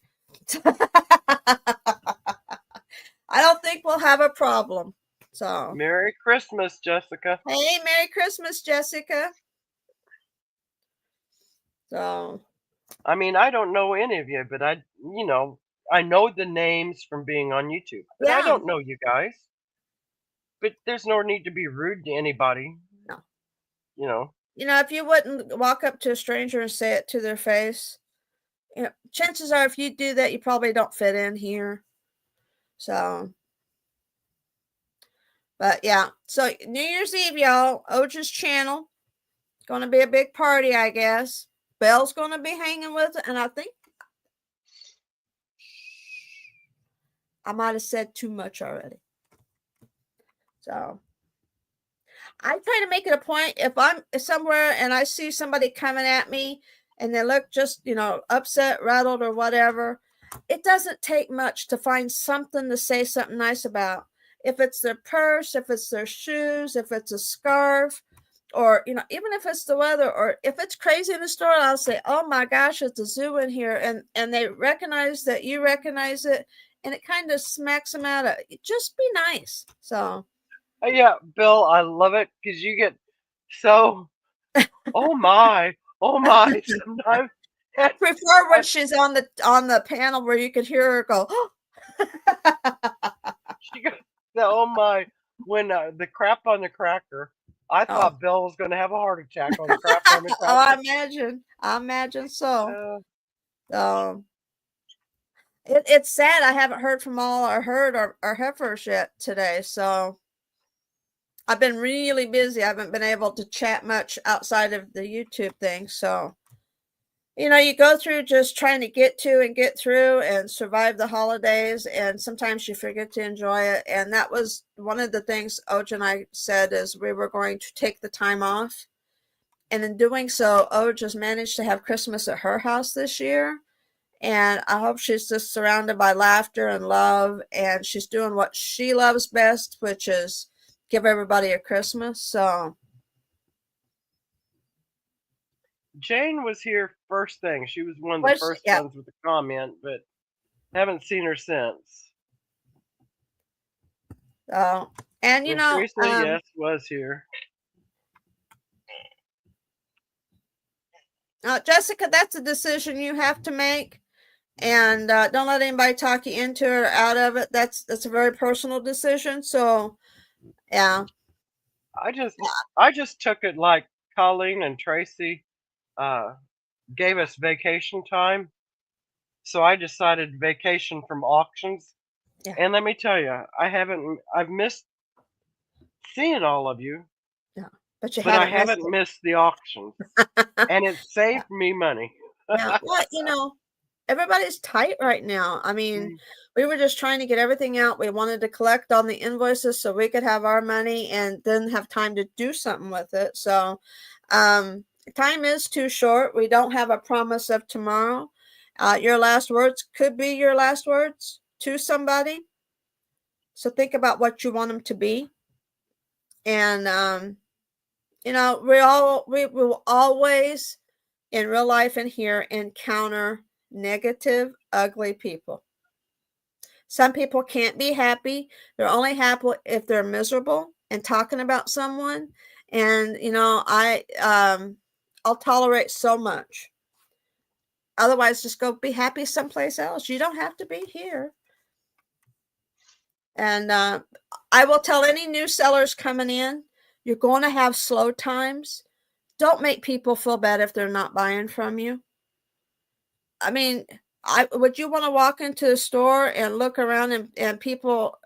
I don't think we'll have a problem. So, Merry Christmas, Jessica. hey, Merry Christmas, Jessica. So, I mean, I don't know any of you, but I know the names from being on YouTube, but I yeah, don't know you guys. But there's no need to be rude to anybody. No. You know. If you wouldn't walk up to a stranger and say it to their face, chances are if you do that, you probably don't fit in here. So, but yeah. So New Year's Eve, y'all, Oja's channel. Going to be a big party, I guess. Belle's going to be hanging with it, and I think I might have said too much already. So I try to make it a point if I'm somewhere and I see somebody coming at me and they look just, upset, rattled, or whatever, it doesn't take much to find something to say something nice about. If it's their purse, if it's their shoes, if it's a scarf, or, even if it's the weather, or if it's crazy in the store, I'll say, oh my gosh, it's a zoo in here. And they recognize that you recognize it. And it kind of smacks them out of just be nice. So, Yeah, Bill, I love it because you get so, oh my, sometimes. I prefer when she's on the panel where you could hear her go, oh. She got the oh my when the crap on the cracker. I thought Bill was going to have a heart attack on the crap on the cracker. I imagine so. It's sad I haven't heard from all our herd or heifers yet today. So I've been really busy. I haven't been able to chat much outside of the YouTube thing. So, you go through just trying to get to and get through and survive the holidays. And sometimes you forget to enjoy it. And that was one of the things Oj and I said is we were going to take the time off. And in doing so, Oj has managed to have Christmas at her house this year. And I hope she's just surrounded by laughter and love. And she's doing what she loves best, which is give everybody a Christmas. So Jane was here first thing. She was one of the first ones with a comment, but haven't seen her since. And Teresa, yes, was here. Jessica, that's a decision you have to make, and don't let anybody talk you into or out of it. That's a very personal decision. So, yeah. I just took it like Colleen and Tracy gave us vacation time. So I decided vacation from auctions. Yeah. And let me tell you, I've missed seeing all of you. Yeah, but I haven't missed the auctions. And it saved me money. Yeah, well, everybody's tight right now. I mean, we were just trying to get everything out. We wanted to collect on the invoices so we could have our money and then have time to do something with it. So, time is too short. We don't have a promise of tomorrow. Your last words could be your last words to somebody. So think about what you want them to be. And, we will always in real life and here encounter negative, ugly people. Some people can't be happy. They're only happy if they're miserable and talking about someone. And, I'll tolerate so much. Otherwise, just go be happy someplace else. You don't have to be here. And I will tell any new sellers coming in, you're going to have slow times. Don't make people feel bad if they're not buying from you. I mean, would you want to walk into the store and look around and people,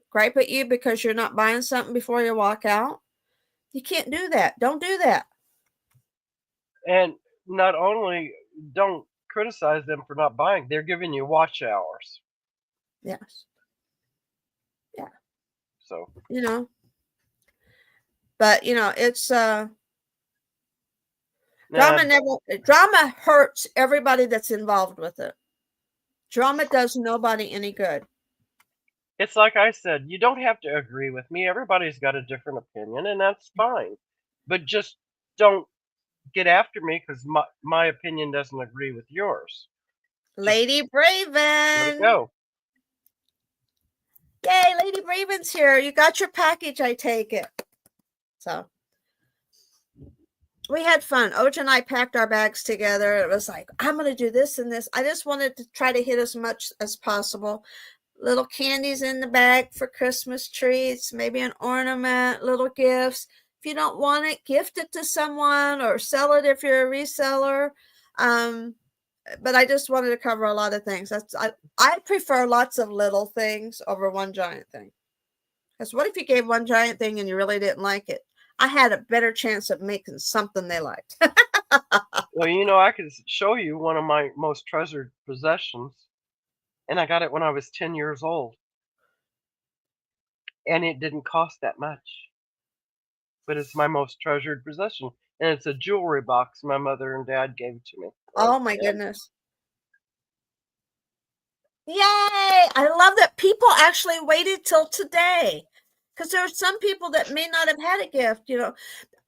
gripe at you because you're not buying something before you walk out? You can't do that. Don't do that. And not only don't criticize them for not buying, they're giving you watch hours. Yes. Yeah. So, but it's drama hurts everybody that's involved with it. Drama does nobody any good. It's like I said, you don't have to agree with me. Everybody's got a different opinion, and that's fine. But just don't get after me because my opinion doesn't agree with yours. Lady Let it Braven. go. Yay, Lady Braven's here. You got your package, I take it. So we had fun. Oj and I packed our bags together. It was like, I'm going to do this and this. I just wanted to try to hit as much as possible. Little candies in the bag for Christmas treats, maybe an ornament, little gifts. If you don't want it, gift it to someone or sell it if you're a reseller. But I just wanted to cover a lot of things. I prefer lots of little things over one giant thing. Because what if you gave one giant thing and you really didn't like it? I had a better chance of making something they liked. Well, you know, I could show you one of my most treasured possessions, and I got it when I was 10 years old. And it didn't cost that much. But it's my most treasured possession. And it's a jewelry box my mother and dad gave to me. Oh my goodness. Yay! I love that people actually waited till today. Because there are some people that may not have had a gift, you know.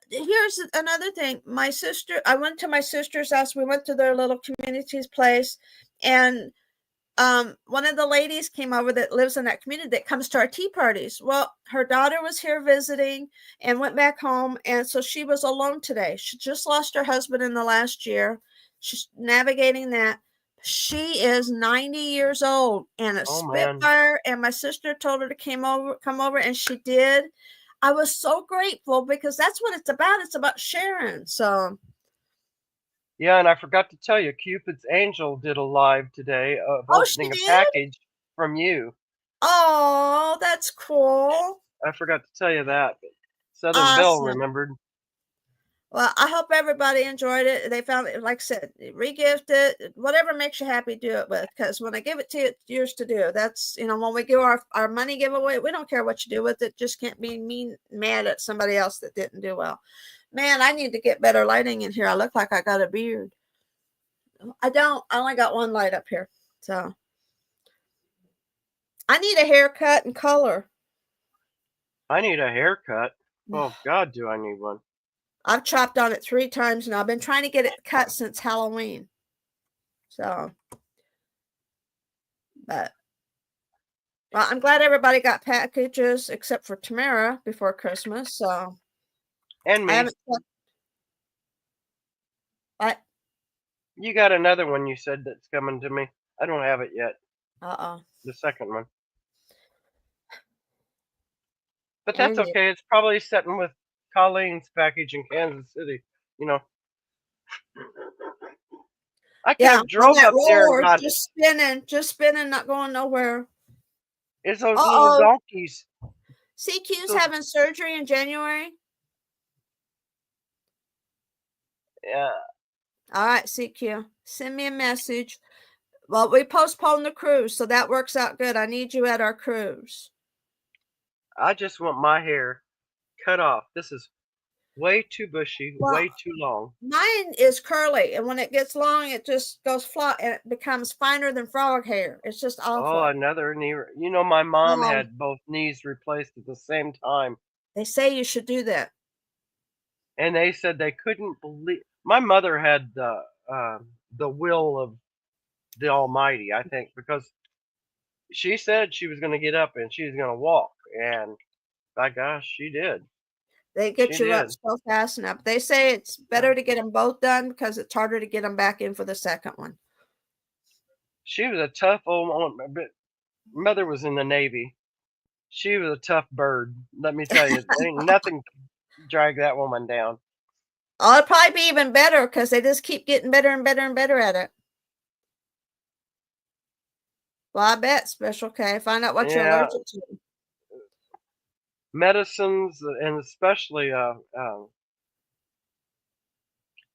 Here's another thing. My sister, I went to my sister's house. We went to their little community's place, and one of the ladies came over that lives in that community that comes to our tea parties. Well, her daughter was here visiting and went back home, and so she was alone today. She just lost her husband in the last year. She's navigating that. She is 90 years old and a spitfire, and my sister told her to come over, and she did. I was so grateful because that's what it's about. It's about sharing. So yeah, and I forgot to tell you, Cupid's Angel did a live today of opening a package from you. Oh, that's cool. I forgot to tell you that. But Southern Belle remembered. Well, I hope everybody enjoyed it. They found it, like I said, regift it, whatever makes you happy, do it with. Because when I give it to you, it's yours to do. That's, you know, when we give our money giveaway, we don't care what you do with it. Just can't be mad at somebody else that didn't do well. Man, I need to get better lighting in here. I look like I got a beard. I don't. I only got one light up here. So I need a haircut and color. I need a haircut. Oh, God, do I need one. I've chopped on it 3 times now. I've been trying to get it cut since Halloween. So, but, well, I'm glad everybody got packages except for Tamara before Christmas. So, and me. What? You got another one you said that's coming to me. I don't have it yet. The second one. But that's okay. It's probably sitting with Colleen's package in Kansas City. You know. I could have drove up there and got just spinning, not going nowhere. It's those little donkeys. CQ's having surgery in January. Yeah. All right, CQ. Send me a message. Well, we postponed the cruise, so that works out good. I need you at our cruise. I just want my hair cut off. This is way too bushy, way too long. Mine is curly, and when it gets long, it just goes flat, and it becomes finer than frog hair. It's just awful. Oh, another knee. You know, my mom had both knees replaced at the same time. They say you should do that. And they said they couldn't believe. My mother had the will of the Almighty, I think, because she said she was going to get up and she was going to walk, and by gosh, she did. They get you up so fast enough. They say it's better to get them both done because it's harder to get them back in for the second one. She was a tough old woman, but mother was in the Navy. She was a tough bird. Let me tell you, ain't nothing drag that woman down. Oh, it'll probably be even better because they just keep getting better and better and better at it. Well, I bet, Special K. Find out what you're allergic to. Medicines, and especially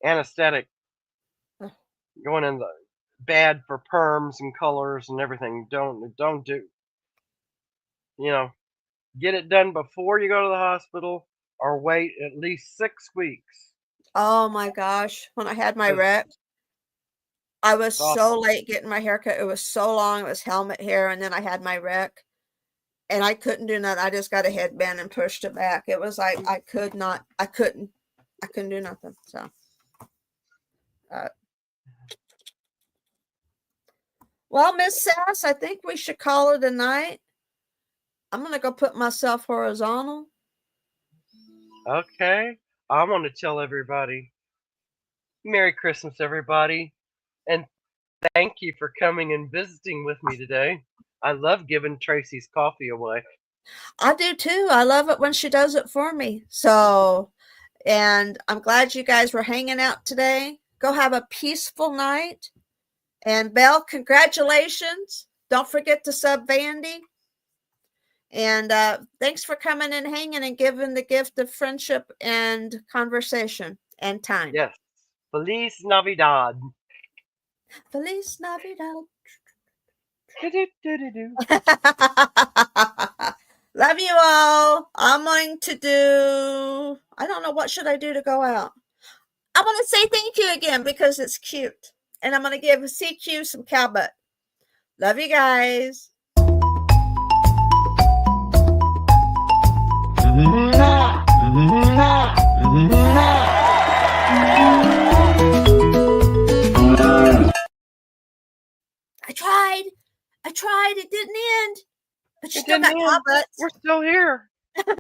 anesthetic, going in the bad for perms and colors and everything. Don't do. You know, get it done before you go to the hospital, or wait at least 6 weeks. Oh my gosh! When I had my wreck, I was so late getting my haircut. It was so long. It was helmet hair, and then I had my wreck. and I couldn't do nothing. I just got a headband and pushed it back. It was like I couldn't do nothing. So, well, Miss Sass, I think we should call it a night. I'm gonna go put myself horizontal. Okay. I'm going to tell everybody Merry Christmas, everybody. And thank you for coming and visiting with me today. I love giving Tracy's coffee away. I do too. I love it when she does it for me. So, and I'm glad you guys were hanging out today. Go have a peaceful night. And Belle, congratulations. Don't forget to sub Vandy. And thanks for coming and hanging and giving the gift of friendship and conversation and time. Yes. Feliz Navidad. Feliz Navidad. Do-do-do-do-do. Love you all. I'm going to do, I don't know, what should I do to go out? I want to say thank you again because it's cute. And I'm going to give CQ some cow butt. Love you guys. I tried. It didn't end. But you It still got didn't cow end. butts. We're still here.